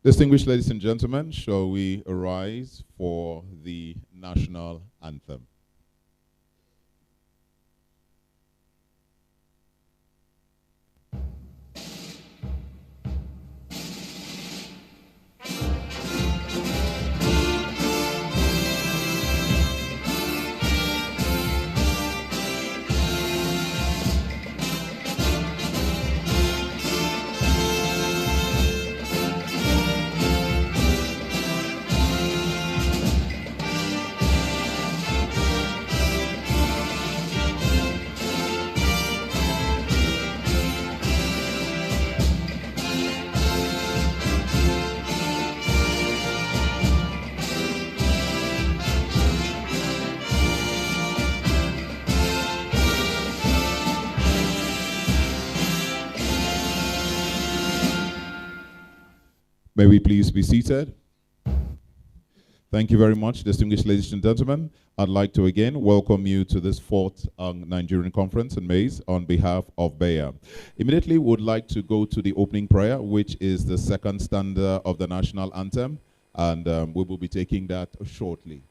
Distinguished ladies and gentlemen, shall we arise for the national anthem? May we please be seated? Thank you very much, distinguished ladies and gentlemen. I'd like to again welcome you to this fourth Nigerian conference in Maize on behalf of Bayer. Immediately, we would like to go to the opening prayer, which is the second stanza of the national anthem, and we will be taking that shortly.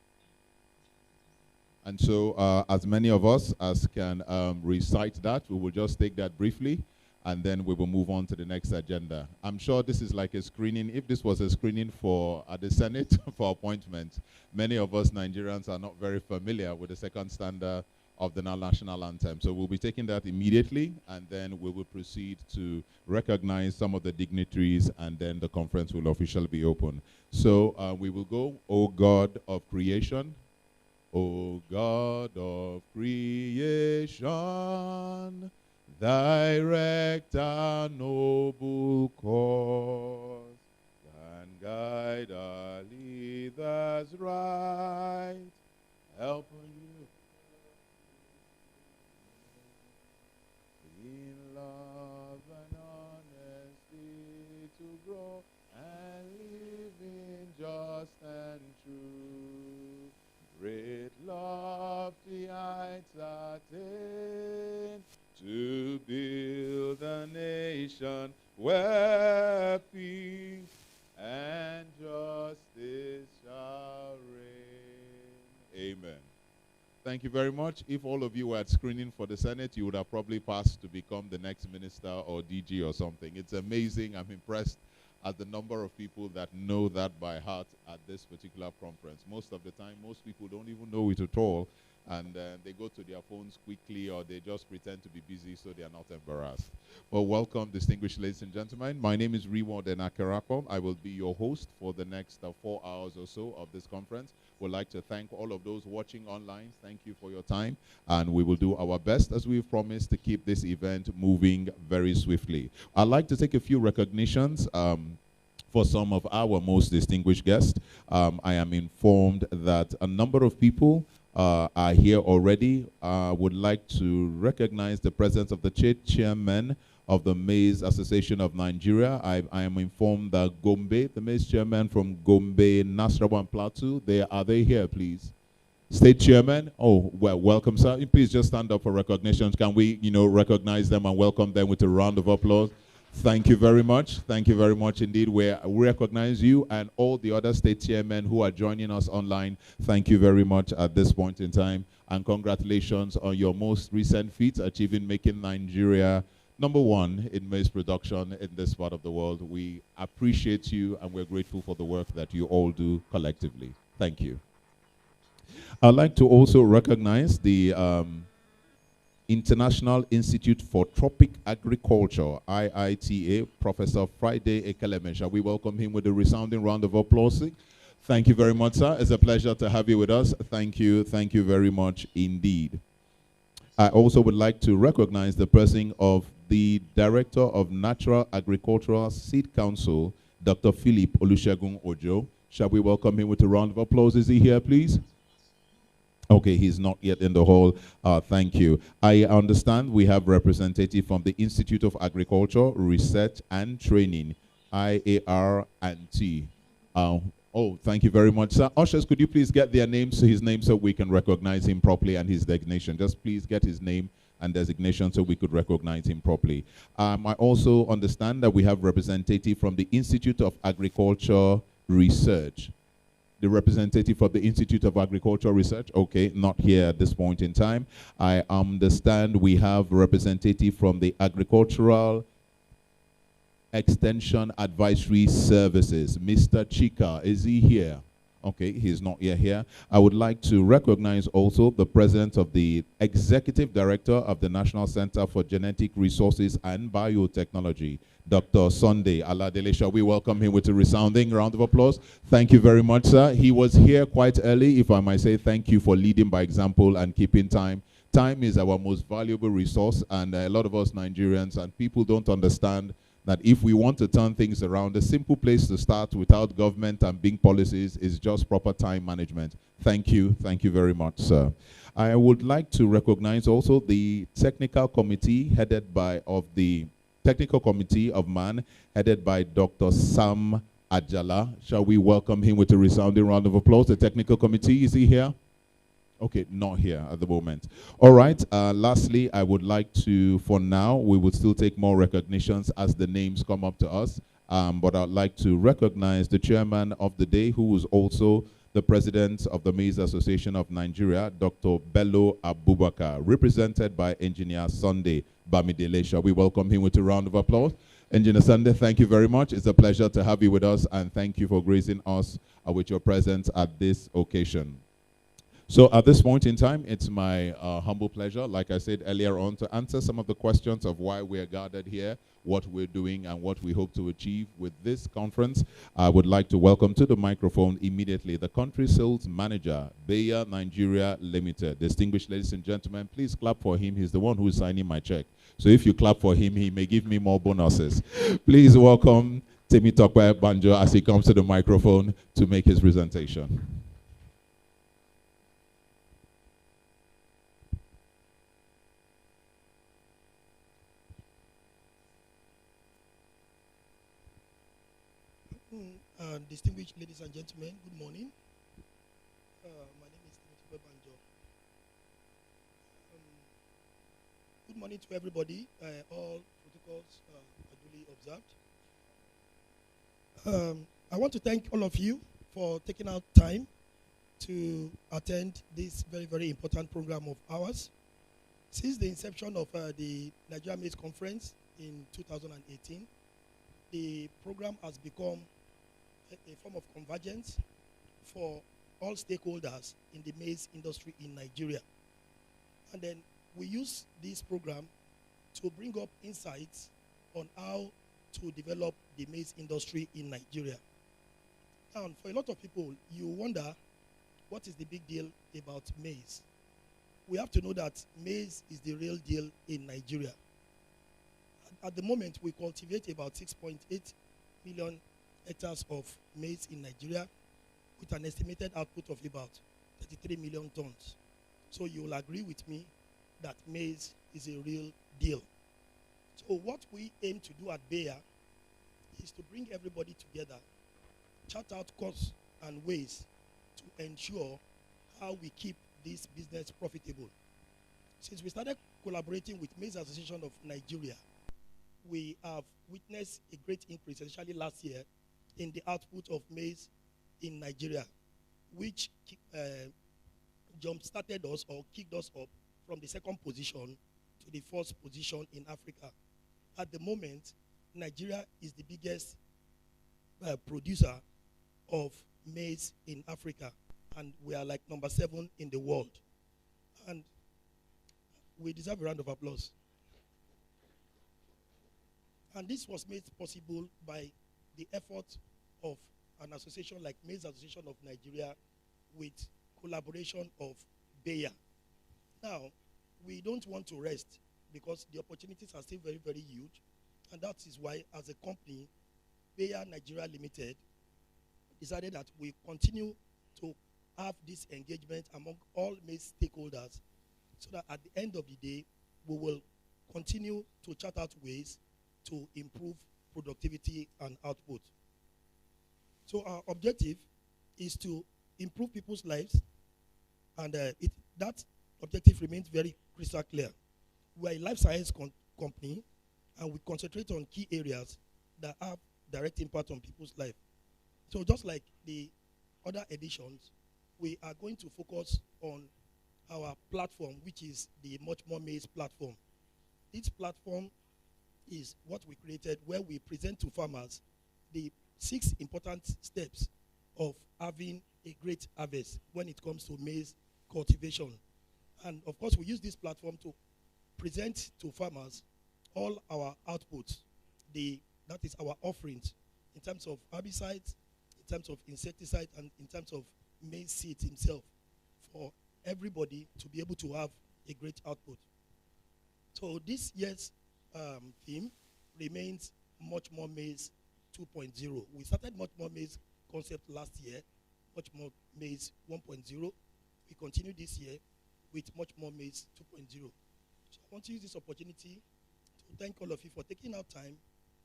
And so, as many of us as can recite that, we will just take that briefly, and then we will move on to the next agenda. I'm sure this is like a screening. If this was a screening for the Senate for appointment, many of us Nigerians are not very familiar with the second stanza of the national anthem. So we'll be taking that immediately, and then we will proceed to recognize some of the dignitaries, and then the conference will officially be open. So we will go, O God of creation, O God of creation, direct our noble course, and guide our leaders right, help you in love and honesty to grow and live in just and true. Great lofty heights attain, to build a nation where peace and justice shall reign. Amen. Thank you very much. If all of you were at screening for the Senate, you would have probably passed to become the next minister or DG or something. It's amazing. I'm impressed at the number of people that know that by heart at this particular conference. Most of the time, most people don't even know it at all, and they go to their phones quickly, or they just pretend to be busy so they are not embarrassed. Well, welcome, distinguished ladies and gentlemen. My name is Reward Enakerako. I will be your host for the next 4 hours or so of this conference. We'd like to thank all of those watching online. Thank you for your time, and we will do our best, as we've promised, to keep this event moving very swiftly. I'd like to take a few recognitions for some of our most distinguished guests. I am informed that a number of people are here already. Would like to recognize the presence of the chairman of the Maize Association of Nigeria. I am informed that Gombe, the Maize chairman from Gombe, Nasarawa and Plateau, are they here, please? State chairman, oh, well, welcome, sir. Please just stand up for recognition. Can we, recognize them and welcome them with a round of applause? Thank you very much. Thank you very much indeed. We recognize you and all the other state chairmen who are joining us online. Thank you very much at this point in time. And congratulations on your most recent feat, making Nigeria #1 in maize production in this part of the world. We appreciate you, and we're grateful for the work that you all do collectively. Thank you. I'd like to also recognize the International Institute for Tropic Agriculture, IITA, Professor Friday Ekeleme. Shall we welcome him with a resounding round of applause? Thank you very much, sir. It's a pleasure to have you with us. Thank you very much indeed. I also would like to recognize the person of the Director of Natural Agricultural Seed Council, Dr. Philip Olusegun Ojo. Shall we welcome him with a round of applause? Is he here, please? Okay, he's not yet in the hall. Thank you. I understand we have representative from the Institute of Agriculture, Research and Training, IAR&T. Oh, thank you very much, sir. Ushers, could you please get his name so we can recognize him properly and his designation. Just please get his name and designation so we could recognize him properly. I also understand that we have representative from the Institute of Agriculture Research. The representative of the Institute of Agricultural Research, okay, not here at this point in time. I understand we have representative from the Agricultural Extension Advisory Services. Mr. Chika, is he here? Okay, he's not yet here. I would like to recognize also the president of the Executive Director of the National Center for Genetic Resources and Biotechnology, Dr. Sunday Aladele. Shall we welcome him with a resounding round of applause? Thank you very much, sir. He was here quite early, if I might say. Thank you for leading by example and keeping time. Time is our most valuable resource, and a lot of us Nigerians and people don't understand that if we want to turn things around, a simple place to start without government and big policies is just proper time management. Thank you very much, sir. I would like to recognize also the technical committee headed by, Technical Committee of Man, headed by Dr. Sam Ajala. Shall we welcome him with a resounding round of applause? The technical committee, is he here? Okay, not here at the moment. All right, lastly, I would like to, for now, we would still take more recognitions as the names come up to us, but I'd like to recognize the chairman of the day, who is also the president of the Maize Association of Nigeria, Dr. Bello Abubakar, represented by Engineer Sunday Bamidele. Shall we welcome him with a round of applause? Engineer Sunday, thank you very much. It's a pleasure to have you with us, and thank you for gracing us with your presence at this occasion. So at this point in time, it's my humble pleasure, like I said earlier on, to answer some of the questions of why we're gathered here, what we're doing, and what we hope to achieve with this conference. I would like to welcome to the microphone immediately the country sales manager, Bayer Nigeria Limited. Distinguished ladies and gentlemen, please clap for him. He's the one who's signing my check. So if you clap for him, he may give me more bonuses. Please welcome Temi Tokwe Banjo as he comes to the microphone to make his presentation. Distinguished ladies and gentlemen, good morning. My name is Timothy Banjo. Good morning to everybody. All protocols are duly observed. I want to thank all of you for taking out time to attend this very, very important program of ours. Since the inception of the Nigeria Maize Conference in 2018, the program has become a form of convergence for all stakeholders in the maize industry in Nigeria. And then we use this program to bring up insights on how to develop the maize industry in Nigeria. And for a lot of people, you wonder, what is the big deal about maize? We have to know that maize is the real deal in Nigeria. At the moment, we cultivate about 6.8 million hectares of maize in Nigeria with an estimated output of about 33 million tons. So you will agree with me that maize is a real deal. So what we aim to do at Bayer is to bring everybody together, chart out costs and ways to ensure how we keep this business profitable. Since we started collaborating with Maize Association of Nigeria, we have witnessed a great increase, especially last year, in the output of maize in Nigeria, which jump-started us or kicked us up from the second position to the first position in Africa. At the moment, Nigeria is the biggest producer of maize in Africa, and we are like number 7 in the world. And we deserve a round of applause. And this was made possible by the effort of an association like Maize Association of Nigeria with collaboration of Bayer. Now, we don't want to rest because the opportunities are still very, very huge. And that is why, as a company, Bayer Nigeria Limited decided that we continue to have this engagement among all maize stakeholders so that at the end of the day, we will continue to chart out ways to improve productivity and output. So our objective is to improve people's lives, and that objective remains very crystal clear. we're a life science company, and we concentrate on key areas that have direct impact on people's life. So just like the other editions, we are going to focus on our platform, which is the Much More Maize platform. This platform is what we created, where we present to farmers the 6 important steps of having a great harvest when it comes to maize cultivation. And of course, we use this platform to present to farmers all our outputs, that is our offerings, in terms of herbicides, in terms of insecticide, and in terms of maize seeds himself, for everybody to be able to have a great output. So this year's theme remains Much More Maize 2.0. We started Much More Maize concept last year, Much More Maize 1.0. We continue this year with Much More Maize 2.0. So I want to use this opportunity to thank all of you for taking out time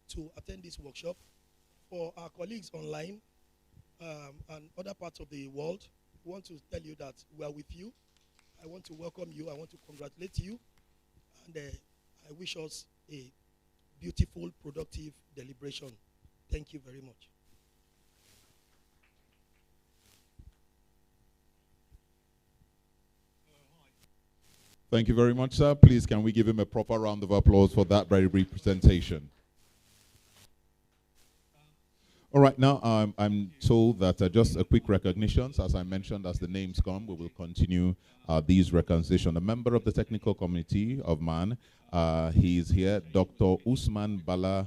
to attend this workshop. For our colleagues online and other parts of the world, we want to tell you that we are with you. I want to welcome you. I want to congratulate you. And I wish us a beautiful, productive deliberation. Thank you very much. Thank you very much, sir. Please, can we give him a proper round of applause for that very brief presentation? All right, now I'm told that just a quick recognitions. As I mentioned, as the names come, we will continue these recognitions. A member of the technical committee of MAN, he is here, Dr. Usman Bala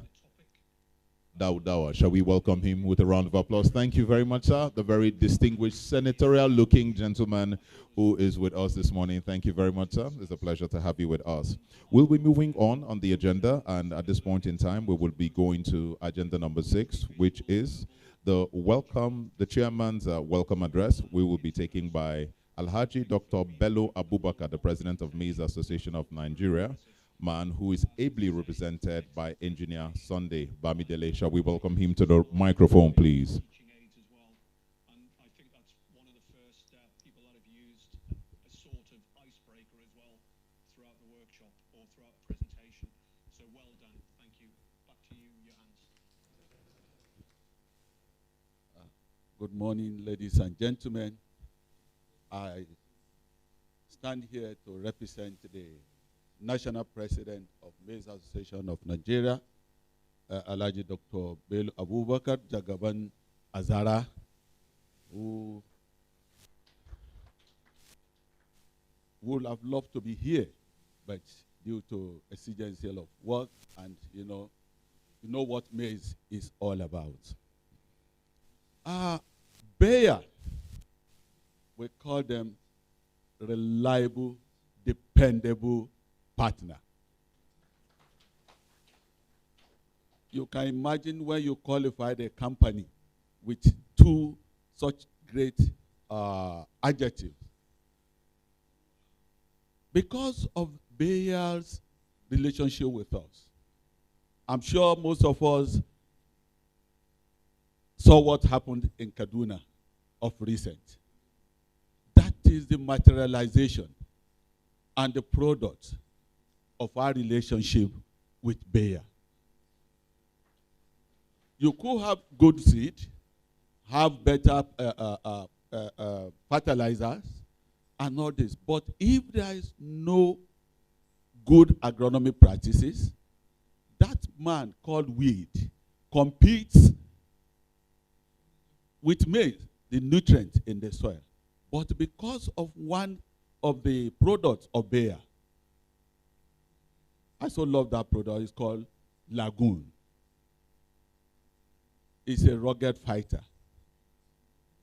Daudawa. Shall we welcome him with a round of applause? Thank you very much, sir. The very distinguished senatorial-looking gentleman who is with us this morning. Thank you very much, sir. It's a pleasure to have you with us. We'll be moving on the agenda, and at this point in time, we will be going to agenda number 6, which is the chairman's welcome address. We will be taking by Alhaji Dr. Bello Abubakar, the president of Maize Association of Nigeria, man who is ably represented by engineer Sunday Bamidele. Shall we welcome him to the microphone, please? And I think that's one of the first people that have used a sort of icebreaker as well throughout the workshop or throughout the presentation. So well done. Thank you. Back to you, Johannes. Good morning, ladies and gentlemen. I stand here to represent the National President of Maize Association of Nigeria, Alhaji Dr. Bello Abubakar Jagaban Azara, who would have loved to be here, but due to exigency of work, and you know what maize is all about. Bayer, we call them reliable, dependable partner. You can imagine when you qualify the company with 2 such great adjectives. Because of Bayer's relationship with us, I'm sure most of us saw what happened in Kaduna of recent. That is the materialization and the product of our relationship with Bayer. You could have good seed, have better fertilizers, and all this. But if there is no good agronomic practices, that man called weed competes with maize, the nutrient in the soil. But because of one of the products of Bayer, I so love that product. It's called Lagoon. It's a rugged fighter.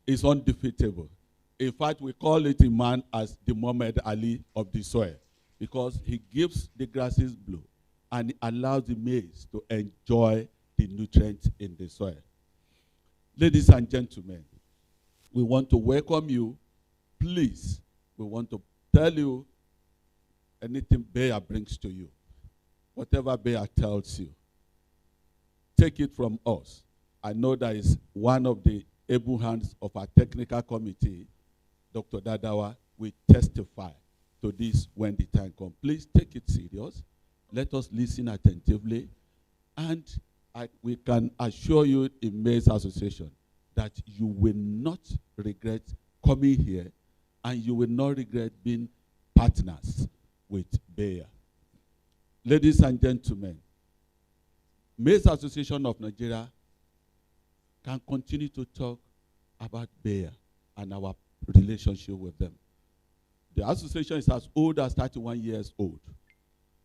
It's undefeatable. In fact, we call it in man as the Muhammad Ali of the soil, because he gives the grasses blue and allows the maize to enjoy the nutrients in the soil. Ladies and gentlemen, we want to welcome you. Please, we want to tell you anything Bayer brings to you. Whatever Bayer tells you, take it from us. I know that is one of the able hands of our technical committee, Dr. Dadawa, will testify to this when the time comes. Please take it serious. Let us listen attentively. And we can assure you in Maize Association that you will not regret coming here, and you will not regret being partners with Bayer. Ladies and gentlemen, Maize Association of Nigeria can continue to talk about Bayer and our relationship with them. The association is as old as 31 years old.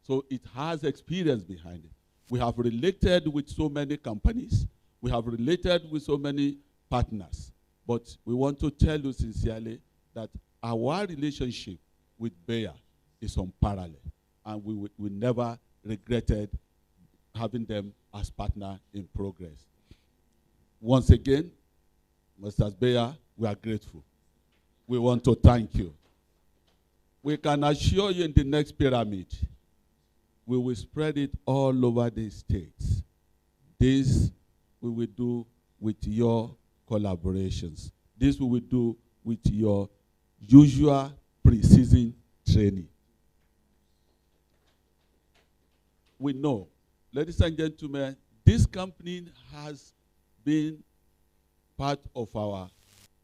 So it has experience behind it. We have related with so many companies. We have related with so many partners. But we want to tell you sincerely that our relationship with Bayer is unparalleled. And we never regretted having them as partner in progress. Once again, Mr. Bayer, we are grateful. We want to thank you. We can assure you in the next pyramid, we will spread it all over the states. This we will do with your collaborations. This we will do with your usual pre-season training. We know, ladies and gentlemen, this company has been part of our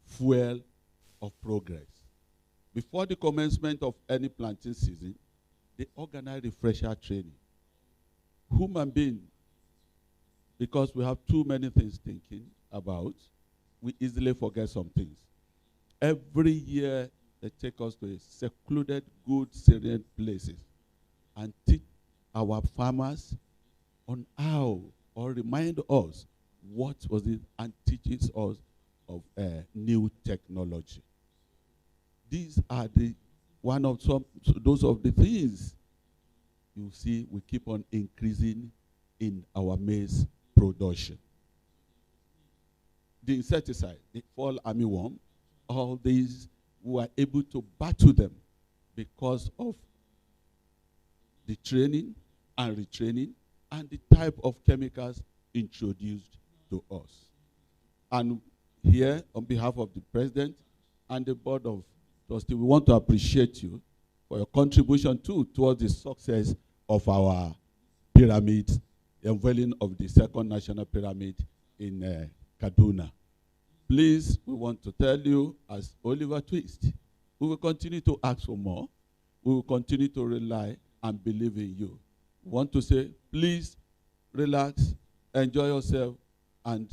fuel of progress. Before the commencement of any planting season, they organize refresher training. Human being, because we have too many things thinking about, we easily forget some things. Every year, they take us to a secluded, good, serene places and teach our farmers on how, or remind us what was it, and teaches us of new technology. These are those of the things you see we keep on increasing in our maize production. The insecticide, the fall armyworm, all these, we were able to battle them because of the training and retraining and the type of chemicals introduced to us. And here, on behalf of the President and the Board of Trustees, we want to appreciate you for your contribution too towards the success of our pyramid, the unveiling of the second national pyramid in Kaduna. Please, we want to tell you, as Oliver Twist, we will continue to ask for more. We will continue to rely and believe in you. We want to say, please relax, enjoy yourself, and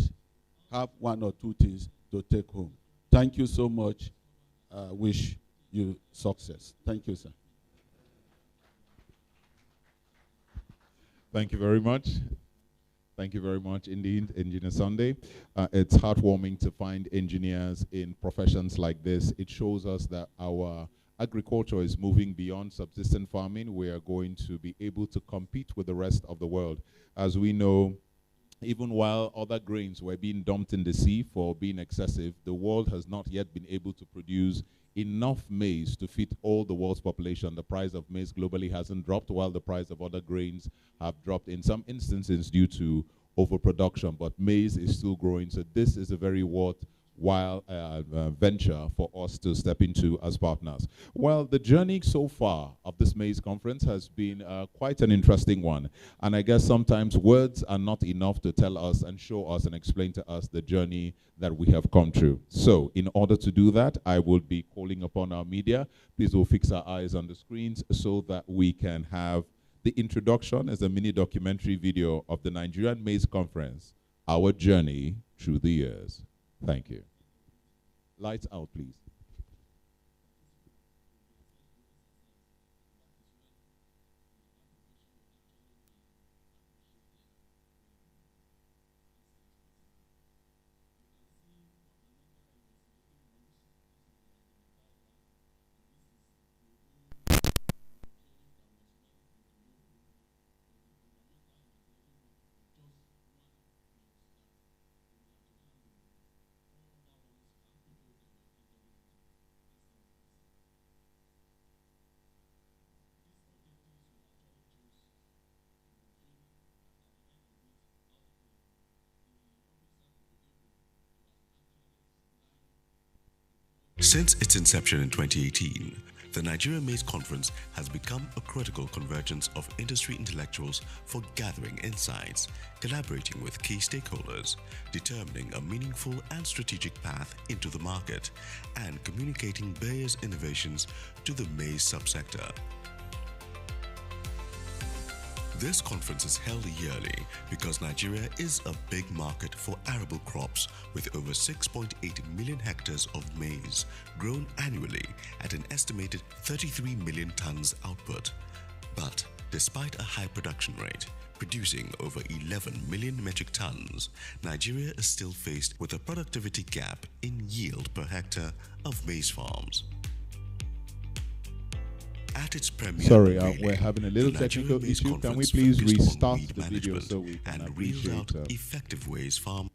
have one or two things to take home. Thank you so much. Wish you success. Thank you, sir. Thank you very much. Thank you very much indeed, Engineer Sunday. It's heartwarming to find engineers in professions like this. It shows us that our agriculture is moving beyond subsistence farming. We are going to be able to compete with the rest of the world. As we know, even while other grains were being dumped in the sea for being excessive, the world has not yet been able to produce enough maize to feed all the world's population. The price of maize globally hasn't dropped, while the price of other grains have dropped in some instances due to overproduction, but maize is still growing. So this is a very worthwhile venture for us to step into as partners. Well, the journey so far of this maize conference has been quite an interesting one. And I guess sometimes words are not enough to tell us and show us and explain to us the journey that we have come through. So in order to do that, I will be calling upon our media. Please will fix our eyes on the screens so that we can have the introduction as a mini documentary video of the Nigerian Maize Conference, Our Journey Through the Years. Thank you. Lights out, please. Since its inception in 2018, The Nigeria Maize Conference has become a critical convergence of industry intellectuals for gathering insights, collaborating with key stakeholders, determining a meaningful and strategic path into the market, and communicating Bayer's innovations to the maize subsector. This conference is held yearly because Nigeria is a big market for arable crops with over 6.8 million hectares of maize grown annually at an estimated 33 million tons output. But despite a high production rate, producing over 11 million metric tons, Nigeria is still faced with a productivity gap in yield per hectare of maize farms. At its premiere, Sorry, we're having a little technical issue. Can we please restart the video so we can and reeled appreciate out effective ways farm.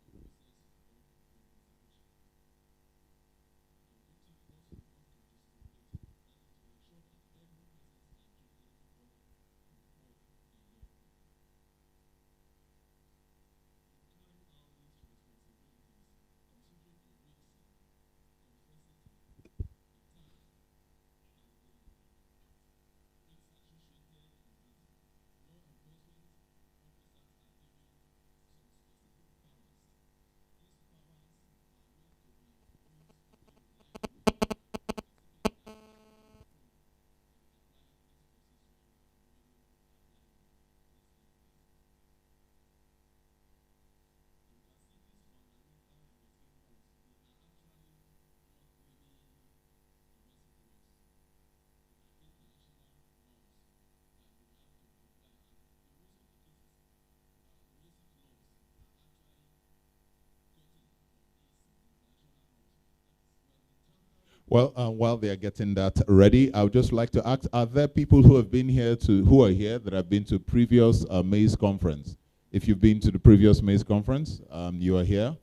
Well, while they are getting that ready, I would just like to ask, are there people who have been here who are here that have been to previous Maize conference? If you've been to the previous Maize conference, you are here?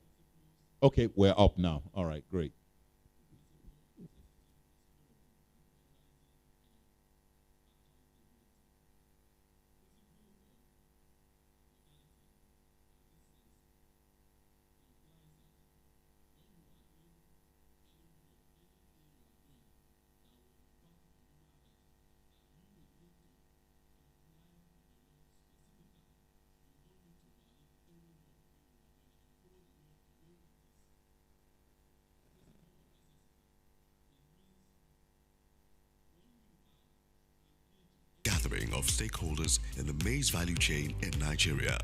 Okay, we're up now. All right, great. Gathering of stakeholders in the maize value chain in Nigeria.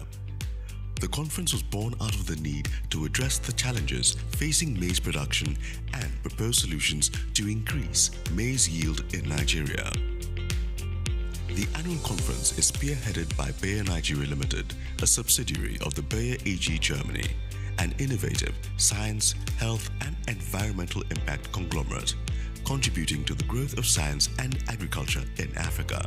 The conference was born out of the need to address the challenges facing maize production and propose solutions to increase maize yield in Nigeria. The annual conference is spearheaded by Bayer Nigeria Limited, a subsidiary of the Bayer AG Germany, an innovative science, health and environmental impact conglomerate, contributing to the growth of science and agriculture in Africa.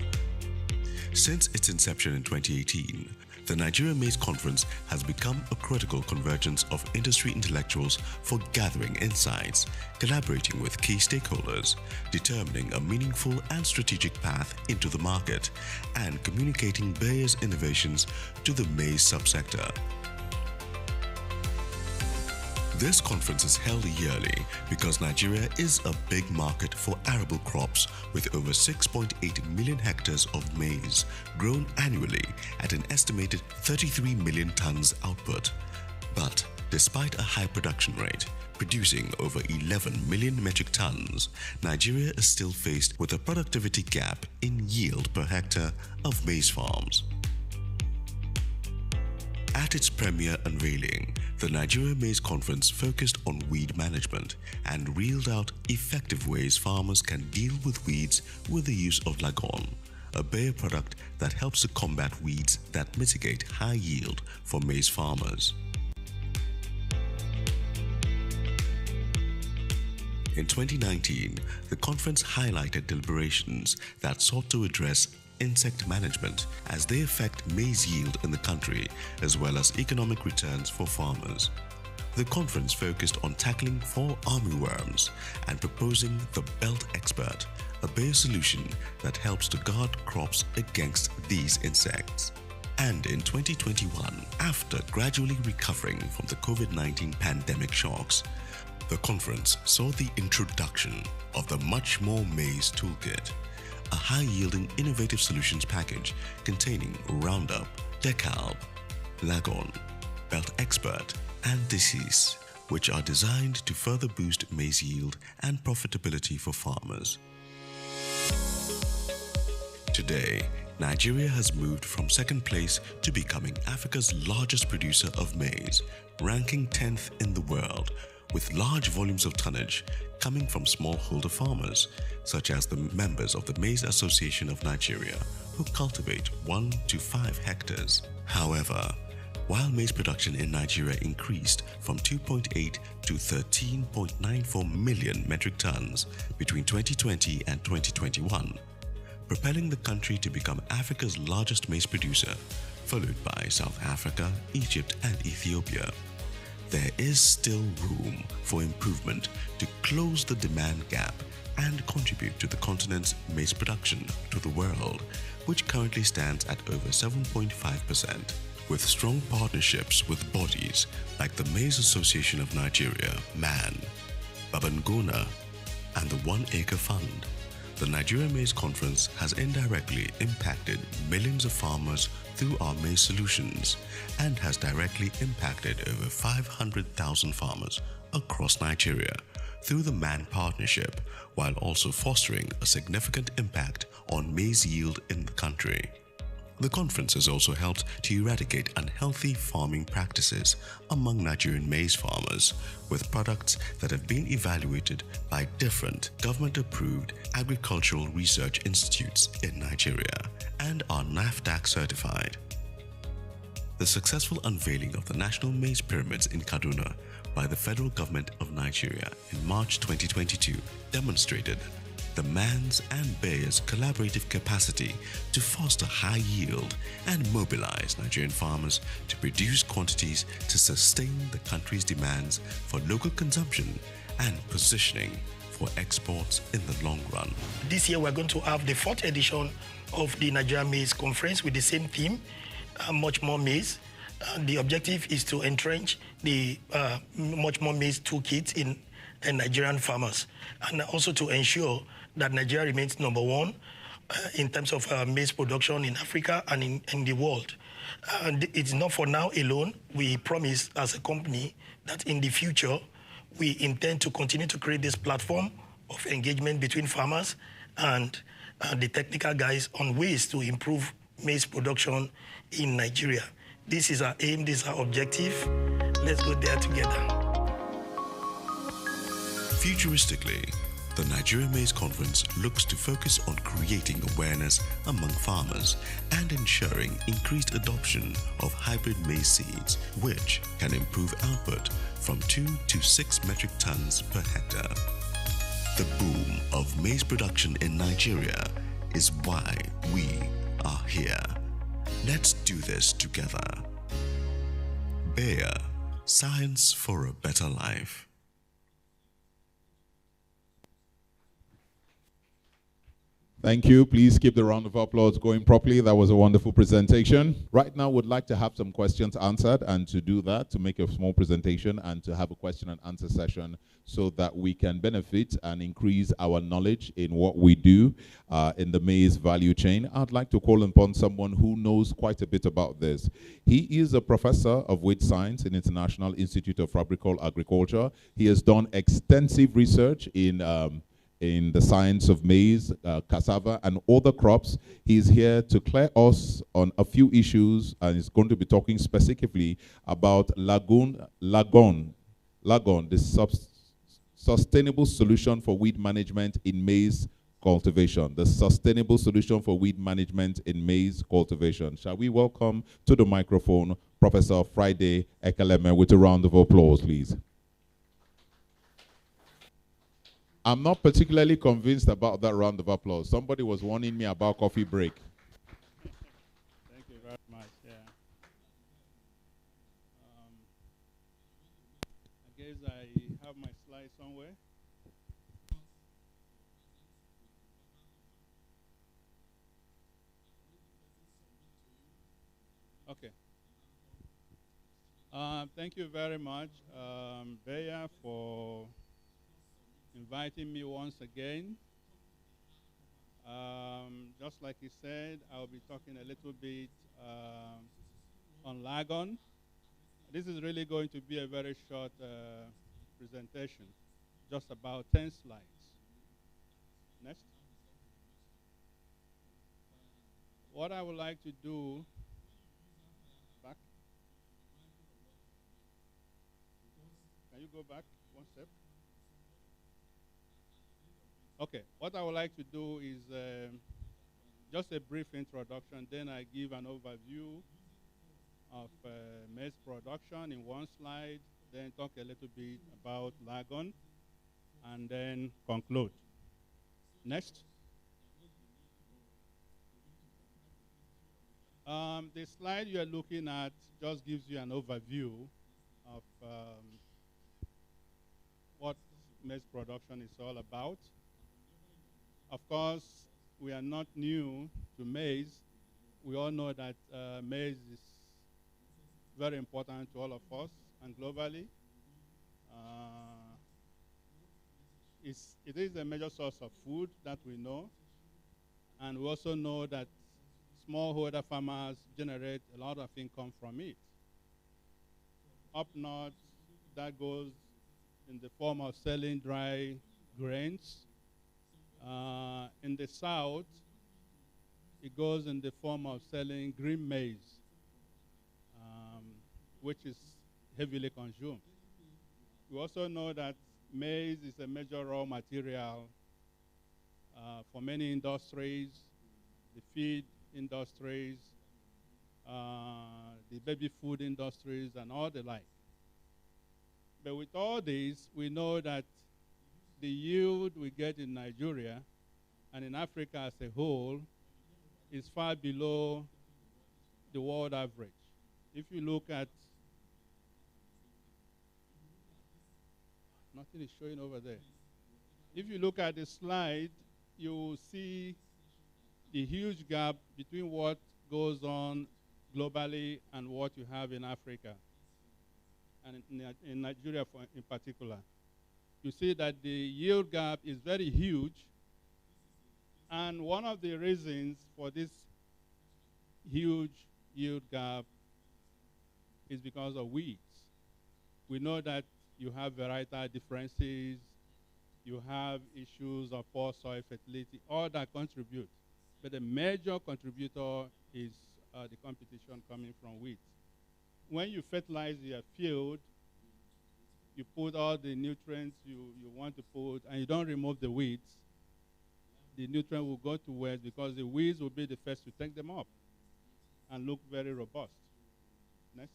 Since its inception in 2018, the Nigeria Maize Conference has become a critical convergence of industry intellectuals for gathering insights, collaborating with key stakeholders, determining a meaningful and strategic path into the market, and communicating Bayer's innovations to the maize subsector. This conference is held yearly because Nigeria is a big market for arable crops with over 6.8 million hectares of maize grown annually at an estimated 33 million tons output. But despite a high production rate, producing over 11 million metric tons, Nigeria is still faced with a productivity gap in yield per hectare of maize farms. At its premier unveiling, the Nigeria Maize Conference focused on weed management and reeled out effective ways farmers can deal with weeds with the use of Lagon, a Bayer product that helps to combat weeds that mitigate high yield for maize farmers. In 2019, the conference highlighted deliberations that sought to address insect management as they affect maize yield in the country as well as economic returns for farmers. The conference focused on tackling 4 armyworms and proposing the Belt Expert, a Bayer solution that helps to guard crops against these insects. And in 2021, after gradually recovering from the COVID-19 pandemic shocks, The conference saw the introduction of the Much More Maize Toolkit, a high-yielding innovative solutions package containing Roundup, Decalb, Lagon, Belt Expert, and Disease, which are designed to further boost maize yield and profitability for farmers. Today, Nigeria has moved from second place to becoming Africa's largest producer of maize, ranking 10th in the world, with large volumes of tonnage coming from smallholder farmers, such as the members of the Maize Association of Nigeria, who cultivate 1 to 5 hectares. However, while maize production in Nigeria increased from 2.8 to 13.94 million metric tons between 2020 and 2021, propelling the country to become Africa's largest maize producer, followed by South Africa, Egypt, and Ethiopia. There is still room for improvement to close the demand gap and contribute to the continent's maize production to the world, which currently stands at over 7.5%. With strong partnerships with bodies like the Maize Association of Nigeria, MAN, Babangona, and the 1 Acre Fund, the Nigeria Maize Conference has indirectly impacted millions of farmers through our maize solutions and has directly impacted over 500,000 farmers across Nigeria through the MAN partnership, while also fostering a significant impact on maize yield in the country. The conference has also helped to eradicate unhealthy farming practices among Nigerian maize farmers, with products that have been evaluated by different government-approved agricultural research institutes in Nigeria and are NAFDAC certified. The successful unveiling of the National Maize Pyramids in Kaduna by the federal government of Nigeria in March 2022 demonstrated the MAN's and Bayer's collaborative capacity to foster high yield and mobilize Nigerian farmers to produce quantities to sustain the country's demands for local consumption and positioning for exports in the long run. This year we're going to have the 4th edition of the Nigeria Maize Conference with the same theme, Much More Maize. The objective is to entrench the Much More Maize toolkit in Nigerian farmers, and also to ensure that Nigeria remains number 1 in terms of maize production in Africa and in the world. And it's not for now alone. We promise as a company that in the future, we intend to continue to create this platform of engagement between farmers and the technical guys on ways to improve maize production in Nigeria. This is our aim, this is our objective. Let's go there together. Futuristically, the Nigeria Maize Conference looks to focus on creating awareness among farmers and ensuring increased adoption of hybrid maize seeds, which can improve output from 2 to 6 metric tons per hectare. The boom of maize production in Nigeria is why we are here. Let's do this together. Bayer, science for a better life. Thank you. Please keep the round of applause going properly. That was a wonderful presentation. Right now, we'd like to have some questions answered, and to do that, to make a small presentation and to have a question and answer session so that we can benefit and increase our knowledge in what we do in the maize value chain. I'd like to call upon someone who knows quite a bit about this. He is a professor of wheat science in International Institute of Fabrical Agriculture. He has done extensive research in the science of maize, cassava, and other crops. He's here to clear us on a few issues, and he's going to be talking specifically about Lagon, the sustainable solution for weed management in maize cultivation. The sustainable solution for weed management in maize cultivation. Shall we welcome to the microphone Professor Friday Ekeleme with a round of applause, please. I'm not particularly convinced about that round of applause. Somebody was warning me about coffee break. Thank you very much. Yeah. I guess I have my slides somewhere. Okay. Thank you very much, Bea, for inviting me once again. Just like he said, I'll be talking a little bit on Lagon. This is really going to be a very short presentation, just about 10 slides. Next. What I would like to do, back. Can you go back one step? Okay, what I would like to do is just a brief introduction, then I give an overview of maize production in one slide, then talk a little bit about Lagon, and then conclude. Next. The slide you're looking at just gives you an overview of what maize production is all about. Of course, we are not new to maize. We all know that maize is very important to all of us and globally. It is a major source of food that we know. And we also know that smallholder farmers generate a lot of income from it. Up north, that goes in the form of selling dry grains. In the south, it goes in the form of selling green maize, which is heavily consumed. We also know that maize is a major raw material for many industries, the feed industries, the baby food industries, and all the like. But with all this, we know that the yield we get in Nigeria and in Africa as a whole is far below the world average. If you look at, nothing is showing over there. If you look at the slide, you will see the huge gap between what goes on globally and what you have in Africa, and in Nigeria in particular. You see that the yield gap is very huge, and one of the reasons for this huge yield gap is because of weeds. We know that you have varietal differences, you have issues of poor soil fertility, all that contribute. But the major contributor is the competition coming from weeds. When you fertilize your field, you put all the nutrients you want to put, and you don't remove the weeds, the nutrient will go to waste because the weeds will be the first to take them up and look very robust. Next.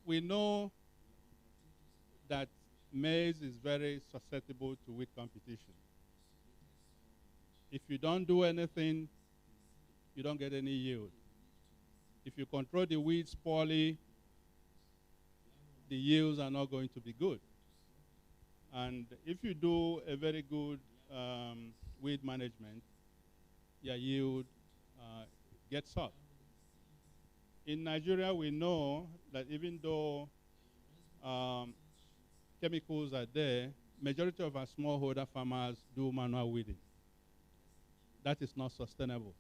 We know that maize is very susceptible to weed competition. If you don't do anything, you don't get any yield. If you control the weeds poorly, the yields are not going to be good. And if you do a very good weed management, your yield gets up. In Nigeria, we know that even though chemicals are there, majority of our smallholder farmers do manual weeding. That is not sustainable.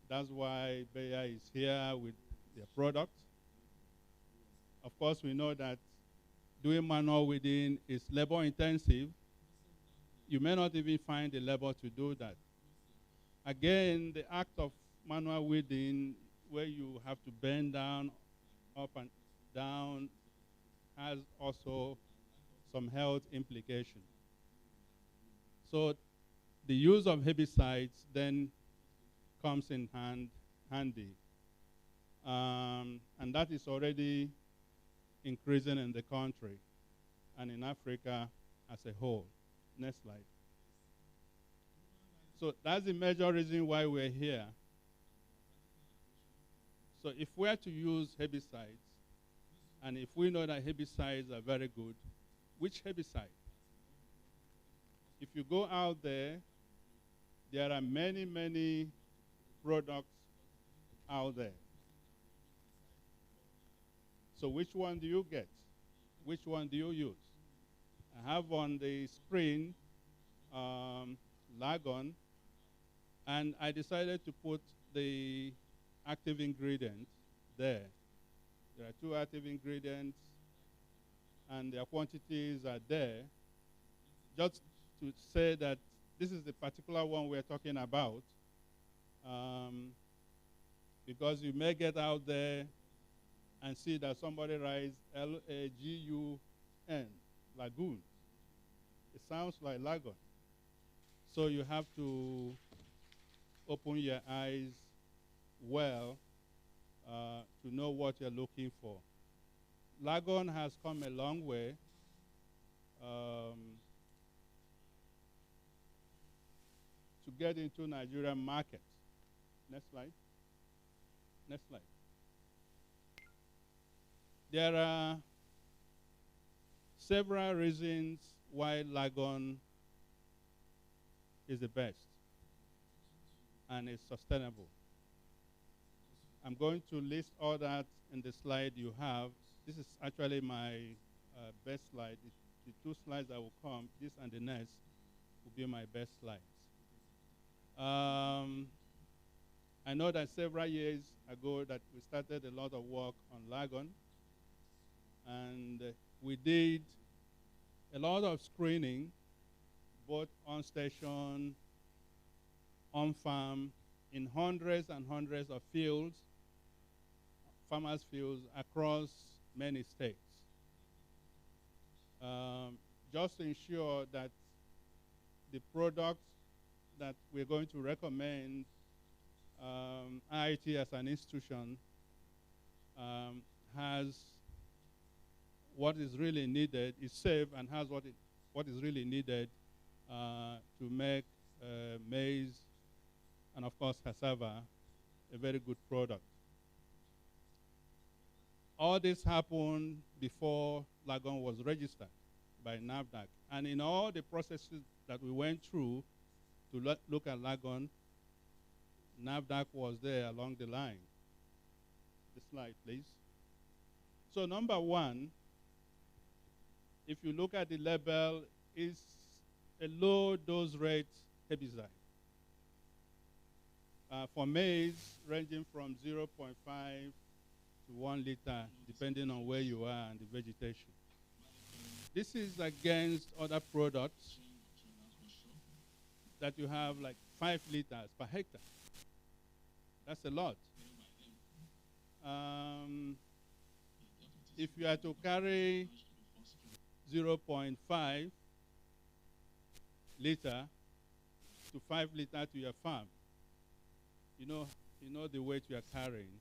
That's why Bayer is here with their product. Of course, we know that doing manual weeding is labor intensive. You may not even find the labor to do that. Again, the act of manual weeding, where you have to bend down, up and down, has also some health implications. So the use of herbicides then comes in handy. And that is already increasing in the country and in Africa as a whole. Next slide. So that's the major reason why we're here. So if we're to use herbicides, and if we know that herbicides are very good, which herbicide? If you go out there, there are many, many products out there. So which one do you get? which one do you use? I have on the screen Lagon, and I decided to put the active ingredient there. There are 2 active ingredients, and their quantities are there. Just to say that this is the particular one we're talking about, because you may get out there and see that somebody writes L-A-G-U-N, lagoon. It sounds like lagoon. So you have to open your eyes well to know what you're looking for. Lagon has come a long way. To get into Nigerian market. Next slide. Next slide. There are several reasons why Lagon is the best and is sustainable. I'm going to list all that in the slide you have. This is actually my best slide. The 2 slides that will come, this and the next, will be my best slides. I know that several years ago that we started a lot of work on Lagon, and we did a lot of screening, both on station, on farm, in hundreds and hundreds of fields, farmers' fields across many states, just to ensure that the products that we're going to recommend, IIT as an institution has what is really needed, is safe, and has what is really needed to make maize and, of course, cassava a very good product. All this happened before Lagon was registered by NAFDAC. And in all the processes that we went through to look at Lagon, NAFDAC was there along the line. The slide, please. So number 1, if you look at the label, is a low dose rate herbicide. For maize, ranging from 0.5 to 1 liter, depending on where you are and the vegetation. This is against other products that you have like 5 liters per hectare. That's a lot. If you are to carry 0.5 liter to 5 liter to your farm, you know the weight you are carrying.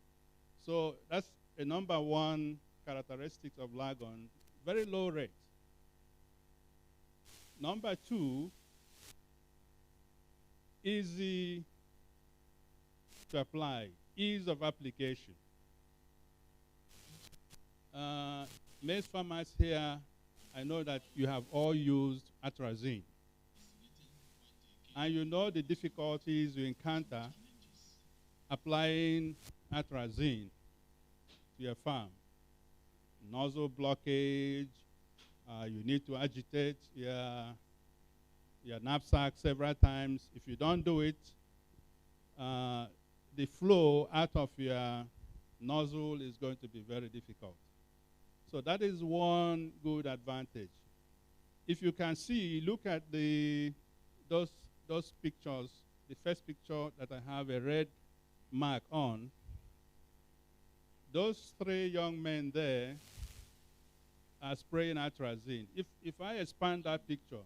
So that's a number 1 characteristic of Lagon, very low rate. Number 2, easy to apply, ease of application. Maize farmers here, I know that you have all used atrazine. And you know the difficulties you encounter applying atrazine to your farm. Nozzle blockage, you need to agitate your knapsack several times. If you don't do it, the flow out of your nozzle is going to be very difficult. So that is one good advantage. If you can see, look at those pictures. The first picture that I have a red mark on, those 3 young men there are spraying atrazine. If I expand that picture,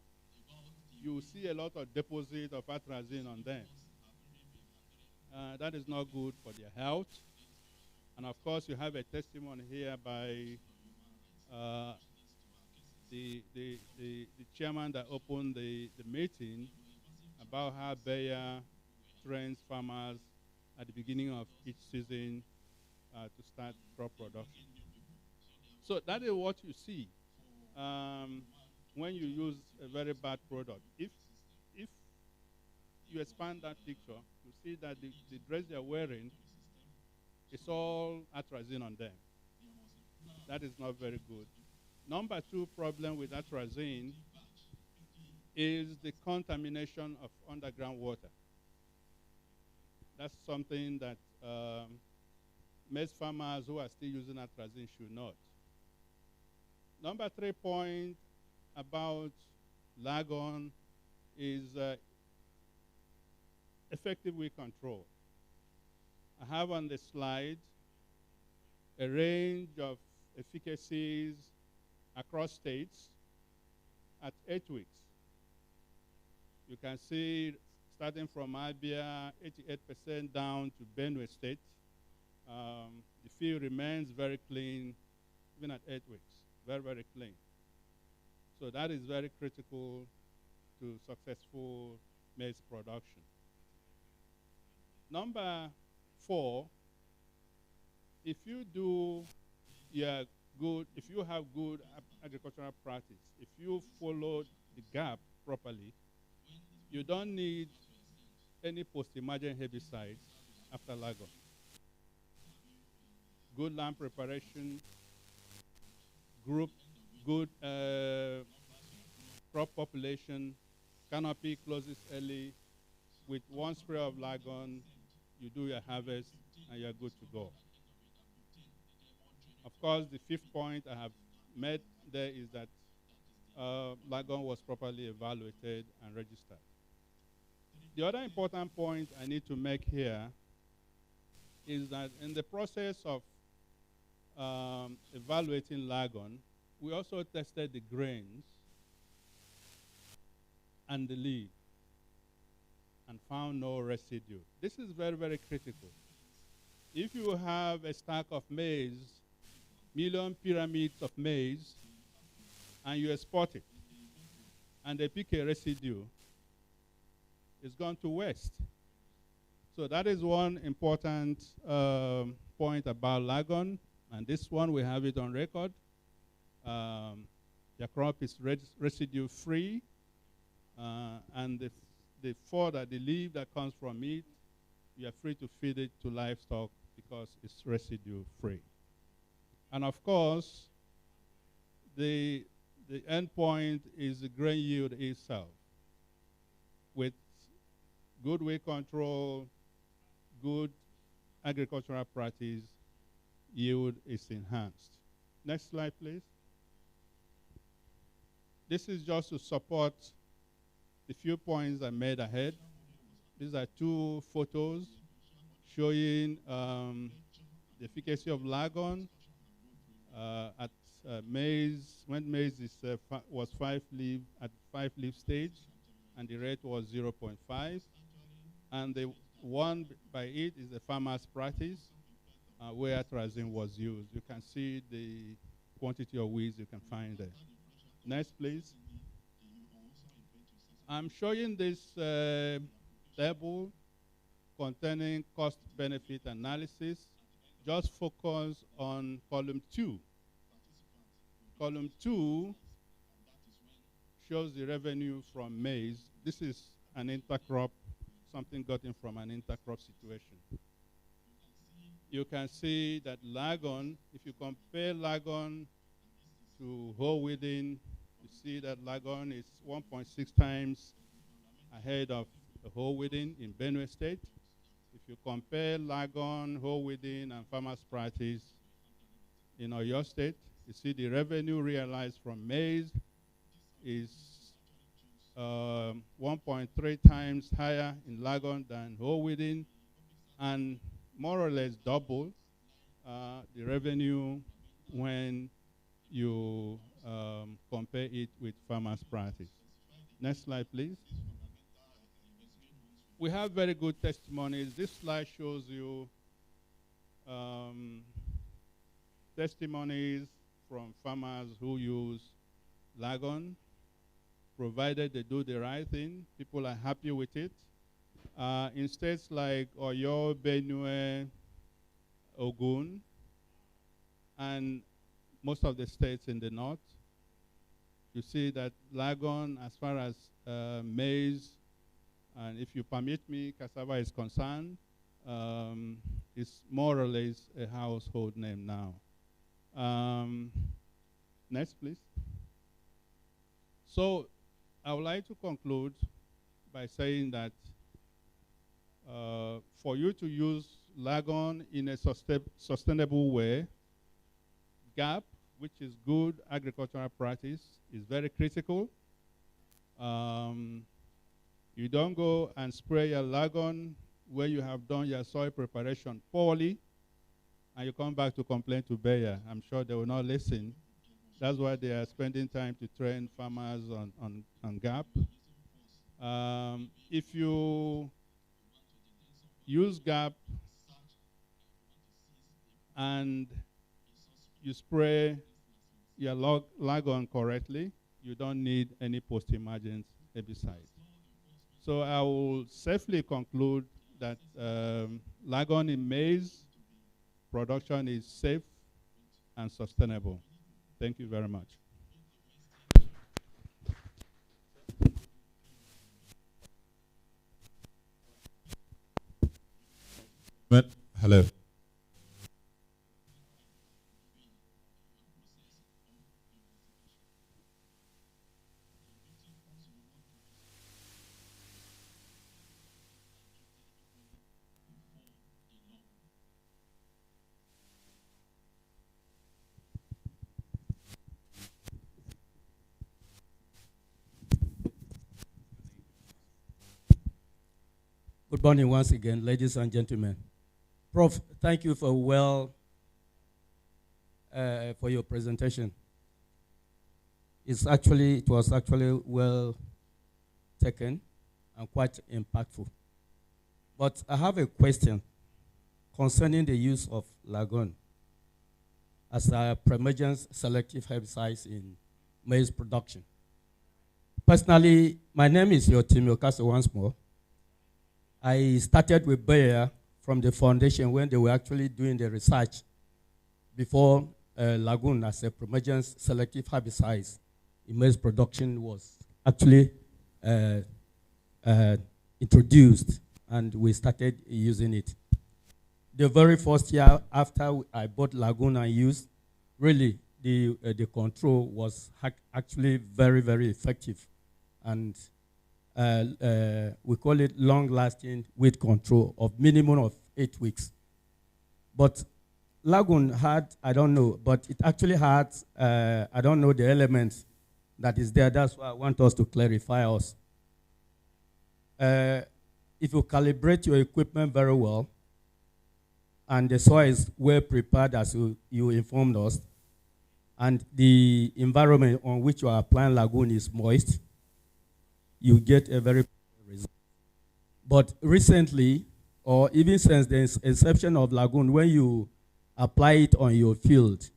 you will see a lot of deposit of atrazine on them. That is not good for their health. And of course, you have a testimony here by the chairman that opened the meeting about how Bayer trains farmers at the beginning of each season to start crop production. So that is what you see when you use a very bad product. If you expand that picture, you see that the dress they're wearing is all atrazine on them. That is not very good. Number two problem with atrazine is the contamination of underground water. That's something that maize farmers who are still using atrazine should note. Number 3 point about lagon is effective weed control. I have on the slide a range of efficacies across states at 8 weeks. You can see starting from Abia, 88% down to Benue State. The field remains very clean even at 8 weeks, very, very clean. So that is very critical to successful maize production. Number 4, if you have good agricultural practice, if you follow the gap properly, you don't need any post-emergent herbicides after lagon. Good land preparation, good crop population, canopy closes early. With 1 spray of lagon, you do your harvest and you're good to go. Of course, the 5th point I have made there is that lagon was properly evaluated and registered. The other important point I need to make here is that in the process of evaluating lagon, we also tested the grains and the leaf and found no residue. This is very, very critical. If you have a stack of maize, million pyramids of maize, and you export it, and they pick a residue, it's gone to waste. So that is one important point about lagon, and this one we have it on record. The crop is residue-free, and the fodder, the leaf that comes from it, you are free to feed it to livestock because it's residue-free. And of course, the end point is the grain yield itself. With good weed control, good agricultural practice, yield is enhanced. Next slide, please. This is just to support the few points I made ahead. These are 2 photos showing the efficacy of lagon at maize, when maize was 5 leaf at 5 leaf stage, and the rate was 0.5. And the one by it is the farmer's practice, where atrazine was used. You can see the quantity of weeds you can find there. Next, please. I'm showing this table containing cost-benefit analysis. Just focus on column 2. Column 2 shows the revenue from maize. This is an intercrop, something gotten from an intercrop situation. You can see that lagon, if you compare lagon to whole weeding, you see that lagon is 1.6 times ahead of the whole weeding in Benue State. If you compare lagon, whole weeding, and farmers' practice in Oyo State, you see the revenue realized from maize is 1.3 times higher in lagon than whole weeding, and more or less double the revenue when you compare it with farmers' practice. Next slide, please. We have very good testimonies. This slide shows you testimonies from farmers who use lagon, provided they do the right thing. People are happy with it. In states like Oyo, Benue, Ogun, and most of the states in the north, you see that lagon, as far as maize, and if you permit me, cassava is concerned, is more or less a household name now. Next, please. So I would like to conclude by saying that for you to use Lagon in a sustainable way, GAP, which is good agricultural practice, is very critical. You don't go and spray your Lagon where you have done your soil preparation poorly, and you come back to complain to Bayer. I'm sure they will not listen. That's why they are spending time to train farmers on GAP. If you use GAP and you spray your Lagon correctly, you don't need any post-emergent herbicide. So I will safely conclude that Lagon in maize production is safe and sustainable. Thank you very much. Hello. Good morning once again, ladies and gentlemen. Prof, thank you for your presentation. It was actually well taken and quite impactful. But I have a question concerning the use of Lagon as a pre-emergence selective herbicide in maize production. Personally, my name is Yotimi Okase once more. I started with Bayer from the foundation when they were actually doing the research before Lagon as a pre-emergence selective herbicide in maize production was actually introduced, and we started using it. The very first year after I bought Lagon and used, really the control was actually very, very effective, and we call it long-lasting weed control of minimum of 8 weeks. But Lagon had, I don't know, but it actually had, I don't know the elements that is there. That's why I want us to clarify us. If you calibrate your equipment very well, and the soil is well prepared as you informed us, and the environment on which you are applying Lagon is moist, you get a very result. But recently, or even since the inception of Lagon, when you apply it on your field,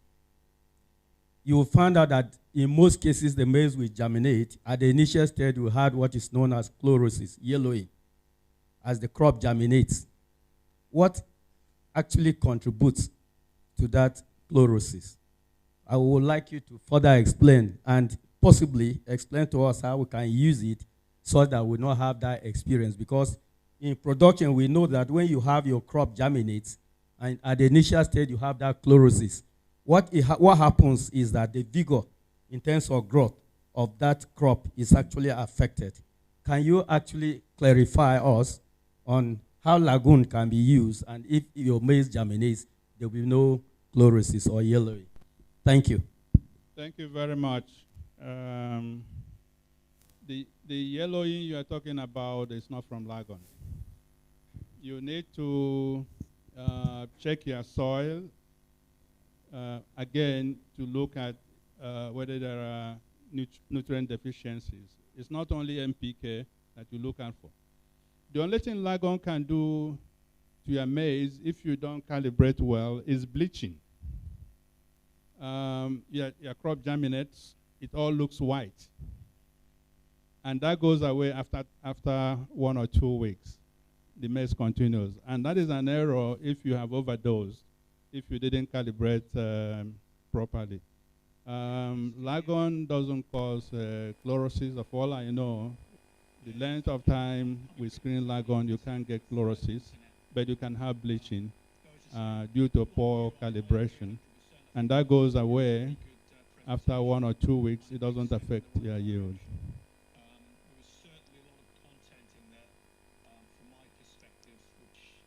you will find out that in most cases the maize will germinate. At the initial stage, we had what is known as chlorosis, yellowing, as the crop germinates. What actually contributes to that chlorosis? I would like you to further explain and possibly explain to us how we can use it so that we not have that experience. Because in production, we know that when you have your crop germinates, and at the initial stage you have that chlorosis, what happens is that the vigor in terms of growth of that crop is actually affected. Can you actually clarify us on how Lagon can be used, and if your maize germinates, there will be no chlorosis or yellowing? Thank you. Thank you very much. The yellowing you are talking about is not from Lagon. You need to check your soil again to look at whether there are nutrient deficiencies. It's not only NPK that you look out for. The only thing Lagon can do to your maize, if you don't calibrate well, is bleaching. Your crop germinates, it all looks white. And that goes away after 1 or 2 weeks. The maize continues. And that is an error if you have overdosed, if you didn't calibrate properly. Lagon doesn't cause chlorosis. Of all I know, the length of time we screen Lagon, you can't get chlorosis, but you can have bleaching due to poor calibration. And that goes away after 1 or 2 weeks, it doesn't affect your yield. There was certainly a lot of content in there from my perspective, which,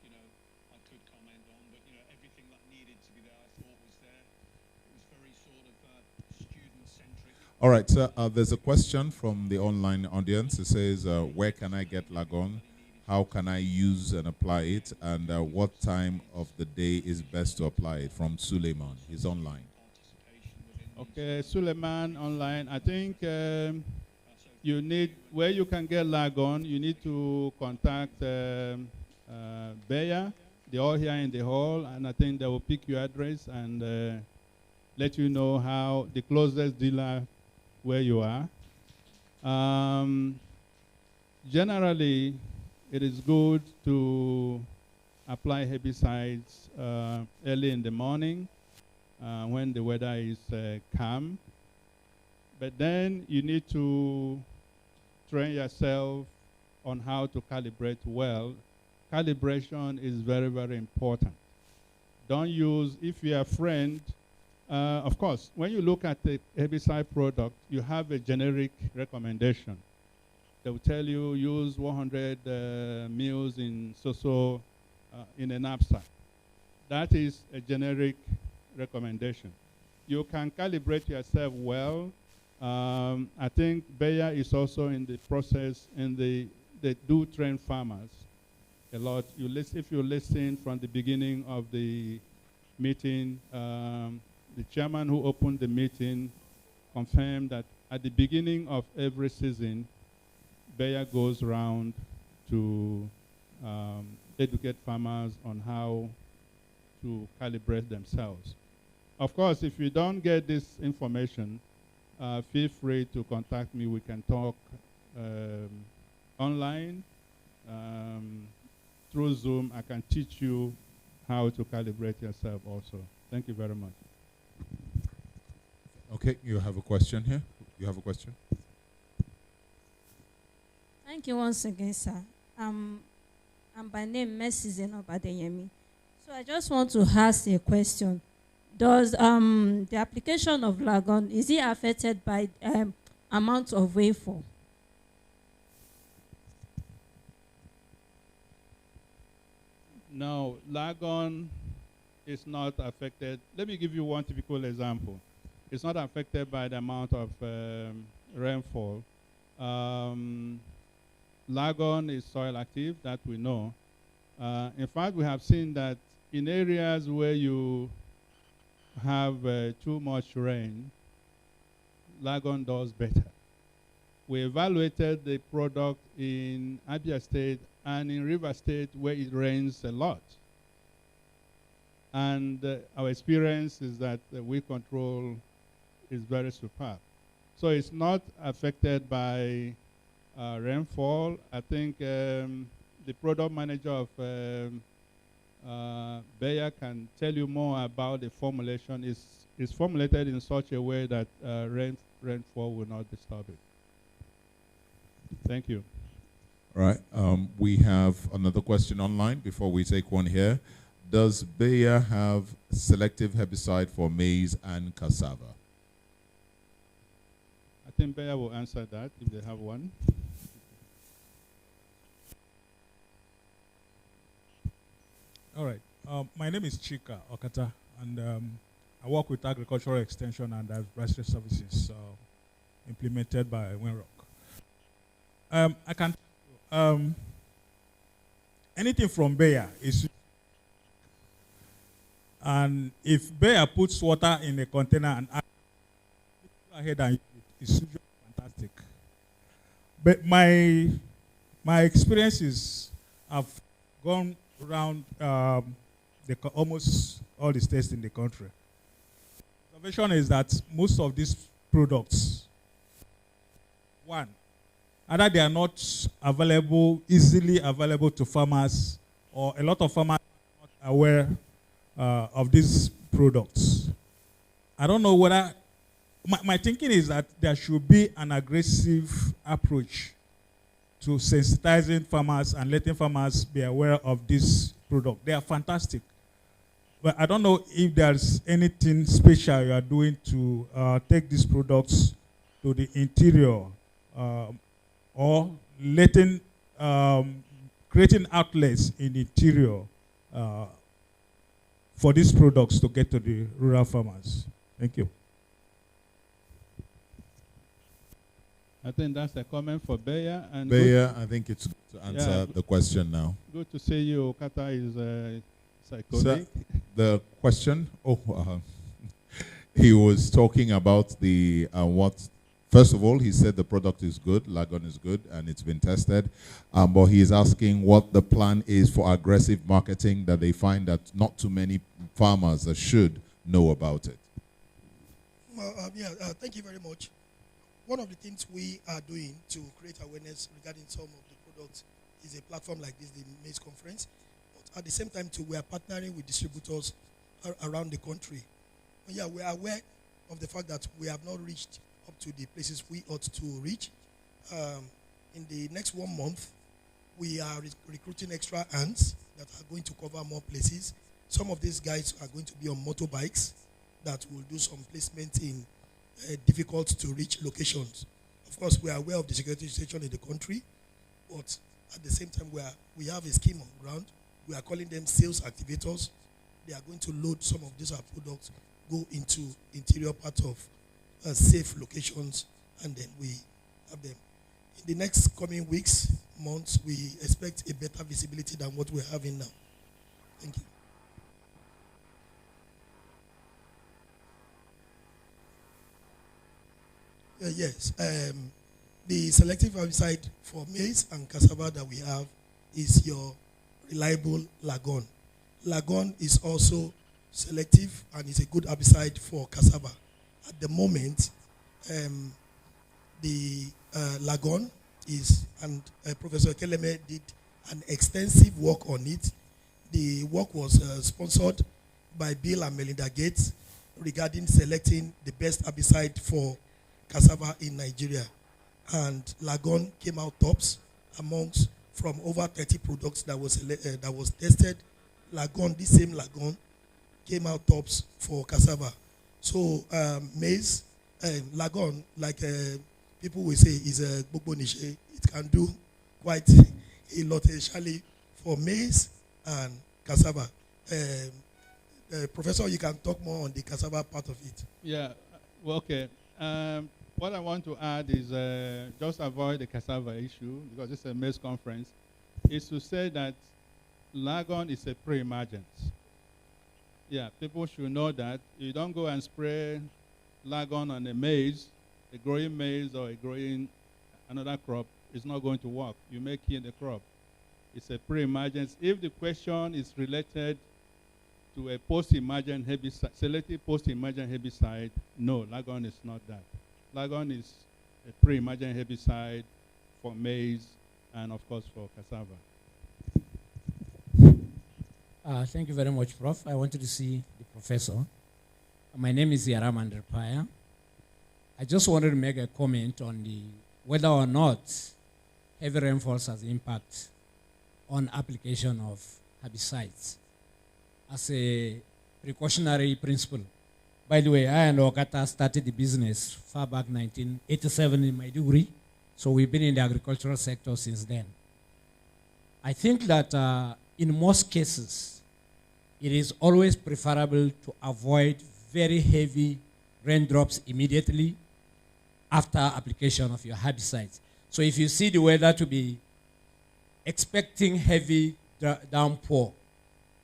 I could comment on, but, everything that needed to be there, I thought was there. It was very sort of student-centric. All right, sir. There's a question from the online audience. It says, where can I get Lagon? How can I use and apply it? And what time of the day is best to apply it? From Suleiman. He's online. Okay, Suleiman online. I think you need, where you can get Lagon, you need to contact Bayer. They're all here in the hall, and I think they will pick your address and let you know how the closest dealer where you are. Generally, it is good to apply herbicides early in the morning when the weather is calm. But then you need to train yourself on how to calibrate well. Calibration is very, very important. Don't use, if you're a friend, of course, when you look at the herbicide product, you have a generic recommendation. They will tell you use 100 mils in so-so in a knapsack. That is a generic recommendation. You can calibrate yourself well. I think Bayer is also in the process, and they do train farmers a lot. If you listen from the beginning of the meeting, the chairman who opened the meeting confirmed that at the beginning of every season, Bayer goes around to educate farmers on how to calibrate themselves. Of course, if you don't get this information, feel free to contact me. We can talk online, through Zoom. I can teach you how to calibrate yourself also. Thank you very much. Okay, you have a question here? You have a question? Thank you once again, sir. I'm by name Maize Badeyemi. So I just want to ask a question. Does the application of Lagon, is it affected by amount of rainfall? No, Lagon is not affected. Let me give you one typical example. It's not affected by the amount of rainfall. Lagon is soil active, that we know. In fact, we have seen that in areas where you have too much rain, Lagon does better. We evaluated the product in Abia State and in River State where it rains a lot. And our experience is that the weed control is very superb. So it's not affected by rainfall. I think the product manager of Bayer can tell you more about the formulation. It's formulated in such a way that rainfall will not disturb it. Thank you. All right. We have another question online before we take one here. Does Bayer have selective herbicide for maize and cassava? I think Bayer will answer that if they have one. All right. My name is Chika Okata, and I work with Agricultural Extension and Advisory Services implemented by Winrock. I can anything from Bayer is, and if Bayer puts water in a container and go ahead and it's usually fantastic. But my experience is I've gone around almost all the states in the country. The observation is that most of these products, one, either they are not easily available to farmers, or a lot of farmers are not aware of these products. I don't know whether, my thinking is that there should be an aggressive approach to sensitizing farmers and letting farmers be aware of this product. They are fantastic. But I don't know if there's anything special you are doing to take these products to the interior or letting, creating outlets in the interior for these products to get to the rural farmers. Thank you. I think that's a comment for Beya. And Beya, I think it's good to answer the question now. Good to see you. Kata is a colleague. The question, he was talking about the first of all, he said the product is good, Lagon is good, and it's been tested. But he is asking what the plan is for aggressive marketing that they find that not too many farmers should know about it. Thank you very much. One of the things we are doing to create awareness regarding some of the products is a platform like this, the Maize Conference. But at the same time, too, we are partnering with distributors around the country. But yeah, we are aware of the fact that we have not reached up to the places we ought to reach. In the next 1 month, we are recruiting extra hands that are going to cover more places. Some of these guys are going to be on motorbikes that will do some placement in difficult to reach locations. Of course, we are aware of the security situation in the country, but at the same time, we have a scheme on ground. We are calling them sales activators. They are going to load some of these products, go into interior part of safe locations, and then we have them. In the next coming weeks, months, we expect a better visibility than what we're having now. Thank you. Yes, the selective herbicide for maize and cassava that we have is your reliable Lagon. Lagon is also selective and is a good herbicide for cassava. At the moment, the Lagon is, and Professor Keleme did an extensive work on it. The work was sponsored by Bill and Melinda Gates regarding selecting the best herbicide for cassava in Nigeria, and Lagon came out tops amongst from over 30 products that was tested. Lagon, this same Lagon, came out tops for cassava. So maize, Lagon, like people will say, is a gbogbo niche. It can do quite a lot, especially for maize and cassava. Professor, you can talk more on the cassava part of it. Yeah. Well, okay. What I want to add is just avoid the cassava issue because it's a maize conference, is to say that Lagon is a pre-emergence. Yeah, people should know that. You don't go and spray Lagon on a maize, a growing maize or a growing another crop. It's not going to work. You may kill the crop. It's a pre-emergence. If the question is related to a post-emergent herbicide, selective post-emergent herbicide, no, Lagon is not that. Lagon is a pre-emergent herbicide for maize and, of course, for cassava. Thank you very much, Prof. I wanted to see the professor. My name is Yaram Andrepaya. I just wanted to make a comment on the whether or not heavy rainfalls has impact on application of herbicides as a precautionary principle. By the way, I and Okata started the business far back 1987 in Maiduguri, so we've been in the agricultural sector since then. I think that in most cases, it is always preferable to avoid very heavy raindrops immediately after application of your herbicides. So if you see the weather to be expecting heavy downpour,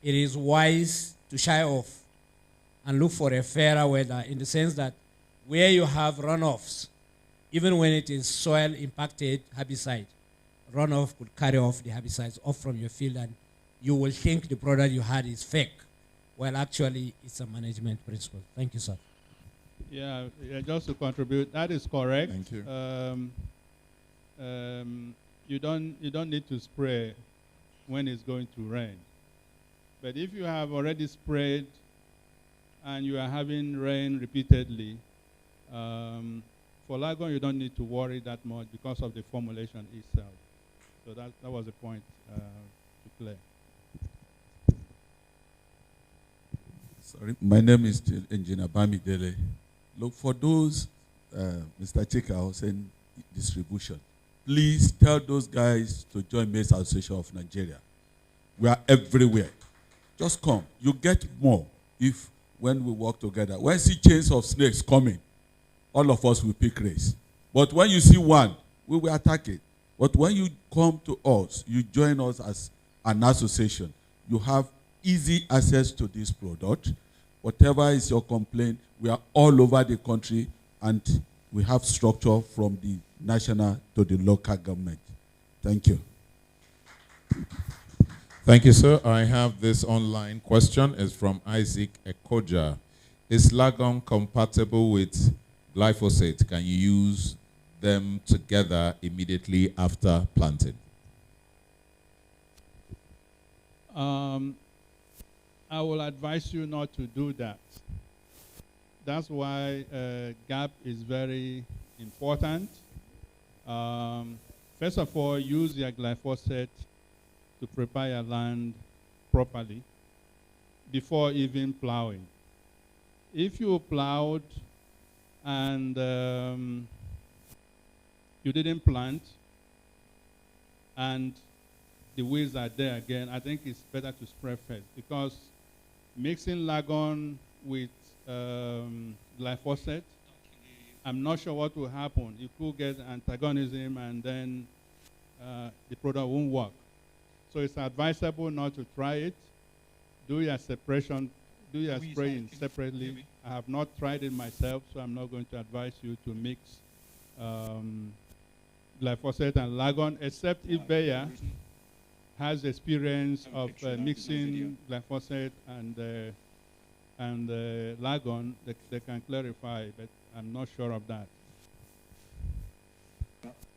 it is wise to shy off and look for a fairer weather, in the sense that where you have runoffs, even when it is soil impacted herbicide, runoff could carry off the herbicides off from your field, and you will think the product you had is fake, while actually it's a management principle. Thank you, sir. Yeah, just to contribute, that is correct. Thank you. You don't need to spray when it's going to rain. But if you have already sprayed and you are having rain repeatedly, for Lagon you don't need to worry that much because of the formulation itself. So that was the point to play. Sorry, my name is Engineer Bamidele. Look, for those, Mr. Chika was saying distribution, please tell those guys to join Maize Association of Nigeria. We are everywhere. Just come. You get more if when we work together. When you see chains of snakes coming, all of us will pick race. But when you see one, we will attack it. But when you come to us, you join us as an association, you have easy access to this product. Whatever is your complaint, we are all over the country, and we have structure from the national to the local government. Thank you. Thank you, sir. I have this online question. It's from Isaac Ekoja. Is Lagon compatible with glyphosate? Can you use them together immediately after planting? I will advise you not to do that. That's why gap is very important. First of all, use your glyphosate to prepare your land properly before even plowing. If you plowed and you didn't plant and the weeds are there again, I think it's better to spray first, because mixing Lagon with glyphosate, I'm not sure what will happen. You could get antagonism and then the product won't work. So it's advisable not to try it. Do your separation, do your spraying separately. I have not tried it myself, so I'm not going to advise you to mix glyphosate and Lagon, except if Bayer has experience of mixing glyphosate and Lagon, they can clarify, but I'm not sure of that.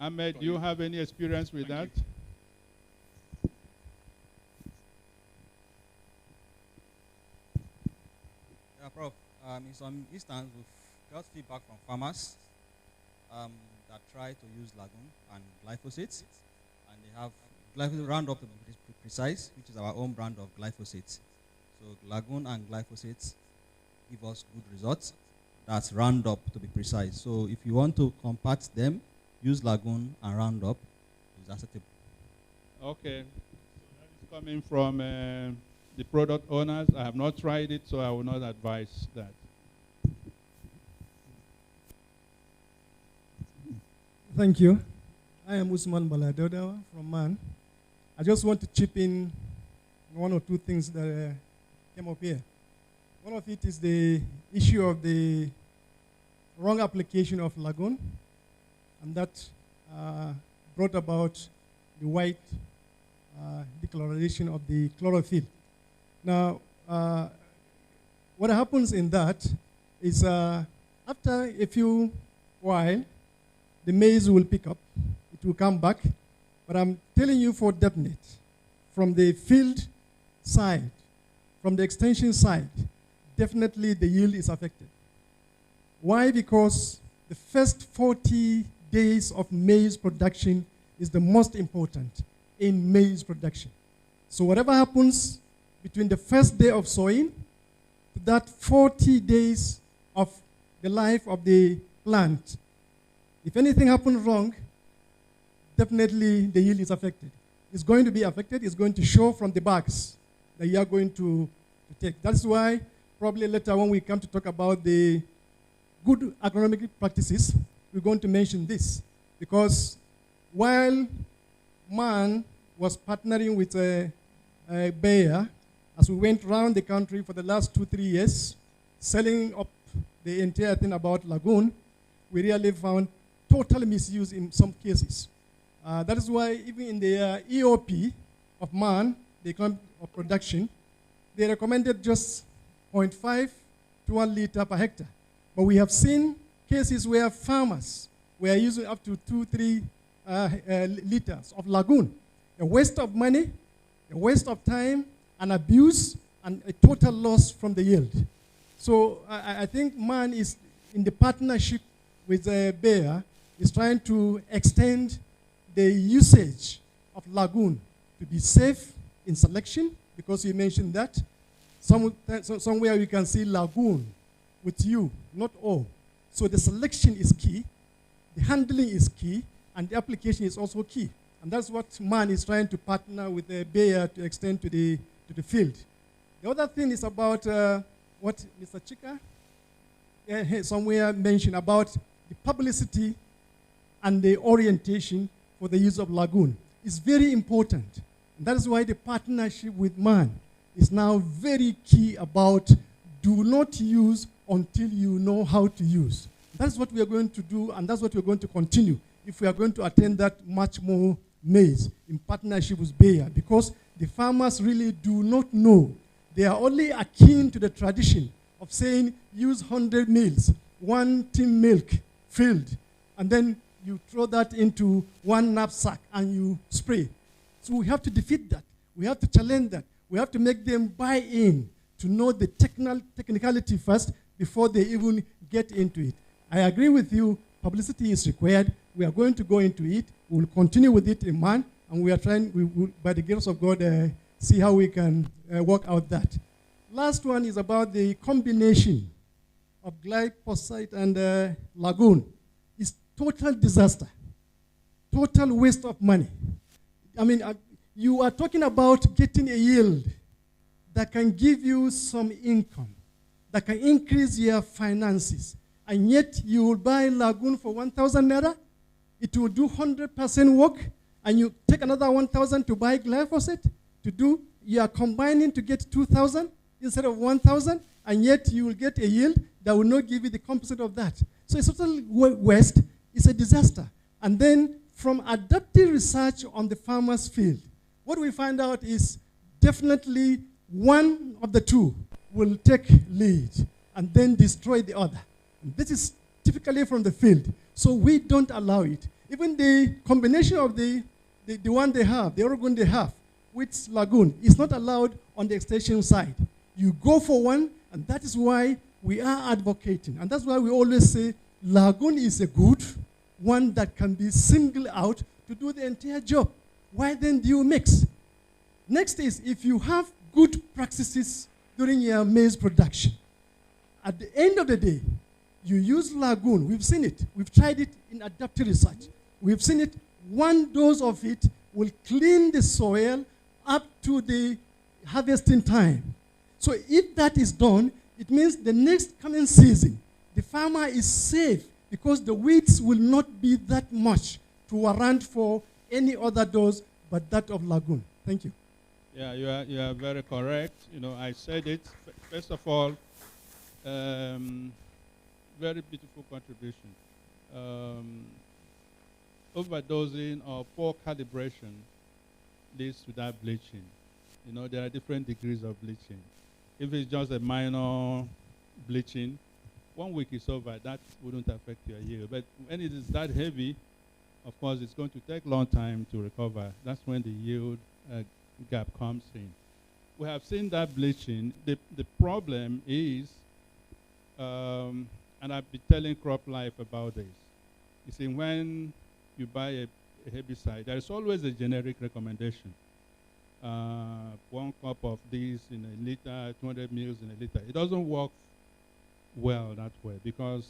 Ahmed, do you have any experience with that? Yeah, Prof. In some instances, we've got feedback from farmers that try to use Lagon and glyphosate, and they have glyphosate Roundup to be precise, which is our own brand of glyphosate. So Lagon and glyphosate give us good results. That's Roundup to be precise. So if you want to compact them, use Lagon and Roundup. It's acceptable. Okay. So that is coming from the product owners. I have not tried it, so I will not advise that. Thank you. I am Usman Baladoda from MAN. I just want to chip in one or two things that came up here. One of it is the issue of the wrong application of Lagon, and that brought about the white decolorization of the chlorophyll. Now, what happens in that is after a few while, the maize will pick up, it will come back, but I'm telling you for definite, from the field side, from the extension side, definitely the yield is affected. Why? Because the first 40 days of maize production is the most important in maize production. So whatever happens between the first day of sowing to that 40 days of the life of the plant, if anything happens wrong, definitely the yield is affected. It's going to be affected. It's going to show from the bags that you are going to take. That's why probably later when we come to talk about the good agronomic practices, we're going to mention this. Because while MAN was partnering with Bayer, as we went around the country for the last 2-3 years, selling up the entire thing about Lagoon, we really found total misuse in some cases. That is why even in the EOP of MAN, the economic of production, they recommended just 0.5 to 1 liter per hectare. But we have seen cases where farmers were using up to 2-3 liters of Lagoon. A waste of money, a waste of time, an abuse, and a total loss from the yield. So I think MAN is in the partnership with Bayer, is trying to extend the usage of Lagoon to be safe in selection, because you mentioned that, Somewhere you can see lagoon with you, not all. So the selection is key, the handling is key, and the application is also key. And that's what man is trying to partner with the Bayer to extend to the field. The other thing is about what Mr. Chika somewhere mentioned about the publicity and the orientation for the use of lagoon. It's very important. And that is why the partnership with man is now very key about do not use until you know how to use. That's what we are going to do, and that's what we're going to continue if we are going to attend that much more maize in partnership with Bayer, because the farmers really do not know. They are only akin to the tradition of saying use 100 mils, 1 tin milk filled, and then you throw that into one knapsack and you spray. So we have to defeat that. We have to challenge that. We have to make them buy in to know the technicality first before they even get into it. I agree with you. Publicity is required. We are going to go into it. We will continue with it in man, and we are trying, we will, by the grace of God, see how we can work out that. Last one is about the combination of glyphosate and lagoon. It's total disaster, total waste of money. I mean, you are talking about getting a yield that can give you some income, that can increase your finances, and yet you will buy lagoon for 1,000 naira. It will do 100% work, and you take another 1,000 to buy glyphosate to do. You are combining to get 2,000 instead of 1,000, and yet you will get a yield that will not give you the composite of that. So it's total waste. It's a disaster. And then from adaptive research on the farmer's field, what we find out is definitely one of the two will take lead and then destroy the other. And this is typically from the field. So we don't allow it. Even the combination of the one they have, the Oregon they have, with lagoon is not allowed on the extension side. You go for one, and that is why we are advocating. And that's why we always say lagoon is a good one that can be singled out to do the entire job. Why then do you mix? Next is if you have good practices during your maize production, at the end of the day, you use lagoon. We've seen it. We've tried it in adaptive research. We've seen it. One dose of it will clean the soil up to the harvesting time. So if that is done, it means the next coming season, the farmer is safe because the weeds will not be that much to warrant for any other dose but that of lagoon. Thank you. Yeah, you are very correct. You know, I said it. First of all, very beautiful contribution. Overdosing or poor calibration leads to that bleaching. You know, there are different degrees of bleaching. If it's just a minor bleaching, 1 week is over, that wouldn't affect your yield. But when it is that heavy, of course, it's going to take a long time to recover. That's when the yield gap comes in. We have seen that bleaching. The problem is, and I've been telling Crop Life about this. You see, when you buy a herbicide, there is always a generic recommendation. 1 cup of this in a liter, 200 mils in a liter. It doesn't work well that way because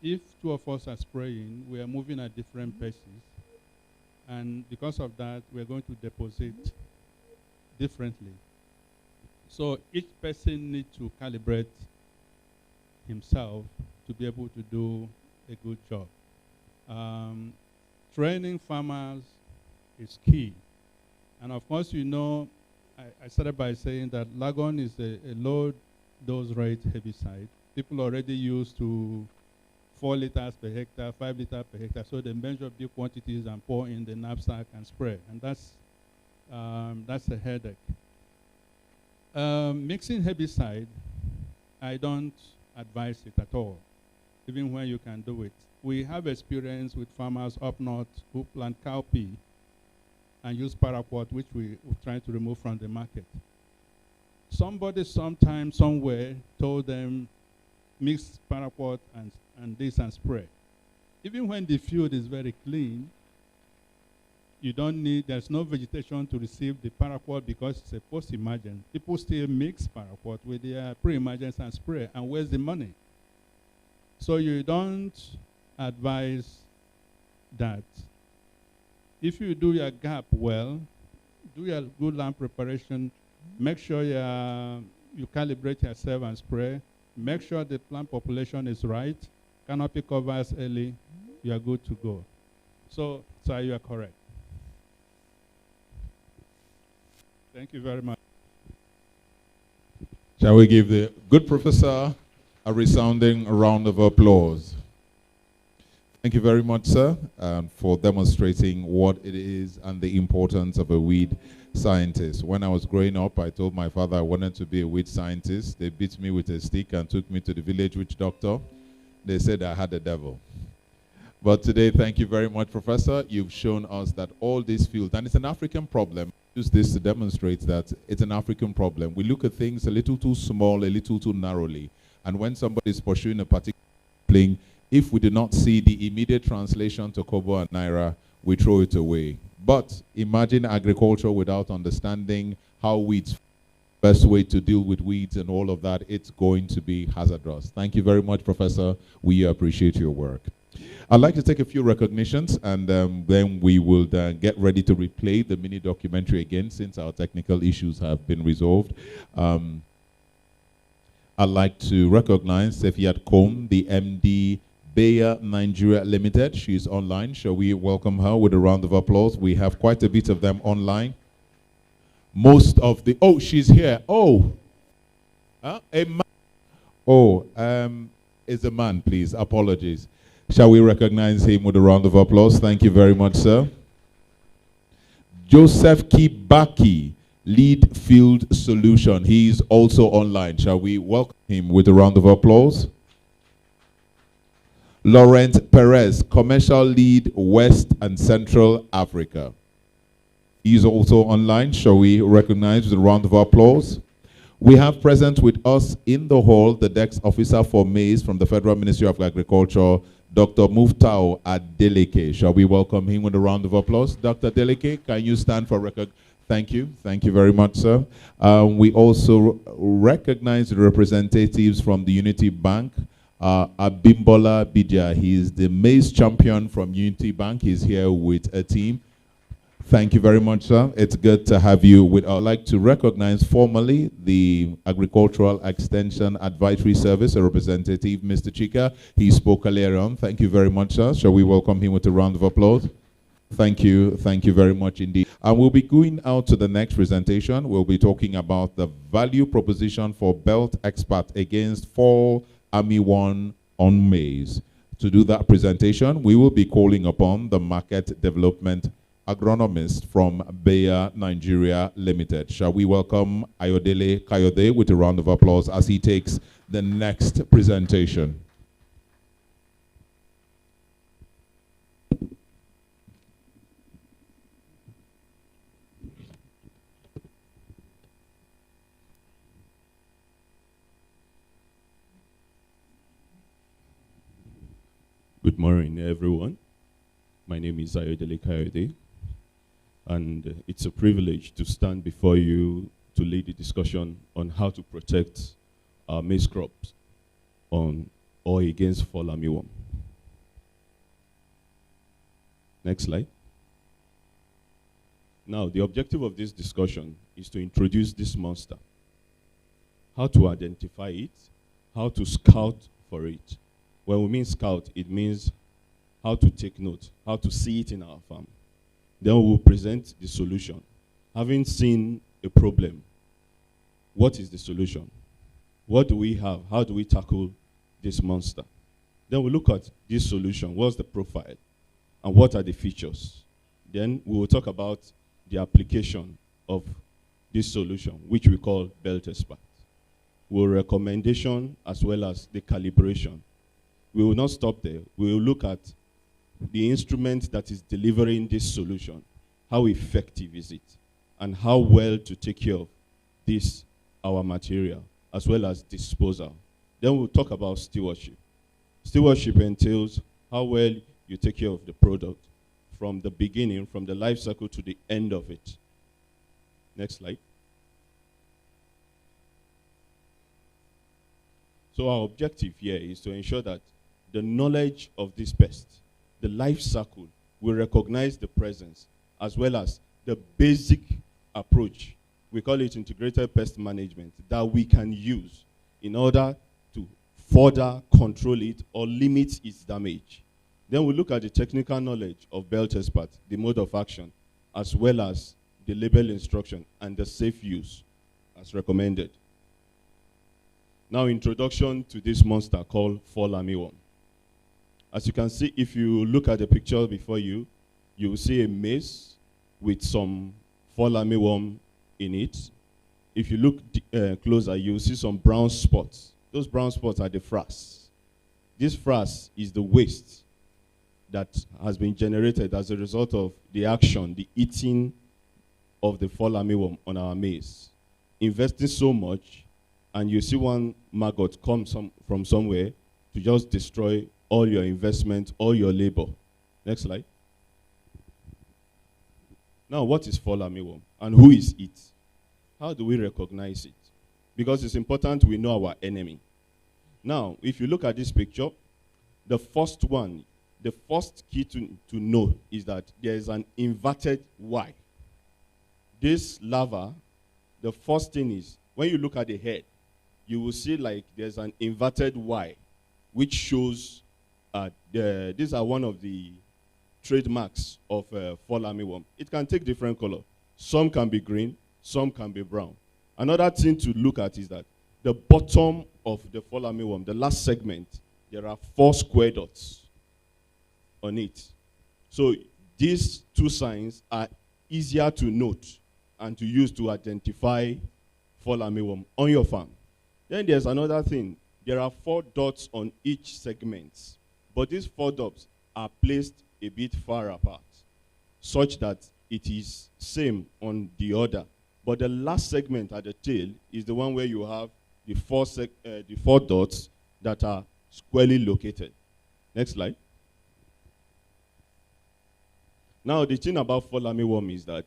if 2 of us are spraying, we are moving at different paces. And because of that, we're going to deposit differently. So each person needs to calibrate himself to be able to do a good job. Training farmers is key. And of course, you know, I started by saying that lagoon is a low dose rate herbicide. People already used to 4 liters per hectare, 5 liters per hectare, so they measure big quantities and pour in the knapsack and spray, and that's a headache. Mixing herbicide, I don't advise it at all, even when you can do it. We have experience with farmers up north who plant cowpea and use paraquat, which we're trying to remove from the market. Somebody sometime, somewhere, told them, mix paraquat and this and spray. Even when the field is very clean, you don't need, there's no vegetation to receive the paraquat because it's a post-emergent. People still mix paraquat with their pre-emergence and spray and waste the money. So you don't advise that. If you do your gap well, do your good land preparation, make sure you calibrate yourself and spray, make sure the plant population is right, canopy covers early, you are good to go. So you are correct. Thank you very much. Shall we give the good professor a resounding round of applause? Thank you very much, sir, for demonstrating what it is and the importance of a weed scientist. When I was growing up, I told my father I wanted to be a weed scientist. They beat me with a stick and took me to the village witch doctor. They said I had the devil. But today, thank you very much, Professor. You've shown us that all these fields, and it's an African problem. Use this to demonstrate that it's an African problem. We look at things a little too small, a little too narrowly. And when somebody is pursuing a particular thing, if we do not see the immediate translation to Kobo and Naira, we throw it away. But imagine agriculture without understanding how weeds, best way to deal with weeds and all of that, it's going to be hazardous. Thank you very much, Professor. We appreciate your work. I'd like to take a few recognitions, and then we will get ready to replay the mini documentary again since our technical issues have been resolved. I'd like to recognize Sefiat Kom, the MD, Bayer Nigeria Limited. She's online. Shall we welcome her with a round of applause? We have quite a bit of them online. Most of the, oh, she's here. Oh, a man. Oh, is a man, please. Apologies. Shall we recognize him with a round of applause? Thank you very much, sir. Joseph Kibaki, Lead Field Solution. He's also online. Shall we welcome him with a round of applause? Laurent Perez, Commercial Lead West and Central Africa. He's also online. Shall we recognize with a round of applause? We have present with us in the hall the Dex Officer for Maize from the Federal Ministry of Agriculture, Dr. Muftau Adeleke. Shall we welcome him with a round of applause? Dr. Adeleke, can you stand for record? Thank you. Thank you very much, sir. We also recognize the representatives from the Unity Bank. Abimbola Bidja, he's the maize champion from Unity Bank. He's here with a team. Thank you very much, sir. It's good to have you with us. I'd like to recognize formally the Agricultural Extension Advisory Service, a representative, Mr. Chika. He spoke earlier on. Thank you very much, sir. Shall we welcome him with a round of applause? Thank you very much indeed. And we'll be going out to the next presentation. We'll be talking about the value proposition for Belt Expert against Fall Army-1 on maize. To do that presentation, we will be calling upon the Market Development Agronomist from Bayer Nigeria Limited. Shall we welcome Ayodele Kayode with a round of applause as he takes the next presentation. Good morning, everyone. My name is Ayodele Kayode, and it's a privilege to stand before you to lead the discussion on how to protect our maize crops on or against fall armyworm. Next slide. Now, the objective of this discussion is to introduce this monster, how to identify it, how to scout for it. When we mean scout, it means how to take note, how to see it in our farm. Then we will present the solution. Having seen a problem, what is the solution? What do we have? How do we tackle this monster? Then we look at this solution. What's the profile? And what are the features? Then we will talk about the application of this solution, which we call Belt Expert. We'll recommendation as well as the calibration. We will not stop there. We will look at the instrument that is delivering this solution. How effective is it? And how well to take care of this, our material, as well as disposal. Then we'll talk about stewardship. Stewardship entails how well you take care of the product from the beginning, from the life cycle to the end of it. Next slide. So our objective here is to ensure that the knowledge of this pest, the life cycle, will recognize the presence as well as the basic approach. We call it integrated pest management that we can use in order to further control it or limit its damage. Then we look at the technical knowledge of belt expert, the mode of action, as well as the label instruction and the safe use as recommended. Now, introduction to this monster called fall armyworm. As you can see, if you look at the picture before you, you will see a maize with some fall armyworm in it. If you look closer, you will see some brown spots. Those brown spots are the frass. This frass is the waste that has been generated as a result of the action, the eating of the fall armyworm on our maize. Investing so much, and you see one maggot come from somewhere to just destroy all your investment, all your labor. Next slide. Now, what is fall armyworm and who is it? How do we recognize it? Because it's important we know our enemy. Now, if you look at this picture, the first one, the first key to know is that there is an inverted Y. This larva, the first thing is, when you look at the head, you will see like there's an inverted Y, which shows these are one of the trademarks of fall armyworm. It can take different color. Some can be green, some can be brown. Another thing to look at is that the bottom of the fall armyworm, the last segment, there are 4 square dots on it. So these 2 signs are easier to note and to use to identify fall armyworm on your farm. Then there's another thing. There are 4 dots on each segment, but these 4 dots are placed a bit far apart, such that it is same on the other. But the last segment at the tail is the one where you have the 4 dots that are squarely located. Next slide. Now, the thing about fall armyworm is that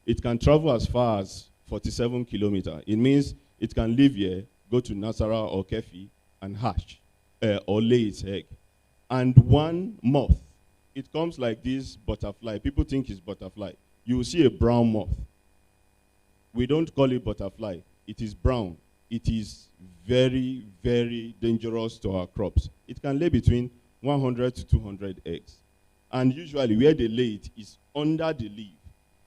it can travel as far as 47 kilometers. It means it can live here, go to Nasarawa or Kefi and hatch or lay its egg. And one moth, it comes like this butterfly. People think it's butterfly. You will see a brown moth. We don't call it butterfly. It is brown. It is very, very dangerous to our crops. It can lay between 100 to 200 eggs. And usually where they lay it is under the leaf,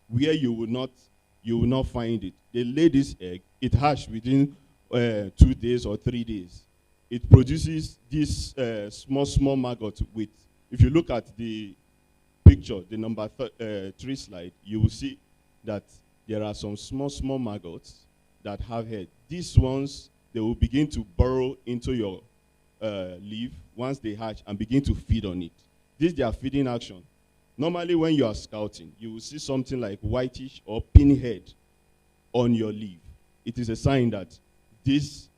where you will not find it. They lay this egg, it hatches within 2 days or 3 days. It produces this small maggot with, if you look at the picture, the number 3 slide, you will see that there are some small maggots that have head. These ones, they will begin to burrow into your leaf once they hatch and begin to feed on it. This is their feeding action. Normally when you are scouting, you will see something like whitish or pinhead on your leaf. It is a sign that this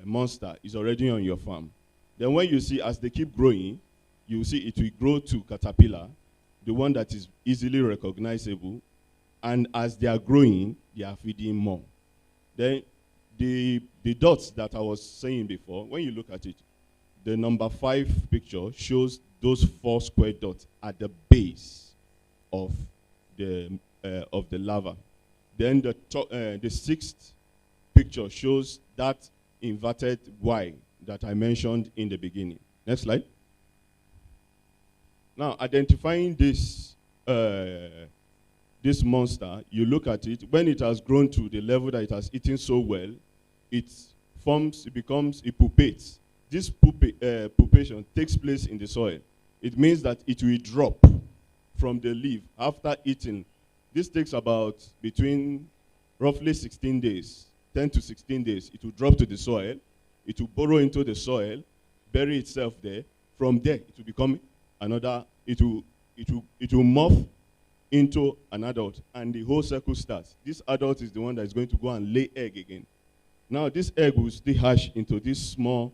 monster is already on your farm. Then when you see, as they keep growing, you will see it will grow to caterpillar, the one that is easily recognizable. And as they are growing, they are feeding more. Then the dots that I was saying before, when you look at it, the number 5 picture shows those 4 square dots at the base of the larva. Then the 6th picture shows that inverted Y that I mentioned in the beginning. Next slide. Now, identifying this this monster, you look at it, when it has grown to the level that it has eaten so well, it becomes, it pupates. This pupation takes place in the soil. It means that it will drop from the leaf after eating. This takes about between roughly 16 days, 10 to 16 days. It will drop to the soil. It will burrow into the soil, bury itself there. From there, it will become another, it will morph into an adult, and the whole circle starts. This adult is the one that is going to go and lay egg again. Now, this egg will still hatch into these small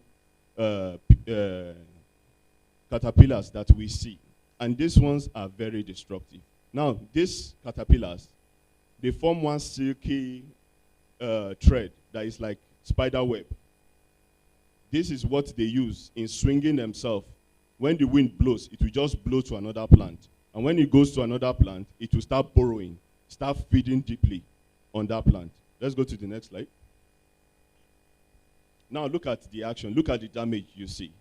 caterpillars that we see. And these ones are very destructive. Now, these caterpillars, they form one silky thread that is like spider web. This is what they use in swinging themselves. When the wind blows, it will just blow to another plant. And when it goes to another plant, it will start burrowing, start feeding deeply on that plant. Let's go to the next slide. Now look at the action. Look at the damage you see.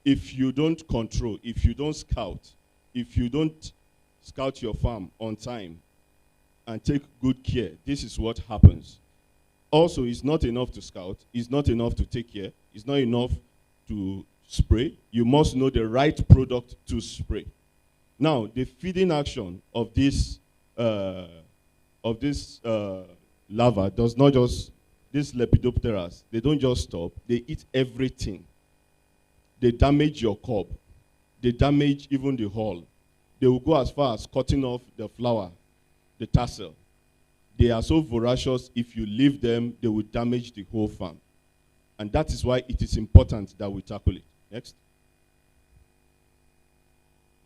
If you don't control, if you don't scout, if you don't scout your farm on time and take good care, this is what happens. Also, it's not enough to scout. It's not enough to take care. It's not enough to spray. You must know the right product to spray. Now, the feeding action of this larva does not just, these Lepidopteras, they don't just stop. They eat everything. They damage your cob. They damage even the hull. They will go as far as cutting off the flower, the tassel. They are so voracious, if you leave them, they will damage the whole farm. And that is why it is important that we tackle it. Next.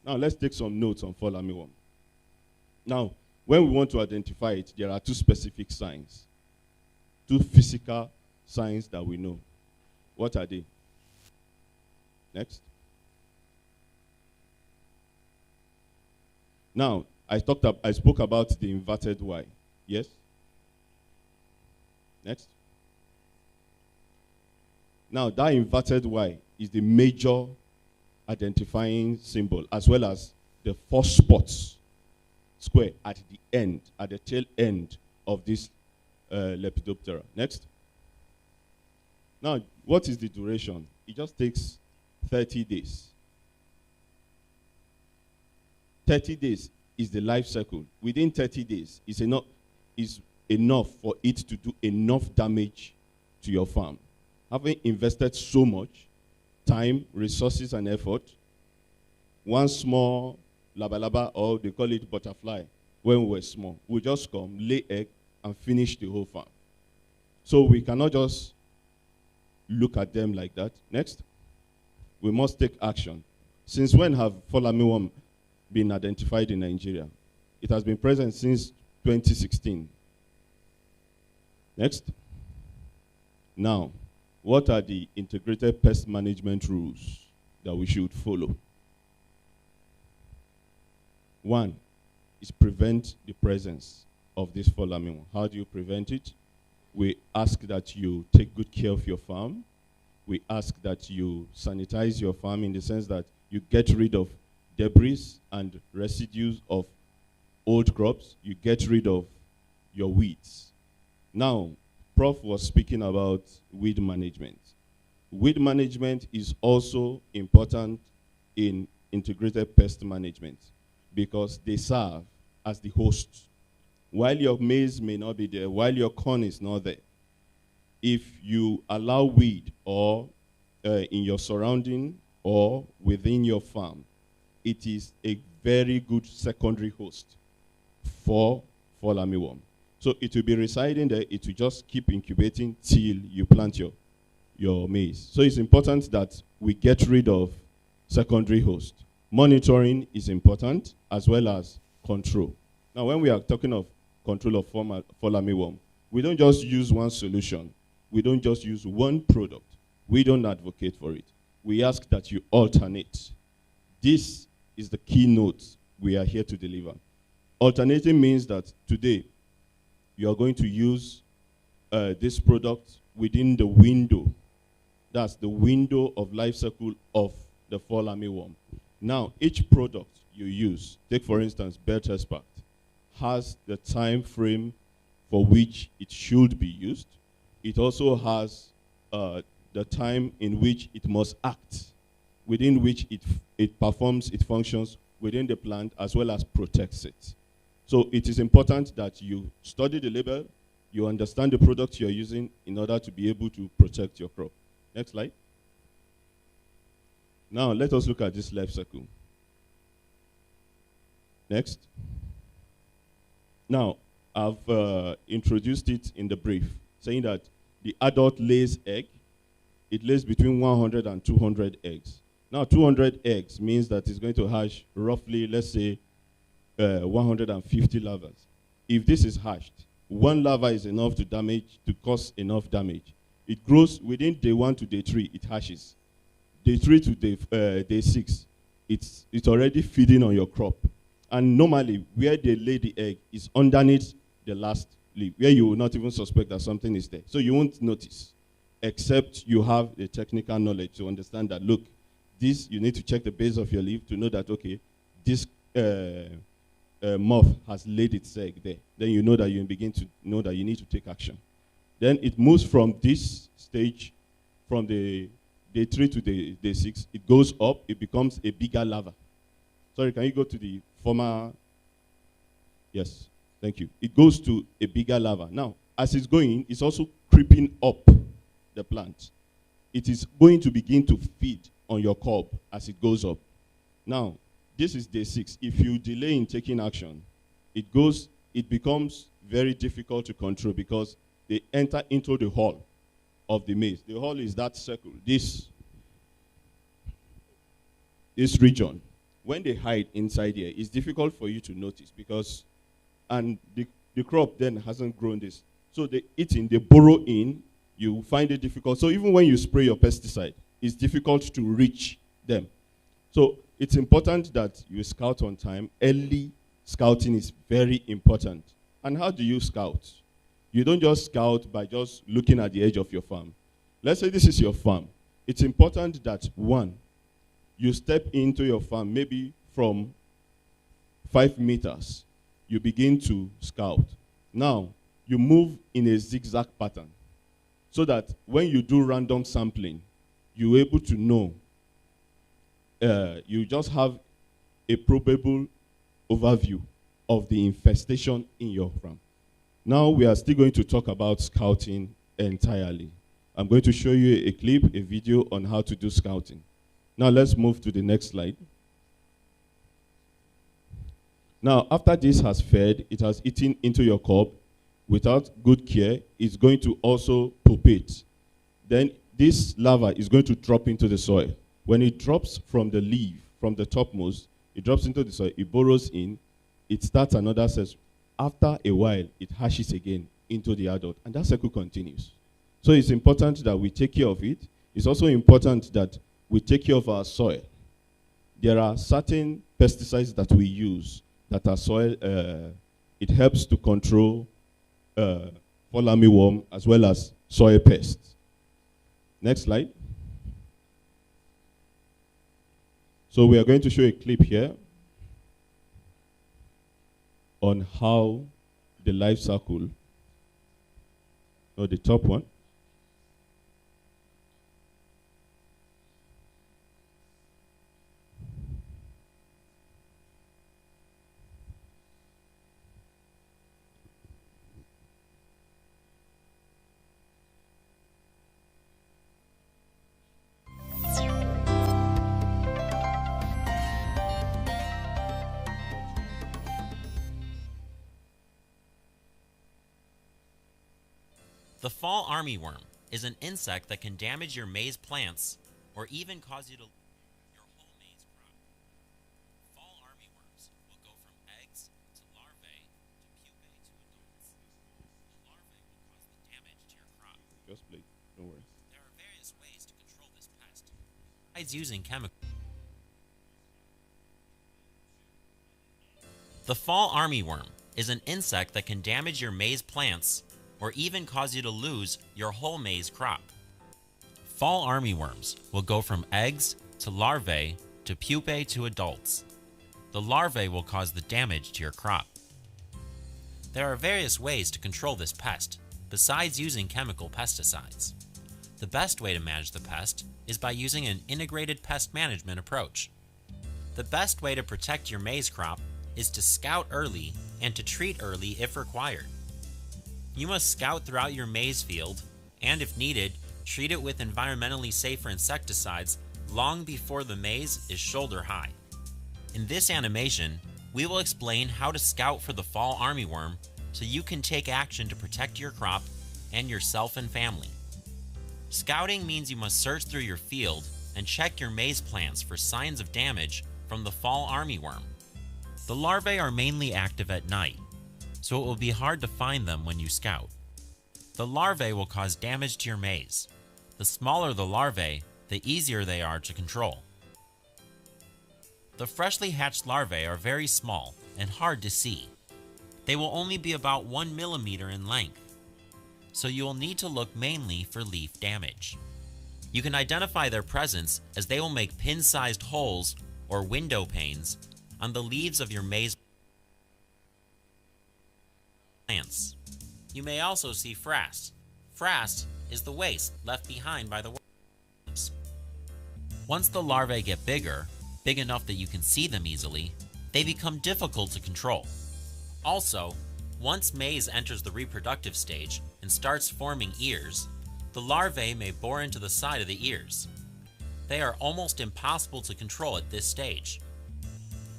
Now let's take some notes on fall armyworm. Now, when we want to identify it, there are two specific signs. Two physical signs that we know. What are they? Next. Now, I spoke about the inverted Y. Yes? Next. Now, that inverted Y is the major identifying symbol, as well as the 4 spots square at the end, at the tail end of this Lepidoptera. Next. Now, what is the duration? It just takes 30 days. 30 days is the life cycle. Within 30 days is enough for it to do enough damage to your farm. Having invested so much time, resources, and effort, one small laba, or they call it butterfly, when we were small, will just come, lay egg, and finish the whole farm. So we cannot just look at them like that. Next. We must take action. Since when have fall armyworm been identified in Nigeria? It has been present since 2016. Next. Now, what are the integrated pest management rules that we should follow? 1 is prevent the presence of this fall armyworm. How do you prevent it? We ask that you take good care of your farm. We ask that you sanitize your farm in the sense that you get rid of debris and residues of old crops. You get rid of your weeds. Now, Prof was speaking about weed management. Weed management is also important in integrated pest management because they serve as the host. While your maize may not be there, while your corn is not there, if you allow weed or in your surrounding or within your farm, it is a very good secondary host for fall armyworm. So it will be residing there, it will just keep incubating till you plant your maize. So it's important that we get rid of secondary host. Monitoring is important as well as control. Now when we are talking of control of fall armyworm, we don't just use one solution. We don't just use one product. We don't advocate for it. We ask that you alternate. This is the keynote we are here to deliver. Alternating means that today you are going to use this product within the window. That's the window of life cycle of the fall armyworm. Now, each product you use, take for instance, bed extract, has the time frame for which it should be used. It also has the time in which it must act, within which it performs its functions within the plant as well as protects it. So it is important that you study the label, you understand the product you're using in order to be able to protect your crop. Next slide. Now let us look at this life cycle. Next. Now, I've introduced it in the brief, saying that the adult lays egg. It lays between 100 and 200 eggs. Now, 200 eggs means that it's going to hatch roughly, let's say, 150 larvas. If this is hatched, one larva is enough to cause enough damage. It grows within day 1 to day 3, it hatches. Day 3 to day 6, it's already feeding on your crop. And normally, where they lay the egg is underneath the last leaf, where you will not even suspect that something is there. So you won't notice, except you have the technical knowledge to understand that, look, this, you need to check the base of your leaf to know that, okay, this moth has laid its egg there. Then you know that you begin to know that you need to take action. Then it moves from this stage, from the day 3 to day 6, it goes up, it becomes a bigger larva. Sorry, can you go to the former? Yes, thank you. It goes to a bigger larva. Now, as it's going, it's also creeping up the plant. It is going to begin to feed on your cob as it goes up. Now, this is day 6. If you delay in taking action, it becomes very difficult to control because they enter into the hull of the maize. The hull is that circle, this region. When they hide inside here, it's difficult for you to notice because, and the crop then hasn't grown this. So they eat in, they burrow in, you find it difficult. So even when you spray your pesticide, it's difficult to reach them. So it's important that you scout on time. Early scouting is very important. And how do you scout? You don't just scout by just looking at the edge of your farm. Let's say this is your farm. It's important that, one, you step into your farm maybe from 5 meters. You begin to scout. Now, you move in a zigzag pattern so that when you do random sampling, you're able to know. You just have a probable overview of the infestation in your farm. Now we are still going to talk about scouting entirely. I'm going to show you a clip, a video on how to do scouting. Now let's move to the next slide. Now after this has fed, it has eaten into your cob. Without good care, it's going to also pupate. Then this larva is going to drop into the soil. When it drops from the leaf, from the topmost, it drops into the soil, it burrows in, it starts another cell. After a while, it hatches again into the adult, and that cycle continues. So it's important that we take care of it. It's also important that we take care of our soil. There are certain pesticides that we use that are soil, it helps to control fall armyworm as well as soil pests. Next slide. So we are going to show a clip here on how the life cycle, or the top one. The fall armyworm is an insect that can damage your maize plants or even cause you to lose your whole maize crop. Fall armyworms will go from eggs to larvae to pupae to adults. The larvae will cause the damage to your crop. Just play, don't worry. There are various ways to control this pest, besides using chemicals. The fall armyworm is an insect that can damage your maize plants or even cause you to lose your whole maize crop. Fall armyworms will go from eggs to larvae to pupae to adults. The larvae will cause the damage to your crop. There are various ways to control this pest, besides using chemical pesticides. The best way to manage the pest is by using an integrated pest management approach. The best way to protect your maize crop is to scout early and to treat early if required. You must scout throughout your maize field, and if needed, treat it with environmentally safer insecticides long before the maize is shoulder high. In this animation, we will explain how to scout for the fall armyworm so you can take action to protect your crop and yourself and family. Scouting means you must search through your field and check your maize plants for signs of damage from the fall armyworm. The larvae are mainly active at night, so it will be hard to find them when you scout. The larvae will cause damage to your maize. The smaller the larvae, the easier they are to control. The freshly hatched larvae are very small and hard to see. They will only be about 1 millimeter in length, so you will need to look mainly for leaf damage. You can identify their presence as they will make pin-sized holes or window panes on the leaves of your maize plants. You may also see frass. Frass is the waste left behind by the worms. Once the larvae get bigger, big enough that you can see them easily, they become difficult to control. Also, once maize enters the reproductive stage and starts forming ears, the larvae may bore into the side of the ears. They are almost impossible to control at this stage.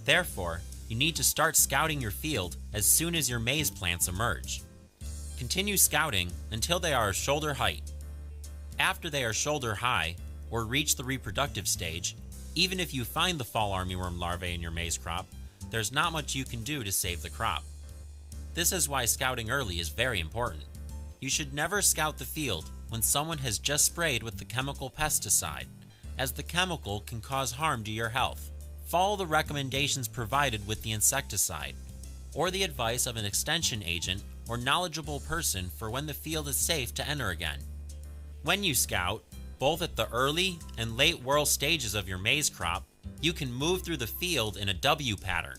Therefore, you need to start scouting your field as soon as your maize plants emerge. Continue scouting until they are shoulder height. After they are shoulder high or reach the reproductive stage, even if you find the fall armyworm larvae in your maize crop, there's not much you can do to save the crop. This is why scouting early is very important. You should never scout the field when someone has just sprayed with the chemical pesticide, as the chemical can cause harm to your health. Follow the recommendations provided with the insecticide, or the advice of an extension agent or knowledgeable person for when the field is safe to enter again. When you scout, both at the early and late whorl stages of your maize crop, you can move through the field in a W pattern.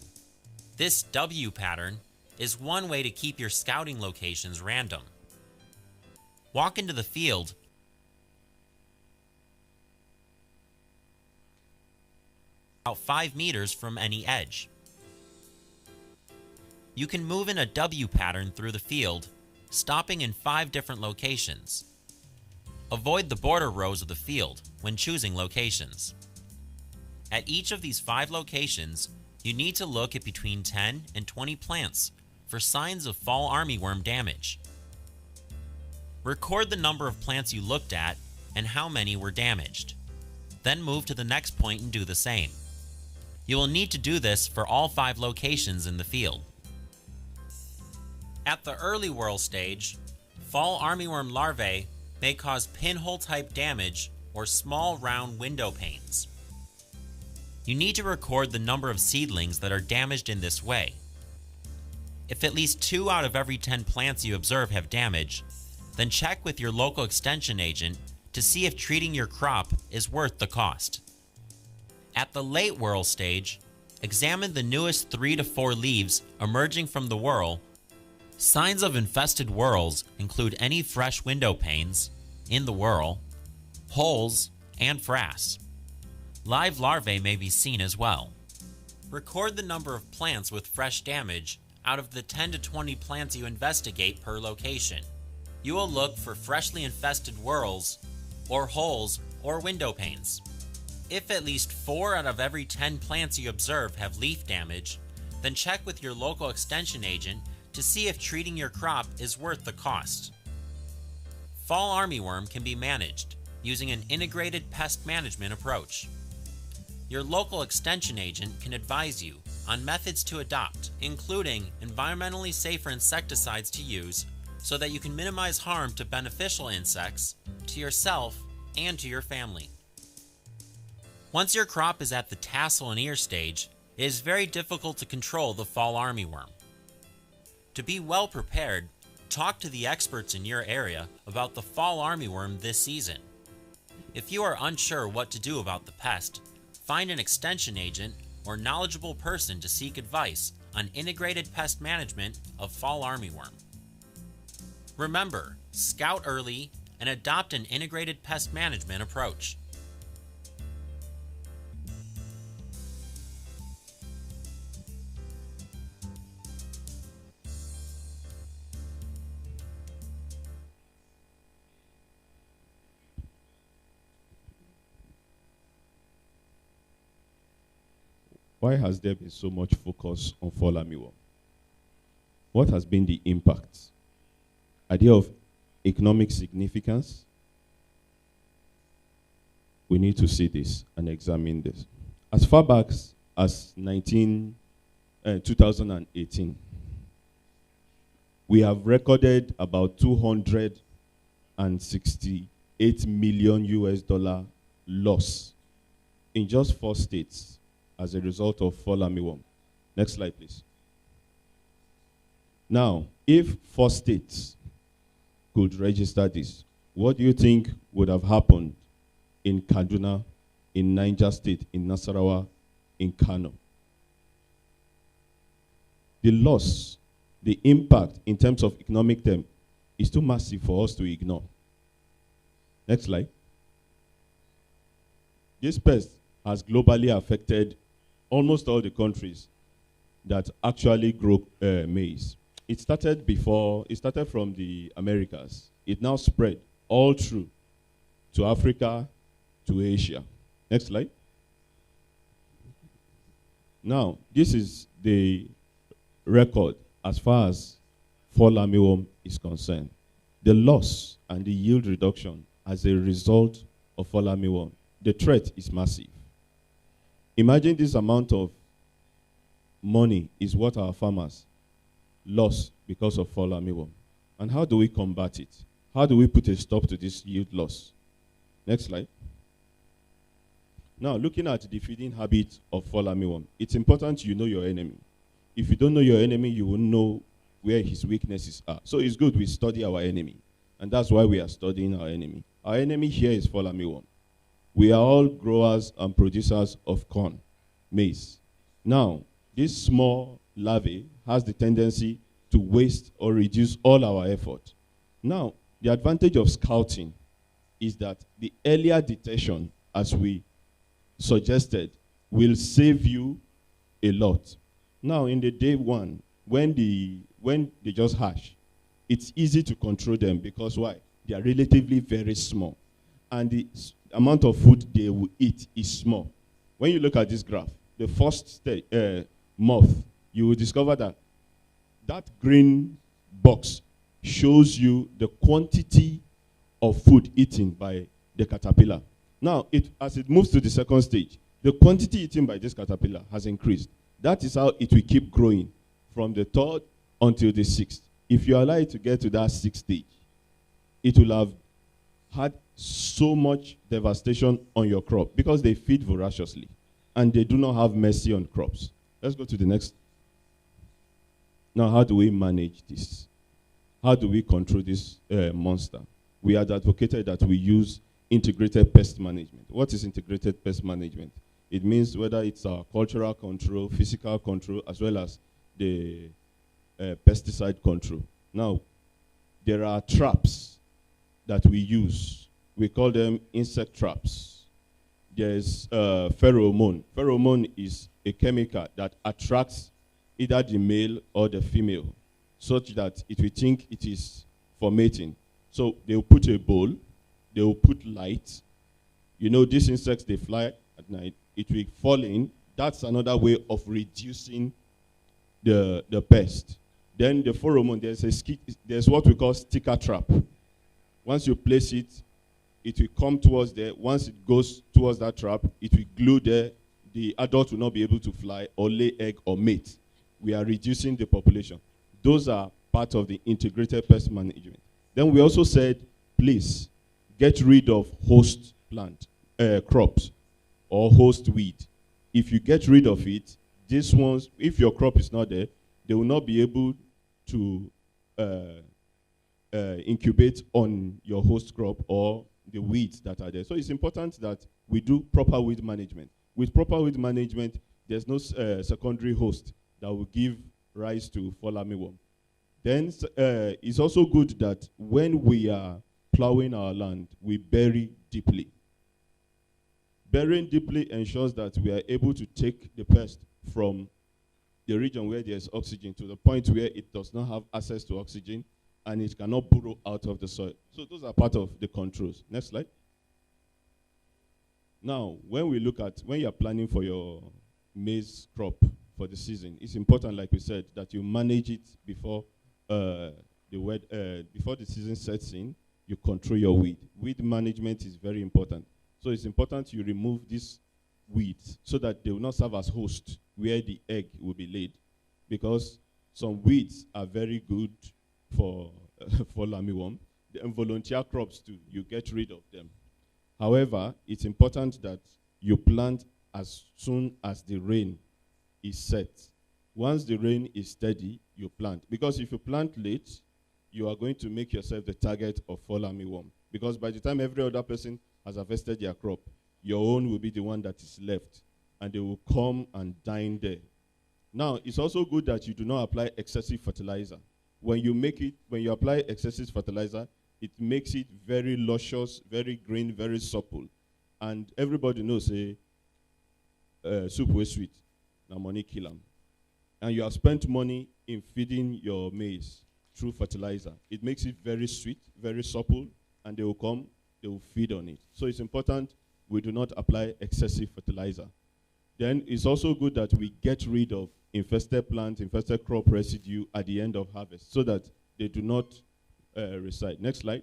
This W pattern is one way to keep your scouting locations random. Walk into the field about 5 meters from any edge. You can move in a W pattern through the field, stopping in 5 different locations. Avoid the border rows of the field when choosing locations. At each of these 5 locations, you need to look at between 10 and 20 plants for signs of fall armyworm damage. Record the number of plants you looked at and how many were damaged. Then move to the next point and do the same. You will need to do this for all 5 locations in the field. At the early whorl stage, fall armyworm larvae may cause pinhole-type damage or small round window panes. You need to record the number of seedlings that are damaged in this way. If at least 2 out of every 10 plants you observe have damage, then check with your local extension agent to see if treating your crop is worth the cost. At the late whorl stage, examine the newest 3 to 4 leaves emerging from the whorl. Signs of infested whorls include any fresh window panes in the whorl, holes, and frass. Live larvae may be seen as well. Record the number of plants with fresh damage out of the 10 to 20 plants you investigate per location. You will look for freshly infested whorls, or holes, or window panes. If at least 4 out of every 10 plants you observe have leaf damage, then check with your local extension agent to see if treating your crop is worth the cost. Fall armyworm can be managed using an integrated pest management approach. Your local extension agent can advise you on methods to adopt, including environmentally safer insecticides to use so that you can minimize harm to beneficial insects, to yourself, and to your family. Once your crop is at the tassel and ear stage, it is very difficult to control the fall armyworm. To be well prepared, talk to the experts in your area about the fall armyworm this season. If you are unsure what to do about the pest, find an extension agent or knowledgeable person to seek advice on integrated pest management of fall armyworm. Remember, scout early and adopt an integrated pest management approach. Why has there been so much focus on fall armyworm? What has been the impact? Are they of economic significance? we need to see this and examine this. As far back as 2018, we have recorded about 268 million US dollar loss in just 4 states as a result of fall armyworm. Next slide, please. Now, if 4 states could register this, what do you think would have happened in Kaduna, in Niger State, in Nasarawa, in Kano? The loss, the impact in terms of economic term is too massive for us to ignore. Next slide. This pest has globally affected almost all the countries that actually grow maize. It started from the Americas. It now spread all through to Africa, to Asia. Next slide. Now, this is the record as far as fall armyworm is concerned. The loss and the yield reduction as a result of fall armyworm, the threat is massive. Imagine this amount of money is what our farmers lost because of fall armyworm. And how do we combat it? How do we put a stop to this yield loss? Next slide. Now, looking at the feeding habit of fall armyworm, it's important you know your enemy. If you don't know your enemy, you won't know where his weaknesses are. So it's good we study our enemy. And that's why we are studying our enemy. Our enemy here is fall armyworm. We are all growers and producers of corn, maize. Now, this small larvae has the tendency to waste or reduce all our effort. Now, the advantage of scouting is that the earlier detection, as we suggested, will save you a lot. Now, in the day one, when they just hatch, it's easy to control them because why? They are relatively very small. And the amount of food they will eat is small. When you look at this graph, the first month, you will discover that that green box shows you the quantity of food eaten by the caterpillar. Now, as it moves to the second stage, the quantity eaten by this caterpillar has increased. That is how it will keep growing from the 3rd until the 6th. If you allow it to get to that 6th stage, it will have had so much devastation on your crop because they feed voraciously and they do not have mercy on crops. Let's go to the next. Now, how do we manage this? How do we control this monster? We had advocated that we use integrated pest management. What is integrated pest management? It means whether it's our cultural control, physical control, as well as the pesticide control. Now, there are traps that we use. We call them insect traps. There's pheromone. Pheromone is a chemical that attracts either the male or the female, such that it will think it is for mating. So they will put a bowl, they will put light. You know, these insects, they fly at night. It will fall in. That's another way of reducing the pest. Then the pheromone, there's what we call sticker trap. Once you place it, it will come towards there. Once it goes towards that trap, it will glue there. The adult will not be able to fly or lay egg or mate. We are reducing the population. Those are part of the integrated pest management. Then we also said, please get rid of host plant, crops or host weed. If you get rid of it, these ones, if your crop is not there, they will not be able to incubate on your host crop or the weeds that are there. So it's important that we do proper weed management. With proper weed management, there's no secondary host that will give rise to fall armyworm. Then it's also good that when we are plowing our land, we bury deeply. Burying deeply ensures that we are able to take the pest from the region where there's oxygen to the point where it does not have access to oxygen and it cannot burrow out of the soil. So those are part of the controls. Next slide. Now, when you're planning for your maize crop for the season, it's important, like we said, that you manage it before the season sets in. You control your weed. Weed management is very important. So it's important you remove these weeds so that they will not serve as host where the egg will be laid. Because some weeds are very good for armyworm. The volunteer crops too, you get rid of them. However, it's important that you plant as soon as the rain is set. Once the rain is steady, you plant. Because if you plant late, you are going to make yourself the target of fall armyworm. Because by the time every other person has harvested their crop, your own will be the one that is left, and they will come and dine there. Now, it's also good that you do not apply excessive fertilizer. When you apply excessive fertilizer, it makes it very luscious, very green, very supple. And everybody knows, soup was sweet. Now money kill them. And you have spent money in feeding your maize through fertilizer. It makes it very sweet, very supple, and they will come, they will feed on it. So it's important we do not apply excessive fertilizer. Then it's also good that we get rid of infested plant, infested crop residue at the end of harvest so that they do not reside. Next slide.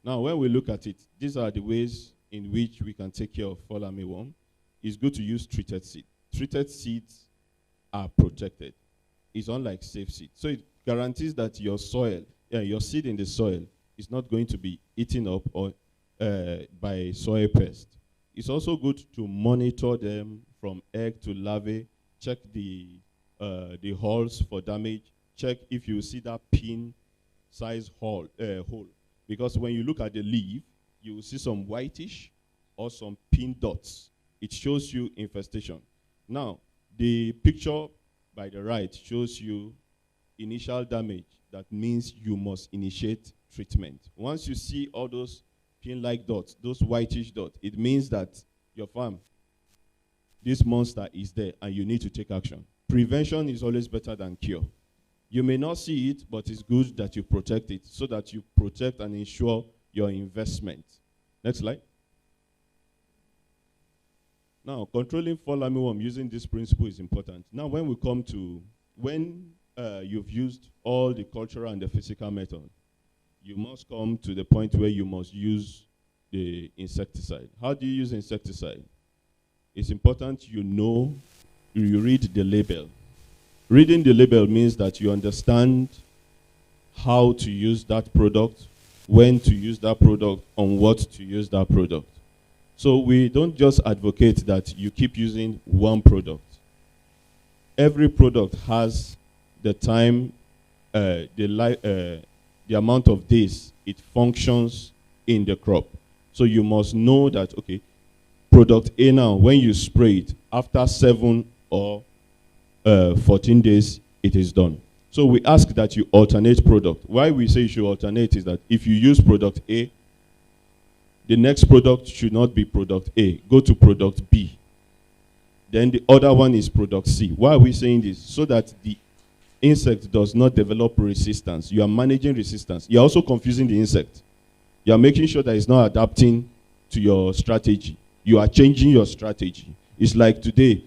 Now, when we look at it, these are the ways in which we can take care of fall armyworm. It's good to use treated seed. Treated seeds are protected. It's unlike safe seed. So it guarantees that your soil, your seed in the soil is not going to be eaten up or by soil pest. It's also good to monitor them from egg to larvae, check the hulls for damage, check if you see that pin-size hole. Because when you look at the leaf, you will see some whitish or some pin dots. It shows you infestation. Now, the picture by the right shows you initial damage. That means you must initiate treatment. Once you see all those pin-like dots, those whitish dots, it means that your farm, this monster is there and you need to take action. Prevention is always better than cure. You may not see it, but it's good that you protect it so that you protect and ensure your investment. Next slide. Now, controlling fall armyworm using this principle is important. Now, when we come to, you've used all the cultural and the physical method, you must come to the point where you must use the insecticide. How do you use insecticide? It's important you read the label. Reading the label means that you understand how to use that product, when to use that product, on what to use that product. So we don't just advocate that you keep using one product. Every product has the time, the amount of days it functions in the crop. So you must know that, okay, product A now, when you spray it, after 7 or 14 days, it is done. So we ask that you alternate product. Why we say you should alternate is that if you use product A, the next product should not be product A. Go to product B. Then the other one is product C. Why are we saying this? So that the insect does not develop resistance. You are managing resistance. You are also confusing the insect. You are making sure that it's not adapting to your strategy. You are changing your strategy. It's like today,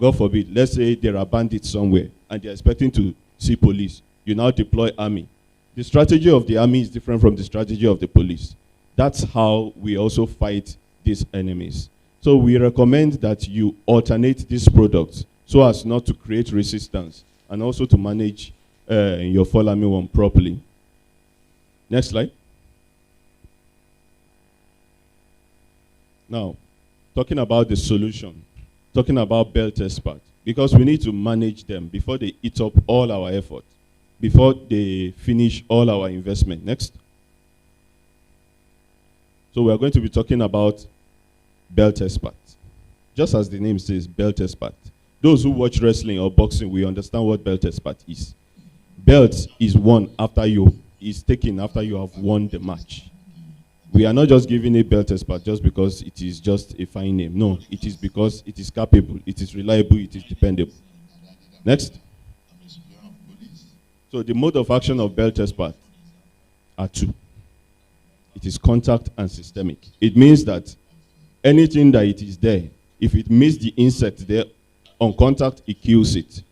God forbid, let's say there are bandits somewhere and they're expecting to see police. You now deploy army. The strategy of the army is different from the strategy of the police. That's how we also fight these enemies. So we recommend that you alternate these products so as not to create resistance and also to manage your fall armyworm properly. Next slide. Now, talking about the solution, talking about belt expert, because we need to manage them before they eat up all our effort, before they finish all our investment. Next. So we are going to be talking about belt expert. Just as the name says, belt expert. Those who watch wrestling or boxing, we understand what belt expert is. Belt is taken after you have won the match. We are not just giving a belt expert just because it is just a fine name. No, it is because it is capable, it is reliable, it is dependable. Next. So the mode of action of belt expert are 2. It is contact and systemic. It means that anything that it is there, if it meets the insect there, on contact, it kills it.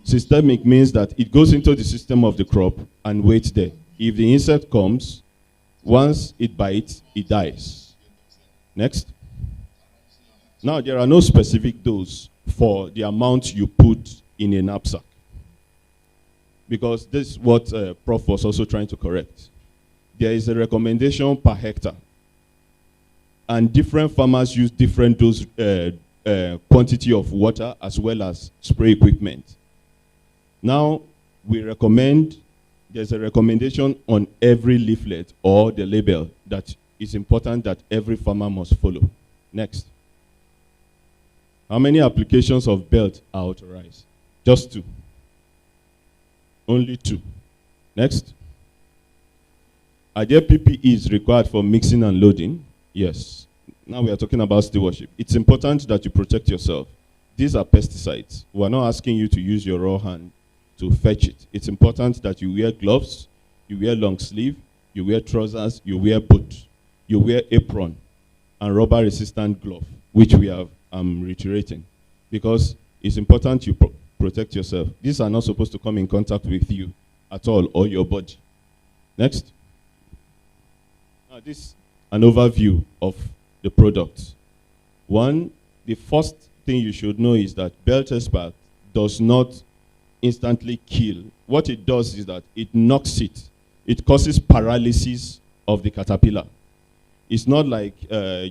Systemic means that it goes into the system of the crop and waits there. If the insect comes, once it bites, it dies. Next. Now, there are no specific dose for the amount you put in a knapsack, because this is what Prof was also trying to correct. There is a recommendation per hectare, and different farmers use different dose quantity of water as well as spray equipment. Now, we recommend, there's a recommendation on every leaflet or the label that is important that every farmer must follow. Next. How many applications of belt are authorized? Just 2. Only 2. Next. Are there PPEs required for mixing and loading? Yes. Now we are talking about stewardship. It's important that you protect yourself. These are pesticides. We're not asking you to use your raw hand to fetch it. It's important that you wear gloves, you wear long sleeve, you wear trousers, you wear boot, you wear apron, and rubber-resistant glove, which we have reiterating, because it's important you protect yourself. These are not supposed to come in contact with you at all or your body. Next. Now this is an overview of the product. One, the first thing you should know is that belt expert does not instantly kill. What it does is that it knocks it. It causes paralysis of the caterpillar. It's not like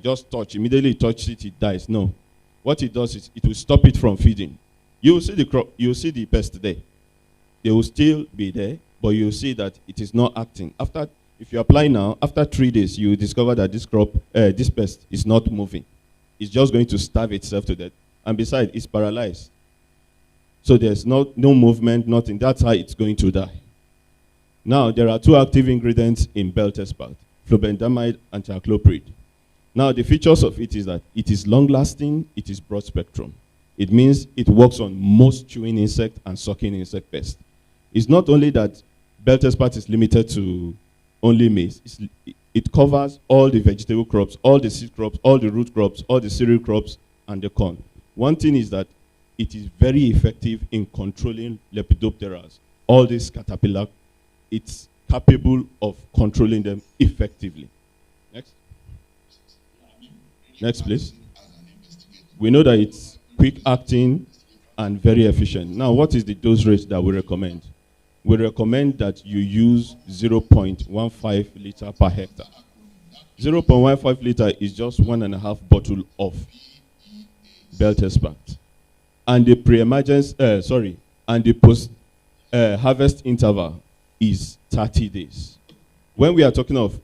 just touch, immediately touch it, it dies. No. What it does is it will stop it from feeding. You will see the crop, you will see the pest there. They will still be there, but you will see that it is not acting. After, if you apply now, after 3 days, you will discover that this crop, this pest is not moving. It's just going to starve itself to death. And besides, it's paralyzed. So there's no movement, nothing. That's how it's going to die. Now, there are 2 active ingredients in belt expert, flubendamide and thiacloprid. Now, the features of it is that it is long-lasting, it is broad spectrum. It means it works on most chewing insect and sucking insect pests. It's not only that belt expert is limited to only maize. It covers all the vegetable crops, all the seed crops, all the root crops, all the cereal crops, and the corn. One thing is that it is very effective in controlling Lepidopteras. All these caterpillar, it's capable of controlling them effectively. Next. Next, please. We know that it's quick acting and very efficient. Now, what is the dose rate that we recommend? We recommend that you use 0.15 liter per hectare. 0.15 liter is just 1.5 bottle of belt extract. And the pre-emergence, and the post-harvest interval is 30 days. When we are talking of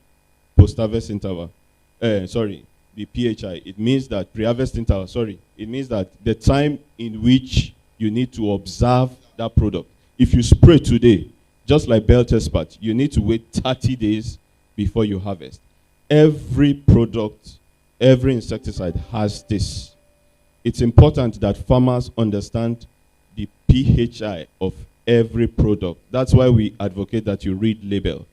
post-harvest interval, the PHI, it means that pre-harvest interval, it means that the time in which you need to observe that product. If you spray today, just like belt expert, you need to wait 30 days before you harvest. Every product, every insecticide has this. It's important that farmers understand the PHI of every product. That's why we advocate that you read label.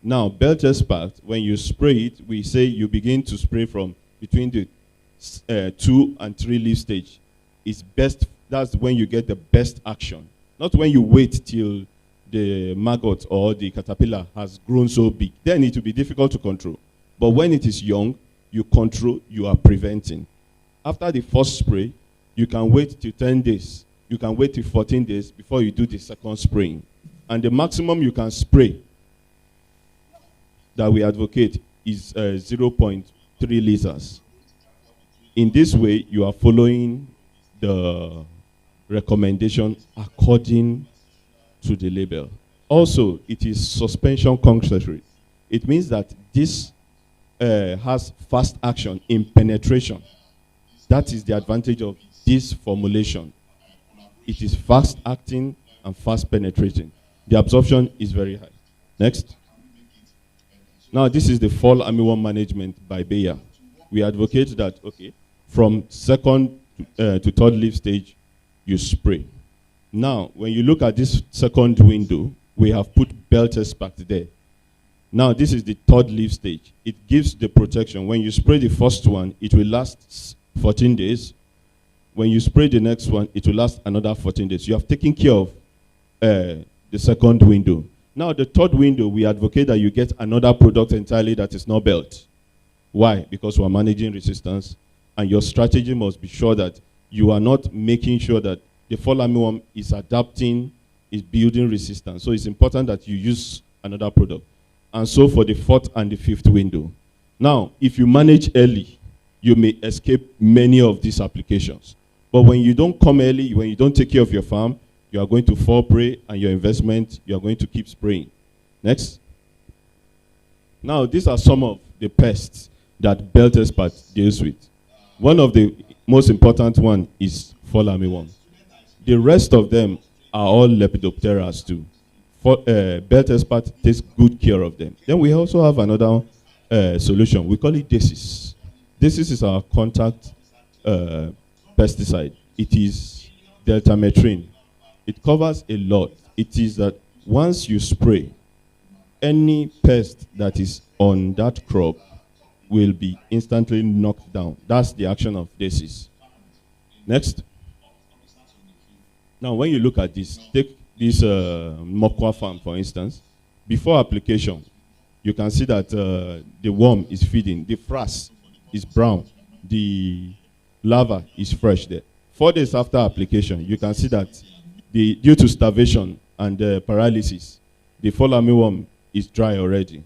Now, belt expert, when you spray it, we say you begin to spray from between the 2 and 3 leaf stage. It's best, that's when you get the best action. Not when you wait till the maggot or the caterpillar has grown so big. Then it will be difficult to control. But when it is young, you control, you are preventing. After the first spray, you can wait till 10 days. You can wait till 14 days before you do the second spraying. And the maximum you can spray that we advocate is 0.3 liters. In this way, you are following the recommendation according to the label. Also, it is suspension concentrate. It means that this has fast action in penetration. That is the advantage of this formulation. It is fast acting and fast penetrating. The absorption is very high. Next. Now, this is the fall armyworm management by Bayer. We advocate that, okay, from 2nd to 3rd leaf stage, you spray. Now, when you look at this 2nd window, we have put belt extract there. Now, this is the 3rd leaf stage. It gives the protection. When you spray the first one, it will last 14 days. When you spray the next one, it will last another 14 days. You have taken care of the 2nd window. Now, the 3rd window, we advocate that you get another product entirely that is not belt. Why? Because we are managing resistance, and your strategy must be sure that you are not making sure that the fall armyworm is adapting, is building resistance. So it's important that you use another product. And so for the fourth and the fifth window. Now, if you manage early, you may escape many of these applications. But when you don't come early, when you don't take care of your farm, you are going to fall prey, and your investment, you are going to keep spraying. Next. Now, these are some of the pests that Belt Expert deals with. One of the most important one is fall armyworm. The rest of them are all lepidopteras too. Belt Expert takes good care of them. Then we also have another solution. We call it Decis. Decis is our contact pesticide. It is deltametrine. It covers a lot. It is that once you spray, any pest that is on that crop will be instantly knocked down. That's the action of Decis. Next. Now, when you look at this, take this Mokwa farm, for instance. Before application, you can see that the worm is feeding. The frass is brown. The larva is fresh there. 4 days after application, you can see that due to starvation and paralysis, the fall armyworm is dry already.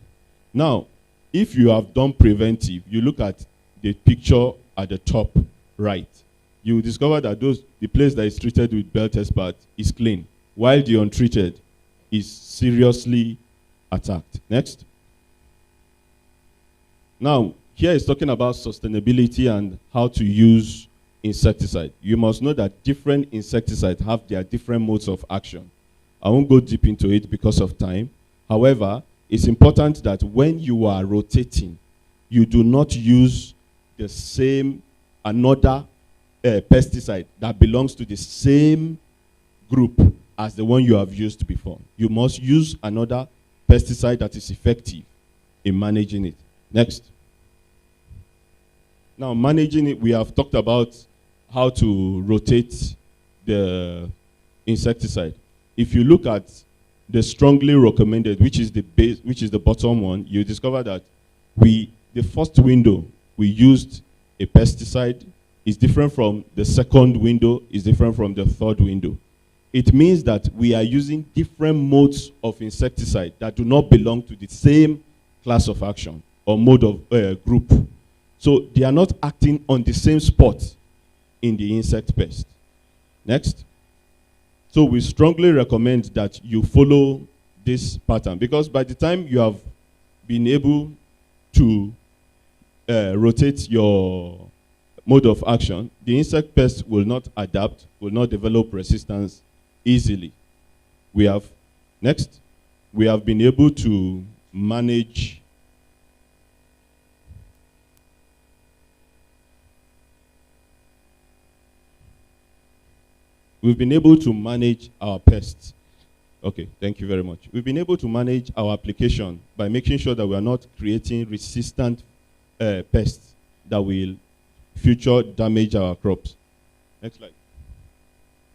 Now, if you have done preventive, you look at the picture at the top right, you will discover that the place that is treated with Belt Expert is clean, while the untreated is seriously attacked. Next. Now, here is talking about sustainability and how to use insecticide. You must know that different insecticides have their different modes of action. I won't go deep into it because of time. However, it's important that when you are rotating, you do not use the same another pesticide that belongs to the same group as the one you have used before. You must use another pesticide that is effective in managing it. Next. Now, managing it, we have talked about how to rotate the insecticide. If you look at the strongly recommended, which is the base, which is the bottom one, you discover that the first window we used a pesticide is different from the second window, is different from the third window. It means that we are using different modes of insecticide that do not belong to the same class of action or mode of group. So they are not acting on the same spot in the insect pest. Next. So we strongly recommend that you follow this pattern, because by the time you have been able to rotate your mode of action, the insect pest will not adapt, will not develop resistance easily. We have been able to manage our pests. Okay, thank you very much. We've been able to manage our application by making sure that we are not creating resistant pests that will future damage our crops. Next slide.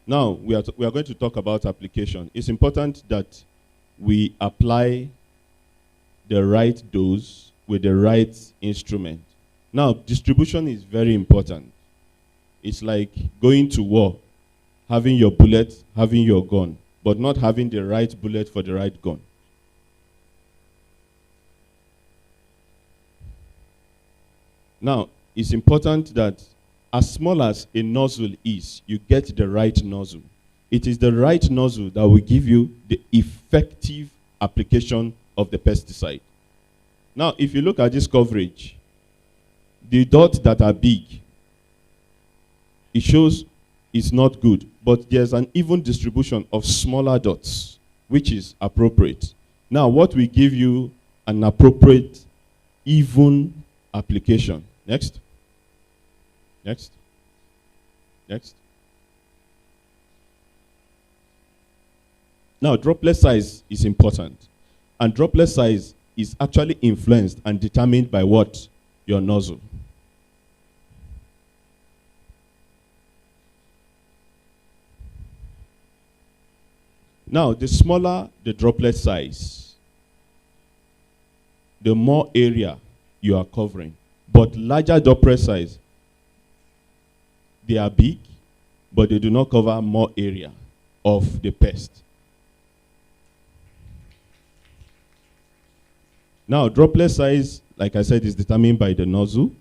Now, we are going to talk about application. It's important that we apply the right dose with the right instrument. Now, distribution is very important. It's like going to war, having your bullet, having your gun, but not having the right bullet for the right gun. Now, it's important that as small as a nozzle is, you get the right nozzle. It is the right nozzle that will give you the effective application of the pesticide. Now, if you look at this coverage, the dots that are big, it shows it's not good, but there's an even distribution of smaller dots, which is appropriate. Now, what will give you an appropriate, even application? Next. Next. Next. Now, droplet size is important. And droplet size is actually influenced and determined by what? Your nozzle. Now, the smaller the droplet size, the more area you are covering. But larger droplet size, they are big, but they do not cover more area of the pest. Now, droplet size, like I said, is determined by the nozzle.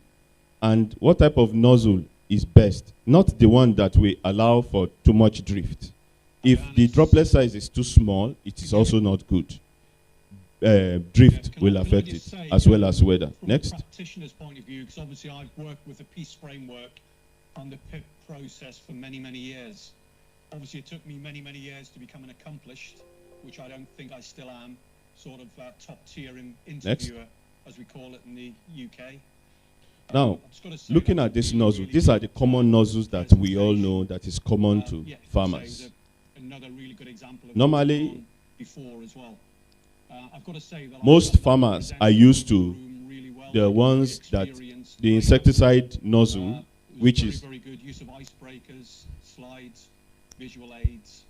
And what type of nozzle is best? Not the one that we allow for too much drift. If the droplet size is too small, it is also not good. Drift will affect it, as well as weather. Next. From a practitioner's point of view, because obviously I've worked with the Peace framework and the PIP process for many, many years. Obviously, it took me many, many years to become an accomplished, which I don't think I still am, sort of top-tier interviewer, as we call it in the UK. Now, looking at this nozzle, these are the common nozzles that we all know that is common to farmers. Another really good example of Normally, before as well. I've got to say that most farmers are used to the ones that the insecticide nozzle, which is very good use of icebreakers, slides, visual aids,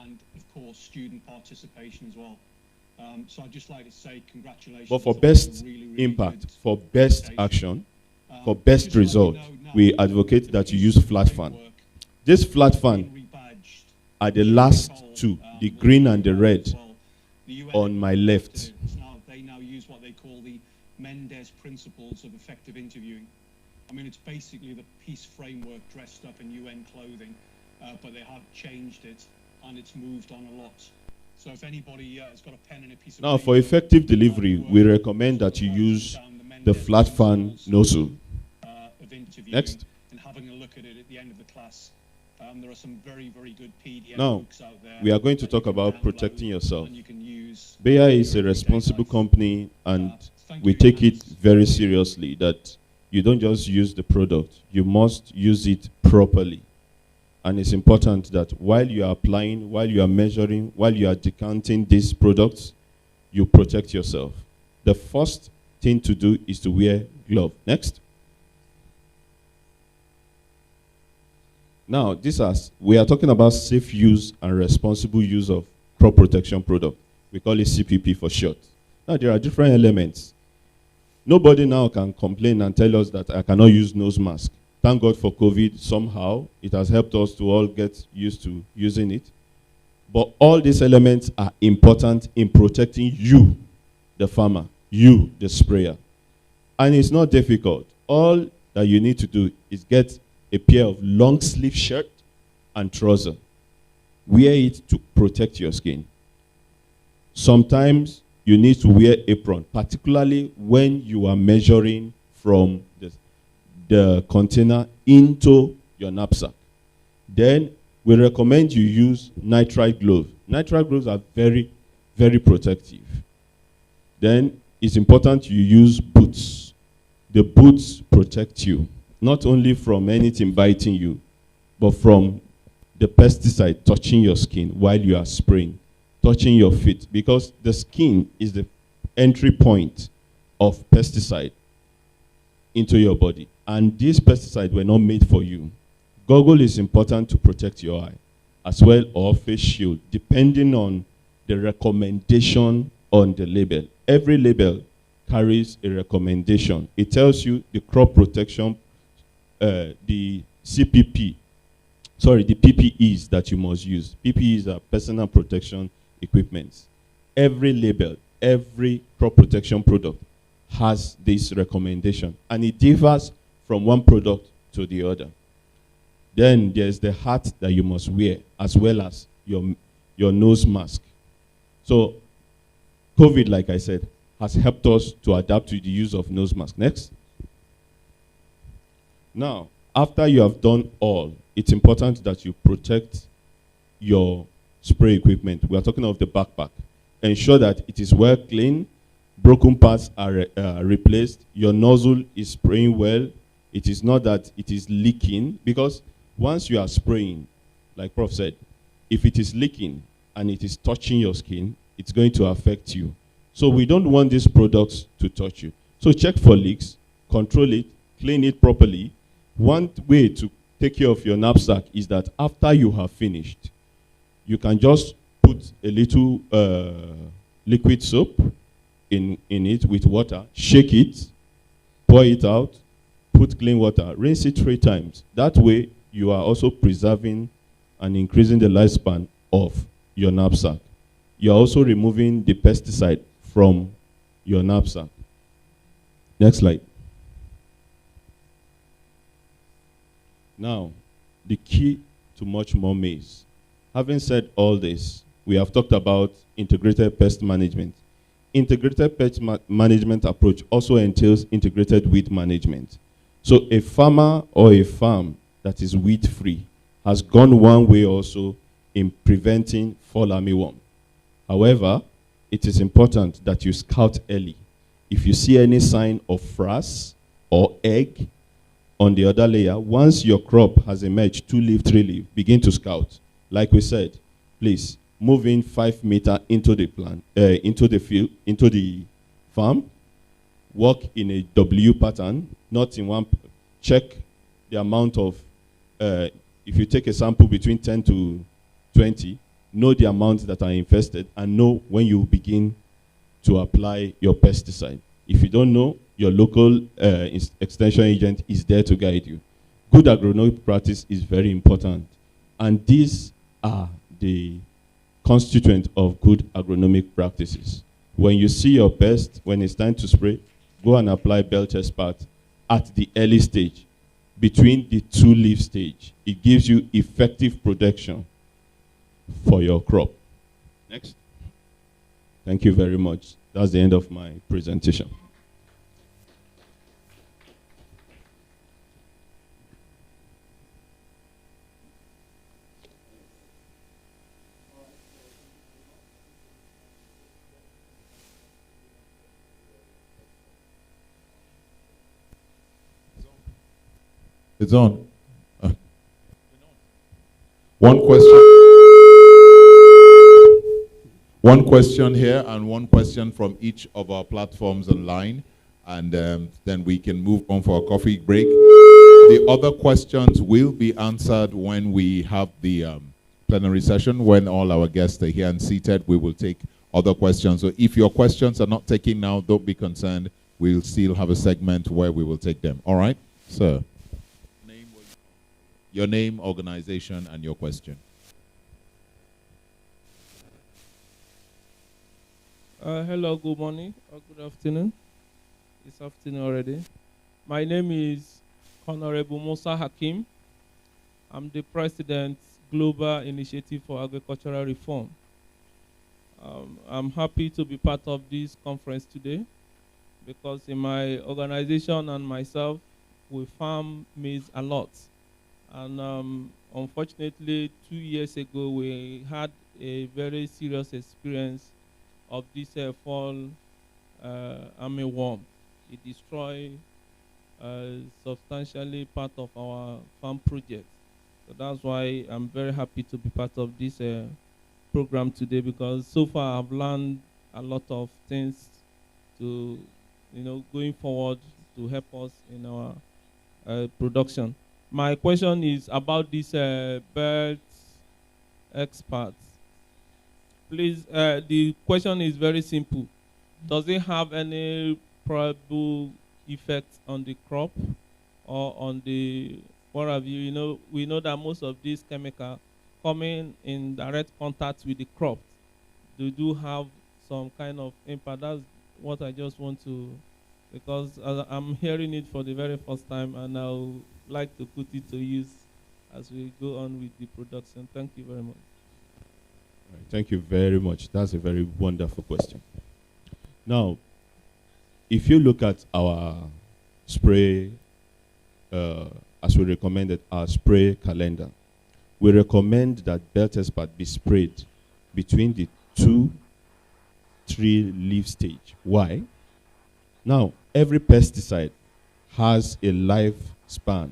and of course student participation as well. So I'd just like to say congratulations. But for best impact, for best action, for best result, we advocate that you use flat fan. This flat fan are the last two, the green and the red, on my left. They now use what they call the Mendez principles of effective interviewing. I mean, it's basically the Peace framework dressed up in UN clothing, but they have changed it, and it's moved on a lot. So if anybody has got a pen and a piece of Now, for effective delivery, we recommend that you use the flat fan nozzle. Next. And having a look at it at the end of the class. There are some very, very good PDF now, books out there. We are going to talk about protecting yourself. Bayer is a responsible company, and we take it very seriously that you don't just use the product, you must use it properly. And it's important that while you are applying, while you are measuring, while you are decanting these products, you protect yourself. The first thing to do is to wear gloves. Next. Now, we are talking about safe use and responsible use of crop protection product. We call it CPP for short. Now, there are different elements. Nobody now can complain and tell us that I cannot use nose mask. Thank God for COVID. Somehow, it has helped us to all get used to using it. But all these elements are important in protecting you, the farmer, you, the sprayer. And it's not difficult. All that you need to do is get a pair of long sleeve shirt and trouser. Wear it to protect your skin. Sometimes you need to wear apron, particularly when you are measuring from the container into your knapsack. Then we recommend you use nitride gloves. Nitride gloves are very, very protective. Then it's important you use boots. The boots protect you, not only from anything biting you, but from the pesticide touching your skin while you are spraying, touching your feet, because the skin is the entry point of pesticide into your body. And these pesticides were not made for you. Goggle is important to protect your eye, as well, or face shield, depending on the recommendation on the label. Every label carries a recommendation. It tells you the crop protection, the CPP, sorry, the PPEs that you must use. PPEs are personal protection equipment. Every label, every crop protection product has this recommendation, and it differs from one product to the other. Then there's the hat that you must wear, as well as your nose mask. So COVID, like I said, has helped us to adapt to the use of nose mask. Next. Now, after you have done all, it's important that you protect your spray equipment. We are talking of the backpack. Ensure that it is well cleaned, broken parts are replaced, your nozzle is spraying well. It is not that it is leaking, because once you are spraying, like Prof said, if it is leaking and it is touching your skin, it's going to affect you. So we don't want these products to touch you. So check for leaks, control it, clean it properly. One way to take care of your knapsack is that after you have finished, you can just put a little liquid soap in it with water, shake it, pour it out, put clean water, rinse it 3 times. That way, you are also preserving and increasing the lifespan of your knapsack. You are also removing the pesticide from your knapsack. Next slide. Now, the key to much more maize. Having said all this, we have talked about integrated pest management. Integrated pest management approach also entails integrated weed management. So a farmer or a farm that is weed-free has gone one way also in preventing fall armyworm. However, it is important that you scout early. If you see any sign of frass or egg on the other layer, once your crop has emerged 2 leaf, 3 leaf, begin to scout. Like we said, please move in 5 meters into the plant, into the field, into the farm. Work in a W pattern, not in one. Check the amount of, if you take a sample between 10 to 20, know the amounts that are infested and know when you begin to apply your pesticide. If you don't know, your local extension agent is there to guide you. Good agronomic practice is very important. And these are the constituent of good agronomic practices. When you see your pest, when it's time to spray, go and apply Belchespart at the early stage, between the 2 leaf stage. It gives you effective protection for your crop. Next. Thank you very much. That's the end of my presentation. It's on. One question. One question here and one question from each of our platforms online. And then we can move on for a coffee break. The other questions will be answered when we have the plenary session. When all our guests are here and seated, we will take other questions. So if your questions are not taken now, don't be concerned. We'll still have a segment where we will take them. All right, sir? Your name, organization, and your question. Hello, good morning or good afternoon. It's afternoon already. My name is Honorable Musa Hakim. I'm the President, Global Initiative for Agricultural Reform. I'm happy to be part of this conference today because in my organization and myself, we farm maize a lot. And unfortunately, 2 years ago, we had a very serious experience of this fall armyworm. It destroyed substantially part of our farm project. So that's why I'm very happy to be part of this program today, because so far I've learned a lot of things to, going forward to help us in our production. My question is about this bird experts. Please, the question is very simple. Does it have any probable effect on the crop or on the, what have you? We know that most of these chemicals coming in direct contact with the crop, they do have some kind of impact. That's what I just want to, because I'm hearing it for the very first time, and I'll like to put it to use as we go on with the production. Thank you very much. Right, thank you very much. That's a very wonderful question. Now, if you look at our spray, as we recommended, our spray calendar, we recommend that Belchespart be sprayed between the 2-3 leaf stage. Why? Now, every pesticide has a lifespan.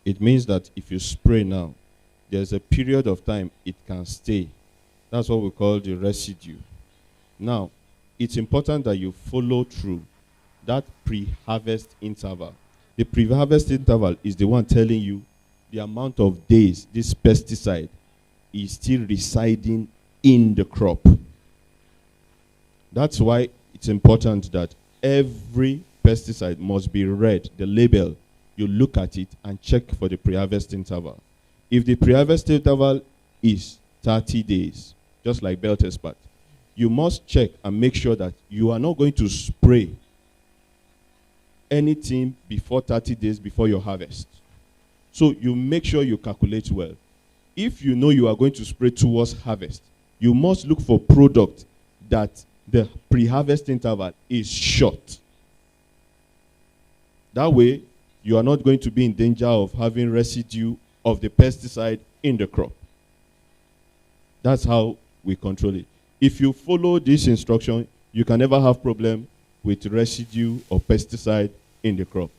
It means that if you spray now, there's a period of time it can stay. That's what we call the residue. Now, it's important that you follow through that pre-harvest interval. The pre-harvest interval is the one telling you the amount of days this pesticide is still residing in the crop. That's why it's important that every pesticide must be read, the label. You look at it and check for the pre-harvest interval. If the pre-harvest interval is 30 days, just like belt expert, you must check and make sure that you are not going to spray anything before 30 days before your harvest. So you make sure you calculate well. If you know you are going to spray towards harvest, you must look for product that the pre-harvest interval is short. That way, you are not going to be in danger of having residue of the pesticide in the crop. That's how we control it. If you follow this instruction, you can never have problem with residue of pesticide in the crop.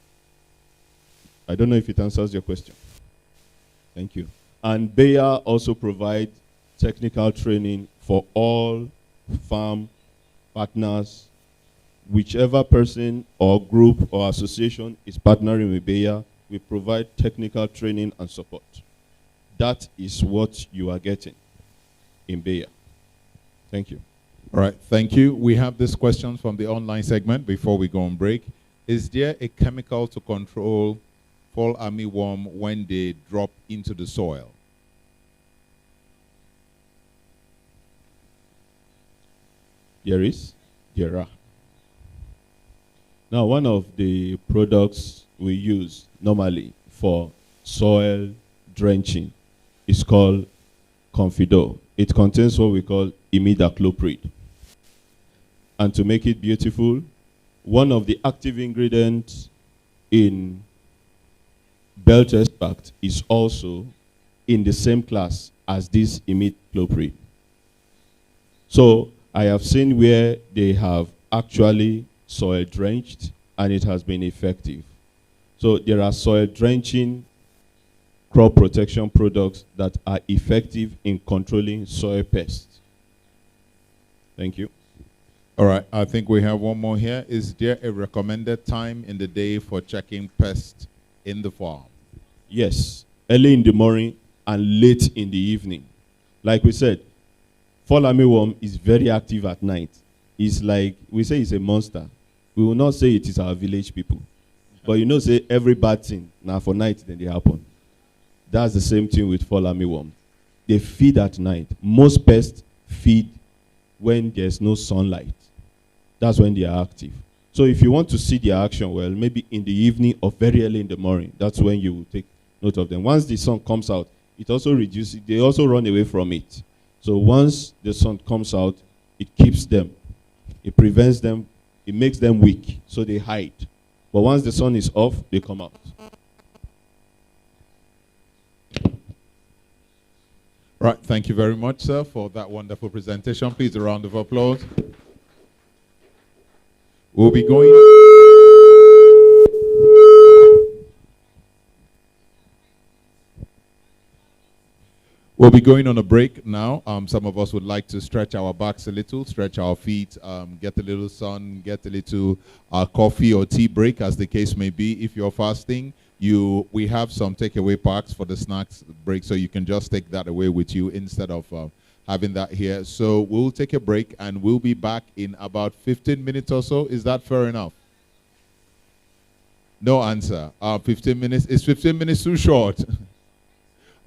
I don't know if it answers your question. Thank you. And Bayer also provides technical training for all farm partners. Whichever person or group or association is partnering with Bayer, we provide technical training and support. That is what you are getting in Bayer. Thank you. All right, thank you. We have this question from the online segment before we go on break. Is there a chemical to control fall armyworm when they drop into the soil? There are. Now, one of the products we use normally for soil drenching is called Confido. It contains what we call imidacloprid. And to make it beautiful, one of the active ingredients in belt extract is also in the same class as this imidacloprid. So I have seen where they have actually soil drenched and it has been effective. So there are soil drenching crop protection products that are effective in controlling soil pests. Thank you. All right, I think we have one more here. Is there a recommended time in the day for checking pests in the farm? Yes, early in the morning and late in the evening. Like we said, fall armyworm is very active at night. It's like, we say it's a monster. We will not say it is our village people. But you know, say every bad thing, now for night, then they happen. That's the same thing with fall armyworm. They feed at night. Most pests feed when there's no sunlight. That's when they are active. So if you want to see their action well, maybe in the evening or very early in the morning, that's when you will take note of them. Once the sun comes out, it also reduces, they also run away from it. So once the sun comes out, it keeps them. It prevents them, it makes them weak, so they hide. But once the sun is off, they come out. Right, thank you very much, sir, for that wonderful presentation. Please, a round of applause. We'll be going... We'll be going on a break now. Some of us would like to stretch our backs a little, stretch our feet, get a little sun, get a little coffee or tea break, as the case may be. If you're fasting, we have some takeaway packs for the snacks break, so you can just take that away with you instead of having that here. So we'll take a break, and we'll be back in about 15 minutes or so. Is that fair enough? No answer. 15 minutes. Is 15 minutes too short?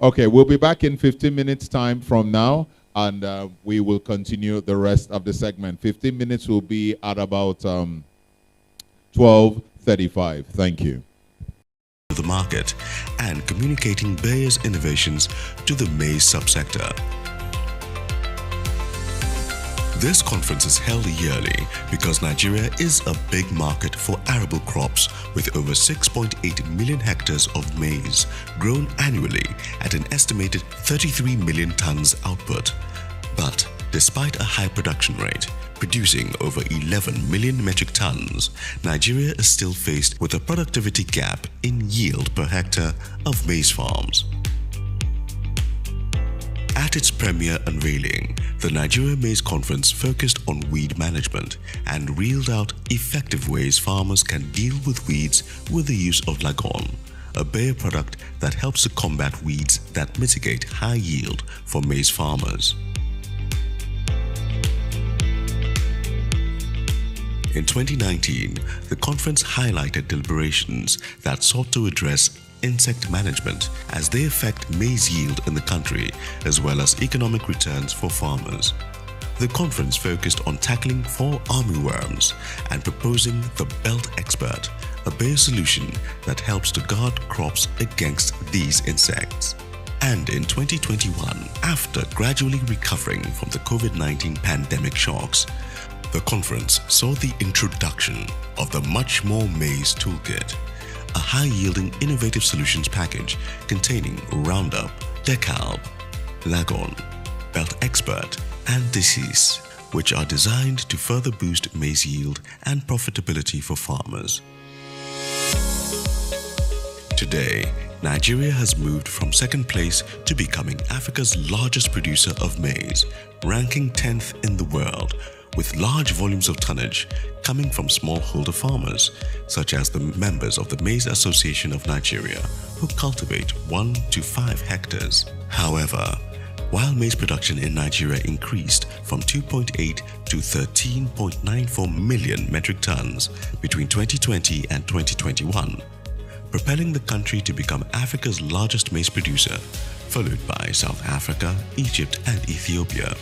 Okay, we'll be back in 15 minutes time from now, and we will continue the rest of the segment. 15 minutes will be at about 12:35. Thank you. The market and communicating Bayer's innovations to the maize subsector. This conference is held yearly because Nigeria is a big market for arable crops with over 6.8 million hectares of maize grown annually at an estimated 33 million tons output. But despite a high production rate, producing over 11 million metric tons, Nigeria is still faced with a productivity gap in yield per hectare of maize farms. At its premier unveiling, the Nigeria Maize Conference focused on weed management and reeled out effective ways farmers can deal with weeds with the use of Lagon, a Bayer product that helps to combat weeds that mitigate high yield for maize farmers. In 2019, the conference highlighted deliberations that sought to address insect management as they affect maize yield in the country, as well as economic returns for farmers. The conference focused on tackling 4 armyworms and proposing the Belt Expert, a Bayer solution that helps to guard crops against these insects. And in 2021, after gradually recovering from the COVID-19 pandemic shocks, the conference saw the introduction of the Much More Maize Toolkit, a high-yielding innovative solutions package containing Roundup, Decalb, Lagon, Belt Expert, and Disease, which are designed to further boost maize yield and profitability for farmers. Today, Nigeria has moved from second place to becoming Africa's largest producer of maize, ranking 10th in the world, with large volumes of tonnage coming from smallholder farmers, such as the members of the Maize Association of Nigeria, who cultivate 1 to 5 hectares. However, while maize production in Nigeria increased from 2.8 to 13.94 million metric tons between 2020 and 2021, propelling the country to become Africa's largest maize producer, followed by South Africa, Egypt, and Ethiopia.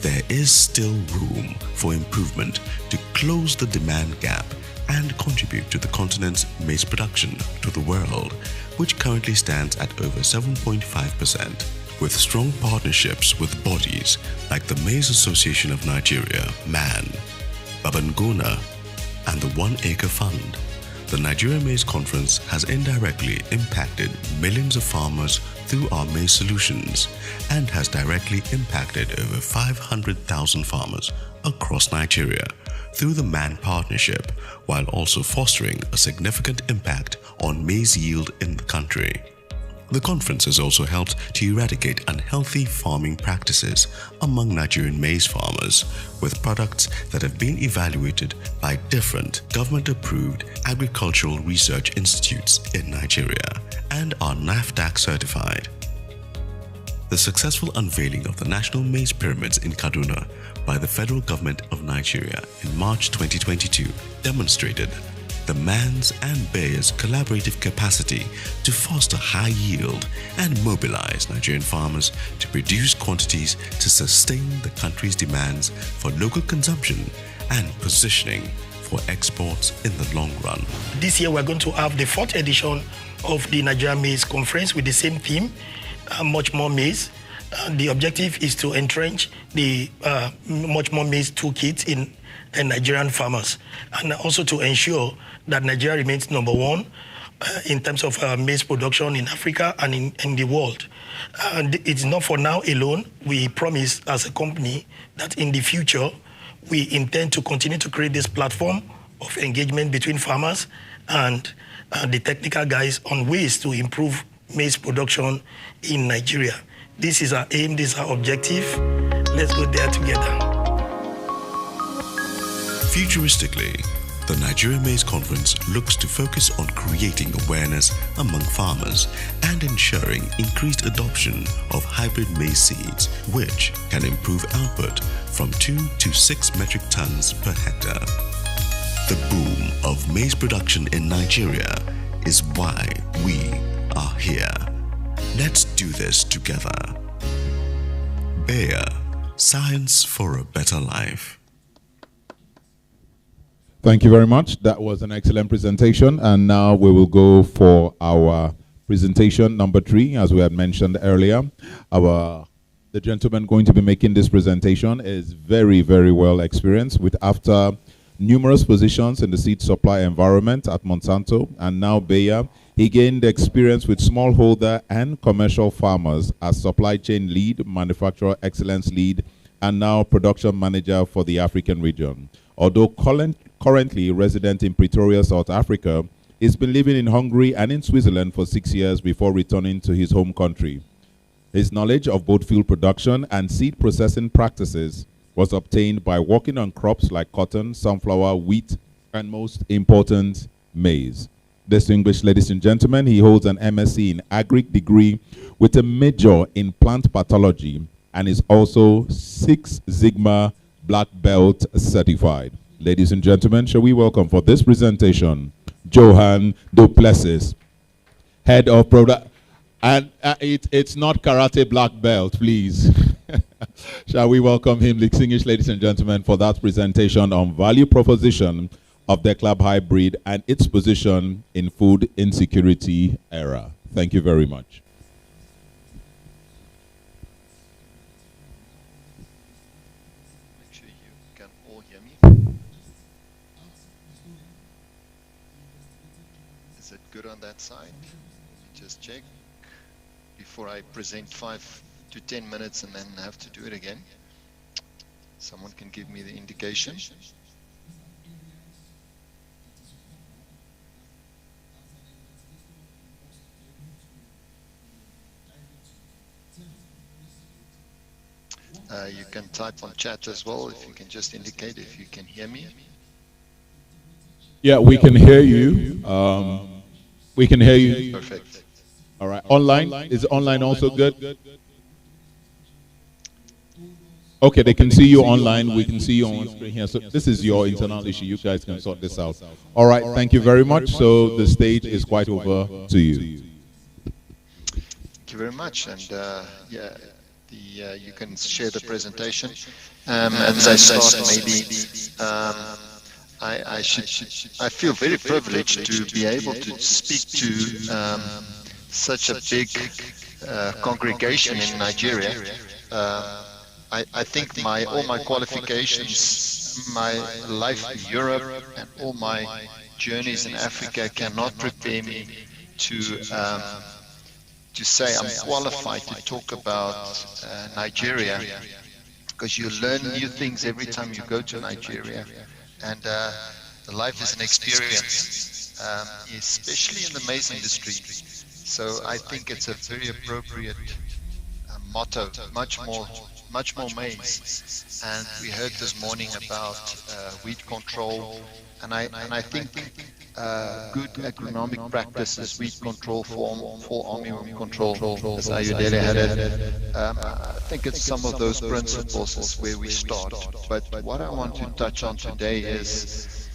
There is still room for improvement to close the demand gap and contribute to the continent's maize production to the world, which currently stands at over 7.5%. With strong partnerships with bodies like the Maize Association of Nigeria, MAN, Babangona, and the 1 Acre Fund, the Nigeria Maize Conference has indirectly impacted millions of farmers through our maize solutions and has directly impacted over 500,000 farmers across Nigeria through the MAN partnership, while also fostering a significant impact on maize yield in the country. The conference has also helped to eradicate unhealthy farming practices among Nigerian maize farmers, with products that have been evaluated by different government-approved agricultural research institutes in Nigeria and are NAFDAC certified. The successful unveiling of the National Maize Pyramids in Kaduna by the federal government of Nigeria in March 2022 demonstrated the MAN's and Bayer's collaborative capacity to foster high yield and mobilize Nigerian farmers to produce quantities to sustain the country's demands for local consumption and positioning for exports in the long run. This year we're going to have the 4th edition of the Nigeria Maize Conference with the same theme, Much More Maize. The objective is to entrench the Much More Maize Toolkit in Nigerian farmers, and also to ensure that Nigeria remains #1 in terms of maize production in Africa and in the world. And it's not for now alone. We promise as a company that in the future, we intend to continue to create this platform of engagement between farmers and the technical guys on ways to improve maize production in Nigeria. This is our aim, this is our objective. Let's go there together. Futuristically, the Nigeria Maize Conference looks to focus on creating awareness among farmers and ensuring increased adoption of hybrid maize seeds, which can improve output from 2 to 6 metric tons per hectare. The boom of maize production in Nigeria is why we are here. Let's do this together. Bayer, science for a better life. Thank you very much. That was an excellent presentation. And now we will go for our presentation number 3, as we had mentioned earlier. The gentleman going to be making this presentation is very, very well experienced with after numerous positions in the seed supply environment at Monsanto and now Bayer. He gained experience with smallholder and commercial farmers as supply chain lead, manufacturer excellence lead, and now production manager for the African region. Although currently resident in Pretoria, South Africa, he's been living in Hungary and in Switzerland for 6 years before returning to his home country. His knowledge of both field production and seed processing practices was obtained by working on crops like cotton, sunflower, wheat, and most important, maize. Distinguished ladies and gentlemen, he holds an MSc in Agric degree with a major in plant pathology and is also 6 Sigma Black Belt certified. Ladies and gentlemen, shall we welcome for this presentation, Johan Duplessis, Head of Product. And it's not karate black belt, please. Shall we welcome him, distinguished ladies and gentlemen, for that presentation on value proposition of the club hybrid and its position in food insecurity era. Thank you very much. Make sure you can all hear me. Is it good on that side? Let me just check before I present 5 to 10 minutes and then have to do it again. Someone can give me the indication. You can type on chat as well if you can just indicate if you can hear me. Yeah, we can hear you. We can hear you. Perfect. All right. Online? Is online also good? Okay, they can see you online. We can see you on screen here. So this is your internal issue. You guys can sort this out. All right. Thank you very much. So the stage is quite over to you. Thank you very much. And yeah, you can share the presentation. As I start, maybe I feel very privileged to be able to speak to such a big congregation in Nigeria. I think all my qualifications, my life in Europe, and all my journeys in Africa cannot prepare me to say I'm qualified to talk about Nigeria, because you learn new things every time you go to Nigeria, and the life is an experience, especially in the maize industry. So I think it's a very appropriate motto, much more maize. And we heard this morning about weed control, and I think good agronomic practices, weed control, fall armyworm control, as Ayodele had it. I think it's some of those principles is where we start. But what I want to touch on today is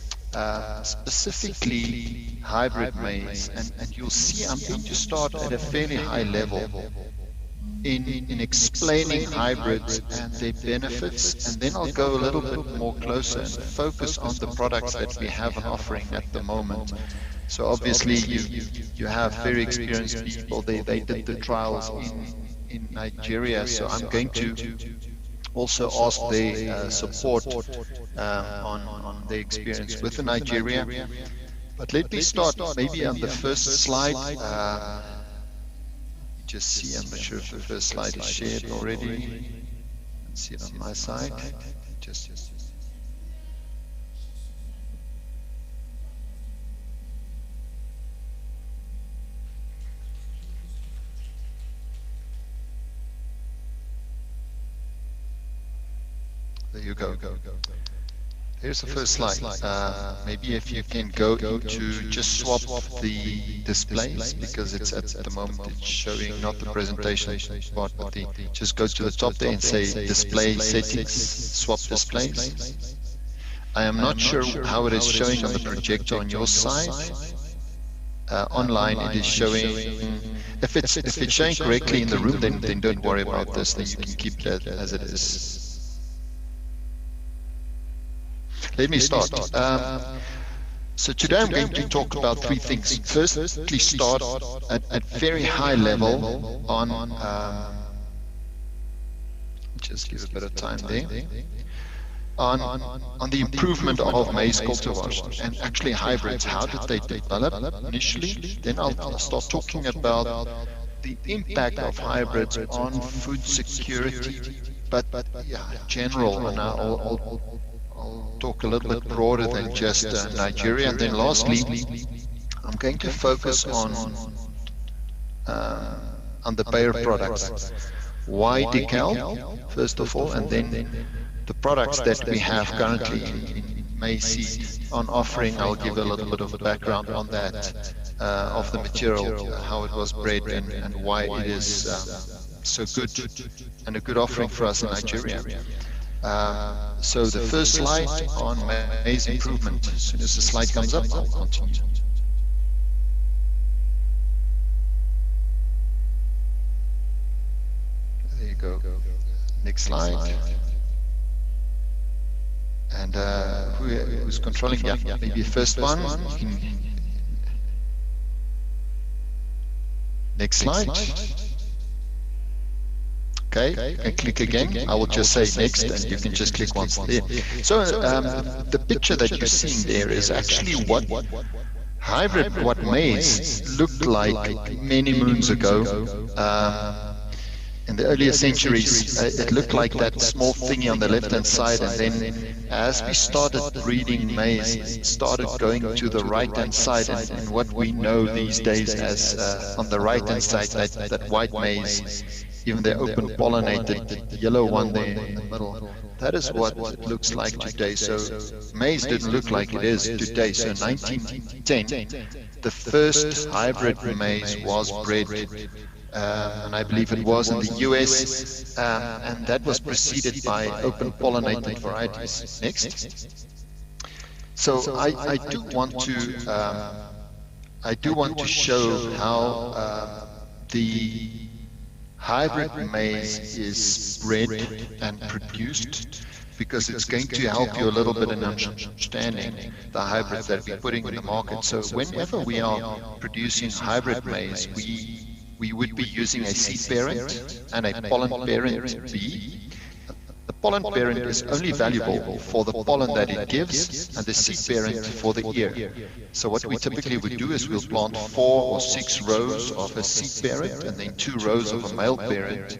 specifically hybrid maize, and you'll see I'm going to start at a fairly high level in explaining hybrids and their benefits, and then I'll go a little bit more closer and focus on the products that we have on offering at the moment. So obviously you have very experienced people, they did the trials in Nigeria, so I'm going to also ask their support on their experience with Nigeria. But let me start maybe on the first slide. Just see, I'm not sure if the first slide is shared already. You can see it on my side. Just. There you go. Here's the first slide. Maybe if you can go into just swap the displays, because it's at the moment it's showing not the presentation part, but just go to the top there and say display settings, swap displays. I am not sure how it is showing on the projector on your side. Online it is showing. If it's showing correctly in the room, then don't worry about this. Then you can keep that as it is. Let me start. So today I'm going to talk about 3 things. First, please start at very high level on, just give a bit of time there, on the improvement of maize cultivars and actually hybrids. How did they develop initially? Then I'll start talking about the impact of hybrids on food security, but yeah, general, and I'll talk a little bit broader than just Nigeria. And then lastly, I'm going to focus on the Bayer products. Why decal, first of all, and then the products that we have currently in maize seed on offering. I'll give a little bit of a background on that, of the material, how it was bred, and why it is so good and a good offering for us in Nigeria. So the first slide on maize improvement. As soon as the slide comes up, I'll continue. There you go. Next slide. And who's controlling? Yeah, maybe first one. Next slide. Okay, and click again. I will just say next, and you can just click once there. So the picture that you're seeing there is actually what maize looked like many moons ago. In the earlier centuries, it looked like that small thingy on the left-hand side, and then as we started breeding maize, it started going to the right-hand side, and what we know these days as on the right-hand side, that white maize, even the open pollinated yellow one there in the middle, that is what it looks like today. So maize didn't look like it is today. So 1910, the first hybrid maize was bred. And I believe it was in the US, and that was preceded by open pollinated varieties. Next. So I do want to show how the hybrid maize is bred and produced, because it's going to help you a little bit in understanding the hybrids that we're putting in the market. So whenever we are producing hybrid maize, we would be using a seed parent and a pollen parent B. The pollen parent is only valuable for the pollen that it gives, and the seed parent for the ear. So what we typically would do is we'll plant 4 or 6 rows of a seed parent and then 2 rows of a male parent,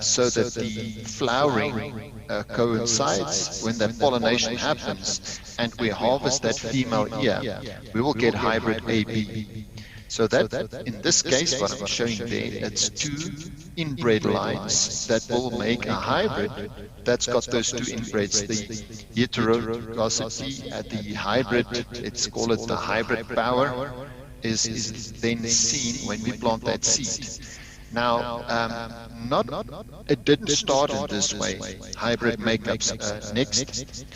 so that the flowering coincides when that pollination happens, and we harvest that female ear. We will get hybrid AB. So that, in this case, what I'm showing there, it's 2 inbred lines that will make a hybrid that's got those 2 inbreds. The heterozygosity at the hybrid, let's call it the hybrid power, is then seen when we plant that seed. Now, it didn't start in this way, hybrid makeups. Next.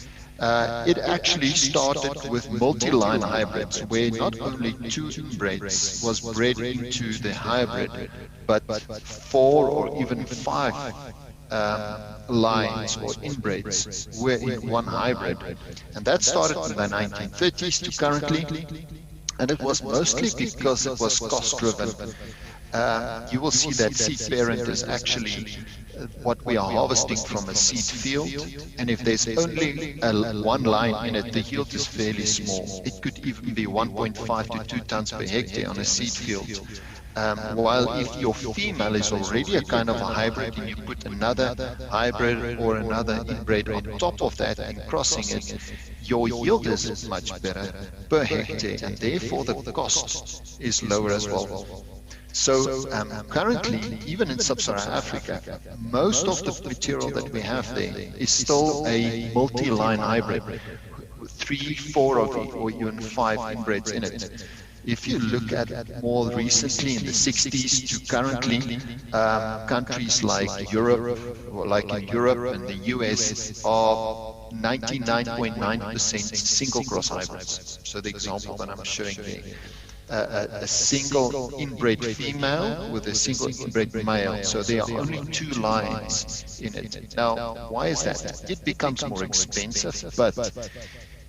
It actually started with multi-line hybrids, where not only 2 inbreds was bred into the hybrid, but 4 or even 5 lines or inbreds were in one hybrid. And that started in the 1930s to currently, and it was mostly because it was cost-driven. You will see that seed parent is actually what we are harvesting from a seed field, and if there's only one line in it, the yield is fairly small. It could even be 1.5 to 2 tons per hectare on a seed field. While if your female is already a kind of a hybrid, and you put another hybrid or another inbred on top of that and crossing it, your yield is much better per hectare, and therefore the cost is lower as well. So currently, even in sub-Saharan Africa, most of the material that we have there is still a multi-line hybrid, 3, 4 or even 5 inbreds in it. If you look at more recently in the 60s to currently, countries like Europe, or like in Europe and the US, are 99.9% single cross hybrids. So the example that I'm showing there. A single inbred female with a single inbred male. So there are only 2 lines in it. Now, why is that? It becomes more expensive, but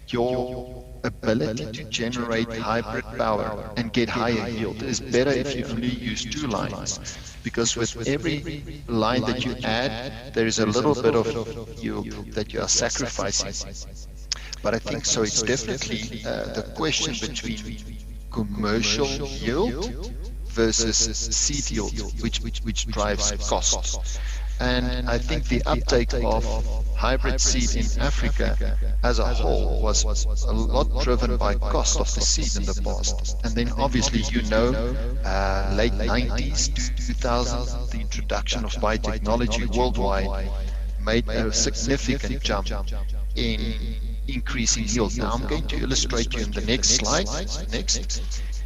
your ability to generate hybrid power and get higher yield is better if you only use 2 lines. Because with every line that you add, there is a little bit of yield that you are sacrificing. But I think so it's definitely the question between commercial yield versus seed yield, which drives cost. And I think the uptake of hybrid seed in Africa as a whole was a lot driven by cost of the seed in the past. And then obviously, late 90s to 2000, the introduction of biotechnology worldwide made a significant jump in increasing yield. Now I'm going to illustrate you in the next slide.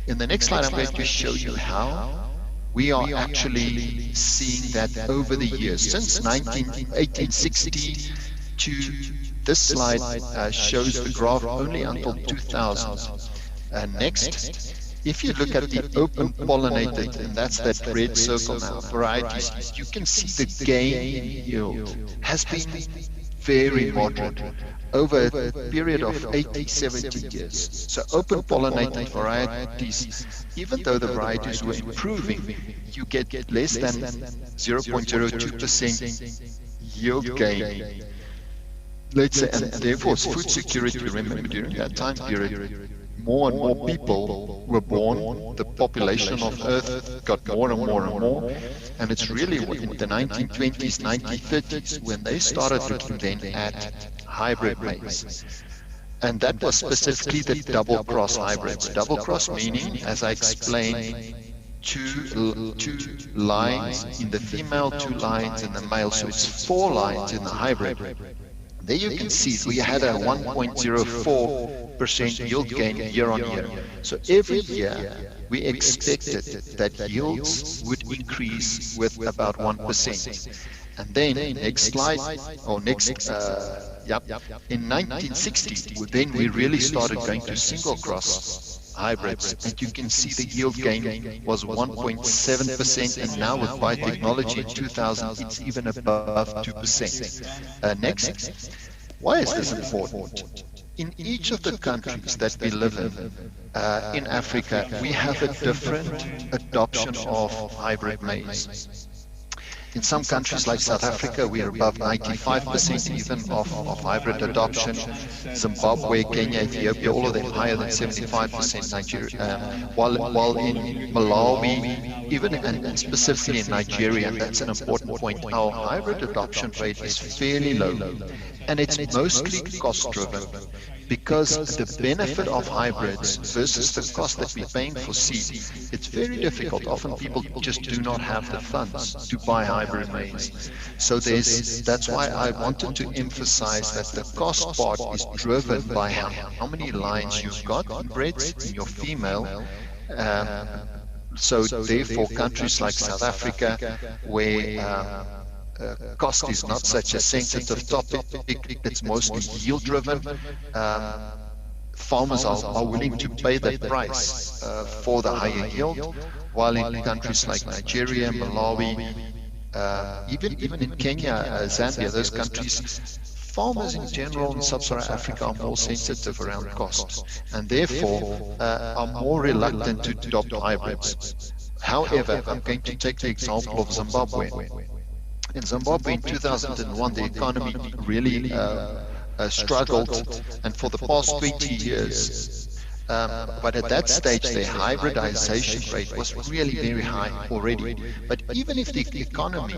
In the next slide, I'm going to show you how we are actually seeing that over the years, since 1860 to this slide shows the graph only until 2000. Next. If you look at the open pollinated, and that's that red circle now, varieties, you can see the gain in yield has been very moderate over a period of 80, 70 years. So open pollinated varieties, even though the varieties were improving, you get less than 0.02% yield gain. Let's say, and therefore food security, remember during that time period, more and more people were born, the population of Earth got more and more and more, and it's really in the 1920s, 1930s when they started looking then at hybrid maize. And that was specifically the double cross hybrids. Double cross meaning, as I explained, two lines in the female, 2 lines in the male, so it's 4 lines in the hybrid. There you can see we had a 1.04% yield gain year on year. So every year we expected that yields would increase with about 1%. And then next slide, or next, in 1960, then we really started going to single cross hybrids, and you can see the yield gain was 1.7%, and now with biotechnology in 2000, it's even above 2%. Next. Why is this important? In each of the countries that we live in Africa, we have a different adoption of hybrid maize. In some countries like South Africa, we are above 95% even of hybrid adoption. Zimbabwe, Kenya, Ethiopia, all of them higher than 75%. Nigeria, while in Malawi, even and specifically in Nigeria, and that's an important point, our hybrid adoption rate is fairly low. And it's mostly cost-driven, because the benefit of hybrids versus the cost that we're paying for seed, it's very difficult. Often people just do not have the funds to buy hybrid maize. So that's why I wanted to emphasize that the cost part is driven by how many lines you've got in breds in your female. So therefore, countries like South Africa, where cost is not such a sensitive topic, it's mostly yield driven. Farmers are willing to pay that price for the higher yield, while in countries like Nigeria, Malawi, even in Kenya, Zambia, those countries, farmers in general in sub-Saharan Africa are more sensitive around cost, and therefore are more reluctant to adopt hybrids. However, I'm going to take the example of Zimbabwe. In Zimbabwe in 2001, the economy really struggled, and for the past 20 years, but at that stage, the hybridization rate was really very high already. But even if the economy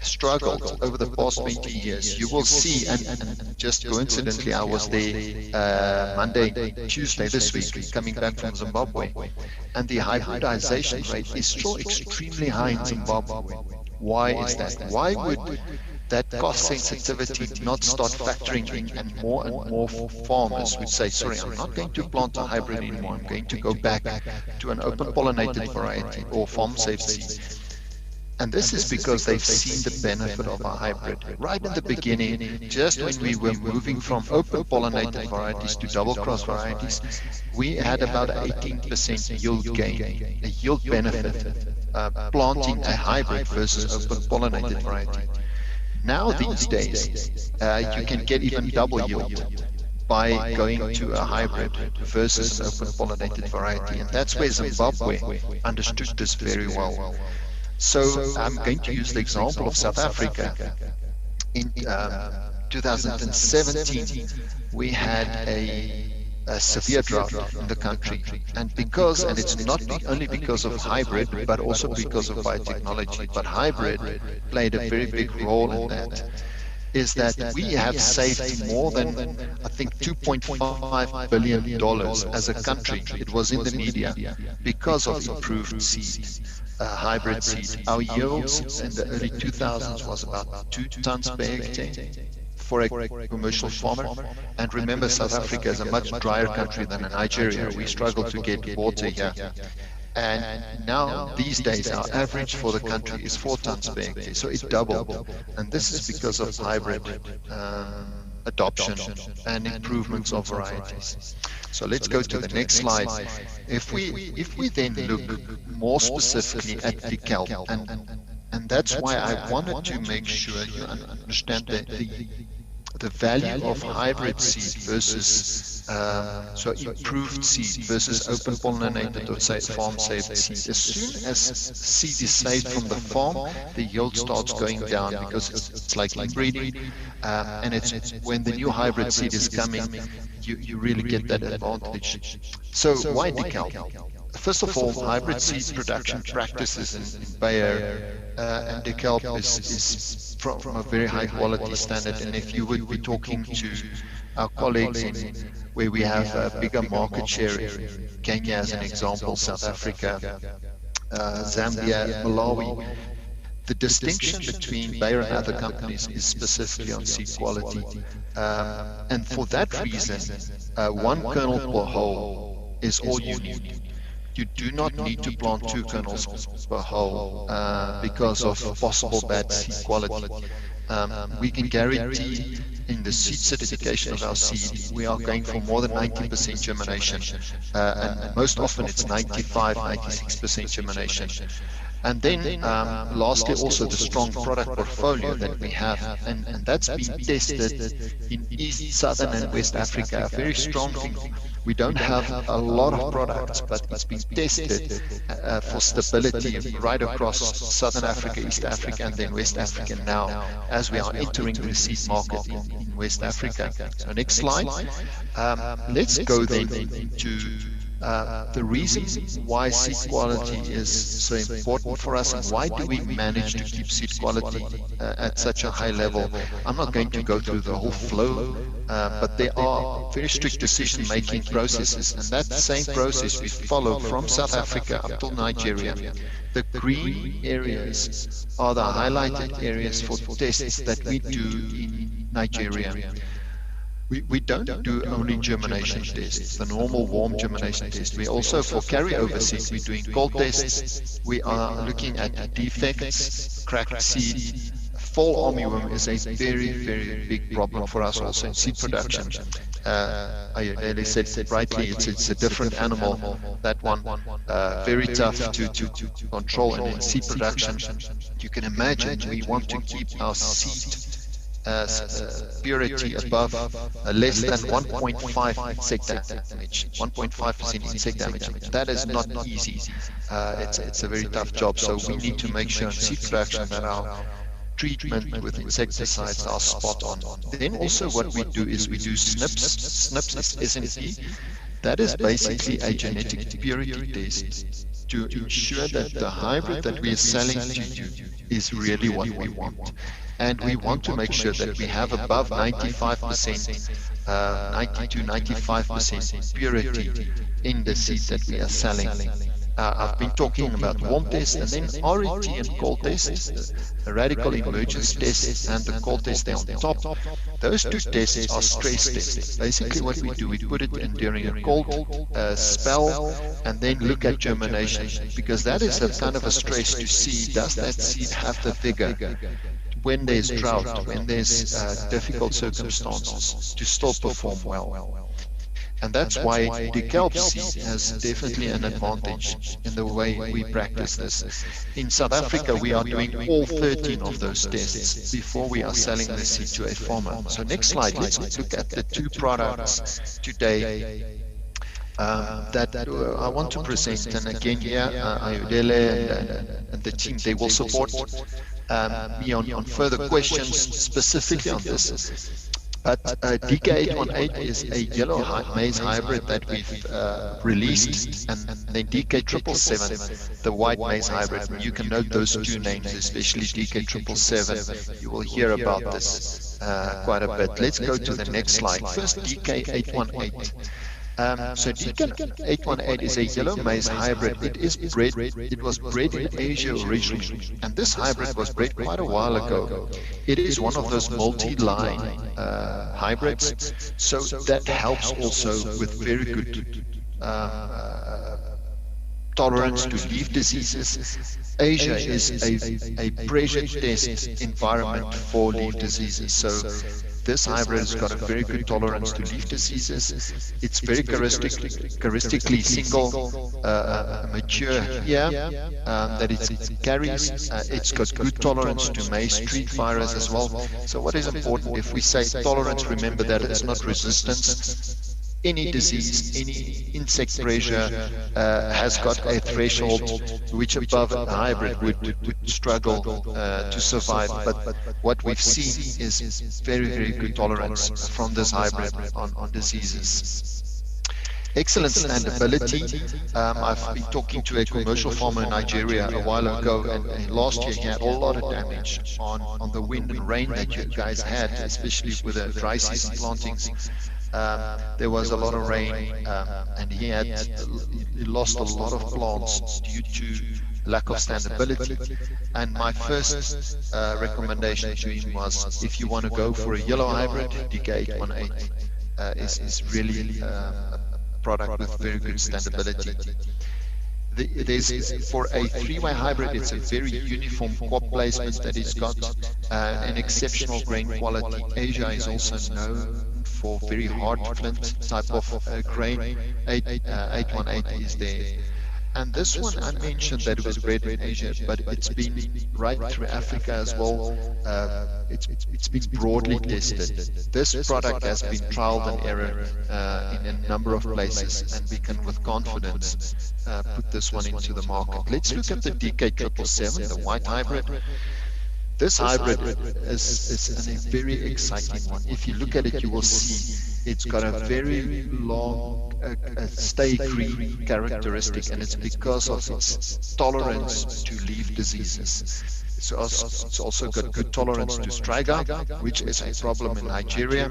struggled over the past 20 years, you will see, and just coincidentally, I was there Monday, Tuesday this week, coming back from Zimbabwe, and the hybridization rate is still extremely high in Zimbabwe. Why is that? Why would that cost sensitivity not start factoring in, and more farmers would say, sorry, I'm not going to plant a hybrid anymore, I'm going to go back to an open pollinated variety or farm safe seed. And this is because they've seen the benefit of a hybrid. Right in the beginning, just when we were moving from open pollinated varieties to double cross varieties, we had about 18% yield gain, a yield benefit, planting a hybrid versus open pollinated variety. Now these days, you can get even double yield by going to a hybrid versus an open pollinated variety. And that's where Zimbabwe understood this very well. So I'm going to use the example of South Africa. In 2017, we had a severe drought in the country, and it's not only because of hybrid, but also because of biotechnology. But hybrid played a very big role in that. Is that we have saved more than, I think, $2.5 billion as a country. It was in the media because of improved seed. Hybrid seed. Our yields in the early 2000s was about 2 tons per hectare for a commercial farmer. And remember, South Africa is a much drier country than Nigeria. We struggle to get water here. And now, these days, our average for the country is 4 tons per hectare, so it doubled. And this is because of hybrid adoption and improvements of varieties. So let's go to the next slide. If we then look more specifically at DeKalb, and that's why I wanted to make sure you understand the value of hybrid seed versus so improved seed versus open pollinated or say farm saved seed. As soon as seed is saved from the farm, the yield starts going down because it's like inbreeding, and it's when the new hybrid seed is coming, you really get that advantage. So why DeKalb? First of all, hybrid seed production practices in Bayer and DeKalb is from a very high quality standard. And if you would be talking to our colleagues where we have a bigger market share, Kenya as an example, South Africa, Zambia, Malawi, the distinction between Bayer and other companies is specifically on seed quality. And for that reason, 1 kernel per hole is all you need. You do not need to plant 2 kernels per hole because of possible bad seed quality. We can guarantee in the seed certification of our seed, we are going for more than 90% germination. And most often it's 95, 96% germination. And then, lastly, also the strong product portfolio that we have, and that's been tested in East, Southern, and West Africa. A very strong thing. We don't have a lot of products, but it's been tested for stability right across Southern Africa, East Africa, and then West Africa now, as we are entering the seed market in West Africa. So next slide. Let's go then to the reason why seed quality is so important for us, and why do we manage to keep seed quality at such a high level. I'm not going to go through the whole flow, but there are very strict decision-making processes, and that same process we follow from South Africa up till Nigeria. The green areas are the highlighted areas for tests that we do in Nigeria. We don't do only germination tests, the normal warm germination test. We also, for carryover seeds, we're doing cold tests. We are looking at defects, cracked seed. Fall armyworm is a very, very big problem for us also in seed production. I said rightly, it's a different animal, that one. Very tough to control, and in seed production, you can imagine we want to keep our seed purity above less than 1.5 insect damage, 1.5% insect damage. That is not easy. It's a very tough job. So we need to make sure in seed production that our treatment with insecticides are spot on. Then also what we do is we do SNPs. SNPs is SNP. That is basically a genetic purity test to ensure that the hybrid that we are selling to you is really what we want. And we want to make sure that we have above 95%, 90 to 95% purity in the seed that we are selling. I've been talking about warm test, and then RET and cold test, the radical emergence test and the cold test there on top. Those two tests are stress tests. Basically what we do, we put it in during a cold spell and then look at germination, because that is a kind of a stress to see, does that seed have the vigor when there's drought, when there's difficult circumstances, to still perform well. And that's why DeKalb seed has definitely an advantage in the way we practice this. In South Africa, we are doing all 13 of those tests before we are selling the seed to a farmer. So next slide, let's look at the two products today that I want to present. And again here, Ayodele and the team, they will support me on further questions specifically on this. But DK818 is a yellow maize hybrid that we've released, and then DK777, the white maize hybrid. You can note those two names, especially DK777. You will hear about this quite a bit. Let's go to the next slide. First, DK818. So DK818 is a yellow maize hybrid. It was bred in Asia originally, and this hybrid was bred quite a while ago. It is one of those multi-line hybrids, so that helps also with very good tolerance to leaf diseases. Asia is a pressure test environment for leaf diseases. So this hybrid has got a very good tolerance to leaf diseases. It's very characteristically single mature here that it carries. It's got good tolerance to maize street virus as well. So what is important, if we say tolerance, remember that it's not resistance. Any disease, any insect pressure has got a threshold which above a hybrid would struggle to survive. But what we've seen is very, very good tolerance from this hybrid on diseases. Excellent standability. I've been talking to a commercial farmer in Nigeria a while ago, and last year he had a lot of damage on the wind and rain that you guys had, especially with the dry season plantings. There was a lot of rain, and he lost a lot of plants due to lack of standability. And my first recommendation to him was, if you want to go for a yellow hybrid, DK818 is really a product with very good standability. For a three-way hybrid, it's a very uniform crop placement that it's got an exceptional grain quality. Asia is also known for very hard flint type of grain. 818 is there. And this one, I mentioned that it was bred in Asia, but it's been right through Africa as well. It's been broadly tested. This product has been trialed and errored in a number of places, and we can with confidence put this one into the market. Let's look at the DK777, the white hybrid. This hybrid is a very exciting one. If you look at it, you will see it's got a very long stay green characteristic, and it's because of its tolerance to leaf diseases. It's also got good tolerance to striga, which is a problem in Nigeria.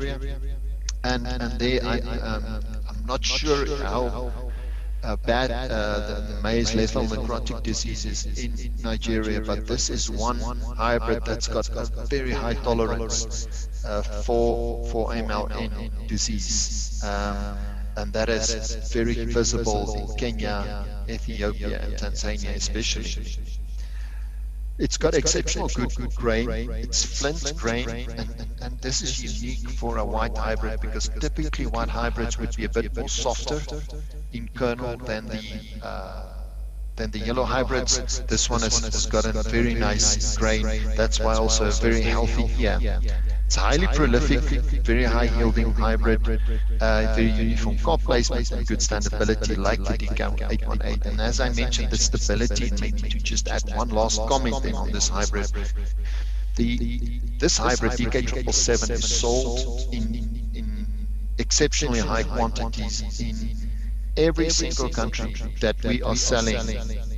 And there, I'm not sure how bad the maize lethal necrotic disease is in Nigeria, but this is one hybrid that's got a very high tolerance for MLN disease, and that is very visible in Kenya, Ethiopia, and Tanzania especially. It's got exceptional good grain. It's flint grain, and this is unique for a white hybrid, because typically white hybrids would be a bit more softer in kernel than the yellow hybrids. This one has got a very nice grain. That's why also very healthy here. It's highly prolific, very high yielding hybrid, very uniform crop placement and good standability like the DK818. And as I mentioned, the stability, and maybe to just add one last comment then on this hybrid. This hybrid DK777 is sold in exceptionally high quantities in every single country that we are selling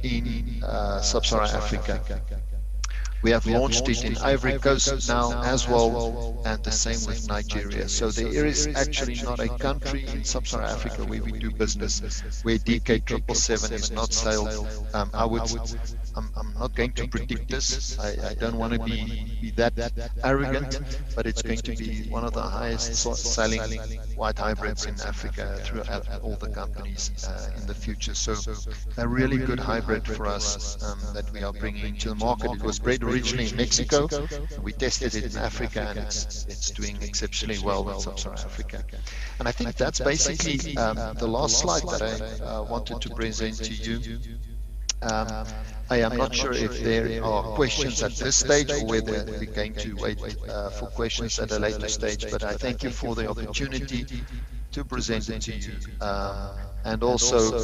in sub-Saharan Africa. We have launched it in Ivory Coast now as well, and the same with Nigeria. So there is actually not a country in sub-Saharan Africa where we do business where DK777 is not sold. I'm not going to predict this. I don't want to be that arrogant, but it's going to be one of the highest selling white hybrids in Africa throughout all the companies in the future. So a really good hybrid for us that we are bringing into the market. It was bred originally in Mexico. We tested it in Africa, and it's doing exceptionally well in sub-Saharan Africa. And I think that's basically the last slide that I wanted to present to you. I am not sure if there are questions at this stage or whether we're going to wait for questions at a later stage, but I thank you for the opportunity to present it to you. And also,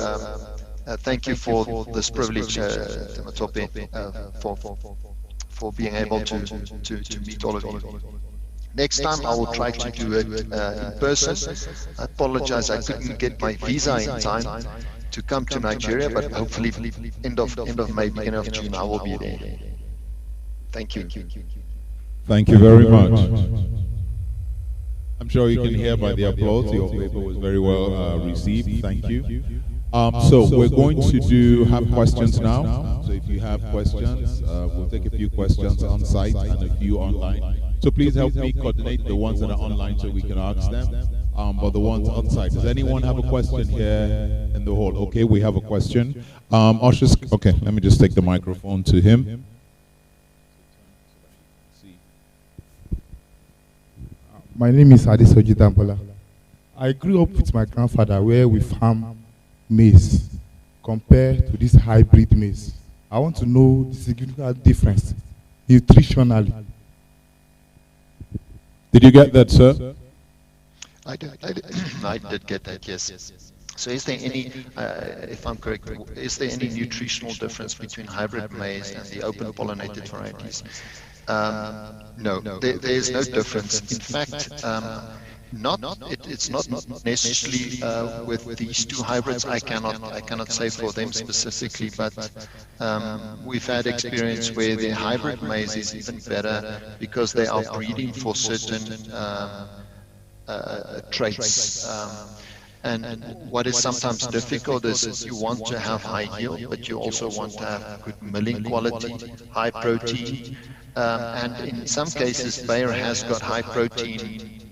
thank you for this privilege, Tematope, for being able to meet all of you. Next time I will try to do it in person. I apologize, I couldn't get my visa in time to come to Nigeria, but hopefully end of May, beginning of June, I will be there. Thank you. Thank you very much. I'm sure you can hear by the applause, your paper was very well received. Thank you. So we're going to have questions now. So if you have questions, we'll take a few questions on site and a few online. So please help me coordinate the ones that are online so we can ask them. But the ones on site. Does anyone have a question here in the hall? Okay, we have a question. Ushers, okay, let me just take the microphone to him. My name is Adesoji Dambola. I grew up with my grandfather where we farm maize compared to this hybrid maize. I want to know the significant difference nutritionally. Did you get that, sir? I did get that, yes. So is there any, if I'm correct, is there any nutritional difference between hybrid maize and the open pollinated varieties? No, there is no difference. In fact, it's not necessarily with these two hybrids. I cannot say for them specifically, but we've had experience where the hybrid maize is even better because they are breeding for certain traits. And what is sometimes difficult is you want to have high yield, but you also want to have good milling quality, high protein. And in some cases, Bayer has got high protein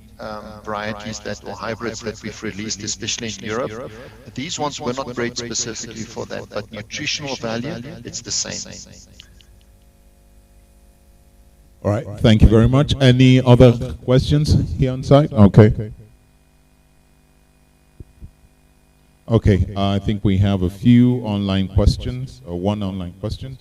varieties or hybrids that we've released, especially in Europe. These ones were not bred specifically for that, but nutritional value, it's the same. All right, thank you very much. Any other questions here on site? Okay. Okay, I think we have a few online questions, or one online question.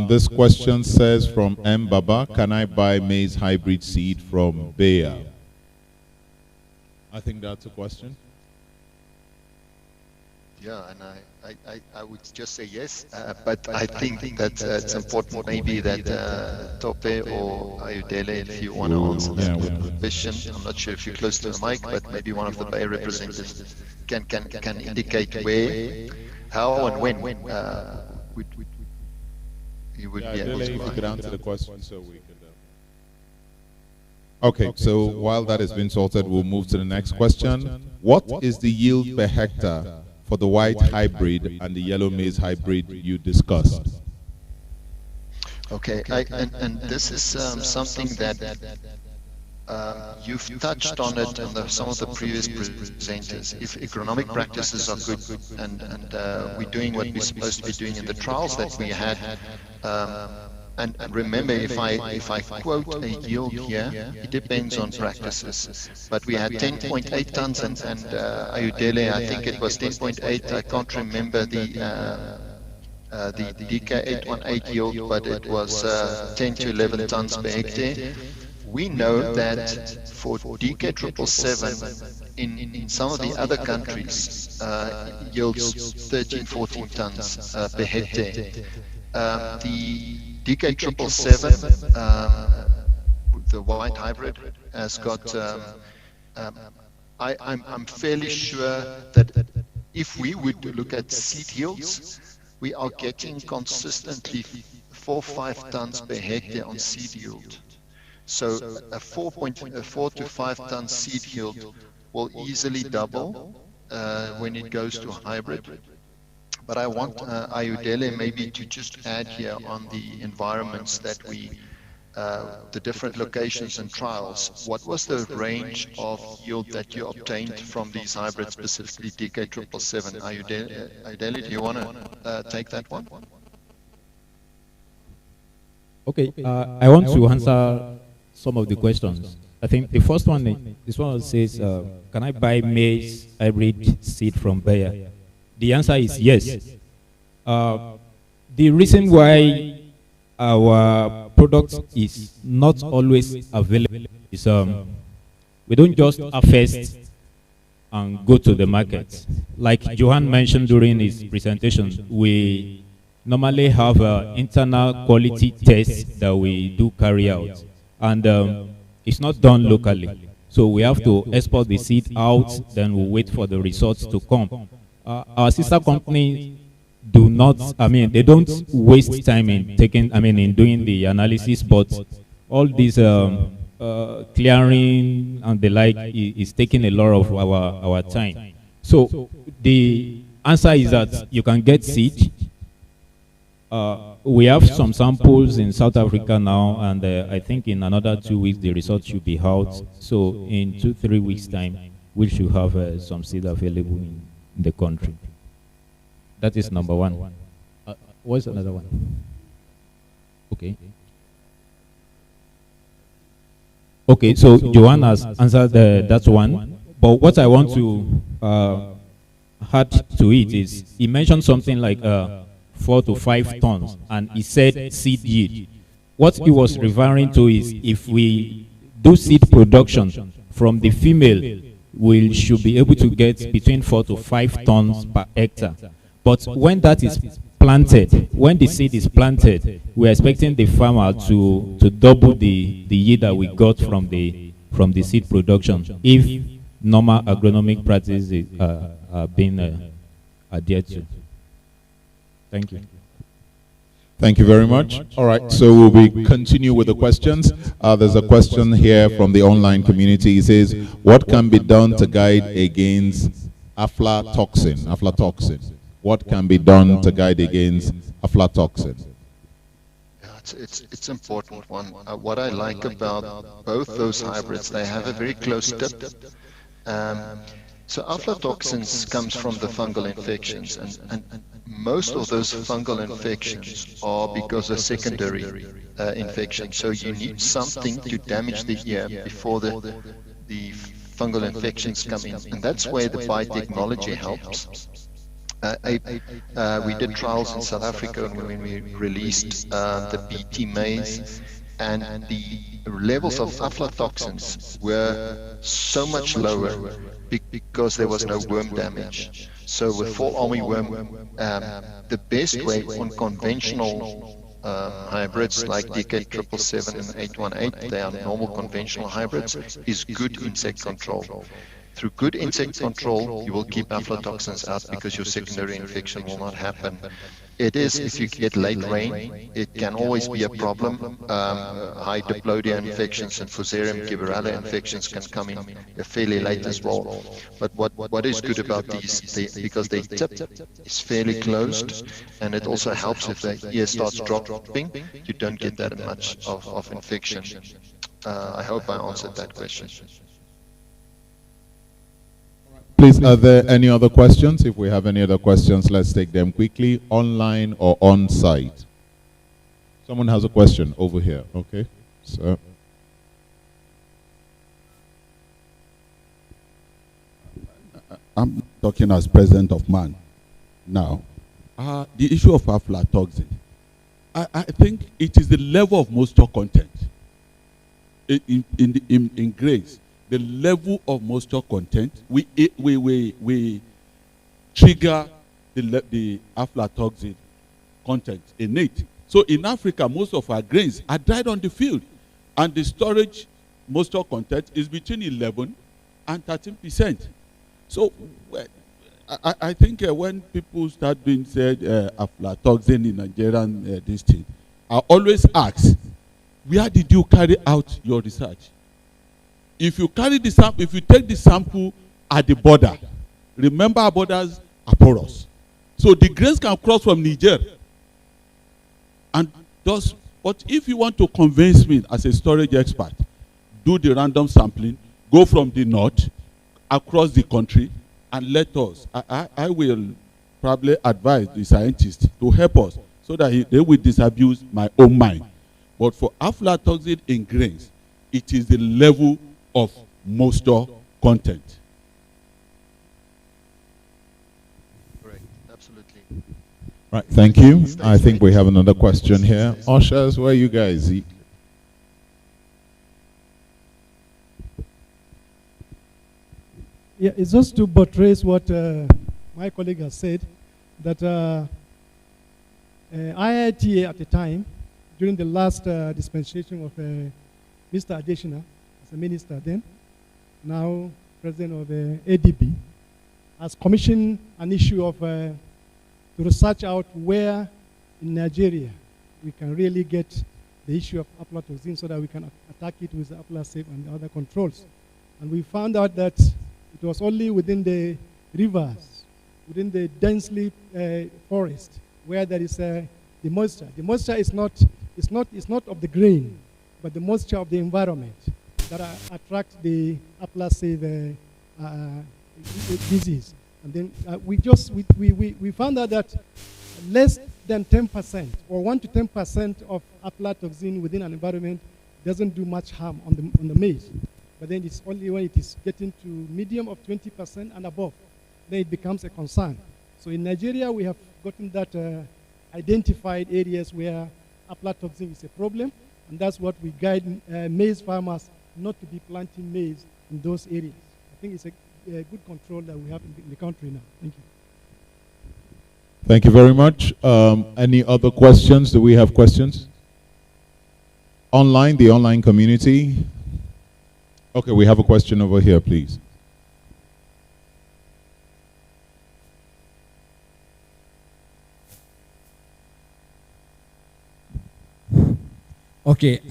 This question says from M. Baba, can I buy maize hybrid seed from Bayer? I think that's a question. Yeah, and I would just say yes, but I think that it's important maybe that Tope or Ayudele, if you want to answer that question. I'm not sure if you're close to the mic, but maybe one of the Bayer representatives can indicate where, how, and when you would be able to. If you could answer the question so we could. Okay, so while that is being sorted, we'll move to the next question. What is the yield per hectare for the white hybrid and the yellow maize hybrid you discussed? Okay, and this is something that you've touched on it in some of the previous presenters. If agronomic practices are good and we're doing what we're supposed to be doing in the trials that we had, and remember, if I quote a yield here, it depends on practices. But we had 10.8 tons, and Ayudele, I think it was 10.8. I can't remember the DK818 yield, but it was 10 to 11 tons per hectare. We know that for DK777 in some of the other countries yields 13, 14 tons per hectare. The DK777, the white hybrid, has got, I'm fairly sure that if we would look at seed yields, we are getting consistently 4-5 tons per hectare on seed yield. So a 4 to 5 ton seed yield will easily double when it goes to hybrid. But I want Ayudele maybe to just add here on the environments that the different locations and trials. What was the range of yield that you obtained from these hybrids, specifically DK777? Ayudele, do you want to take that one? Okay, I want to answer some of the questions. I think the first one, this one says, can I buy maize hybrid seed from Bayer? The answer is yes. The reason why our product is not always available is we don't just harvest and go to the market. Like Johan mentioned during his presentation, we normally have internal quality tests that we do carry out. And it's not done locally. So we have to export the seed out, then we'll wait for the results to come. Our sister company do not, they don't waste time in in doing the analysis, but all this clearing and the like is taking a lot of our time. So the answer is that you can get seed. We have some samples in South Africa now, and I think in another 2 weeks the results should be out. So in 2-3 weeks time, we should have some seed available in the country. That is number one. What's another one? Okay. Okay, so Joanne has answered that one. But what I want to add to it is, he mentioned something like 4 to 5 tons, and he said seed yield. What he was referring to is, if we do seed production from the female, we should be able to get between 4 to 5 tons per hectare. But when that is planted, when the seed is planted, we're expecting the farmer to double the yield that we got from the seed production, if normal agronomic practices are being adhered to. Thank you. Thank you very much. All right, so we continue with the questions. There's a question here from the online community. It says, what can be done to guide against aflatoxin? What can be done to guide against aflatoxin? Yeah, it's important one. What I like about both those hybrids, they have a very close tip. So aflatoxins comes from the fungal infections, and most of those fungal infections are because of secondary infections. So you need something to damage the ear before the fungal infections come in, and that's where the biotechnology helps. We did trials in South Africa when we released the BT maize, and the levels of aflatoxins were so much lower because there was no worm damage. So with fall armyworm, the best way on conventional hybrids like DK777 and 818, they are normal conventional hybrids, is good insect control. Through good insect control, you will keep aflatoxins out because your secondary infection will not happen. It is, if you get late rain, it can always be a problem. High diplodia infections and Fusarium gibberella infections can come in fairly late as well. But what is good about these, because they tip is fairly closed, and it also helps if the ear starts dropping, you don't get that much of infection. I hope I answered that question. Please, are there any other questions? If we have any other questions, let's take them quickly, online or on site. Someone has a question over here. Okay, so. I'm talking as president of MAN now. The issue of aflatoxin, I think it is the level of moisture content in grains. The level of moisture content, we trigger the aflatoxin content in it. So in Africa, most of our grains are dried on the field, and the storage moisture content is between 11 and 13%. So I think when people start being said aflatoxin in Nigerian this thing, I always ask, where did you carry out your research? If you carry the sample, if you take the sample at the border, remember our borders are porous. So the grains can cross from Niger. And thus, but if you want to convince me as a storage expert, do the random sampling, go from the north across the country, and let us. I will probably advise the scientists to help us so that they will disabuse my own mind. But for aflatoxin in grains, it is the level of moisture content. Correct, absolutely. Right, thank you. I think we have another question here. Ushers, where are you guys? Yeah, it's just to buttress what my colleague has said, that IITA at the time, during the last dispensation of Mr. Adeshina, as a minister then, now president of ADB, has commissioned an issue of to research out where in Nigeria we can really get the issue of aflatoxin so that we can attack it with the aflasafe and the other controls. And we found out that it was only within the rivers, within the densely forest, where there is the moisture. The moisture is not of the grain, but the moisture of the environment that attract the aflasafe disease. And then we found out that less than 10% or 1 to 10% of aflatoxin within an environment doesn't do much harm on the maize. But then it's only when it is getting to medium of 20% and above, then it becomes a concern. So in Nigeria, we have gotten that identified areas where aflatoxin is a problem, and that's what we guide maize farmers not to be planting maize in those areas. I think it's a good control that we have in the country now. Thank you. Thank you very much. Any other questions? Do we have questions? Online, the online community. Okay, we have a question over here, please. Okay,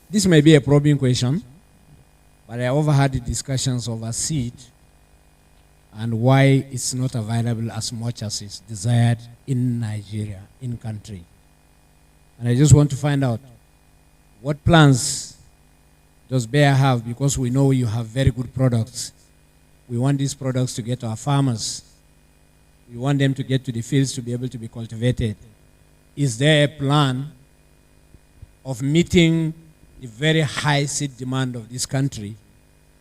this may be a probing question, but I overheard the discussions over seed and why it's not available as much as is desired in Nigeria, in country. And I just want to find out what plans does Bayer have, because we know you have very good products. We want these products to get to our farmers. We want them to get to the fields to be able to be cultivated. Is there a plan of meeting the very high seed demand of this country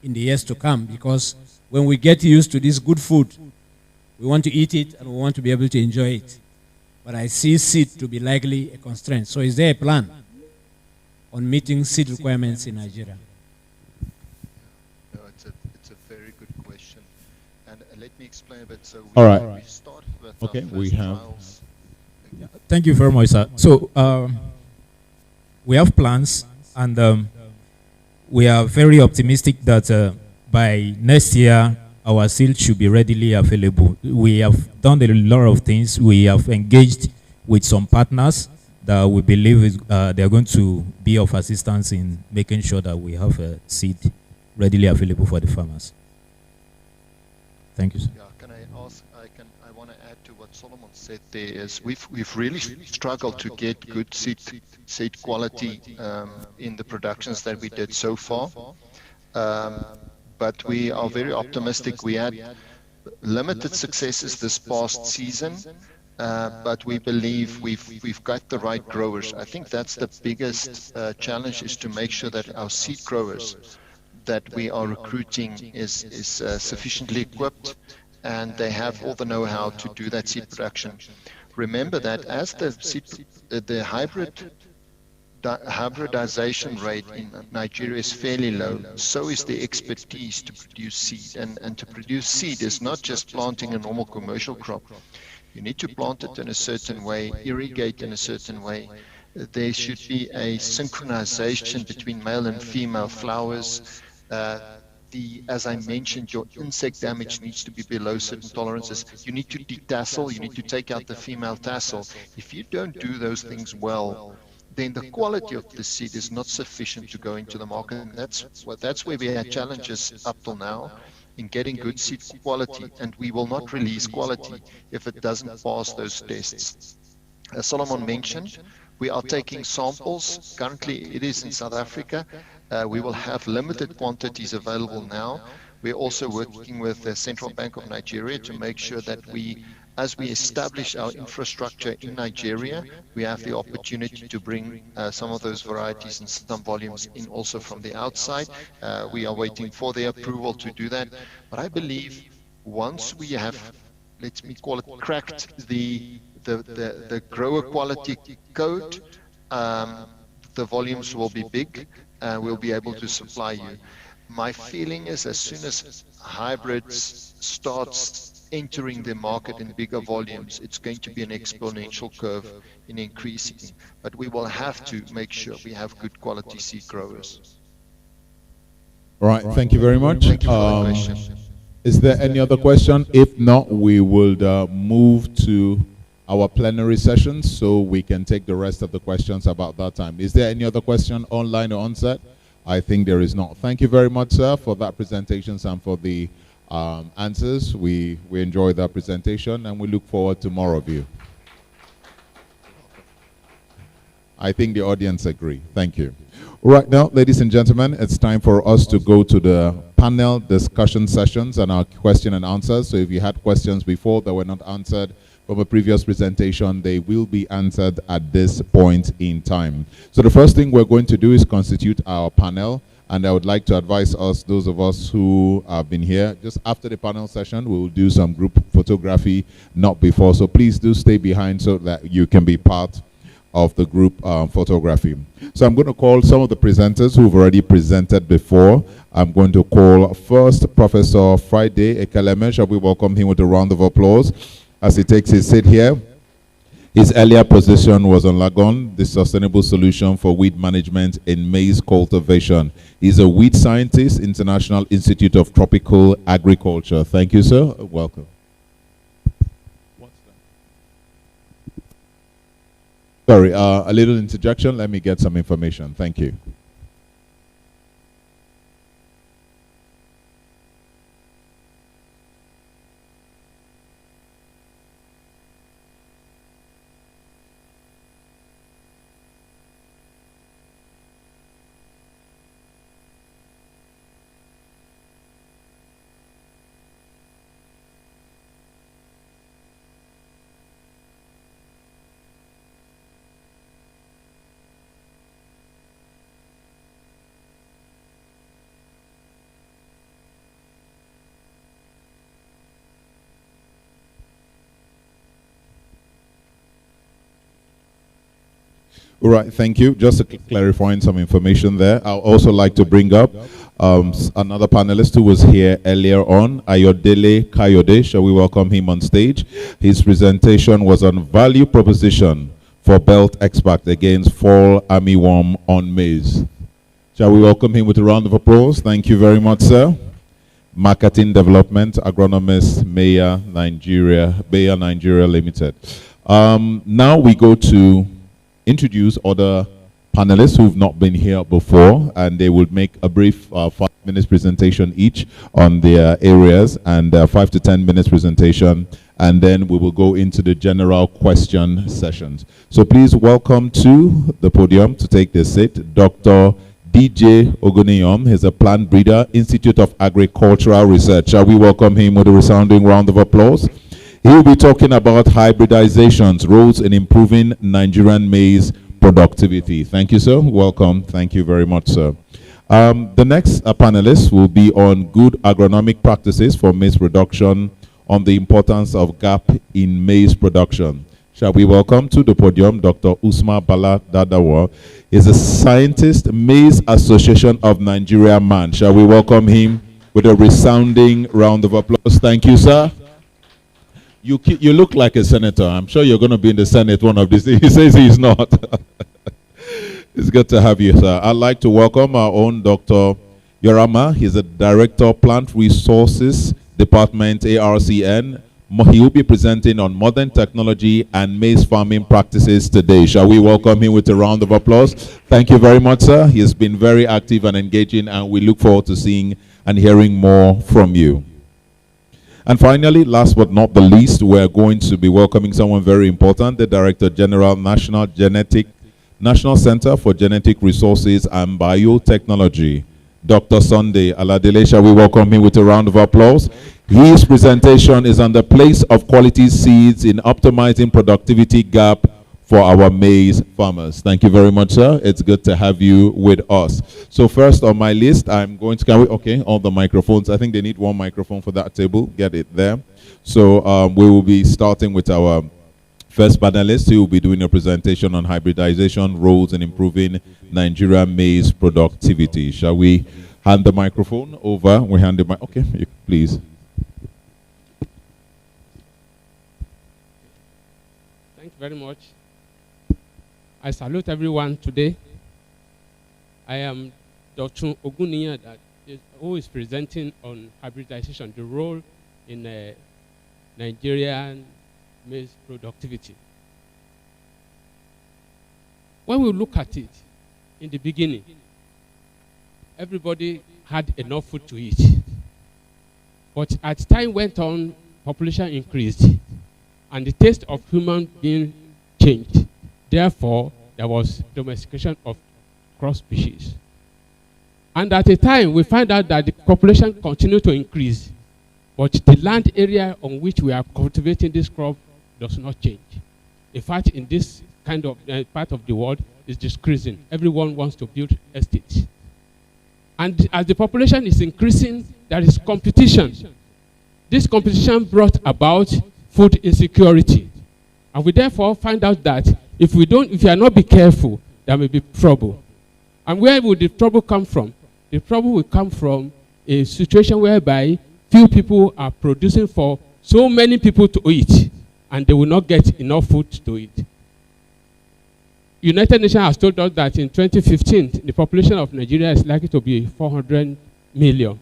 in the years to come? Because when we get used to this good food, we want to eat it and we want to be able to enjoy it. But I see seed to be likely a constraint. So is there a plan on meeting seed requirements in Nigeria? No, it's a very good question. And let me explain a bit. So we started with Okay, our we first have. trials. Yeah, thank you very much, sir. So we have plans, and we are very optimistic that by next year our seed should be readily available. We have done a lot of things. We have engaged with some partners that we believe they are going to be of assistance in making sure that we have a seed readily available for the farmers. Thank you, sir. Yeah, can I ask? I want to add to what Solomon said. There is we've really struggled to get good seed quality in the productions that we did so far. But we are very optimistic. We had limited successes this past season. But we believe we've got the right growers. I think that's the biggest challenge, is to make sure that our seed growers that we are recruiting is sufficiently equipped and they have all the know-how to do that seed production. Remember that as the hybridization rate in Nigeria is fairly low, so is the expertise to produce seed. And to produce seed is not just planting a normal commercial crop. You need to plant it in a certain way, irrigate in a certain way. There should be a synchronization between male and female flowers. As I mentioned, your insect damage needs to be below certain tolerances. You need to detassel, you need to take out the female tassel. If you don't do those things well, then the quality of the seed is not sufficient to go into the market. And that's where we had challenges up till now in getting good seed quality, and we will not release quality if it doesn't pass those tests. As Solomon mentioned, we are taking samples. Currently, it is in South Africa. We will have limited quantities available now. We're also working with the Central Bank of Nigeria to make sure that as we establish our infrastructure in Nigeria, we have the opportunity to bring some of those varieties and some volumes in also from the outside. We are waiting for the approval to do that. But I believe once we have, let me call it, cracked the grower quality code, the volumes will be big. We'll be able to supply you. My feeling is as soon as hybrids starts entering the market in bigger volumes, it's going to be an exponential curve in increasing. But we will have to make sure we have good quality seed growers. All right, thank you very much. Thank you for the question. Is there any other question? If not, we will move to our plenary sessions so we can take the rest of the questions about that time. Is there any other question online or on-set? I think there is not. Thank you very much, sir, for that presentation and for the answers. We enjoyed that presentation and we look forward to more of you. I think the audience agree. Thank you. Right now, ladies and gentlemen, it's time for us to go to the panel discussion sessions and our question and answers. So if you had questions before that were not answered from a previous presentation, they will be answered at this point in time. So the first thing we're going to do is constitute our panel. And I would like to advise us, those of us who have been here, just after the panel session, we will do some group photography, not before. So please do stay behind so that you can be part of the group photography. So I'm going to call some of the presenters who've already presented before. I'm going to call first Professor Friday Ekeleme. Shall we welcome him with a round of applause as he takes his seat here? His earlier position was on Lagon, the sustainable solution for weed management in maize cultivation. He's a weed scientist, International Institute of Tropical Agriculture. Thank you, sir. Welcome. Sorry, a little interjection. Let me get some information. Thank you. All right, thank you. Just clarifying some information there. I'd also like to bring up another panelist who was here earlier on, Ayodele Kayode. Shall we welcome him on stage? His presentation was on value proposition for belt expert against fall armyworm on maize. Shall we welcome him with a round of applause? Thank you very much, sir. Marketing Development, Agronomist, Bayer Nigeria Limited. Now we go to introduce other panelists who've not been here before, and they will make a brief 5-minute presentation each on their areas, and 5 to 10 minutes presentation, and then we will go into the general question sessions. So please welcome to the podium to take the seat, Dr. DJ Oguniyom. He's a plant breeder, Institute of Agricultural Research. Shall we welcome him with a resounding round of applause? He will be talking about hybridization's roles in improving Nigerian maize productivity. Thank you, sir. Welcome. Thank you very much, sir. The next panelist will be on good agronomic practices for maize production, on the importance of gap in maize production. Shall we welcome to the podium Dr. Usma Bala Dadawa. He's a scientist, Maize Association of Nigeria man. Shall we welcome him with a resounding round of applause? Thank you, sir. You look like a senator. I'm sure you're going to be in the Senate one of these days. He says he's not. It's good to have you, sir. I'd like to welcome our own Dr. Yorama. He's a Director, Plant Resources Department, ARCN. He will be presenting on modern technology and maize farming practices today. Shall we welcome him with a round of applause? Thank you very much, sir. He has been very active and engaging, and we look forward to seeing and hearing more from you. And finally, last but not the least, we're going to be welcoming someone very important, the Director General, National Center for Genetic Resources and Biotechnology, Dr. Sunday Aladele. Shall we welcome him with a round of applause? His presentation is on the place of quality seeds in optimizing productivity gap for our maize farmers. Thank you very much, sir. It's good to have you with us. So first on my list, I'm going to okay, all the microphones. I think they need one microphone for that table. Get it there. So we will be starting with our first panelist. He will be doing a presentation on hybridization, roles in improving Nigerian maize productivity. Shall we hand the microphone over? We hand the mic. Okay, please. Thank you very much. I salute everyone today. I am Dr. Oguniya, who is presenting on hybridization, the role in Nigerian maize productivity. When we look at it, in the beginning, everybody had enough food to eat. But as time went on, population increased, and the taste of human being changed. Therefore, there was domestication of crop species. And at a time, we find out that the population continued to increase, but the land area on which we are cultivating this crop does not change. In fact, in this kind of part of the world, it's decreasing. Everyone wants to build estates. And as the population is increasing, there is competition. This competition brought about food insecurity. And we therefore find out that if we are not be careful, there may be trouble. And where will the trouble come from? The trouble will come from a situation whereby few people are producing for so many people to eat, and they will not get enough food to eat. United Nations has told us that in 2015, the population of Nigeria is likely to be 400 million,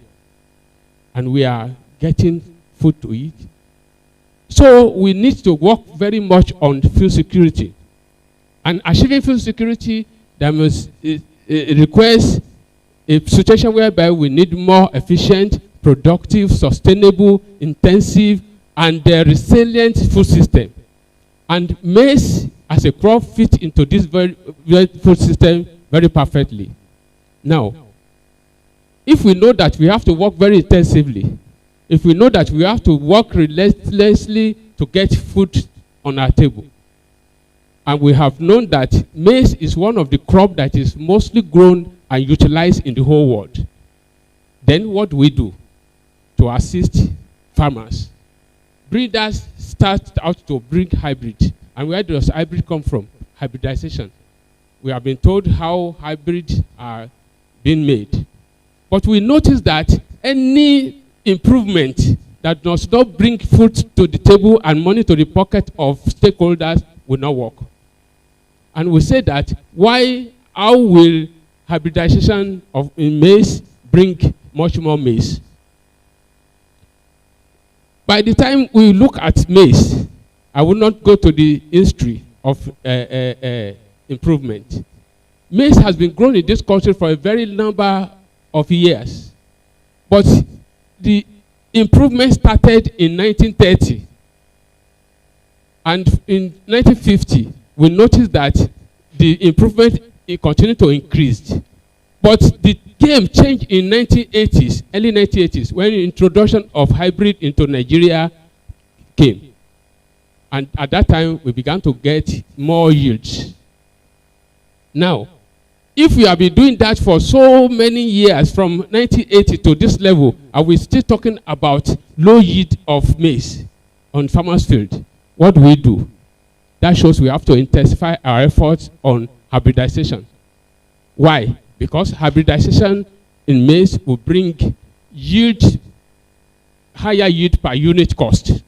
and we are getting food to eat. So we need to work very much on food security. And achieving food security, it requires a situation whereby we need more efficient, productive, sustainable, intensive, and resilient food system. And maize as a crop fits into this very food system very perfectly. Now, if we know that we have to work very intensively, if we know that we have to work relentlessly to get food on our table, and we have known that maize is one of the crops that is mostly grown and utilized in the whole world, then what do we do to assist farmers? Breeders start out to bring hybrid. And where does hybrid come from? Hybridization. We have been told how hybrids are being made. But we notice that any improvement that does not bring food to the table and money to the pocket of stakeholders will not work. And we say that how will hybridization in maize bring much more maize? By the time we look at maize, I will not go to the history of improvement. Maize has been grown in this country for a very number of years. But the improvement started in 1930. And in 1950, we noticed that the improvement continued to increase. But the game changed in 1980s, early 1980s, when the introduction of hybrid into Nigeria came. And at that time, we began to get more yields. Now, if we have been doing that for so many years, from 1980 to this level, and we're still talking about low yield of maize on farmers' field, what do we do? That shows we have to intensify our efforts on hybridization. Why? Because hybridization in maize will bring higher yield per unit cost.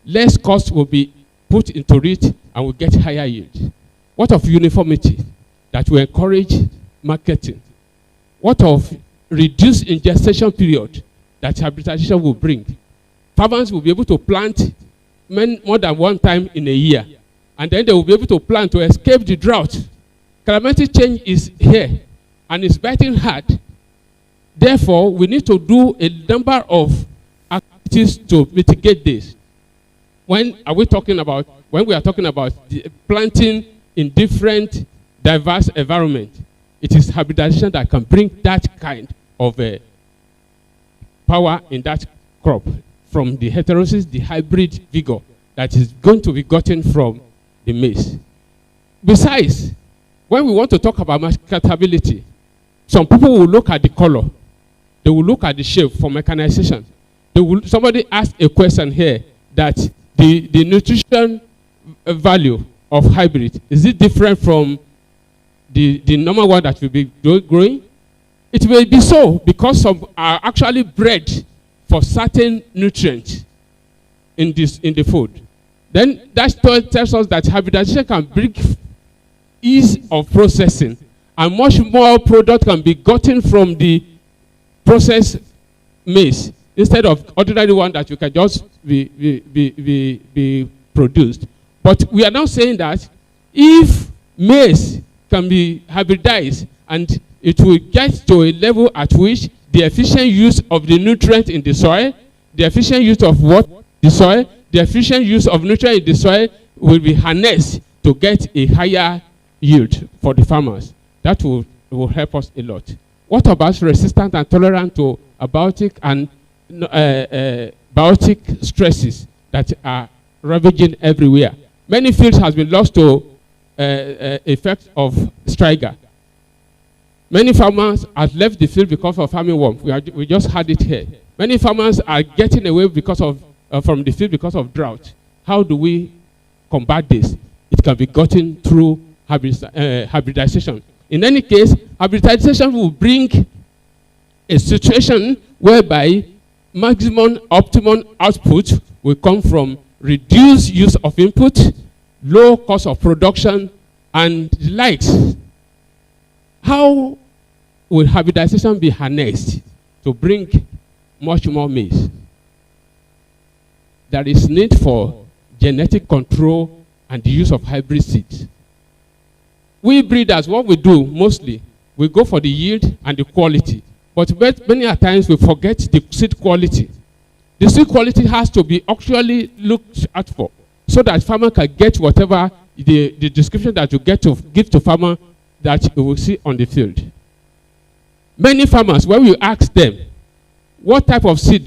Less cost will be put into it and we'll get higher yield. What of uniformity? That will encourage marketing. What of reduced ingestion period that hybridization will bring? Farmers will be able to plant more than one time in a year, and then they will be able to plant to escape the drought. Climatic change is here and it's biting hard. Therefore, we need to do a number of activities to mitigate this. When we are talking about planting in different diverse environment, it is hybridization that can bring that kind of power in that crop from the heterosis, the hybrid vigor that is going to be gotten from the maize. Besides, when we want to talk about marketability, some people will look at the color, they will look at the shape for mechanization. Somebody asked a question here that the nutrition value of hybrid, is it different from the normal one that will be growing? It may be so, because some are actually bred for certain nutrients in the food. Then that tells us that hybridization can bring ease of processing, and much more product can be gotten from the processed maize instead of ordinary one that you can just be produced. But we are now saying that if maize can be hybridized and it will get to a level at which the efficient use of the nutrient in the soil, the efficient use of the soil, the efficient use of nutrient in the soil will be harnessed to get a higher yield for the farmers. That will help us a lot. What about resistant and tolerant to abiotic and biotic stresses that are ravaging everywhere? Many fields has been lost to effect of striga. Many farmers have left the field because of farming worm. We just had it here. Many farmers are getting away because of from the field because of drought. How do we combat this? It can be gotten through hybridization. In any case, hybridization will bring a situation whereby maximum optimum output will come from reduced use of input, low cost of production, and the likes. How will hybridization be harnessed to bring much more maize? There is need for genetic control and the use of hybrid seeds. We breeders, what we do mostly, we go for the yield and the quality. But many a times we forget the seed quality. The seed quality has to be actually looked at for, so that farmer can get whatever the description that you get to give to farmer that you will see on the field. Many farmers, when we ask them, what type of seed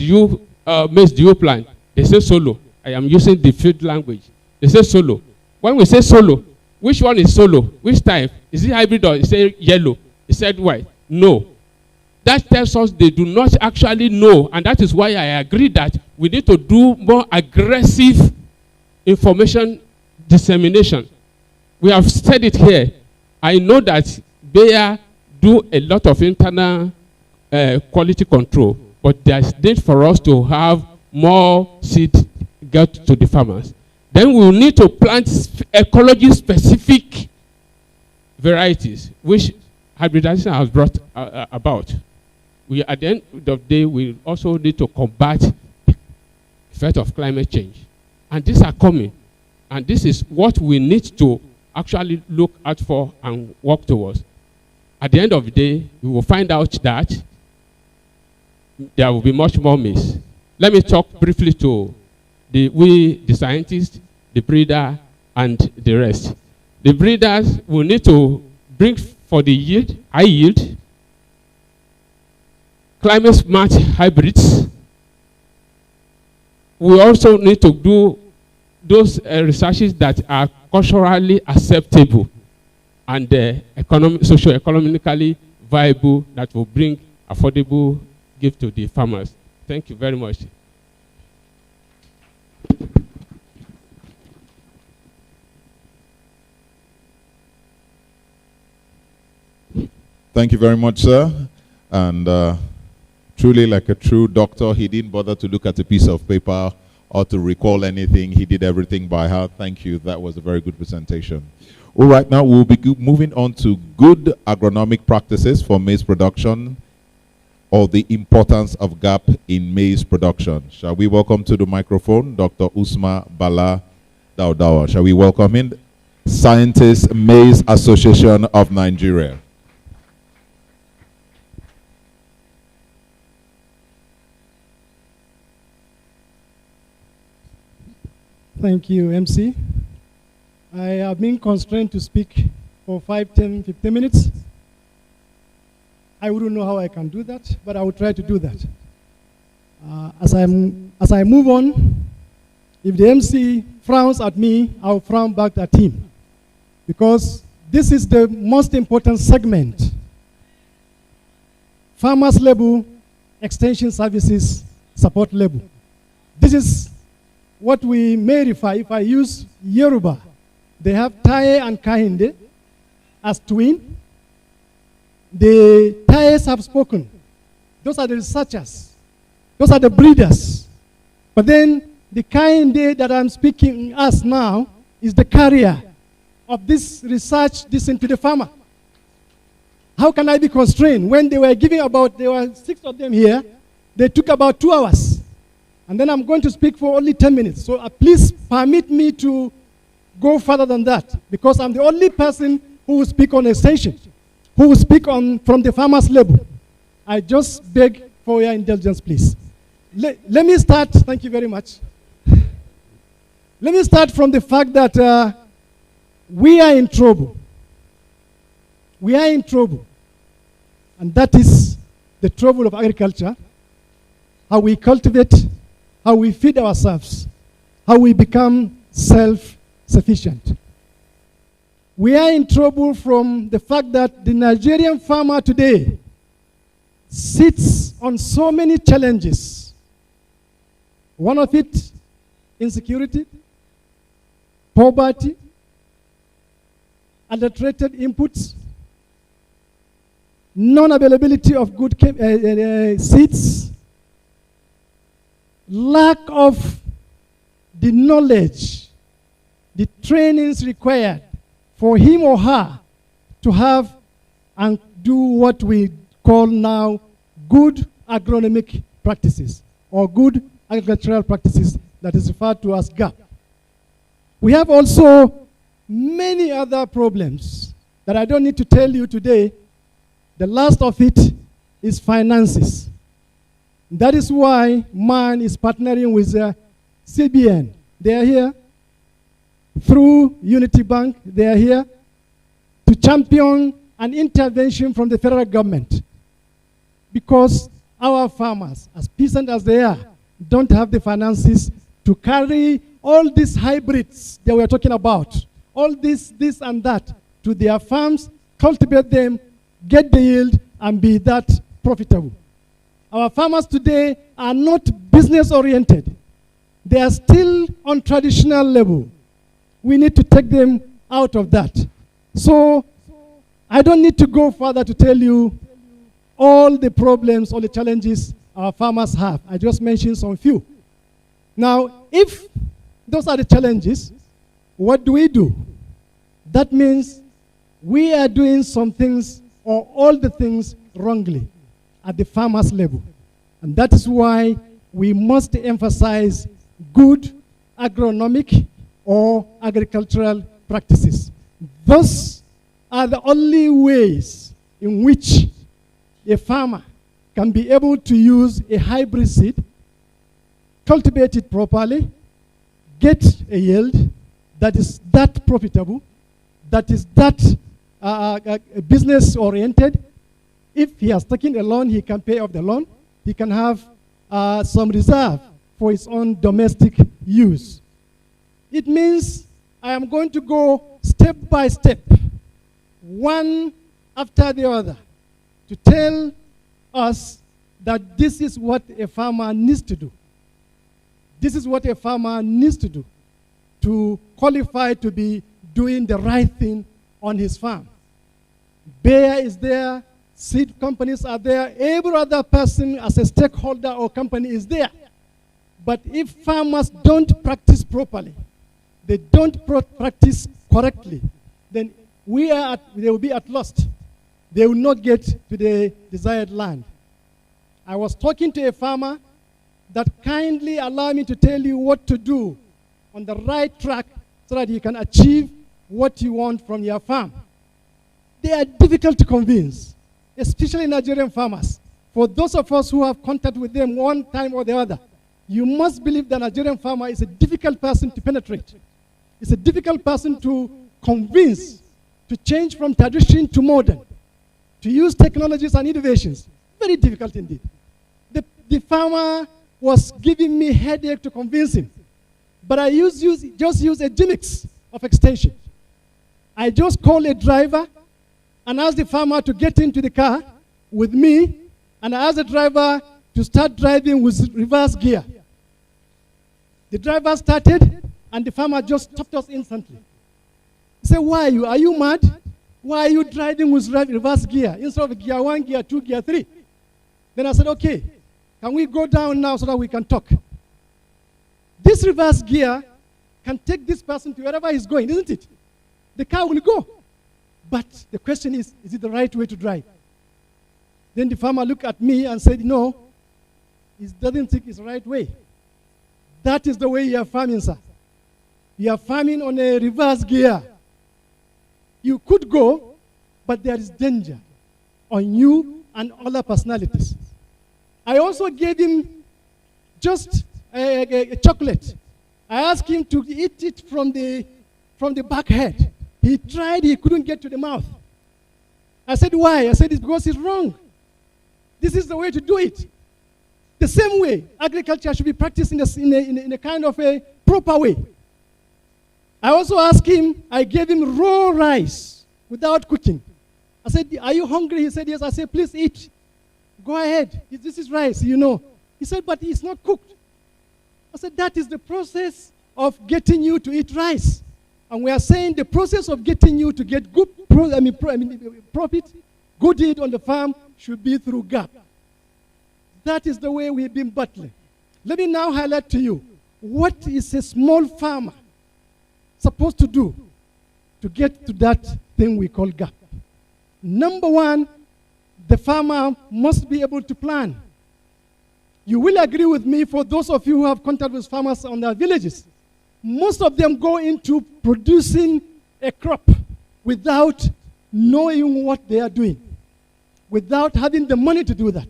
maize do you plant? They say solo. I am using the field language. They say solo. When we say solo, which one is solo? Which type? Is it hybrid or is it yellow? Is it white? No. That tells us they do not actually know, and that is why I agree that we need to do more aggressive information dissemination. We have said it here. I know that Bayer do a lot of internal quality control, but there's need for us to have more seed get to the farmers. Then we will need to plant ecology-specific varieties, which hybridization has brought about. At the end of the day, we also need to combat the effect of climate change. And these are coming. And this is what we need to actually look out for and work towards. At the end of the day, we will find out that there will be much more maize. Let me talk briefly to the scientists, the breeder, and the rest. The breeders will need to bring for the yield, high yield, climate smart hybrids. We also need to do those researches that are culturally acceptable and socio-economically viable, that will bring affordable gift to the farmers. Thank you very much. Thank you very much, sir. And truly, like a true doctor, he didn't bother to look at a piece of paper or to recall anything. He did everything by heart. Thank you. That was a very good presentation. All right, now we'll be moving on to good agronomic practices for maize production, or the importance of gap in maize production. Shall we welcome to the microphone Dr. Usma Bala Daudawa? Shall we welcome him? Scientist, Maize Association of Nigeria. Thank you, MC. I have been constrained to speak for 5, 10, 15 minutes. I wouldn't know how I can do that, but I will try to do that. As I move on, if the MC frowns at me, I'll frown back at him, because this is the most important segment. Farmers label, extension services, support label. This is what we may refer, if I use Yoruba, they have Taye and Kahinde as twin. The Tayes have spoken. Those are the researchers. Those are the breeders. But then the Kahinde that I'm speaking as now is the carrier of this research into the farmer. How can I be constrained? When they were giving about, there were 6 of them here, they took about 2 hours. And then I'm going to speak for only 10 minutes. So please permit me to go further than that, because I'm the only person who will speak on extension, who will speak on from the farmer's label. I just beg for your indulgence, please. Let me start, thank you very much. Let me start from the fact that we are in trouble. we are in trouble. And that is the trouble of agriculture, how we cultivate, how we feed ourselves, how we become self-sufficient. We are in trouble from the fact that the Nigerian farmer today sits on so many challenges. One of it, insecurity, poverty, adulterated inputs, non-availability of good seeds, lack of the knowledge, the trainings required for him or her to have and do what we call now good agronomic practices or good agricultural practices, that is referred to as GAP. We have also many other problems that I don't need to tell you today. The last of it is finances. That is why MAN is partnering with CBN. They are here. Through Unity Bank, they are here to champion an intervention from the federal government. Because our farmers, as peasant as they are, don't have the finances to carry all these hybrids that we are talking about, all this and that, to their farms, cultivate them, get the yield, and be that profitable. Our farmers today are not business-oriented. They are still on traditional level. We need to take them out of that. So I don't need to go further to tell you all the problems, all the challenges our farmers have. I just mentioned some few. Now, if those are the challenges, what do? That means we are doing some things or all the things wrongly at the farmer's level. And that is why we must emphasize good agronomic or agricultural practices. Those are the only ways in which a farmer can be able to use a hybrid seed, cultivate it properly, get a yield that is that profitable, that is that business-oriented. If he has taken a loan, he can pay off the loan. He can have some reserve for his own domestic use. It means I am going to go step by step, one after the other, to tell us that this is what a farmer needs to do. This is what a farmer needs to do to qualify to be doing the right thing on his farm. Bayer is there, seed companies are there, every other person as a stakeholder or company is there. But if farmers don't practice properly, they don't practice correctly, then they will be at lost. They will not get to the desired land. I was talking to a farmer that kindly allowed me to tell you what to do on the right track so that you can achieve what you want from your farm. They are difficult to convince, especially Nigerian farmers. For those of us who have contact with them one time or the other, you must believe the Nigerian farmer is a difficult person to penetrate. It's a difficult person to convince to change from tradition to modern, to use technologies and innovations. Very difficult indeed. The farmer was giving me headache to convince him. But I just use a gimmicks of extension. I just call a driver and ask the farmer to get into the car with me, and I ask the driver to start driving with reverse gear. The driver started, and the farmer just stopped us instantly. He said, "Why are you mad? Why are you driving with reverse gear instead of gear 1, gear 2, gear 3? Then I said, "Okay, can we go down now so that we can talk?" This reverse gear can take this person to wherever he's going, isn't it? The car will go. But the question is it the right way to drive? Then the farmer looked at me and said, "No, he doesn't think it's the right way." That is the way you are farming, sir. You are farming on a reverse gear. You could go, but there is danger on you and other personalities. I also gave him just a chocolate. I asked him to eat it from the back head. He tried, he couldn't get to the mouth. I said, why? I said, it's because it's wrong. This is the way to do it. The same way, agriculture should be practiced in a kind of a proper way. I also asked him, I gave him raw rice without cooking. I said, are you hungry? He said, yes. I said, please eat. Go ahead. This is rice, you know. He said, but it's not cooked. I said, that is the process of getting you to eat rice. And we are saying the process of getting you to get good profit, good yield on the farm should be through GAP. That is the way we've been battling. Let me now highlight to you, what is a small farmer supposed to do to get to that thing we call GAP? Number one, the farmer must be able to plan. You will agree with me, for those of you who have contact with farmers on their villages, most of them go into producing a crop without knowing what they are doing, without having the money to do that,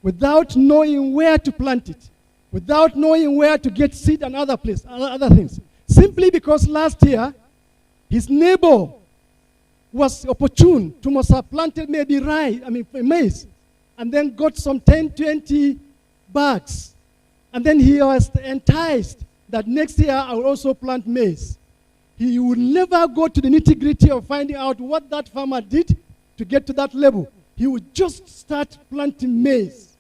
without knowing where to plant it, without knowing where to get seed and other things. Simply because last year, his neighbor was opportune to must have planted maybe maize, and then got some 10, 20 bags. And then he was enticed that next year I will also plant maize. He would never go to the nitty-gritty of finding out what that farmer did to get to that level. He would just start planting maize.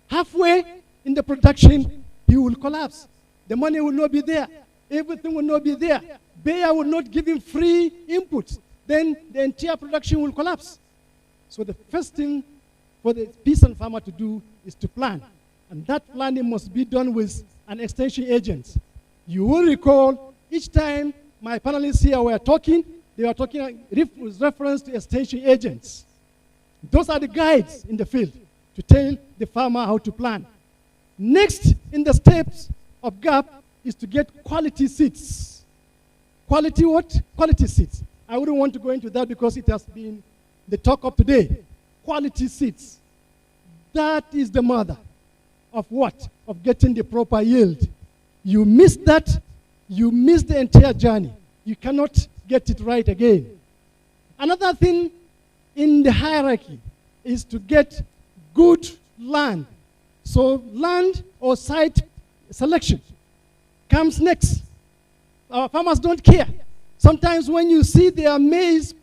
Halfway in the production, he will collapse. The money will not be there. Everything will not be there. Bayer will not give him free inputs. Then the entire production will collapse. So the first thing for the peasant farmer to do is to plan. And that planning must be done with an extension agent. You will recall each time my panelists here were talking, they were talking with reference to extension agents. Those are the guides in the field to tell the farmer how to plan. Next in the steps of GAP is to get quality seeds. Quality what? Quality seeds. I wouldn't want to go into that because it has been the talk of today. Quality seeds. That is the mother of what? Of getting the proper yield. You miss that, you miss the entire journey. You cannot get it right again. Another thing in the hierarchy is to get good land. So land or site selection comes next. Our farmers don't care. Sometimes when you see their maize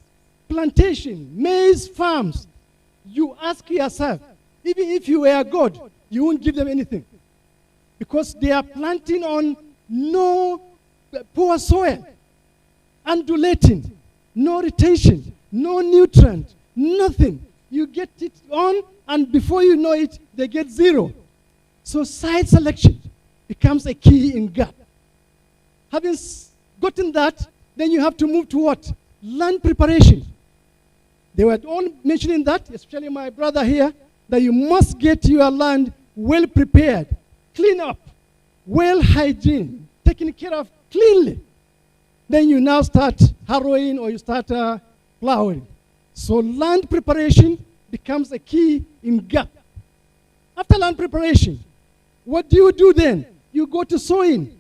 plantation, maize farms, you ask yourself, even if you were God, you won't give them anything. Because they are planting on no poor soil, undulating, no retention, no nutrient, nothing. You get it on, and before you know it, they get zero. So site selection becomes a key in GAP. Having gotten that, then you have to move to what? Land preparation. They were all mentioning that, especially my brother here, that you must get your land well prepared, clean up, well hygiene, taken care of cleanly. Then you now start harrowing or you start plowing. So land preparation becomes a key in GAP. After land preparation, what do you do then? You go to sowing.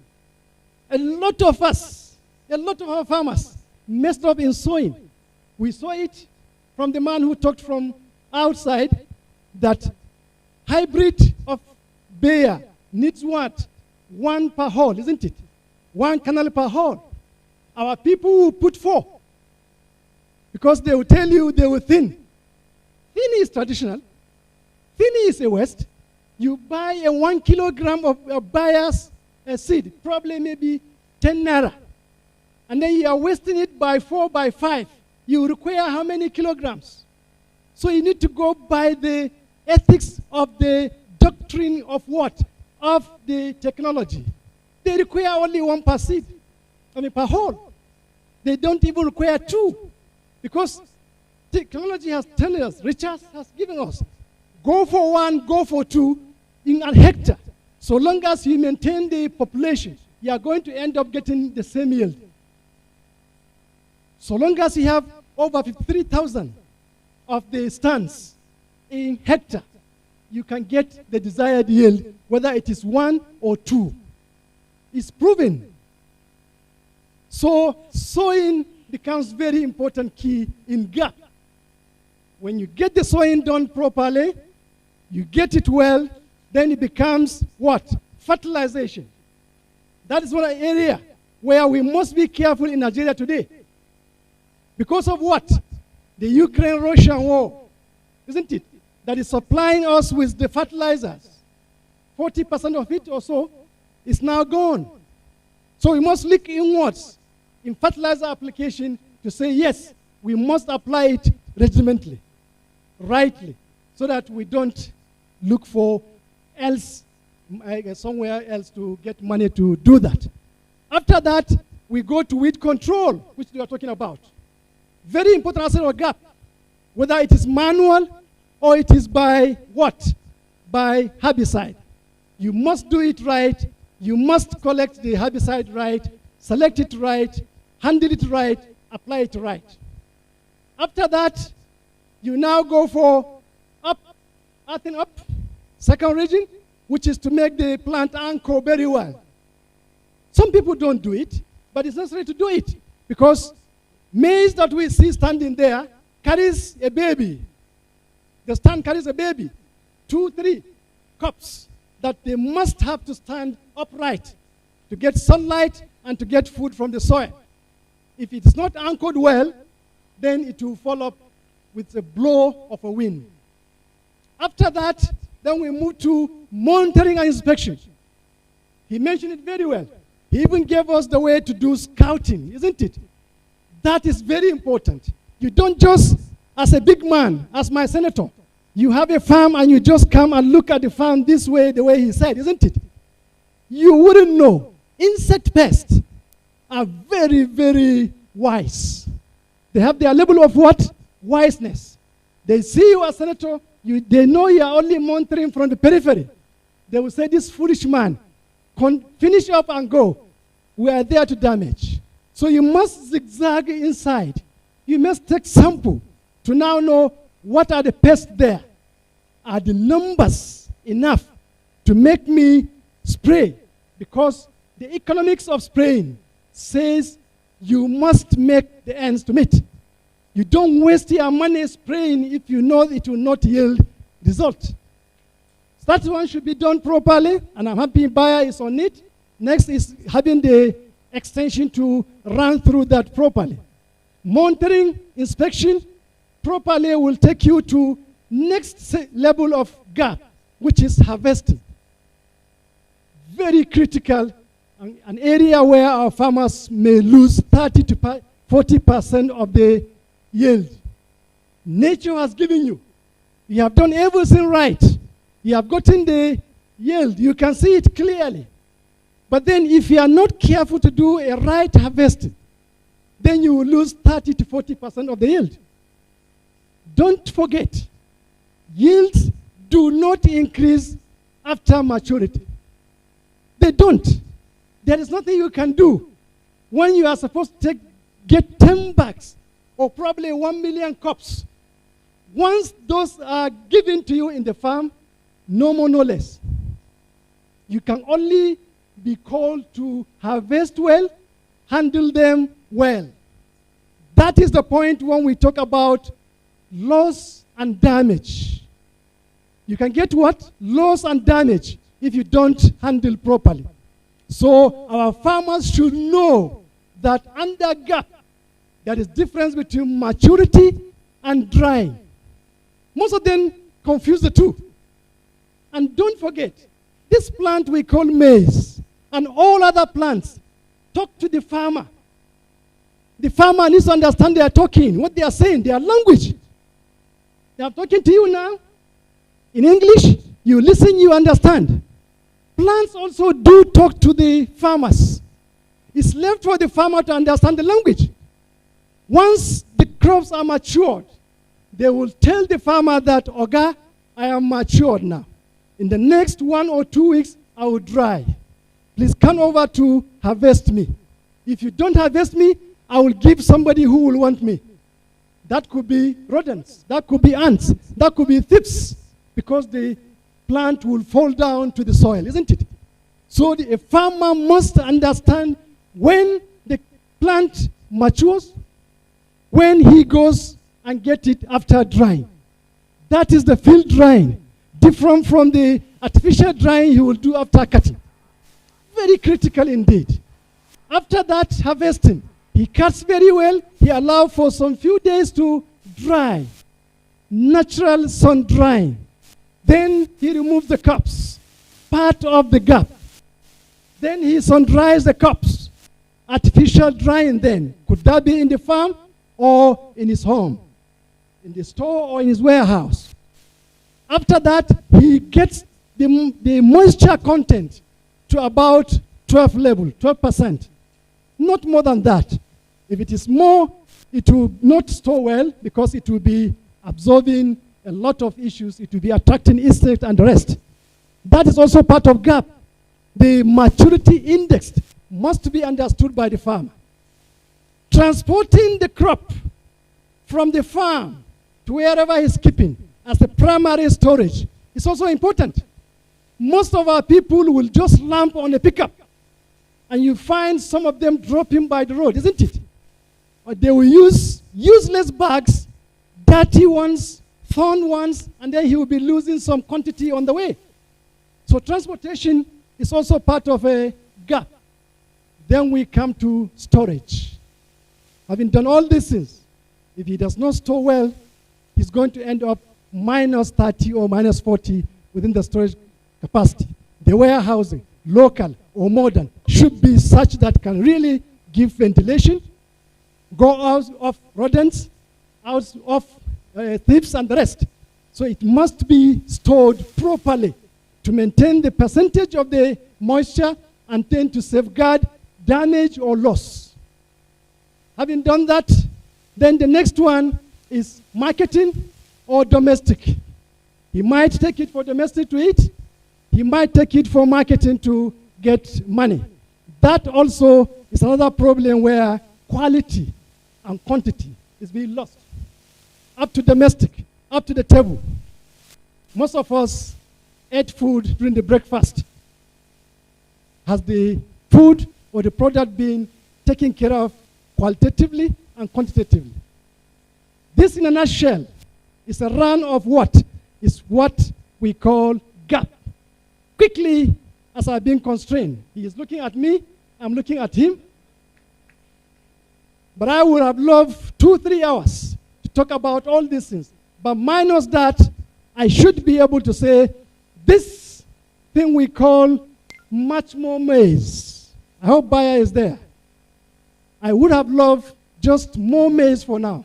A lot of us, a lot of our farmers messed up in sowing. We saw it from the man who talked from outside that hybrid of Bayer needs what? 1 per hole, isn't it? 1 kernel per hole. Our people will put 4 because they will tell you they will thin. Thin is traditional. Thin is a waste. You buy a 1 kilogram of Bayer's seed, probably maybe 10 naira. And then you are wasting it by 4 by 5. You require how many kilograms? So you need to go by the ethics of the doctrine of what? Of the technology. They require only 1 per seed, per hole. They don't even require 2. Because technology has told us, Richard has given us, go for 1, go for 2 in a hectare. So long as you maintain the population, you are going to end up getting the same yield. So long as you have over 53,000 of the stands in hectare, you can get the desired yield, whether it is 1 or 2. It's proven. So sowing becomes very important key in GAP. When you get the sowing done properly, you get it well, then it becomes what? Fertilization. That is one area where we must be careful in Nigeria today. Because of what? The Ukraine-Russian war, isn't it? That is supplying us with the fertilizers. 40% of it or so is now gone. So we must look inwards in fertilizer application to say, yes, we must apply it regimentally, rightly, so that we don't look for somewhere else to get money to do that. After that, we go to weed control, which we are talking about. Very important asset or gap, whether it is manual or it is by what? By herbicide. You must do it right. You must collect the herbicide right, select it right, handle it right, apply it right. After that, you now go for earthing up, second region, which is to make the plant anchor very well. Some people don't do it, but it's necessary to do it because maize that we see standing there carries a baby. The stand carries a baby, 2, 3 cups that they must have to stand upright to get sunlight and to get food from the soil. If it is not anchored well, then it will fall up with a blow of a wind. After that, then we move to monitoring and inspection. He mentioned it very well. He even gave us the way to do scouting, isn't it? That is very important. You don't just, as a big man, as my senator, you have a farm and you just come and look at the farm this way, the way he said, isn't it? You wouldn't know. Insect pests are very, very wise. They have their level of what? Wiseness. They see you as senator, they know you are only monitoring from the periphery. They will say, this foolish man, finish up and go. We are there to damage. So you must zigzag inside. You must take sample to now know what are the pests there. Are the numbers enough to make me spray? Because the economics of spraying says you must make the ends to meet. You don't waste your money spraying if you know it will not yield result. That one should be done properly, and I'm happy buyer is on it. Next is having the extension to run through that properly. Monitoring, inspection properly will take you to next level of gap, which is harvesting. Very critical, an area where our farmers may lose 30 to 40% of the yield. Nature has given you. You have done everything right. You have gotten the yield. You can see it clearly. But then if you are not careful to do a right harvesting, then you will lose 30 to 40% of the yield. Don't forget, yields do not increase after maturity. They don't. There is nothing you can do when you are supposed to get 10 bags or probably 1 million cups. Once those are given to you in the farm, no more, no less. You can only be called to harvest well, handle them well. That is the point when we talk about loss and damage. You can get what? Loss and damage if you don't handle properly. So our farmers should know that under gap, there is difference between maturity and drying. Most of them confuse the two. And don't forget, this plant we call maize and all other plants, talk to the farmer. The farmer needs to understand they are talking, what they are saying, their language. They are talking to you now in English. You listen, you understand. Plants also do talk to the farmers. It's left for the farmer to understand the language. Once the crops are matured, they will tell the farmer that, Oga, I am matured now. In the next 1 or 2 weeks, I will dry. Please come over to harvest me. If you don't harvest me, I will give somebody who will want me. That could be rodents. That could be ants. That could be thieves. Because the plant will fall down to the soil, isn't it? So a farmer must understand when the plant matures, when he goes and get it after drying. That is the field drying, different from the artificial drying you will do after cutting. Very critical indeed. After that harvesting, he cuts very well. He allows for some few days to dry, natural sun drying. Then he removes the cups, part of the gap. Then he sun dries the cups. Artificial drying then. Could that be in the farm or in his home? In the store or in his warehouse? After that, he gets the moisture content to about 12%. Not more than that. If it is more, it will not store well because it will be absorbing a lot of issues. It will be attracting insects and the rest. That is also part of gap. The maturity index must be understood by the farmer. Transporting the crop from the farm to wherever he's keeping as a primary storage is also important. Most of our people will just lamp on a pickup, and you find some of them dropping by the road, isn't it? But they will use useless bags, dirty ones, thorn ones, and then he will be losing some quantity on the way. So transportation is also part of a gap. Then we come to storage. Having done all these things, if he does not store well, he's going to end up minus 30 or minus 40 within the storage capacity. The warehousing, local or modern, should be such that can really give ventilation, go out of rodents, out of thieves and the rest. So it must be stored properly to maintain the percentage of the moisture and then to safeguard damage or loss. Having done that, then the next one is marketing or domestic. He might take it for domestic to eat. He might take it for marketing to get money. That also is another problem where quality and quantity is being lost. Up to domestic, up to the table. Most of us ate food during the breakfast. Has the food or the product been taken care of qualitatively and quantitatively? This, in a nutshell, is a run of what? Is what we call gap. Quickly, as I've been constrained, he is looking at me, I'm looking at him. But I would have loved 2-3 hours to talk about all these things. But minus that, I should be able to say, this thing we call much more maize. I hope Bayer is there. I would have loved just more maize for now.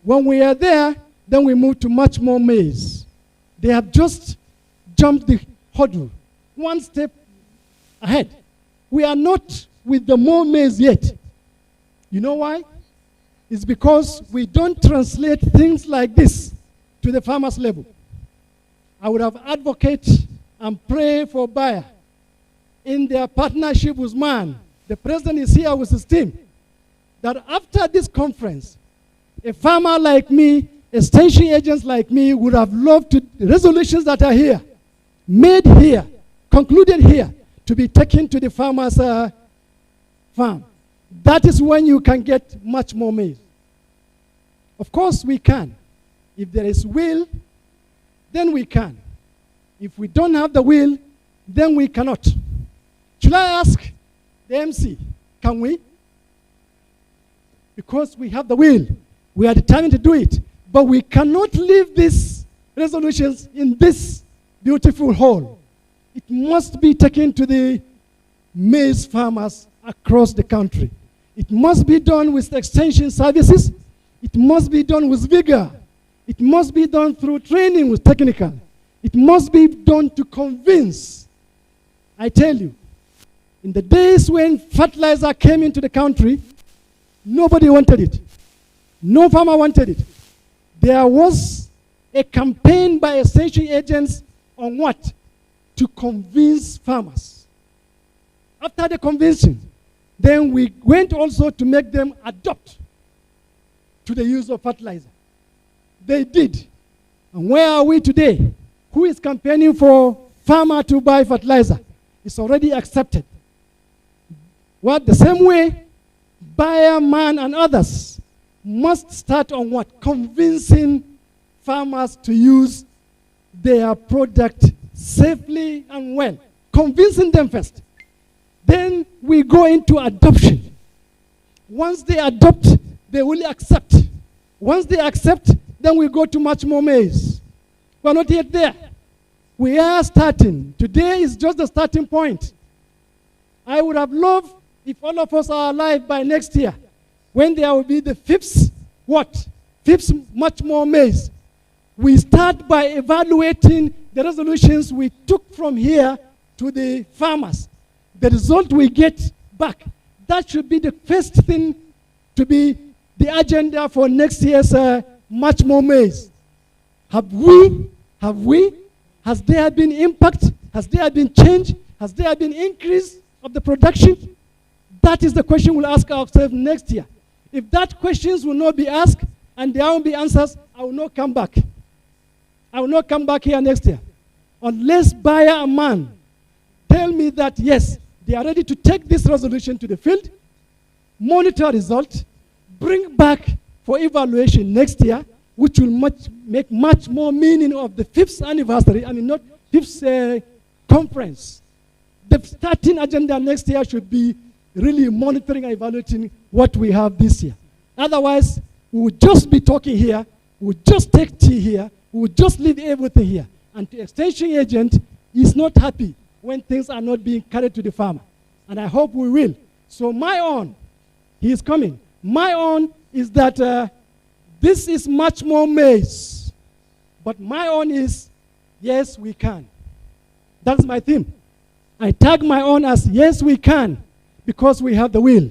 When we are there, then we move to much more maize. They have just jumped the hurdle, one step ahead. We are not with the more maize yet. You know why? It's because we don't translate things like this to the farmer's level. I would have advocated and prayed for Bayer in their partnership with MAN. The president is here with his team. That after this conference, a farmer like me, extension agents like me would have loved the resolutions that are here, made here, concluded here, to be taken to the farmer's farm. That is when you can get much more maize. Of course we can. If there is will, then we can. If we don't have the will, then we cannot. Should I ask the MC, can we? Because we have the will. We are determined to do it. But we cannot leave these resolutions in this beautiful hall. It must be taken to the maize farmers across the country. It must be done with extension services. It must be done with vigor. It must be done through training with technical. It must be done to convince. I tell you, in the days when fertilizer came into the country, nobody wanted it. No farmer wanted it. There was a campaign by extension agents on what? To convince farmers. After the convincing, then we went also to make them adopt to the use of fertilizer. They did. And where are we today? Who is campaigning for farmer to buy fertilizer? It's already accepted. What, the same way, Bayer, MAN, and others must start on what? Convincing farmers to use their product safely and well. Convincing them first. Then we go into adoption. Once they adopt, they will accept. Once they accept, then we go to much more maize. We're not yet there. We are starting. Today is just the starting point. I would have loved if all of us are alive by next year, when there will be the fifth, what? Fifth much more maize. We start by evaluating the resolutions we took from here to the farmers. The result we get back, that should be the first thing to be the agenda for next year's much more maize. Has there been impact? Has there been change? Has there been increase of the production? That is the question we'll ask ourselves next year. If that questions will not be asked and there won't be answers, I will not come back. I will not come back here next year. Unless buyer and man tell me that, yes, they are ready to take this resolution to the field, monitor result, bring back for evaluation next year, which will make much more meaning of the 5th anniversary, not 5th conference. The starting agenda next year should be really monitoring and evaluating what we have this year. Otherwise, we would just be talking here, we would just take tea here, we would just leave everything here. And the extension agent is not happy when things are not being carried to the farmer. And I hope we will. So my own, he is coming. My own is that this is much more maize. But my own is, yes, we can. That's my theme. I tag my own as, yes, we can, because we have the will.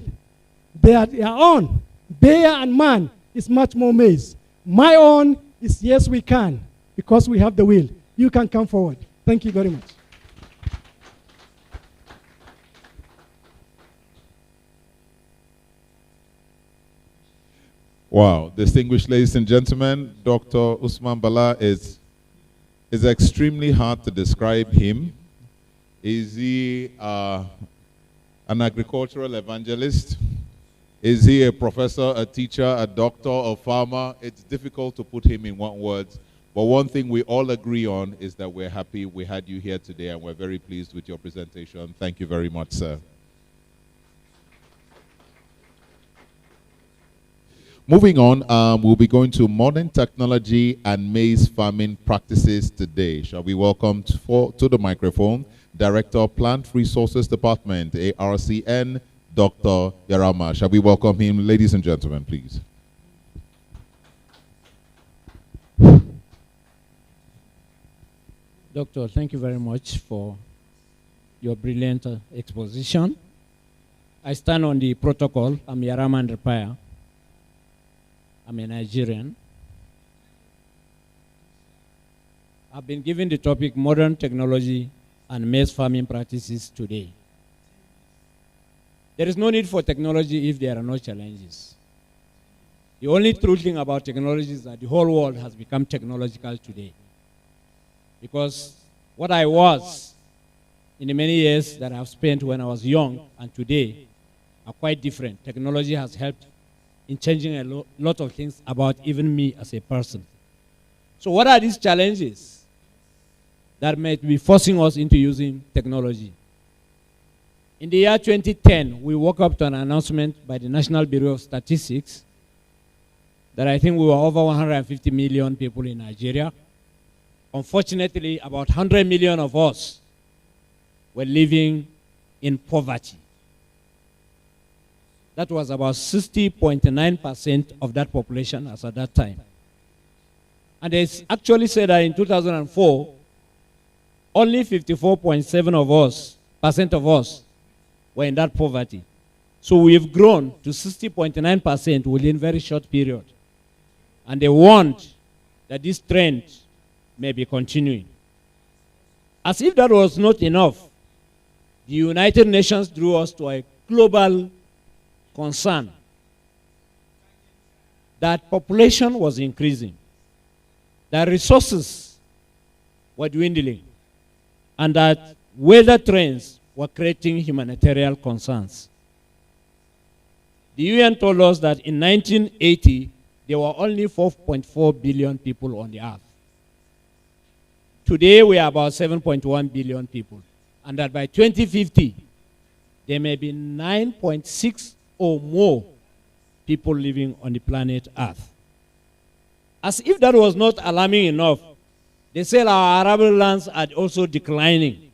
Their own, Bayer and man, is much more maize. My own is, yes, we can, because we have the will. You can come forward. Thank you very much. Wow, distinguished ladies and gentlemen, Dr. Usman Bala is extremely hard to describe him. Is he an agricultural evangelist? Is he a professor, a teacher, a doctor, a farmer? It's difficult to put him in one word. But one thing we all agree on is that we're happy we had you here today, and we're very pleased with your presentation. Thank you very much, sir. Moving on, we'll be going to modern technology and maize farming practices today. Shall we welcome to the microphone Director Plant Resources Department, ARCN, Dr. Yarama. Shall we welcome him, ladies and gentlemen, please? Doctor, thank you very much for your brilliant exposition. I stand on the protocol. I'm Yarama Andrepaya. I'm a Nigerian. I've been given the topic modern technology and maize farming practices today. There is no need for technology if there are no challenges. The only true thing about technology is that the whole world has become technological today. Because what I was in the many years that I've spent when I was young and today are quite different. Technology has helped in changing a lot of things about even me as a person. So what are these challenges that might be forcing us into using technology? In the year 2010, we woke up to an announcement by the National Bureau of Statistics that I think we were over 150 million people in Nigeria. Unfortunately, about 100 million of us were living in poverty. That was about 60.9% of that population as at that time. And they actually said that in 2004, only 54.7% of us were in that poverty. So we've grown to 60.9% within a very short period. And they want that this trend may be continuing. As if that was not enough, the United Nations drew us to a global concern that population was increasing, that resources were dwindling, and that weather trends were creating humanitarian concerns. The UN told us that in 1980, there were only 4.4 billion people on the earth. Today, we are about 7.1 billion people. And that by 2050, there may be 9.6 or more people living on the planet Earth. As if that was not alarming enough, they said our arable lands are also declining.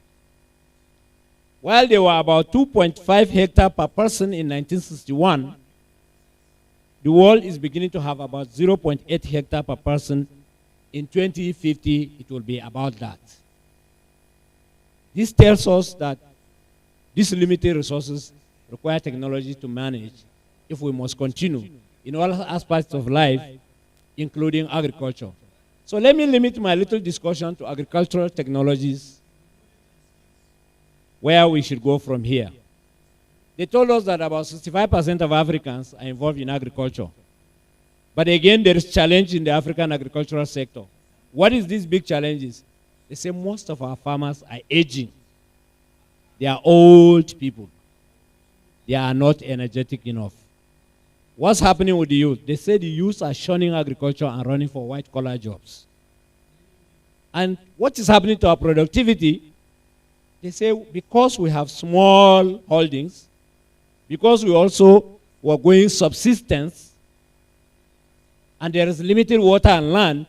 While they were about 2.5 hectares per person in 1961, the world is beginning to have about 0.8 hectares per person. In 2050, it will be about that. This tells us that these limited resources require technology to manage if we must continue in all aspects of life, including agriculture. So let me limit my little discussion to agricultural technologies, where we should go from here. They told us that about 65% of Africans are involved in agriculture. But again, there is challenge in the African agricultural sector. What is these big challenges? They say most of our farmers are aging. They are old people. They are not energetic enough. What's happening with the youth? They say the youth are shunning agriculture and running for white-collar jobs. And what is happening to our productivity? They say because we have small holdings, because we also were going subsistence, and there is limited water and land,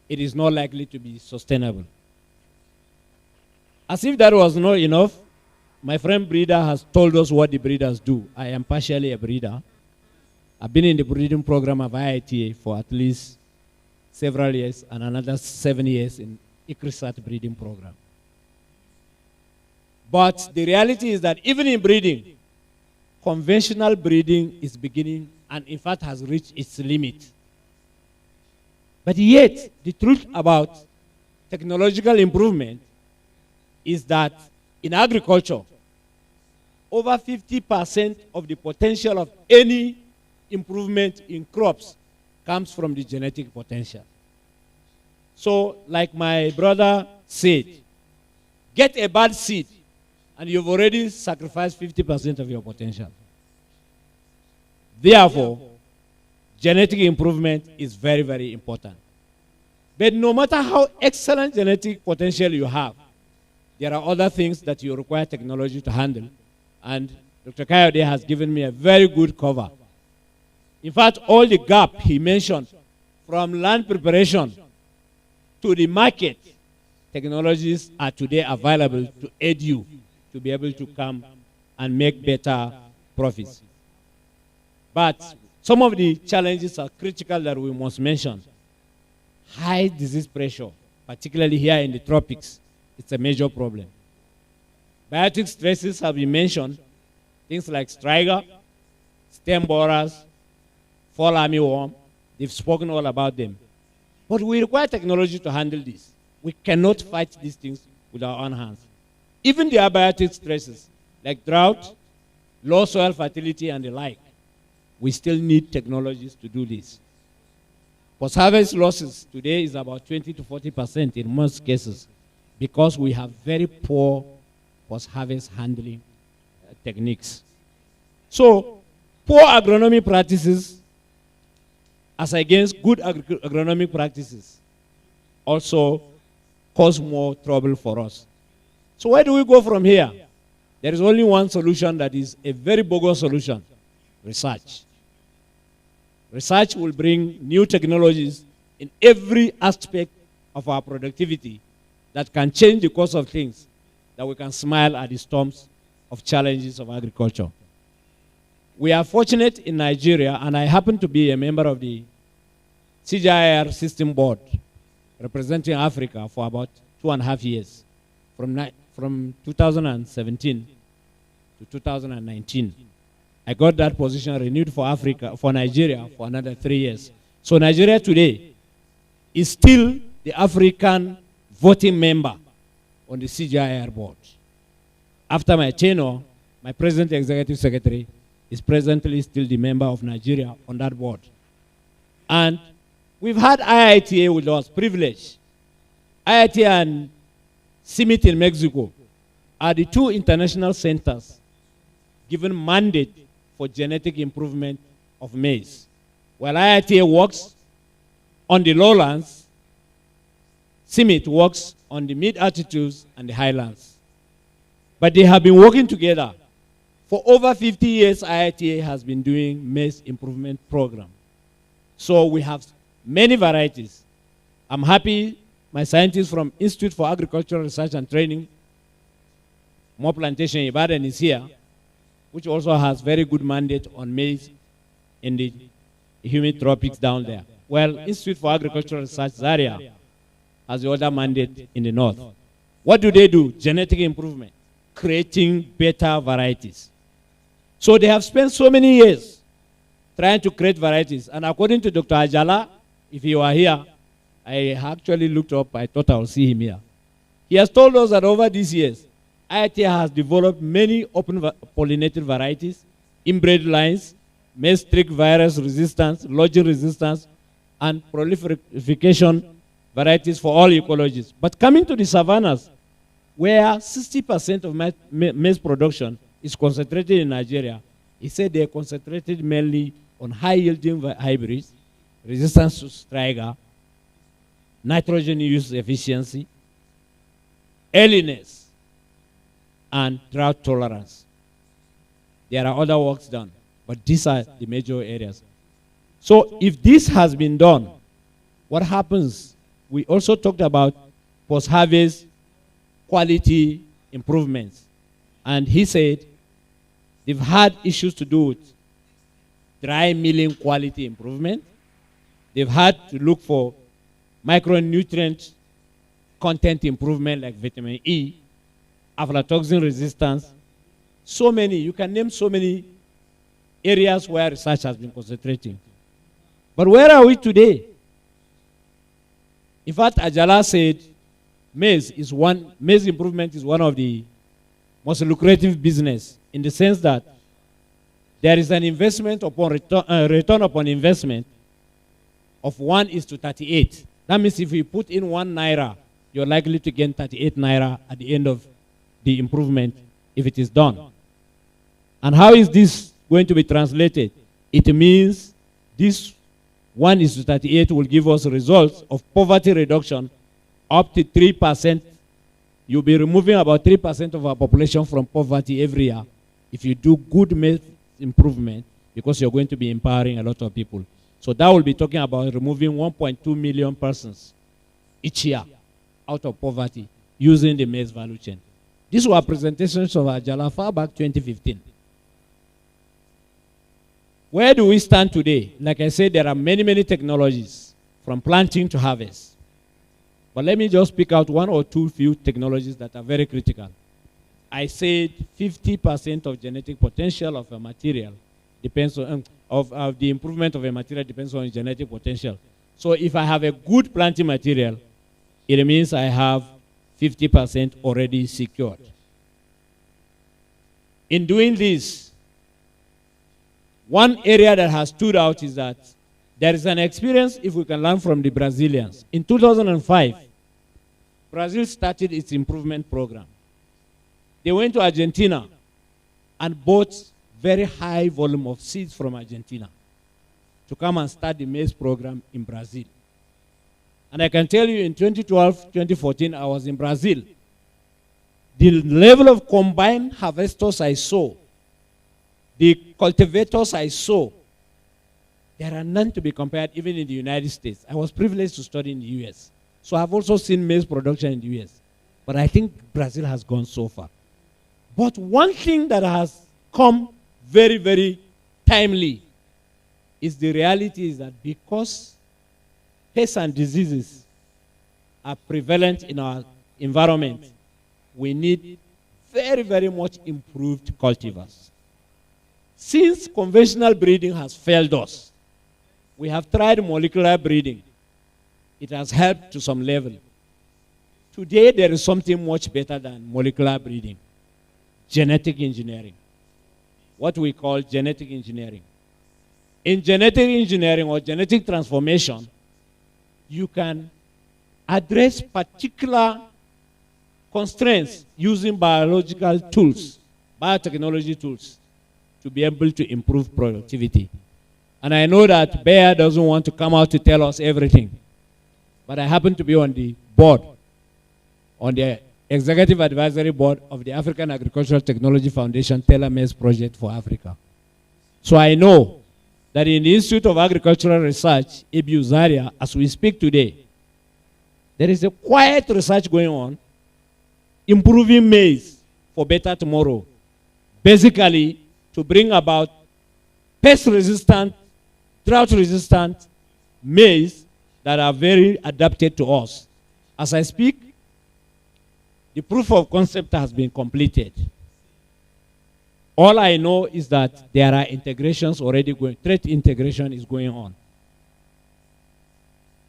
it is not likely to be sustainable. As if that was not enough, my friend breeder has told us what the breeders do. I am partially a breeder. I've been in the breeding program of IITA for at least several years and another 7 years in ICRISAT breeding program. But the reality is that even in breeding, conventional breeding is beginning and in fact has reached its limit. But yet, the truth about technological improvement is that in agriculture, over 50% of the potential of any improvement in crops comes from the genetic potential. So, like my brother said, get a bad seed and you've already sacrificed 50% of your potential. Therefore, genetic improvement is very, very important. But no matter how excellent genetic potential you have, there are other things that you require technology to handle. And Dr. Kayode has given me a very good cover. In fact, all the gap he mentioned, from land preparation to the market, technologies are today available to aid you to be able to come and make better profits. But some of the challenges are critical that we must mention. High disease pressure, particularly here in the tropics, it's a major problem. Biotic stresses have been mentioned, things like striga, stem borers, fall armyworm. They've spoken all about them. But we require technology to handle this. We cannot fight these things with our own hands. Even the abiotic stresses, like drought, low soil fertility, and the like, we still need technologies to do this. Post-harvest losses today is about 20 to 40% in most cases because we have very poor post-harvest handling techniques. So, poor agronomic practices as against good agronomic practices also cause more trouble for us. So where do we go from here? There is only one solution that is a very bogus solution: research. Research will bring new technologies in every aspect of our productivity that can change the course of things, that we can smile at the storms of challenges of agriculture. We are fortunate in Nigeria, and I happen to be a member of the CGIAR System Board, representing Africa for about 2.5 years, from 2017 to 2019. I got that position renewed for Africa, for Nigeria, for another 3 years. So Nigeria today is still the African voting member on the CGIAR board. After my tenure, my present executive secretary is presently still the member of Nigeria on that board. And we've had IITA with us, privilege. IITA and CIMIT in Mexico are the two international centers given mandate for genetic improvement of maize. While IITA works on the lowlands, CIMIT works on the mid-altitudes and the highlands. But they have been working together. For over 50 years, IITA has been doing maize improvement program. So we have many varieties. I'm happy my scientists from Institute for Agricultural Research and Training, More Plantation Ibadan, is here, which also has very good mandate on maize in the humid tropics down there. Well, Institute for Agricultural Research, Zaria, has the other mandate in the north. What do they do? Genetic improvement, creating better varieties. So they have spent so many years trying to create varieties. And according to Dr. Ajala, if he were here, I actually looked up, I thought I would see him here. He has told us that over these years, IITA has developed many open pollinated varieties, inbred lines, maize streak virus resistance, lodging resistance, and proliferation varieties for all ecologies. But coming to the savannas, where 60% of maize production is concentrated in Nigeria, he said they are concentrated mainly on high-yielding hybrids, resistance to striga, nitrogen use efficiency, earliness, and drought tolerance. There are other works done, but these are the major areas. So if this has been done, what happens? We also talked about post-harvest quality improvements. And he said they've had issues to do with dry milling quality improvement. They've had to look for micronutrient content improvement like vitamin E, aflatoxin resistance. So many, you can name so many areas where research has been concentrating. But where are we today? In fact, Ajala said maize improvement is one of the most lucrative business in the sense that there is an investment upon return upon investment of 1:38. That means if you put in 1 naira, you're likely to gain 38 naira at the end of the improvement if it is done. And how is this going to be translated? It means this 1:38 will give us results of poverty reduction up to 3%. You'll be removing about 3% of our population from poverty every year if you do good maize improvement, because you're going to be empowering a lot of people. So that will be talking about removing 1.2 million persons each year out of poverty using the maize value chain. These were presentations of Ajala far back 2015. Where do we stand today? Like I said, there are many, many technologies from planting to harvest. But let me just pick out one or two few technologies that are very critical. I said 50% of genetic potential of a material depends on, of the improvement of a material depends on genetic potential. So if I have a good planting material, it means I have 50% already secured. In doing this, one area that has stood out is that there is an experience, if we can learn from the Brazilians. In 2005, Brazil started its improvement program. They went to Argentina and bought very high volume of seeds from Argentina to come and start the maize program in Brazil. And I can tell you in 2012, 2014, I was in Brazil. The level of combined harvesters I saw, the cultivators I saw, there are none to be compared even in the United States. I was privileged to study in the US. So I've also seen maize production in the US. But I think Brazil has gone so far. But one thing that has come very, very timely is the reality is that because pests and diseases are prevalent in our environment, we need very, very much improved cultivars. Since conventional breeding has failed us, we have tried molecular breeding. It has helped to some level. Today, there is something much better than molecular breeding. Genetic engineering. What we call genetic engineering. In genetic engineering or genetic transformation, you can address particular constraints using biological tools, biotechnology tools. to be able to improve productivity. And I know that Bayer doesn't want to come out to tell us everything. But I happen to be on the board, on the Executive Advisory Board of the African Agricultural Technology Foundation Tailor-Maize Project for Africa. So I know that in the Institute of Agricultural Research, IBU Zaria, as we speak today, there is a quiet research going on, improving maize for better tomorrow. Basically, to bring about pest-resistant, drought-resistant maize that are very adapted to us. As I speak, the proof of concept has been completed. All I know is that there are integrations already going, trait integration is going on.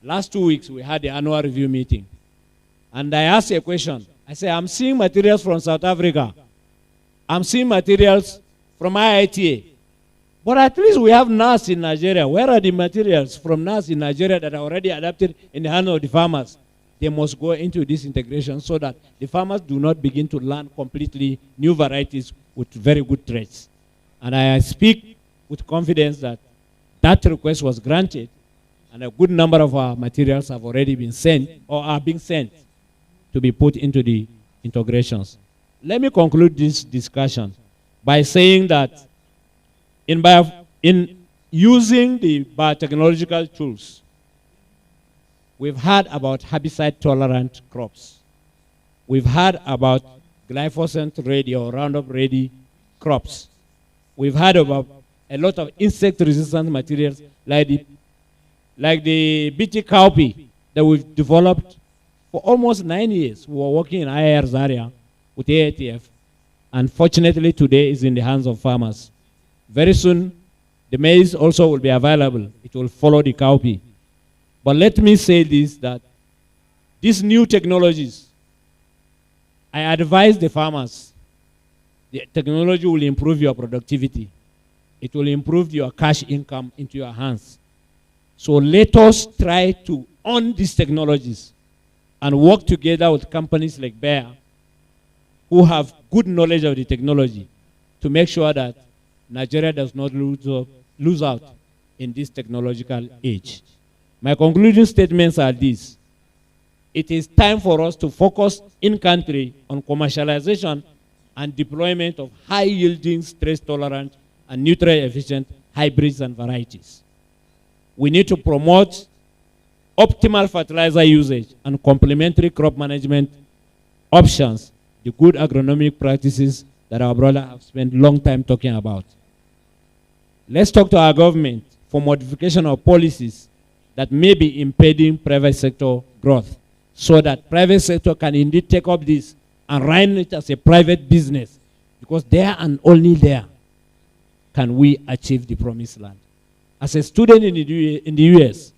Last 2 weeks, we had the annual review meeting. And I asked a question. I said, I'm seeing materials from South Africa. I'm seeing materials from IITA. But at least we have NAS in Nigeria. Where are the materials from NAS in Nigeria that are already adapted in the hands of the farmers? They must go into this integration so that the farmers do not begin to learn completely new varieties with very good traits. And I speak with confidence that that request was granted, and a good number of our materials have already been sent or are being sent to be put into the integrations. Let me conclude this discussion by saying that in using the biotechnological tools, we've heard about herbicide-tolerant crops. We've heard about glyphosate-ready or Roundup-ready crops. We've heard about a lot of insect-resistant materials like the BT cowpea that we've developed for almost 9 years. We were working in IIR Zaria with AATF, and fortunately today is in the hands of farmers. Very soon, the maize also will be available. It will follow the cowpea. But let me say this, that these new technologies, I advise the farmers, the technology will improve your productivity. It will improve your cash income into your hands. So let us try to own these technologies and work together with companies like Bayer who have good knowledge of the technology to make sure that Nigeria does not lose out in this technological age. My concluding statements are these. It is time for us to focus in country on commercialization and deployment of high-yielding, stress-tolerant, and nutrient-efficient hybrids and varieties. We need to promote optimal fertilizer usage and complementary crop management options, the good agronomic practices that our brother have spent a long time talking about. Let's talk to our government for modification of policies that may be impeding private sector growth so that private sector can indeed take up this and run it as a private business, because there and only there can we achieve the promised land. As a student in the US,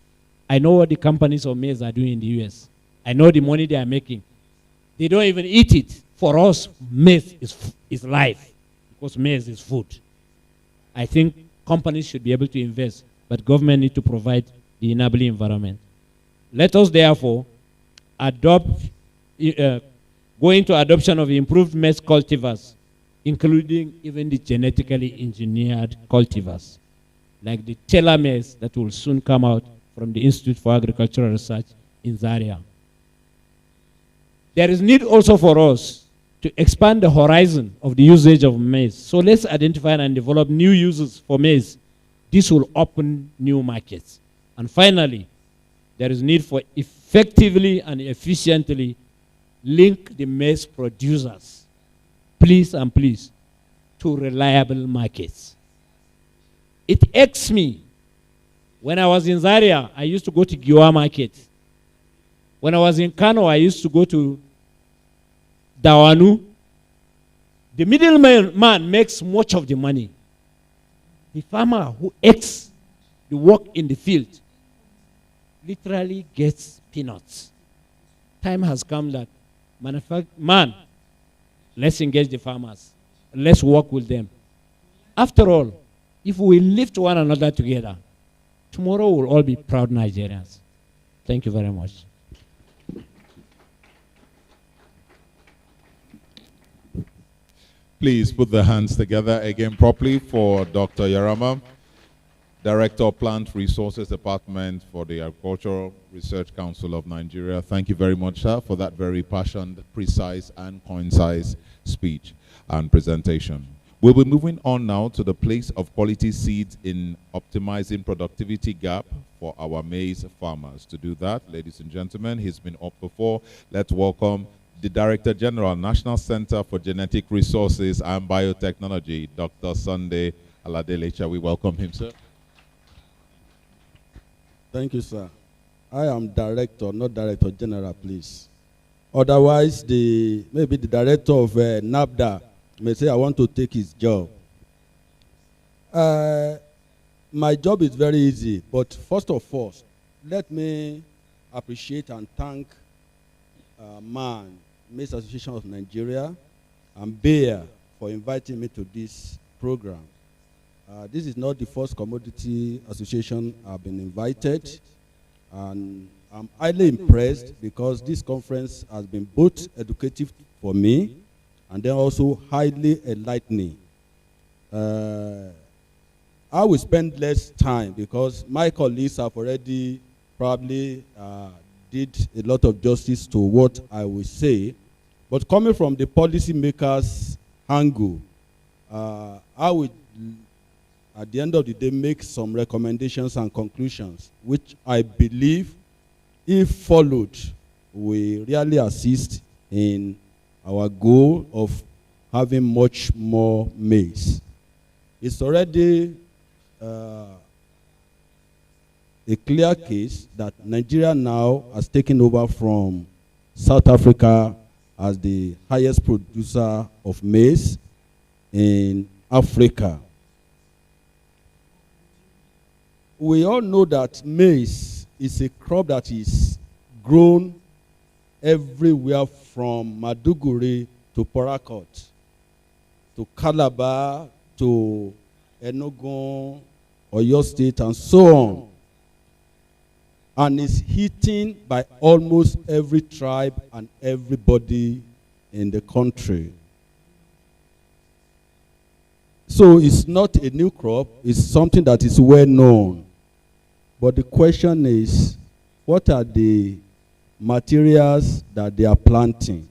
I know what the companies of maize are doing in the US. I know the money they are making. They don't even eat it. For us, maize is life, because maize is food. I think companies should be able to invest, but government need to provide the enabling environment. Let us therefore adopt, go into adoption of improved maize cultivars, including even the genetically engineered cultivars, like the tailor maize that will soon come out from the Institute for Agricultural Research in Zaria. There is need also for us to expand the horizon of the usage of maize. So let's identify and develop new uses for maize. This will open new markets. And finally, there is need for effectively and efficiently link the maize producers, please and please, to reliable markets. It aches me. When I was in Zaria, I used to go to Giwa market. When I was in Kano, I used to go to Dawanu. The middleman makes much of the money. The farmer who aches the work in the field literally gets peanuts. Time has come that let's engage the farmers. Let's work with them. After all, if we lift one another together, tomorrow we'll all be proud Nigerians. Thank you very much. Please put the hands together again properly for Dr. Yarama, Director of Plant Resources Department for the Agricultural Research Council of Nigeria. Thank you very much, sir, for that very passionate, precise, and concise speech and presentation. We'll be moving on now to the place of quality seeds in optimizing productivity gap for our maize farmers. To do that, ladies and gentlemen, he's been up before. Let's welcome the Director General, National Center for Genetic Resources and Biotechnology, Dr. Sunday Aladele. Shall we welcome him, sir? Thank you, sir. I am Director, not Director General, please. Otherwise, maybe the Director of NABDA may say, I want to take his job. My job is very easy, but first of all, let me appreciate and thank Maize Association of Nigeria and Bayer for inviting me to this program. This is not the first commodity association I've been invited, and I'm highly impressed because this conference has been both educative for me and then also highly enlightening. I will spend less time because my colleagues have already probably did a lot of justice to what I will say. But coming from the policymakers' angle, I will, at the end of the day, make some recommendations and conclusions, which I believe, if followed, will really assist in our goal of having much more maize. It's already a clear case that Nigeria now has taken over from South Africa as the highest producer of maize in Africa. We all know that maize is a crop that is grown everywhere from Maduguri to Port Harcourt, to Calabar, to Enugu, Oyo State, and so on. And is eaten by almost every tribe and everybody in the country. So it's not a new crop, it's something that is well known. But the question is, what are the materials that they are planting?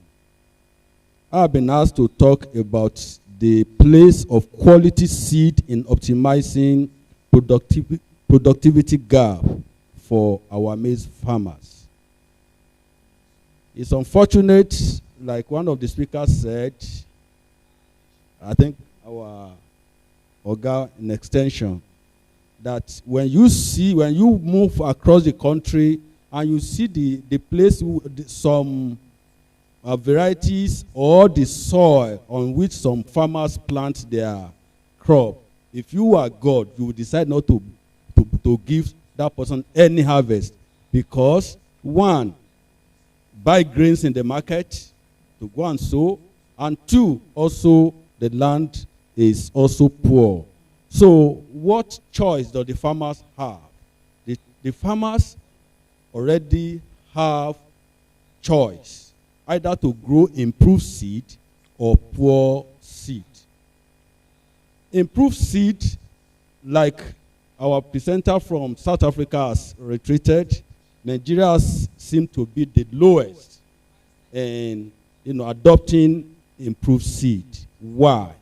I've been asked to talk about the place of quality seed in optimizing productivity gap for our maize farmers. It's unfortunate, like one of the speakers said, I think our Oga in extension, that when you move across the country and you see the place, some varieties or the soil on which some farmers plant their crop, if you are God, you will decide not to give that person any harvest because, one, buy grains in the market to go and sow, and two, also the land is also poor. So what choice do the farmers have? The farmers already have choice, either to grow improved seed or poor seed. Improved seed, like our presenter from South Africa has retreated, Nigeria seems to be the lowest in adopting improved seed. Why?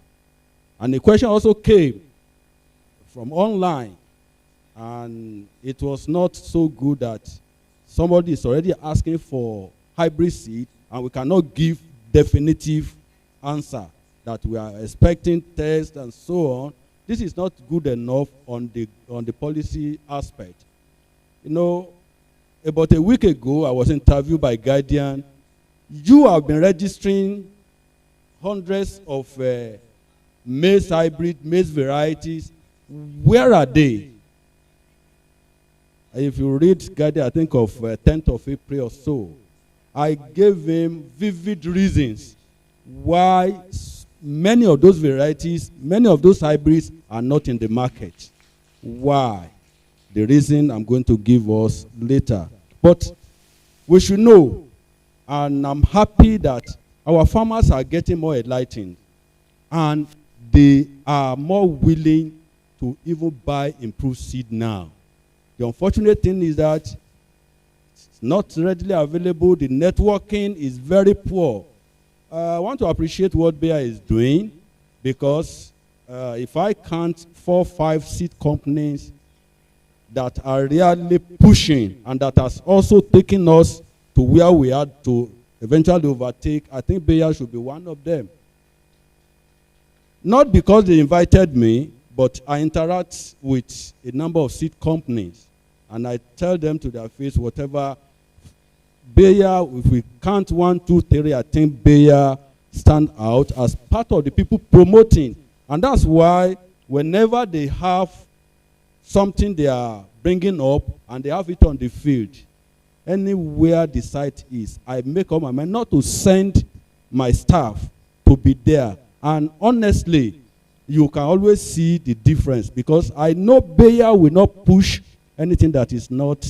And the question also came from online, and it was not so good that somebody is already asking for hybrid seed, and we cannot give definitive answer that we are expecting tests and so on. This is not good enough on the policy aspect. About a week ago, I was interviewed by Guardian. You have been registering hundreds of maize hybrid, maize varieties. Where are they? If you read Guardian, I think of 10th of April or so, I gave him vivid reasons why many of those varieties, many of those hybrids are not in the market. Why? The reason I'm going to give us later. But we should know, and I'm happy that our farmers are getting more enlightened. and they are more willing to even buy improved seed now. The unfortunate thing is that it's not readily available. The networking is very poor. I want to appreciate what Bayer is doing, because if I count 4 or 5 seed companies that are really pushing and that has also taken us to where we are to eventually overtake, I think Bayer should be one of them. Not because they invited me, but I interact with a number of seed companies, and I tell them to their face, whatever Bayer, if we count 1, 2, 3, I think Bayer stand out as part of the people promoting. And that's why whenever they have something they are bringing up and they have it on the field, anywhere the site is, I make up my mind not to send my staff to be there. And honestly, you can always see the difference, because I know Bayer will not push anything that is not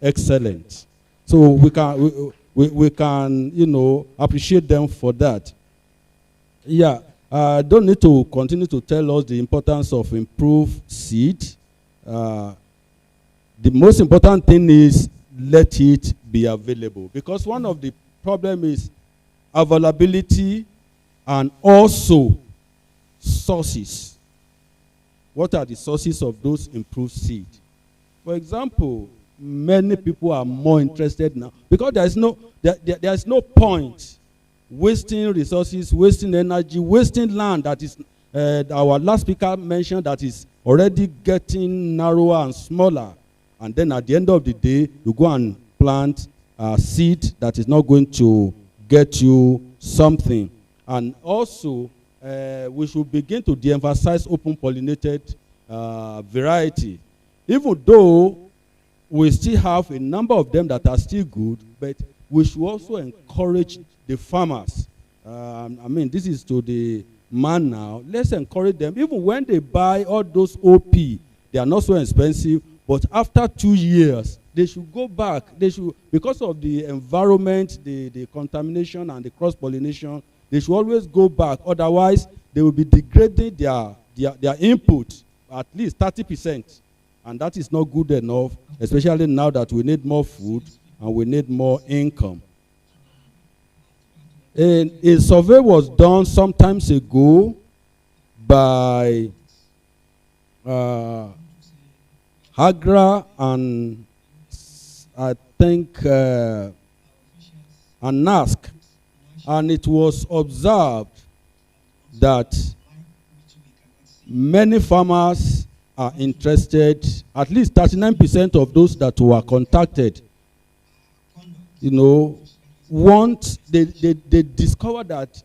excellent. So we can, you know, appreciate them for that. Yeah, I don't need to continue to tell us the importance of improved seed. The most important thing is let it be available, because one of the problems is availability and also sources. What are the sources of those improved seed? For example, many people are more interested now, because there is no point wasting resources, wasting energy, wasting land that is, our last speaker mentioned, that is already getting narrower and smaller. And then at the end of the day, you go and plant a seed that is not going to get you something. And also, we should begin to de-emphasize open pollinated variety. Even though we still have a number of them that are still good, but we should also encourage the farmers. I mean, this is to the man now. Let's encourage them. Even when they buy all those OP, they are not so expensive, but after 2 years, they should go back. They should, because of the environment, the contamination and the cross-pollination, they should always go back. Otherwise, they will be degrading their input at least 30%. And that is not good enough, especially now that we need more food and we need more income. And a survey was done some times ago by Agra and I think and NASC, and it was observed that many farmers are interested. At least 39% of those that were contacted, you know, they discover that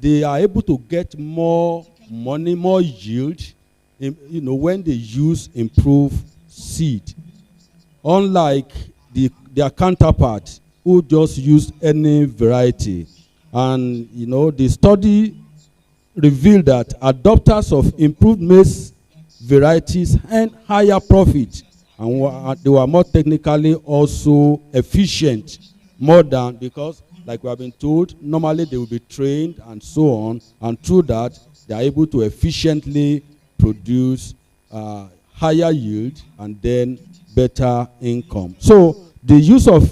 they are able to get more money, more yield, you know, when they use improved seed, unlike their counterpart who just used any variety. And you know, the study revealed that adopters of improved maize varieties earn higher profit, and they were more technically also efficient, more than, because like we have been told, normally they will be trained and so on, and through that they are able to efficiently produce higher yield and then better income. So the use of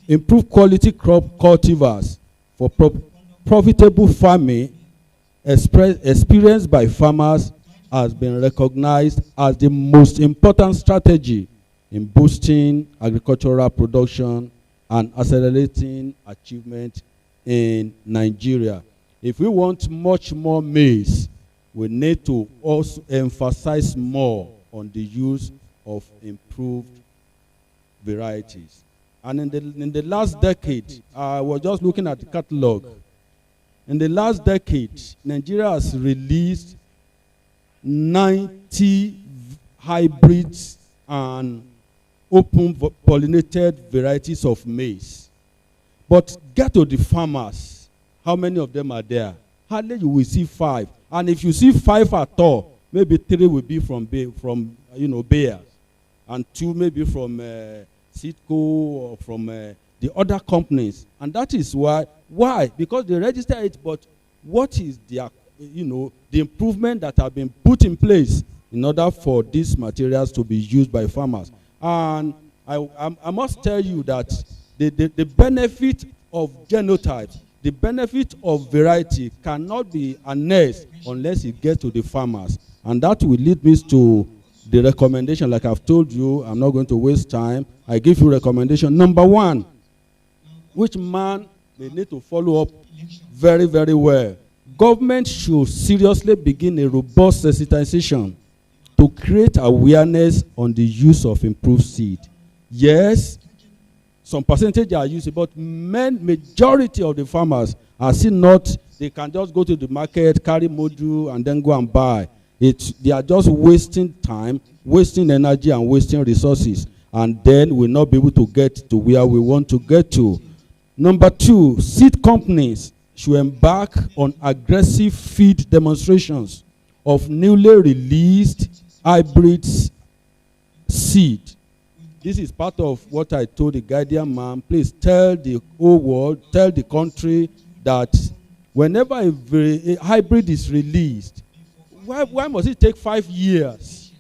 improved quality crop cultivars for profitable farming experienced by farmers has been recognized as the most important strategy in boosting agricultural production and accelerating achievement in Nigeria. If we want much more maize, we need to also emphasize more on the use of improved varieties. And in the last decade, I was just looking at the catalog. In the last decade, Nigeria has released 90 hybrids and open pollinated varieties of maize. But get to the farmers, how many of them are there? Hardly you will see 5. And if you see 5 at all, maybe 3 will be from you know, Bayer, and 2 maybe from Sitco or from the other companies. And that is why? Because they register it, but what is their the improvement that have been put in place in order for these materials to be used by farmers. And I must tell you that the benefit of genotypes, the benefit of variety cannot be harnessed unless it gets to the farmers. And that will lead me to the recommendation. Like I've told you, I'm not going to waste time. I give you recommendation. Number one, which man may need to follow up very, very well. Government should seriously begin a robust sensitization to create awareness on the use of improved seed. Yes, some percentage are used, but majority of the farmers are still not, they can just go to the market, carry module, and then go and buy. They are just wasting time, wasting energy, and wasting resources, and then we'll not be able to get to where we want to get to. Number two, seed companies should embark on aggressive feed demonstrations of newly released hybrids seed. This is part of what I told the Guardian man. Please tell the whole world, tell the country that whenever a hybrid is released, why must it take 5 years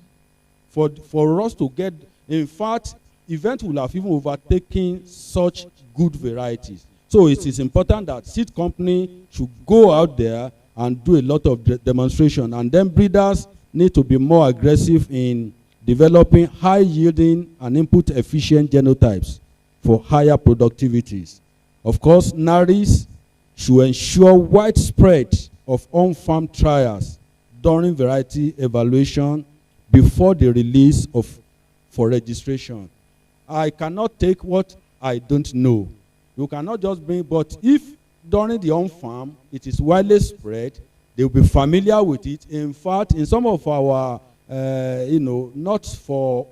for us to get? In fact, event will have even overtaken such good varieties. So it is important that seed company should go out there and do a lot of demonstration, and then breeders need to be more aggressive in developing high-yielding and input-efficient genotypes for higher productivities. Of course, NARIs should ensure widespread of on-farm trials during variety evaluation before the release for registration. I cannot take what I don't know. You cannot just bring, but if during the on-farm it is widely spread, they will be familiar with it. In fact, in some of our not for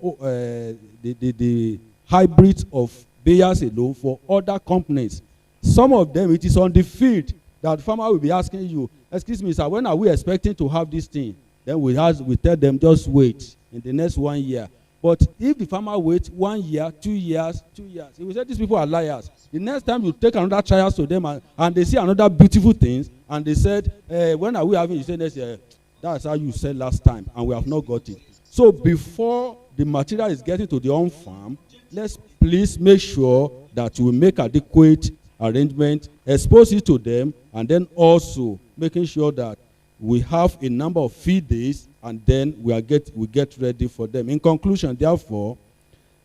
the hybrids of Bayers alone, for other companies. Some of them, it is on the field that the farmer will be asking you, excuse me, sir, when are we expecting to have this thing? Then we tell them, just wait in the next 1 year. But if the farmer waits 1 year, 2 years, he will say these people are liars. The next time you take another trial to them and they see another beautiful things, and they said, when are we having? You say next year. That's how you said last time, and we have not got it. So before the material is getting to the on-farm, let's please make sure that we make adequate arrangement, expose it to them, and then also making sure that we have a number of feed days, and then we get ready for them. In conclusion, therefore,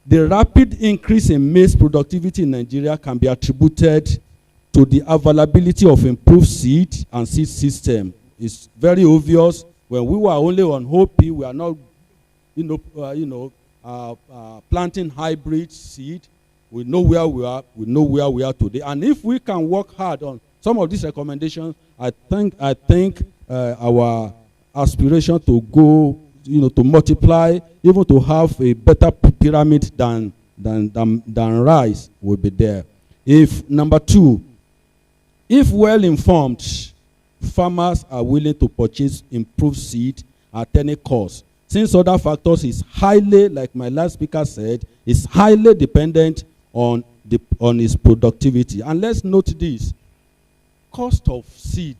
the rapid increase in maize productivity in Nigeria can be attributed to the availability of improved seed and seed system. It's very obvious. When we were only on HOP, we are not, planting hybrid seed. We know where we are. We know where we are today. And if we can work hard on some of these recommendations, I think our aspiration to go, to multiply, even to have a better pyramid than rice will be there. Number two, if well informed, farmers are willing to purchase improved seed at any cost. Since other factors is highly, like my last speaker said, is highly dependent on its productivity. And let's note this, cost of seed.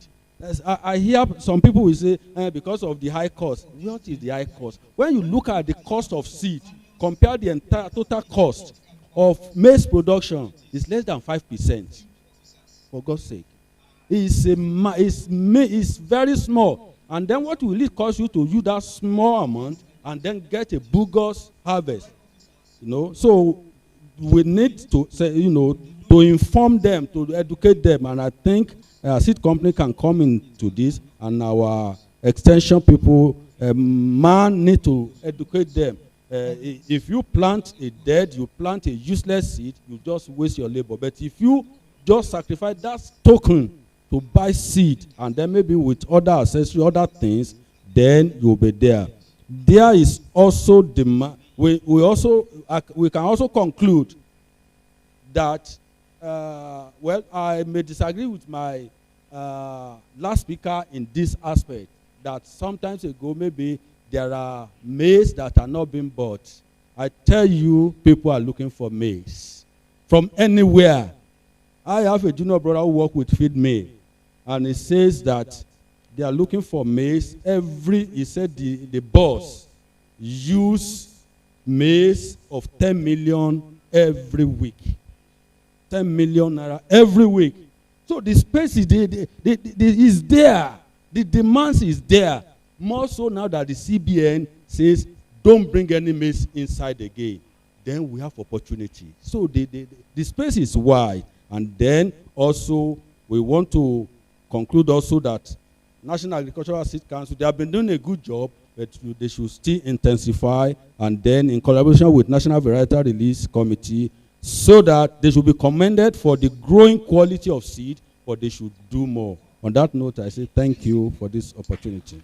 I hear some people will say, because of the high cost. What is the high cost? When you look at the cost of seed, compare the entire total cost of maize production, it's less than 5%. For God's sake. It's very small. And then what will it cost you to use that small amount and then get a bogus harvest? So we need to say, to inform them, to educate them. And I think seed company can come into this, and our extension people, need to educate them. If you plant you plant a useless seed, you just waste your labor. But if you just sacrifice that token to buy seed, and then maybe with other accessory, other things, then you'll be there. There is also demand. We can also conclude that, I may disagree with my last speaker in this aspect, that sometimes ago maybe there are maize that are not being bought. I tell you, people are looking for maize from anywhere. I have a junior brother who works with Feed Me, and he says that They are looking for maize. He said the boss use maize of 10 million every week. 10 million naira every week. So the space is there. The demand is there. More so now that the CBN says, don't bring any maize inside again. Then we have opportunity. So the space is wide. And then also, we want to conclude also that National Agricultural Seed Council, they have been doing a good job, but they should still intensify, and then in collaboration with National Varietal Release Committee, so that they should be commended for the growing quality of seed, but they should do more. On that note, I say thank you for this opportunity.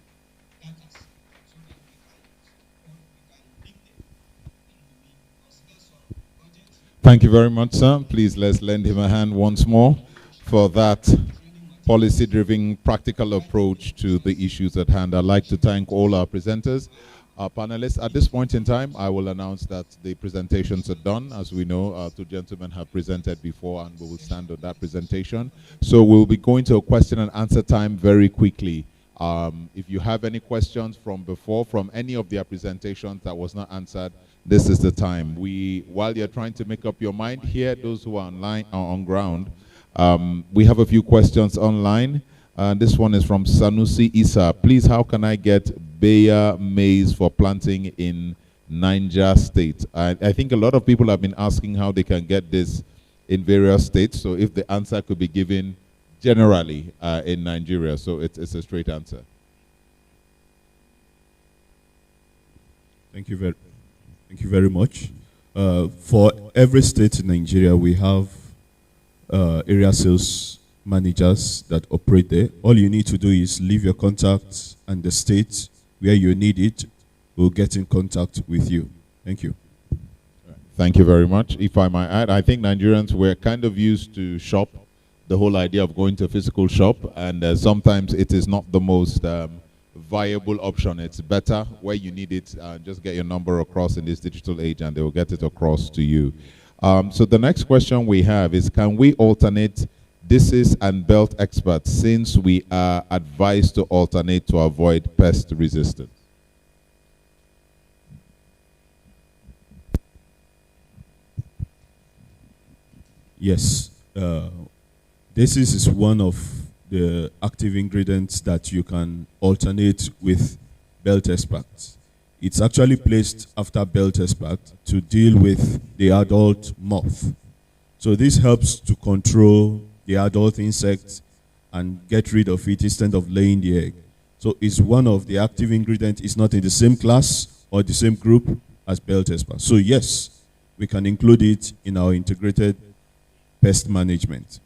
Thank you very much, sir. Please let's lend him a hand once more for that policy-driven, practical approach to the issues at hand. I'd like to thank all our presenters, our panelists. At this point in time, I will announce that the presentations are done. As we know, our two gentlemen have presented before, and we will stand on that presentation. So we'll be going to a question and answer time very quickly. If you have any questions from before, from any of their presentations that was not answered, this is the time. While you're trying to make up your mind here, those who are online or on ground, we have a few questions online. This one is from Sanusi Isa. Please, how can I get Bayer maize for planting in Niger State? I think a lot of people have been asking how they can get this in various states. So if the answer could be given generally in Nigeria, so it's a straight answer. Thank you very much. For every state in Nigeria, we have area sales managers that operate there. All you need to do is leave your contacts, and the state where you need it will get in contact with you. Thank you. Thank you very much. If I might add, I think Nigerians were kind of used to shop, the whole idea of going to a physical shop, and sometimes it is not the most viable option. It's better where you need it, just get your number across in this digital age and they will get it across to you. So the next question we have is, can we alternate disease and belt experts since we are advised to alternate to avoid pest resistance? Yes. Disease is one of the active ingredients that you can alternate with belt extract. It's actually placed after belt extract to deal with the adult moth. So this helps to control the adult insects and get rid of it instead of laying the egg. So it's one of the active ingredients. It's not in the same class or the same group as belt extract. So yes, we can include it in our integrated pest management.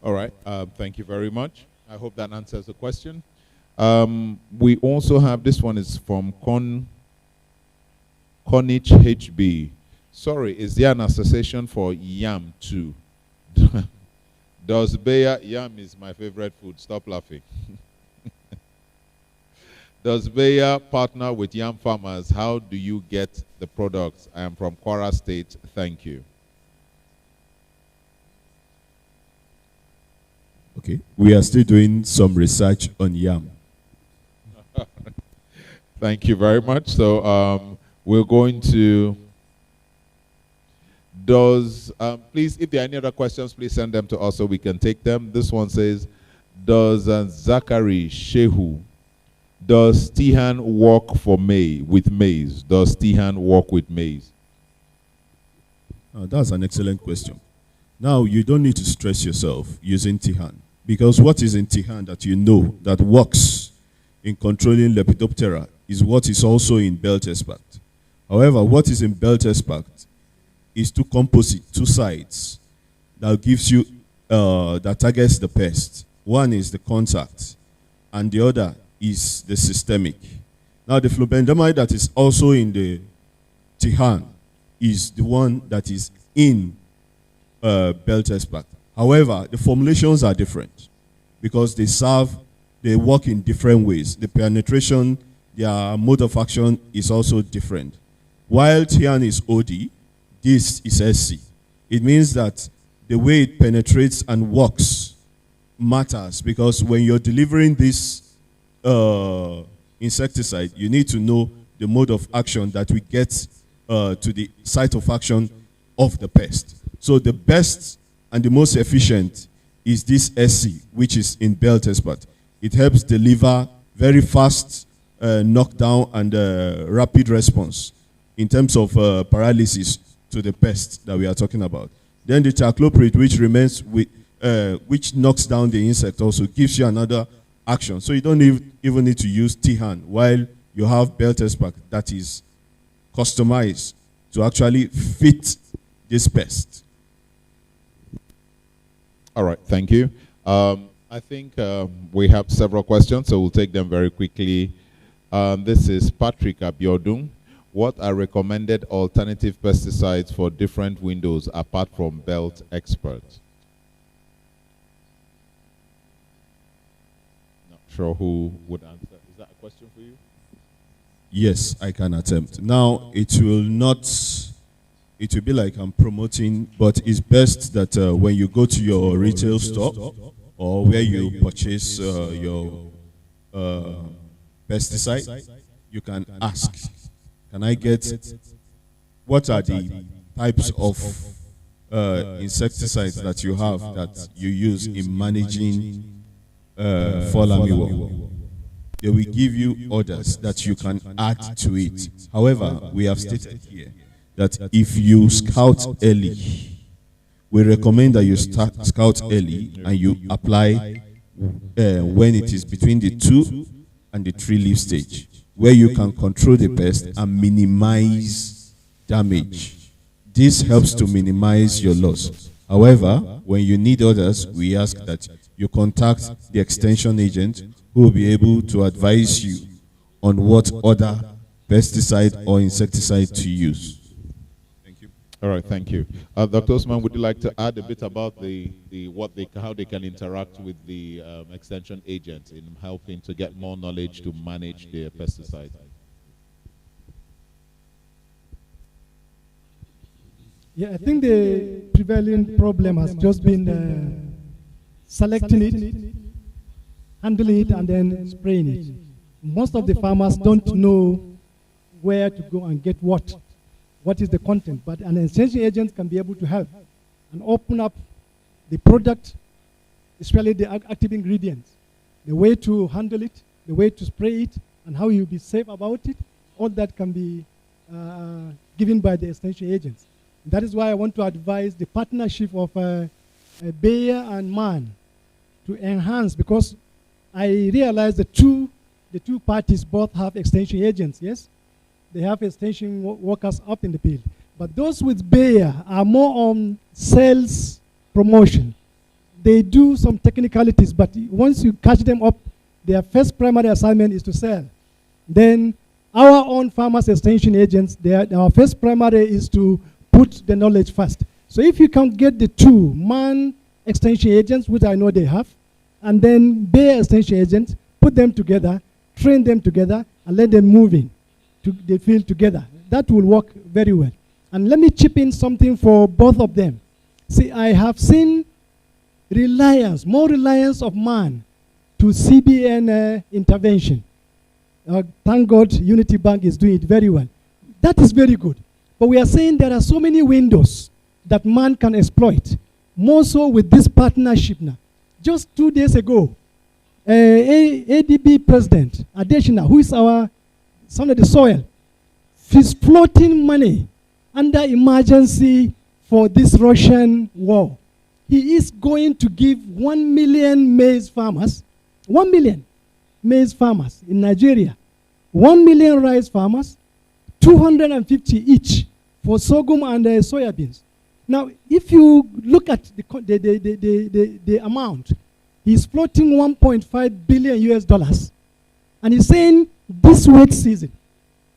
All right, thank you very much. I hope that answers the question. We also have, this one is from Conich HB. Sorry, is there an association for yam too? Does Bayer, yam is my favorite food, stop laughing. Does Bayer partner with yam farmers? How do you get the products? I am from Kwara State, thank you. Okay, we are still doing some research on yam. Thank you very much. So we're going to, please, if there are any other questions, please send them to us so we can take them. This one says, does Zachary Shehu, does Tihan work with maize? Does Tihan work with maize? That's an excellent question. Now, you don't need to stress yourself using Tihan, because what is in Tihan that you know that works in controlling Lepidoptera is what is also in belt extract. However, what is in belt extract is two composite, two sides that gives you, that targets the pest. One is the contact, and the other is the systemic. Now, the flubendamide that is also in the Tihan is the one that is in belt extract. However, the formulations are different because they work in different ways. The penetration, their mode of action is also different. While Tihan is OD, this is SC. It means that the way it penetrates and works matters, because when you're delivering this insecticide, you need to know the mode of action that we get to the site of action of the pest. So the best and the most efficient is this SC, which is in Belt Expert. It helps deliver very fast knockdown and rapid response in terms of paralysis to the pest that we are talking about. Then the traclopride, which remains with, which knocks down the insect, also gives you another action. So you don't even need to use T-hand, while you have Belt Expert that is customized to actually fit this pest. All right, thank you. I think we have several questions, so we'll take them very quickly. This is Patrick Abiodun. What are recommended alternative pesticides for different windows apart from Belt Expert? Not sure who would answer. Is that a question for you? Yes, I can attempt. Now, it will be like I'm promoting, but it's best that when you go to your retail store or where you purchase your pesticide, you can ask, can I get, what are the types of insecticides that you have that you use in managing fall armyworm? They will give you orders that you can add to it. However, we have stated here that if you scout early, we recommend that you scout early and you apply when it is between the 2 and the 3 leaf stage, where you can control the pest and minimize damage. This helps to minimize your loss. However, when you need others, we ask that you contact the extension agent who will be able to advise you on what other pesticide or insecticide to use. All right, thank you. Dr. Osman, would you like to add a bit about how they can interact with the extension agent in helping to get more knowledge to manage their pesticide? Yeah, I think the prevailing problem has just been selecting it, handling it, and then spraying it. Most of the farmers don't know where to go and get what is the content, but an extension agent can be able to help and open up the product, especially the active ingredients, the way to handle it, the way to spray it, and how you'll be safe about it. All that can be given by the extension agents. That is why I want to advise the partnership of Bayer and MAN to enhance, because I realize the two parties both have extension agents, yes? They have extension workers up in the field. But those with Bayer are more on sales promotion. They do some technicalities, but once you catch them up, their first primary assignment is to sell. Then our own farmers extension agents, our first primary is to put the knowledge first. So if you can get the 2 MAN extension agents, which I know they have, and then Bayer extension agents, put them together, train them together, and let them move in to the field together. That will work very well. And let me chip in something for both of them. See, I have seen more reliance of MAN to CBN intervention. Thank God Unity Bank is doing it very well. That is very good. But we are saying there are so many windows that MAN can exploit, more so with this partnership now. Just 2 days ago, ADB President Adeshina, who is our son of the soil, is floating money under emergency for this Russian war. He is going to give 1 million maize farmers, 1 million maize farmers in Nigeria, 1 million rice farmers, 250 each for sorghum and soybeans. Now, if you look at the amount, he's floating 1.5 billion US dollars, and he's saying this wet season.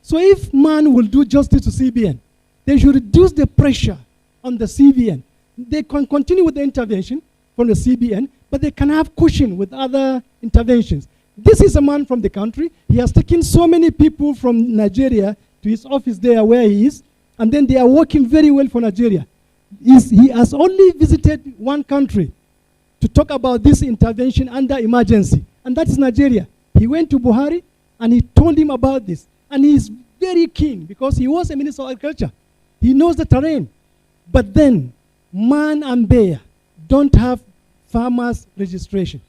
So if MAN will do justice to CBN, they should reduce the pressure on the CBN. They can continue with the intervention from the CBN, but they can have cushion with other interventions. This is a man from the country. He has taken so many people from Nigeria to his office there where he is, and then they are working very well for Nigeria. He has only visited one country to talk about this intervention under emergency, and that is Nigeria. He went to Buhari and he told him about this. And he is very keen because he was a minister of agriculture. He knows the terrain. But then, man and bear don't have farmers registration.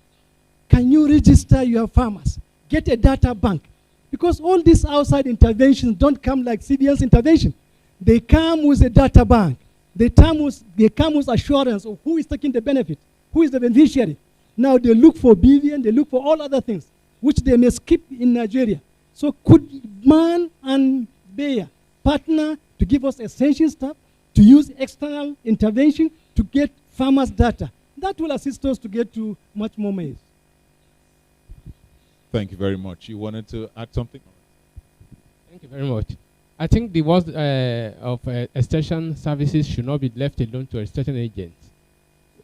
Can you register your farmers? Get a data bank. Because all these outside interventions don't come like CBL's intervention. They come with a data bank. They come with assurance of who is taking the benefit, who is the beneficiary. Now they look for BVN, they look for all other things, which they may skip in Nigeria. So could man and bear partner to give us essential stuff, to use external intervention to get farmers' data? That will assist us to get to much more maize. Thank you very much. You wanted to add something? Thank you very much. I think the work of extension services should not be left alone to extension agents.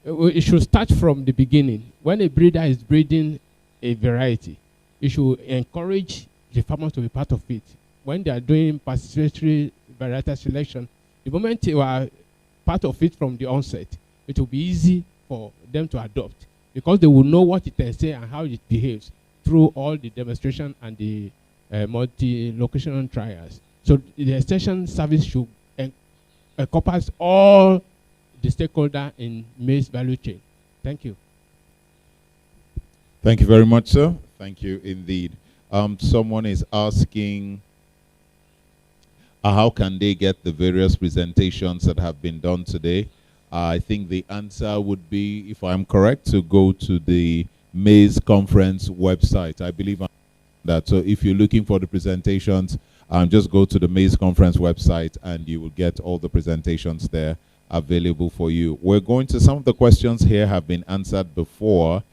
It should start from the beginning. When a breeder is breeding a variety, you should encourage the farmers to be part of it. When they are doing participatory variety selection, the moment you are part of it from the onset, it will be easy for them to adopt because they will know what it can say and how it behaves through all the demonstration and the multi-locational trials. So the extension service should encompass all the stakeholders in maize value chain. Thank you. Thank you very much, sir. Thank you indeed. Someone is asking, how can they get the various presentations that have been done today? I think the answer would be, if I'm correct, to go to the Maize Conference website. I believe that. So if you're looking for the presentations, just go to the Maize Conference website and you will get all the presentations there available for you. We're going to, some of the questions here have been answered before.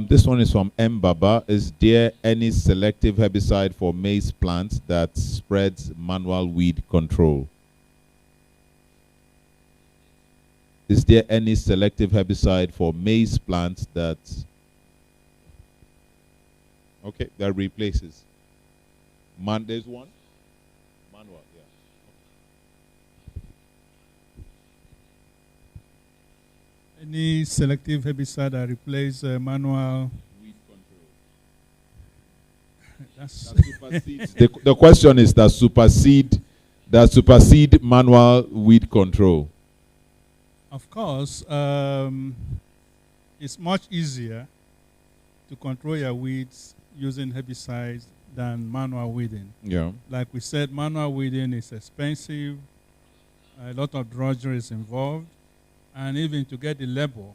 This one is from M. Baba. Is there any selective herbicide for maize plants that spreads manual weed control? Is there any selective herbicide for maize plants that... Okay, that replaces. There's one? Manual, yeah. Any selective herbicide that replace manual weed control? That's the question is that supersede manual weed control. Of course, it's much easier to control your weeds using herbicides than manual weeding. Yeah. Like we said, manual weeding is expensive, a lot of drudgery is involved, and even to get the label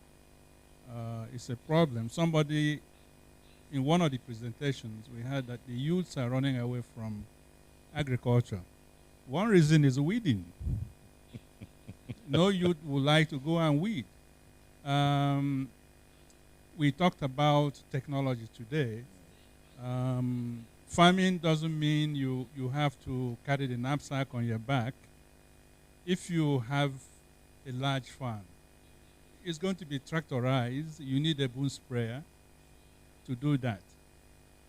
is a problem. Somebody, in one of the presentations, we had that the youths are running away from agriculture. One reason is weeding. No youth would like to go and weed. We talked about technology today. Farming doesn't mean you have to carry the knapsack on your back. If you have a large farm, it's going to be tractorized. You need a boom sprayer to do that.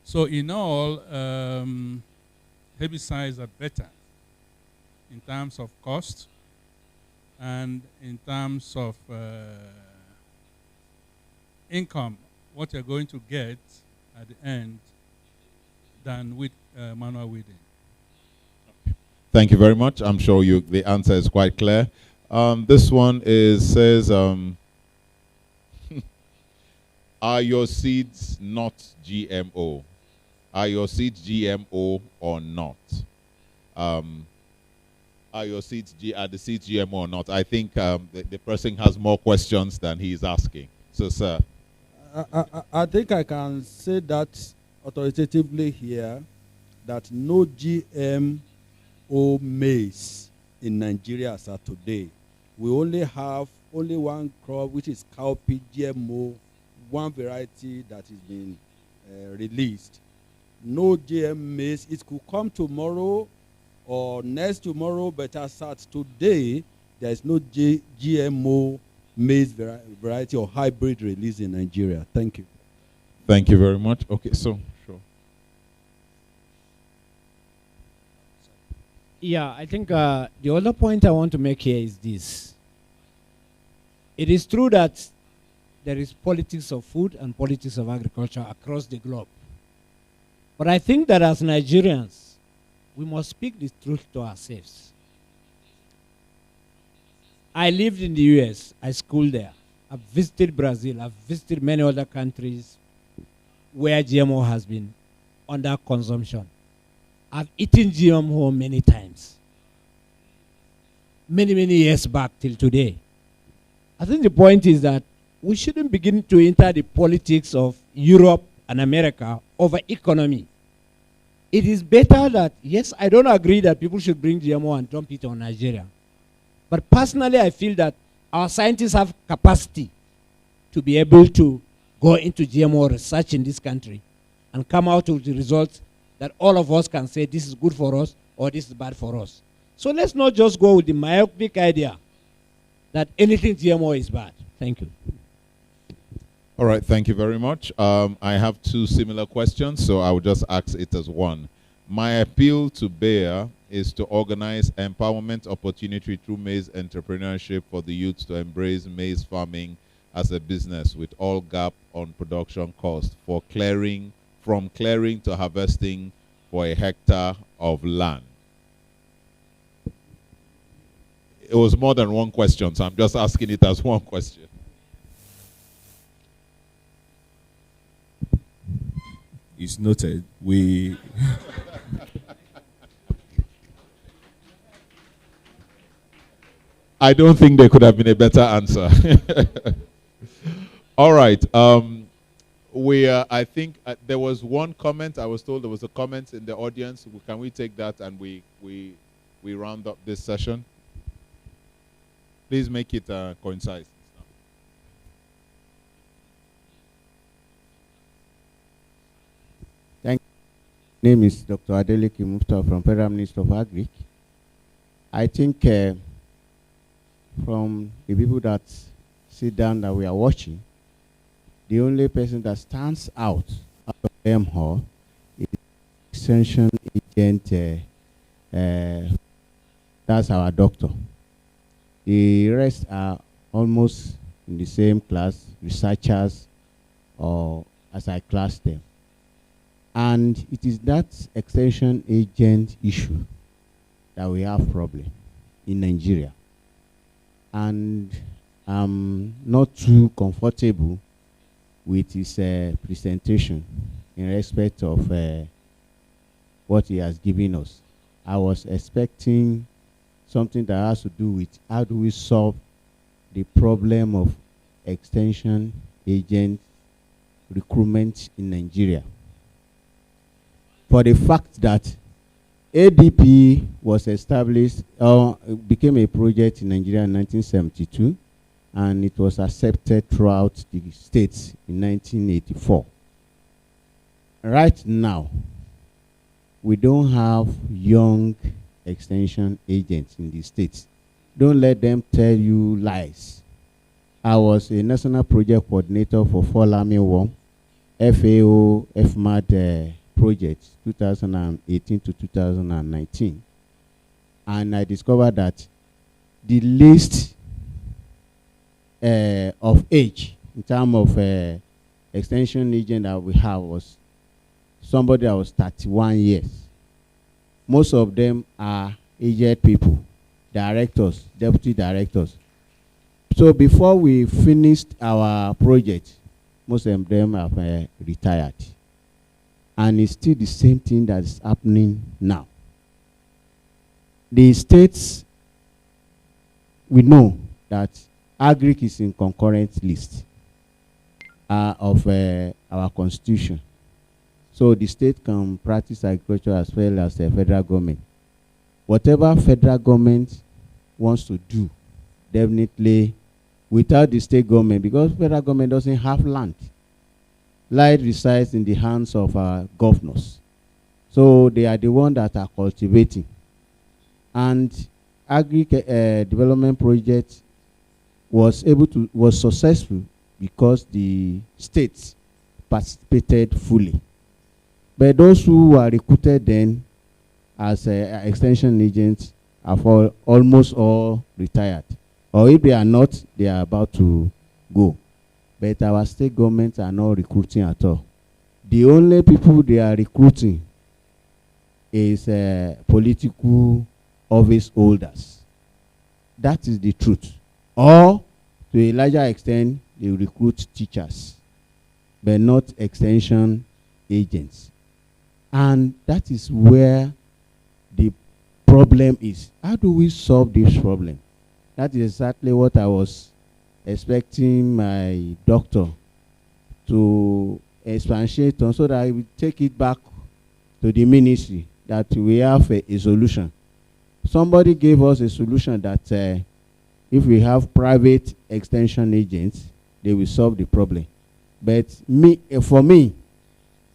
So in all, herbicides are better in terms of cost and in terms of income, what you're going to get at the end than with manual weeding. Thank you very much. I'm sure the answer is quite clear. This one says, are your seeds not GMO? Are your seeds GMO or not? Are the seeds GMO or not? I think the person has more questions than he is asking. So, sir. I think I can say that authoritatively here, that no GMO maize in Nigeria as of today. We only have one crop, which is cowpea GMO, one variety that is being released. No GM maize. It could come tomorrow or next tomorrow, but as at today, there is no GMO maize variety or hybrid release in Nigeria. Thank you. Thank you very much. Okay, so, sure. Yeah, I think the other point I want to make here is this. It is true that there is politics of food and politics of agriculture across the globe. But I think that as Nigerians, we must speak the truth to ourselves. I lived in the US, I schooled there. I've visited Brazil, I've visited many other countries where GMO has been under consumption. I've eaten GMO many times. Many years back till today. I think the point is that we shouldn't begin to enter the politics of Europe and America over economy. It is better that, yes, I don't agree that people should bring GMO and dump it on Nigeria. But personally, I feel that our scientists have capacity to be able to go into GMO research in this country and come out with the results that all of us can say this is good for us or this is bad for us. So let's not just go with the myopic idea that anything GMO is bad. Thank you. All right, thank you very much. I have two similar questions, so I will just ask it as one. My appeal to Bayer is to organize empowerment opportunity through maize entrepreneurship for the youth to embrace maize farming as a business with all gap on production cost for clearing, from clearing to harvesting for a hectare of land. It was more than one question, so I'm just asking it as one question. It's noted. We I don't think there could have been a better answer. All right. I think there was one comment. I was told there was a comment in the audience. Can we take that and we round up this session? Please make it concise. Thank you. My name is Dr. Adeleke Mufta from Federal Ministry of Agric. I think from the people that sit down that we are watching, the only person that stands out of them all is extension agent. That's our doctor. The rest are almost in the same class, researchers, or as I class them. And it is that extension agent issue that we have problem in Nigeria. And I'm not too comfortable with his presentation in respect of what he has given us. I was expecting something that has to do with how do we solve the problem of extension agent recruitment in Nigeria. For the fact that ADP was established, became a project in Nigeria in 1972, and it was accepted throughout the states in 1984. Right now, we don't have young extension agents in the states. Don't let them tell you lies. I was a national project coordinator for Fall Army Worm, FAO, FMAD project, 2018 to 2019. And I discovered that the list of age in terms of extension agent that we have was somebody that was 31 years. Most of them are aged people, directors, deputy directors. So before we finished our project, most of them have retired. And it's still the same thing that's happening now. The states, we know that Agric is in concurrent list of our constitution. So the state can practice agriculture as well as the federal government. Whatever federal government wants to do, definitely without the state government, because federal government doesn't have land. Land resides in the hands of our governors. So they are the ones that are cultivating. And development project was successful because the states participated fully. But those who were recruited then as extension agents are almost all retired. Or if they are not, they are about to go. But our state governments are not recruiting at all. The only people they are recruiting is political office holders. That is the truth. Or, to a larger extent, they recruit teachers, but not extension agents. And that is where the problem is. How do we solve this problem? That is exactly what I was expecting my doctor to expatiate on, so that I will take it back to the ministry, that we have a solution. Somebody gave us a solution that if we have private extension agents, they will solve the problem. But for me,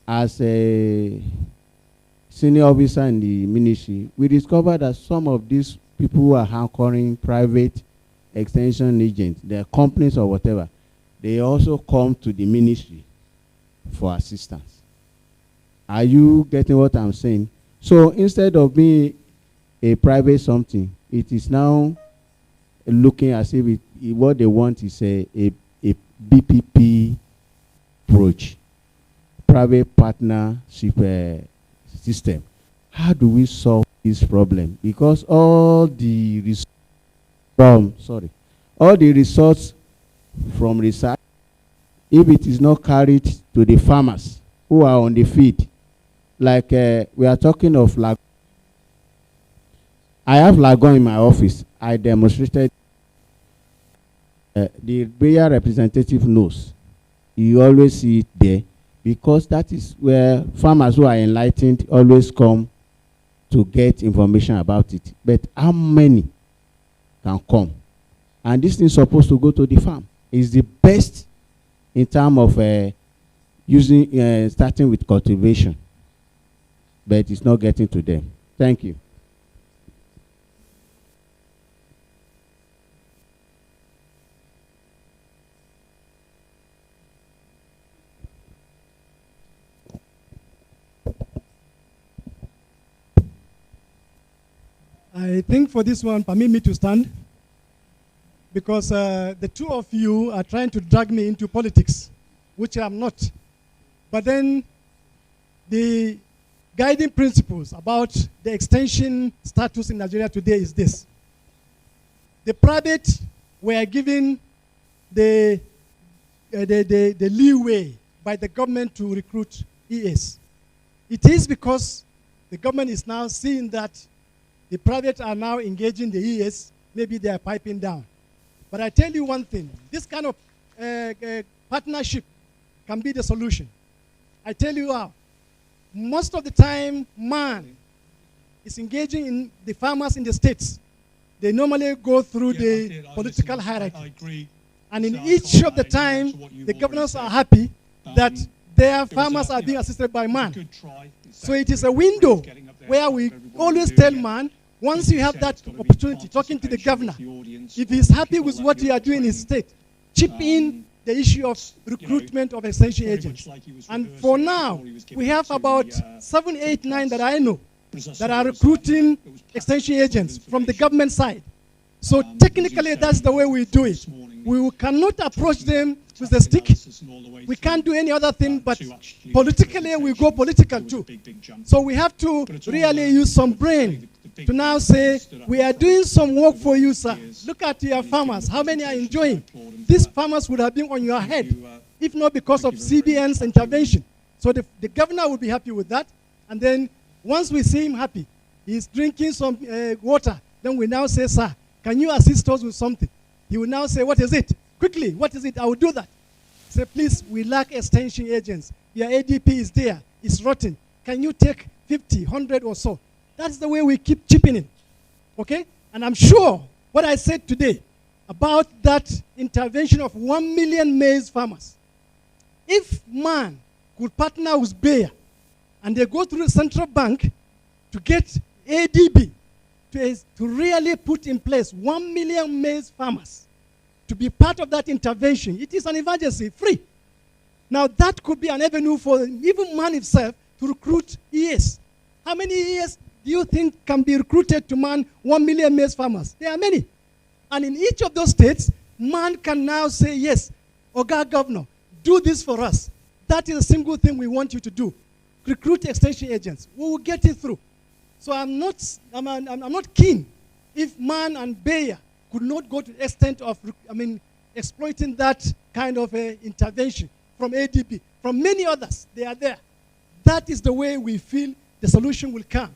as a senior officer in the ministry, we discovered that some of these people who are anchoring private extension agents, their companies or whatever, they also come to the ministry for assistance. Are you getting what I'm saying? So instead of being a private something, it is now looking as if what they want is a BPP approach, private partnership system. How do we solve this problem? Because all the results from research, if it is not carried to the farmers who are on the field, like we are talking of lagoon. I have lagoon in my office. I demonstrated. The Bayer representative knows. You always see it there, because that is where farmers who are enlightened always come to get information about it. But how many can come? And this thing is supposed to go to the farm. It's the best in terms of starting with cultivation. But it's not getting to them. Thank you. I think for this one, permit me to stand, because the two of you are trying to drag me into politics, which I'm not. But then the guiding principles about the extension status in Nigeria today is this. The private were given the leeway by the government to recruit ES. It is because the government is now seeing that the private are now engaging the ES, maybe they are piping down. But I tell you one thing, this kind of partnership can be the solution. I tell you how. Most of the time, man is engaging in the farmers in the states. They normally go through the political hierarchy. I agree. And in each of the time, the governors are happy that their farmers are being assisted by man. So it is a window where we always tell man, once you have that opportunity, talking to the governor, if he's happy with what you are doing in his state, chip in the issue of recruitment of extension agents. And for now, we have about 7, 8, 9 that I know that are recruiting extension agents from the government side. So technically, that's the way we do it. We cannot approach them with a stick. We can't do any other thing, but politically, we go political too. So we have to really use some brain to now say, we are doing some work for you, sir. Look at your farmers. How many are enjoying? These farmers would have been on your head, if not because of CBN's intervention. So the governor will be happy with that. And then once we see him happy, he's drinking some water, then we now say, sir, can you assist us with something? He will now say, what is it? Quickly, what is it? I will do that. Say, please, we lack extension agents. Your ADP is there. It's rotten. Can you take 50, 100 or so? That's the way we keep chipping in. Okay? And I'm sure what I said today about that intervention of 1 million maize farmers, if man could partner with Bayer and they go through the central bank to get ADB to really put in place 1 million maize farmers to be part of that intervention, it is an emergency, free. Now that could be an avenue for even man himself to recruit ES. How many ES do you think can be recruited to man 1 million maize farmers? There are many. And in each of those states, man can now say, yes, Oga Governor, do this for us. That is a single thing we want you to do. Recruit extension agents. We will get it through. So I'm not keen if man and Bayer could not go to the extent of, exploiting that kind of intervention from ADB, from many others. They are there. That is the way we feel the solution will come.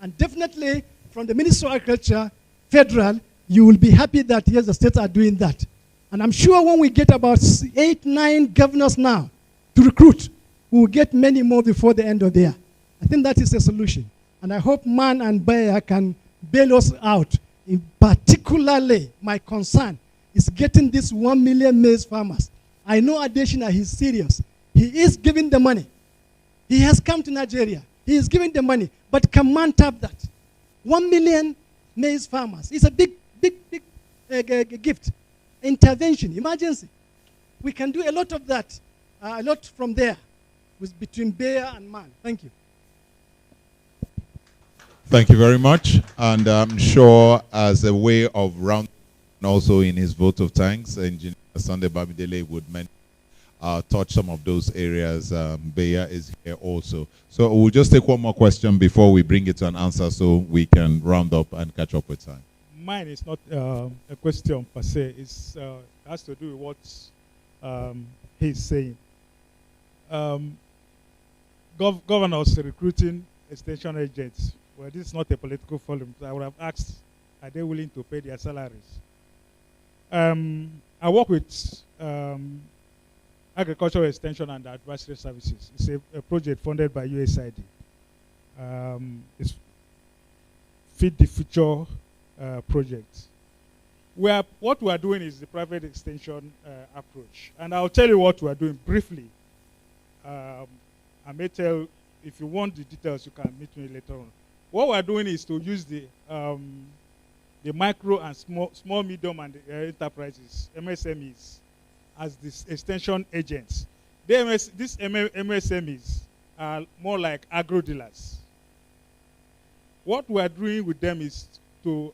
And definitely, from the Ministry of Agriculture, federal, you will be happy that, yes, the states are doing that. And I'm sure when we get about 8, 9 governors now to recruit, we will get many more before the end of the year. I think that is the solution. And I hope man and Bayer can bail us out. Particularly, my concern is getting these 1 million maize farmers. I know Adesina, he's serious. He is giving the money. He has come to Nigeria. He is giving the money. But can man tap that? 1 million maize farmers. It's a big gift. Intervention, emergency. We can do a lot of that, a lot from there, between Bayer and man. Thank you. Thank you very much. And I'm sure as a way of round, also in his vote of thanks, Engineer Sunday Bamidele would touch some of those areas. Bayer is here also. So we'll just take one more question before we bring it to an answer so we can round up and catch up with time. Mine is not a question per se. It has to do with what he's saying. Governors recruiting extension agents. Well, this is not a political forum. I would have asked, are they willing to pay their salaries? I work with Agricultural Extension and Advisory Services. It's a project funded by USAID. It's Feed the Future project. What we are doing is the private extension approach. And I'll tell you what we are doing briefly. I may tell, if you want the details, you can meet me later on. What we are doing is to use the micro and small, medium, and enterprises, MSMEs, as these extension agents. These MSMEs are more like agro dealers. What we are doing with them is to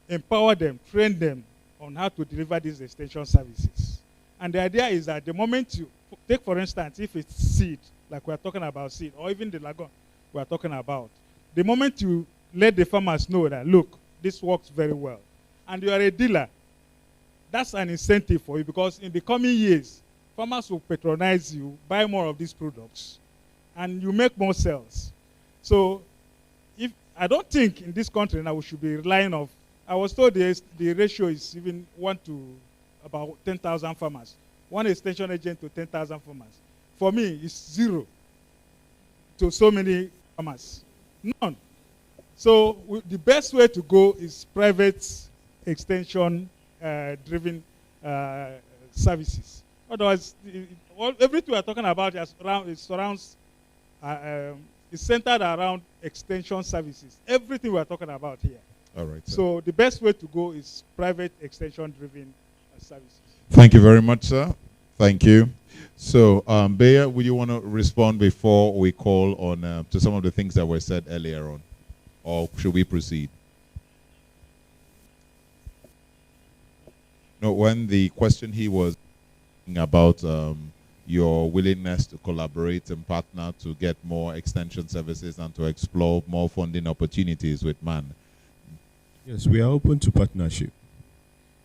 empower them, train them on how to deliver these extension services. And the idea is that the moment you take, for instance, if it's seed, like we're talking about seed, or even the lagoon we're talking about, the moment you let the farmers know that, look, this works very well, and you are a dealer, that's an incentive for you, because in the coming years, farmers will patronize you, buy more of these products, and you make more sales. So I don't think in this country now we should be relying on, I was told the ratio is even 1 to about 10,000 farmers. One extension agent to 10,000 farmers. For me, it's 0 to so many farmers. None. So the best way to go is private extension driven services. Otherwise, everything we're talking about is centered around extension services. Everything we're talking about here. All right. Sir. So the best way to go is private extension driven services. Thank you very much, sir. Thank you. So, Bayer, would you want to respond before we call on to some of the things that were said earlier on? Or should we proceed? No, when the question he was about your willingness to collaborate and partner to get more extension services and to explore more funding opportunities with man. Yes, we are open to partnership.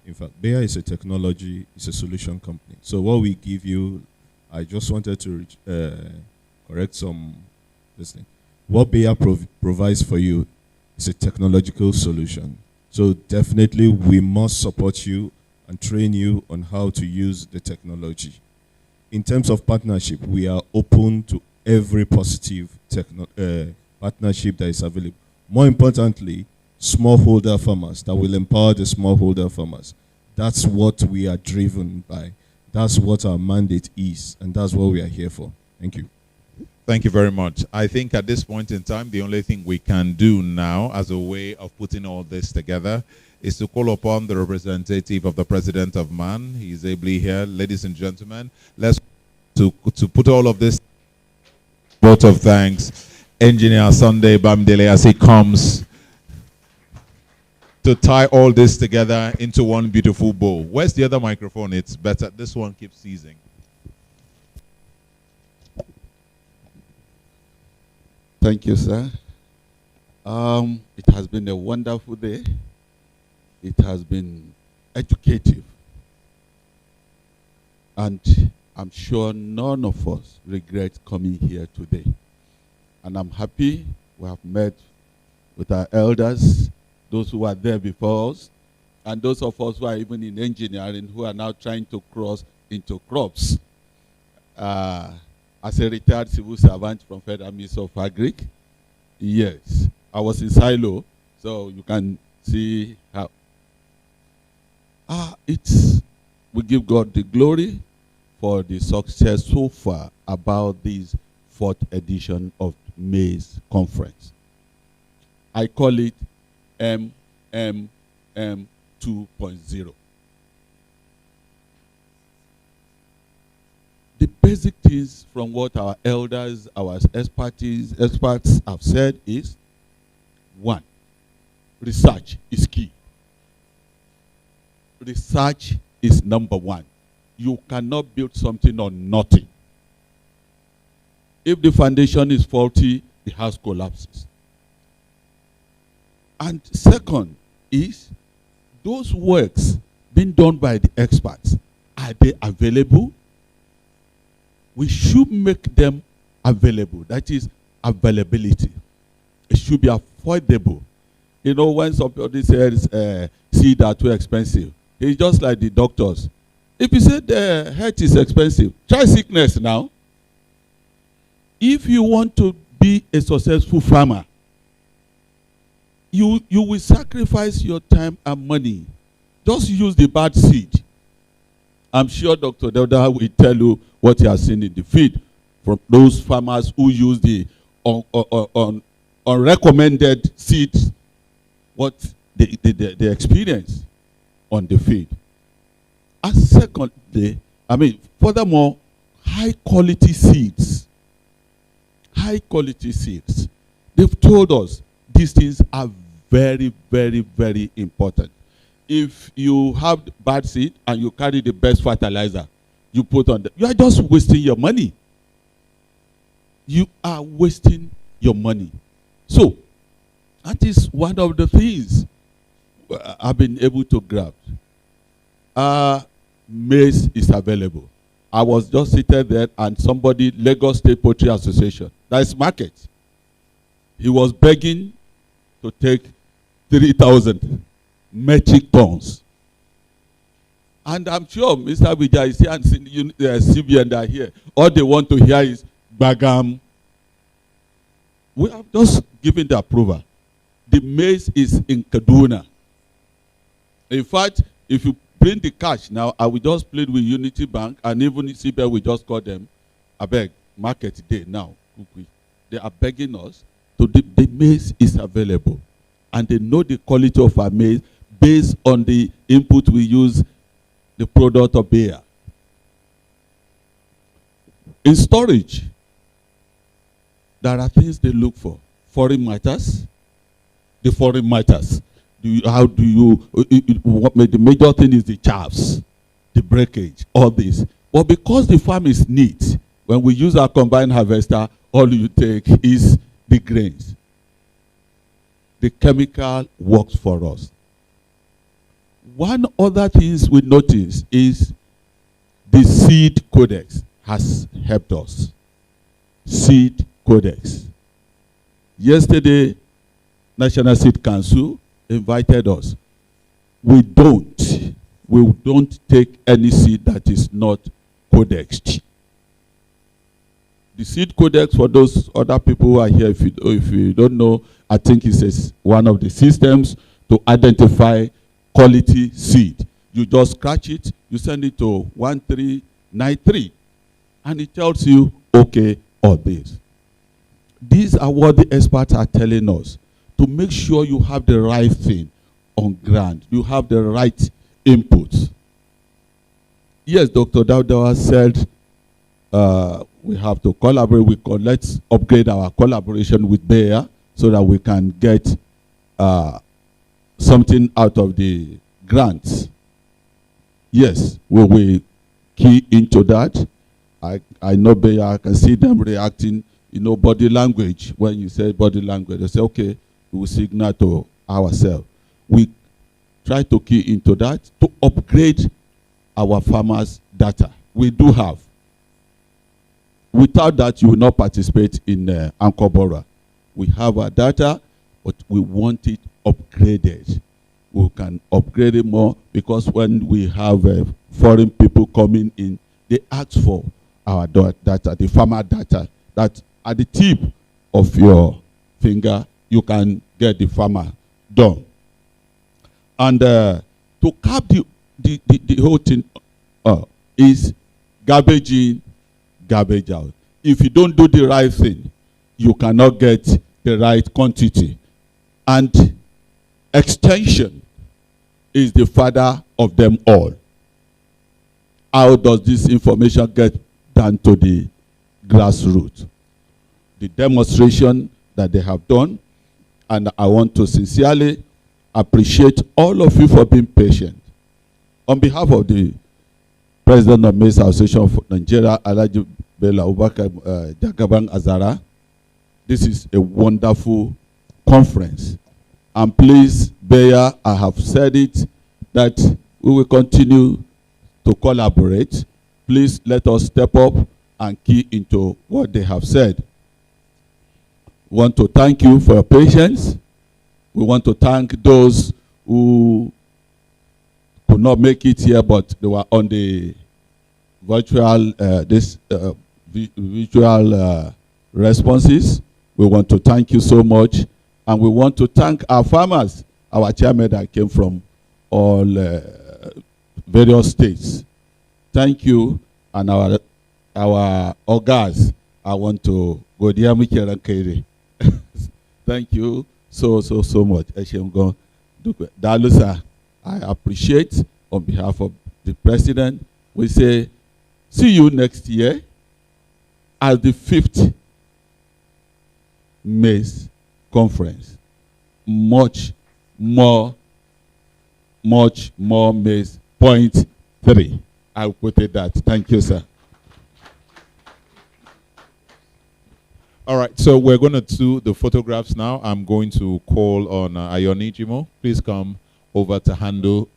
In fact, Bayer is a technology, it's a solution company. So what we give you, I just wanted to correct this thing. What Bayer provides for you is a technological solution. So definitely we must support you and train you on how to use the technology. In terms of partnership, we are open to every positive partnership that is available. More importantly, smallholder farmers, that will empower the smallholder farmers. That's what we are driven by. That's what our mandate is, and that's what we are here for. Thank you. Thank you very much. I think at this point in time, the only thing we can do now as a way of putting all this together is to call upon the representative of the President of Man. He is ably here. Ladies and gentlemen, let's to put all of this vote of thanks, Engineer Sunday Bamidele, as he comes to tie all this together into one beautiful bowl. Where's the other microphone? It's better. This one keeps seizing. Thank you, sir. It has been a wonderful day. It has been educative. And I'm sure none of us regret coming here today. And I'm happy we have met with our elders, those who were there before us, and those of us who are even in engineering who are now trying to cross into crops. As a retired civil servant from Federal Ministry of Agric, yes, I was in silo, so you can see how. We give God the glory for the success so far about this 4th edition of Maize Conference. I call it MMM 2.0. The basic things from what our elders, our experts have said is, 1, research is key. Research is number 1. You cannot build something on nothing. If the foundation is faulty, the house collapses. And second is, those works being done by the experts, are they available? We should make them available. That is availability. It should be affordable. You know, when somebody says seed are too expensive, it's just like the doctors. If you say the health is expensive, try sickness now. If you want to be a successful farmer, you will sacrifice your time and money. Just use the bad seed. I'm sure Dr. Dauda will tell you what he has seen in the field from those farmers who use the unrecommended seeds, what they experience on the field. And secondly, furthermore, high quality seeds. High quality seeds. They've told us these things are very, very, very important. If you have bad seed and you carry the best fertilizer, you put on you are just wasting your money. You are wasting your money. So, that is one of the things I've been able to grab. Maize is available. I was just seated there and somebody, Lagos State Poultry Association, that is market. He was begging to take 3,000 metric tons. And I'm sure Mr. Vijay is here and CBN are here. All they want to hear is Bagam. We have just given the approval. The maize is in Kaduna. In fact, if you bring the cash now, I will just plead with Unity Bank and even CBN will just call them, I beg, market day now. They are begging us to the maize is available. And they know the quality of our maize based on the input we use, the product of Bayer. In storage, there are things they look for. Foreign matters. The foreign matters. The major thing is the chaffs, the breakage, all this. But because the farm is neat, when we use our combined harvester, all you take is the grains. The chemical works for us. One other thing we notice is the seed codex has helped us. Seed codex. Yesterday, National Seed Council invited us. We don't take any seed that is not codexed. The seed codex, for those other people who are here, if you don't know, I think it's one of the systems to identify quality seed. You just scratch it, you send it to 1393, and it tells you, okay, or this. These are what the experts are telling us, to make sure you have the right thing on ground. You have the right inputs. Yes, Dr. Dauda said we have to collaborate. Let's upgrade our collaboration with Bayer so that we can get something out of the grants. Yes, we will key into that. I know I can see them reacting, body language. When you say body language, they say, okay, we will signal to ourselves. We try to key into that to upgrade our farmers' data. We do have. Without that, you will not participate in Ankobora. We have our data, but we want it upgraded. We can upgrade it more because when we have foreign people coming in, they ask for our data, the farmer data, that at the tip of your finger, you can get the farmer done. And to cap the whole thing is garbage in, garbage out. If you don't do the right thing, you cannot get the right quantity. And extension is the father of them all. How does this information get down to the grassroots? The demonstration that they have done, and I want to sincerely appreciate all of you for being patient. On behalf of the President of Maize Association of Nigeria, Alhaji Bello Abubakar Jagaban Azara, this is a wonderful conference. And please, Beya, I have said it, that we will continue to collaborate. Please let us step up and key into what they have said. We want to thank you for your patience. We want to thank those who could not make it here, but they were on the virtual visual responses. We want to thank you so much, and we want to thank our farmers, our chairman that came from all various states. Thank you, and our organs. I want to go there. Thank you so much. Dalusa, I appreciate on behalf of the president. We say, see you next year at the 5th Maize conference. Much more maize. Point 3. I'll put it that. Thank you, sir. All right, so we're going to do the photographs now. I'm going to call on Ayoni Jimo. Please come over to handle,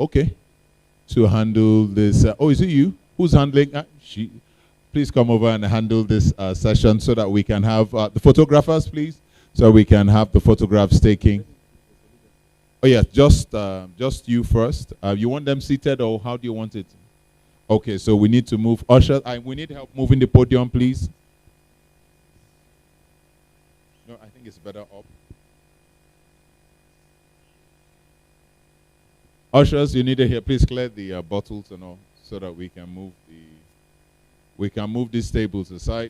to handle this. Oh, is it you? Who's handling? She. Please come over and handle this session so that we can have the photographers, please, so we can have the photographs taking. Oh, yeah, just you first. You want them seated, or how do you want it? Okay, so we need to move. Usher, we need help moving the podium, please. No, I think it's better up. Ushers, you need to here. Please clear the bottles and all, so that we can move these tables aside.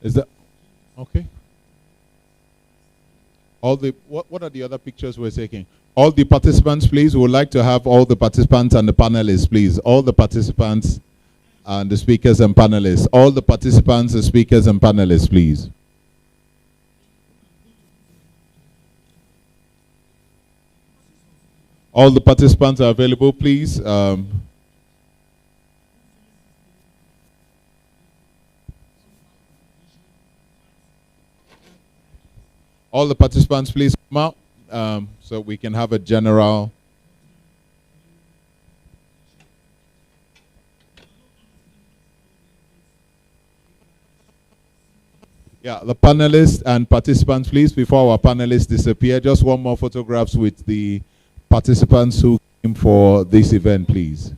Is that okay? All the what are the other pictures we're taking? All the participants, please. We would like to have all the participants and the panelists, please. All the participants and the speakers and panelists. All the participants, the speakers and panelists, please. All the participants are available, please. All the participants, please come out so we can have a general. Yeah, the panelists and participants, please, before our panelists disappear, just one more photographs with the participants who came for this event, please.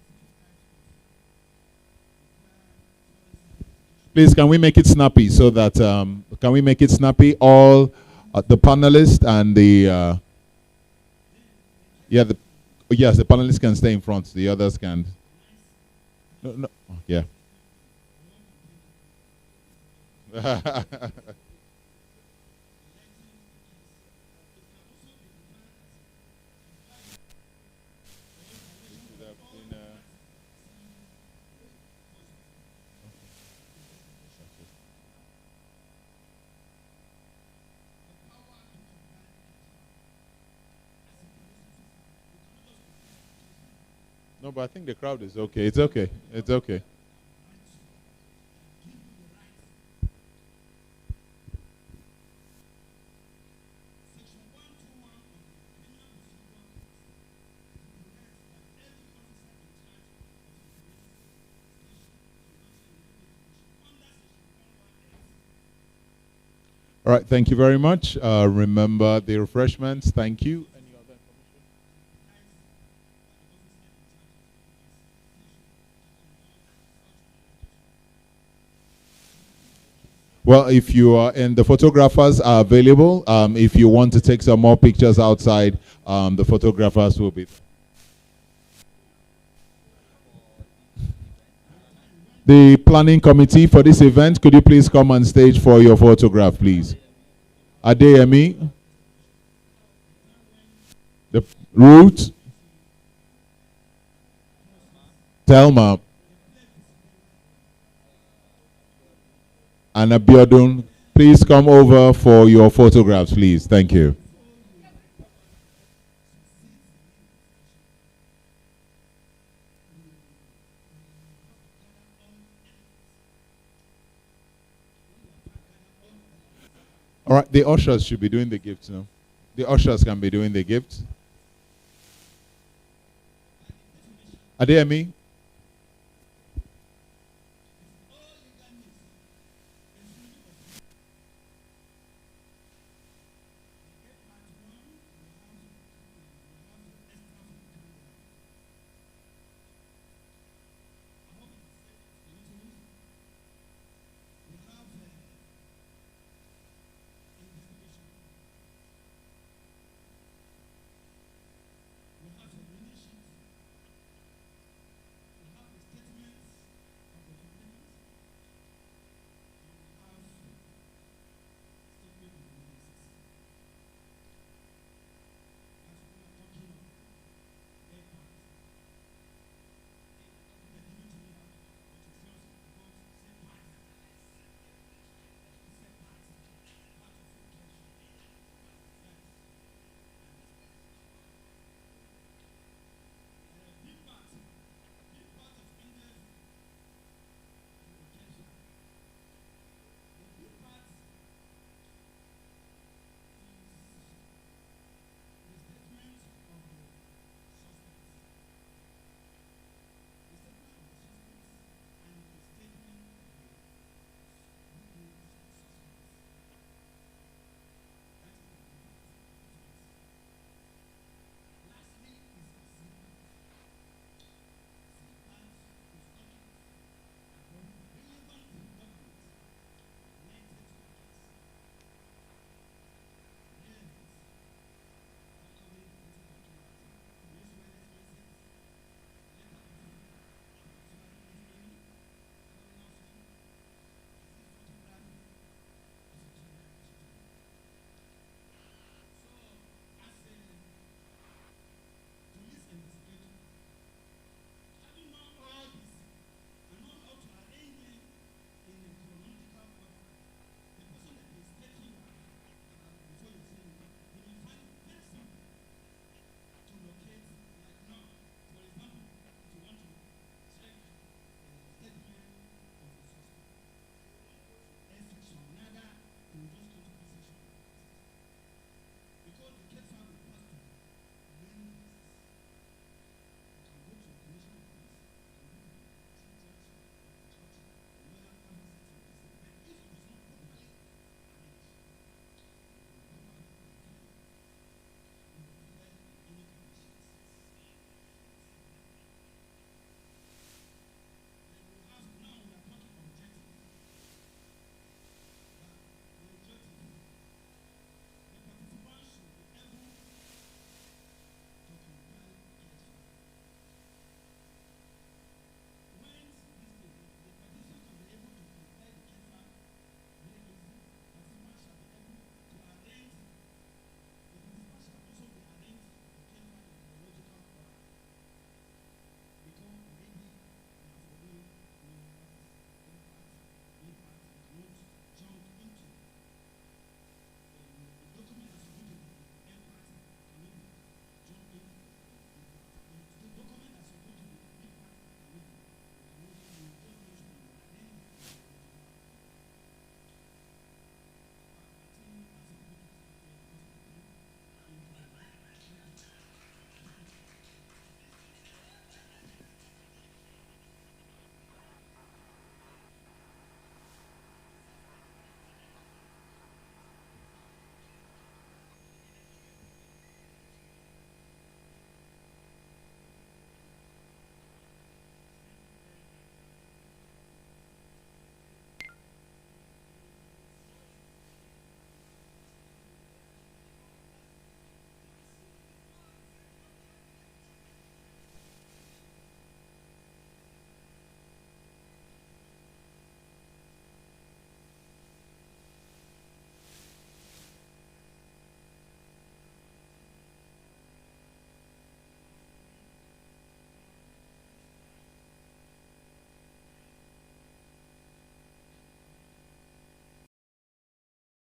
Please, can we make it snappy so that, can we make it snappy? All the panelists and the, yes, the panelists can stay in front, the others can. No, yeah. No, but I think the crowd is okay. It's okay. It's okay. All right, thank you very much. Remember the refreshments. Thank you. Any other information? Well, if you are, and the photographers are available. If you want to take some more pictures outside, the photographers will be. The planning committee for this event, could you please come on stage for your photograph, please? Adeyemi, the Ruth, Thelma, and Abiodun, please come over for your photographs, please. Thank you. All right, the ushers should be doing the gifts now. The ushers can be doing the gifts. Adeyemi,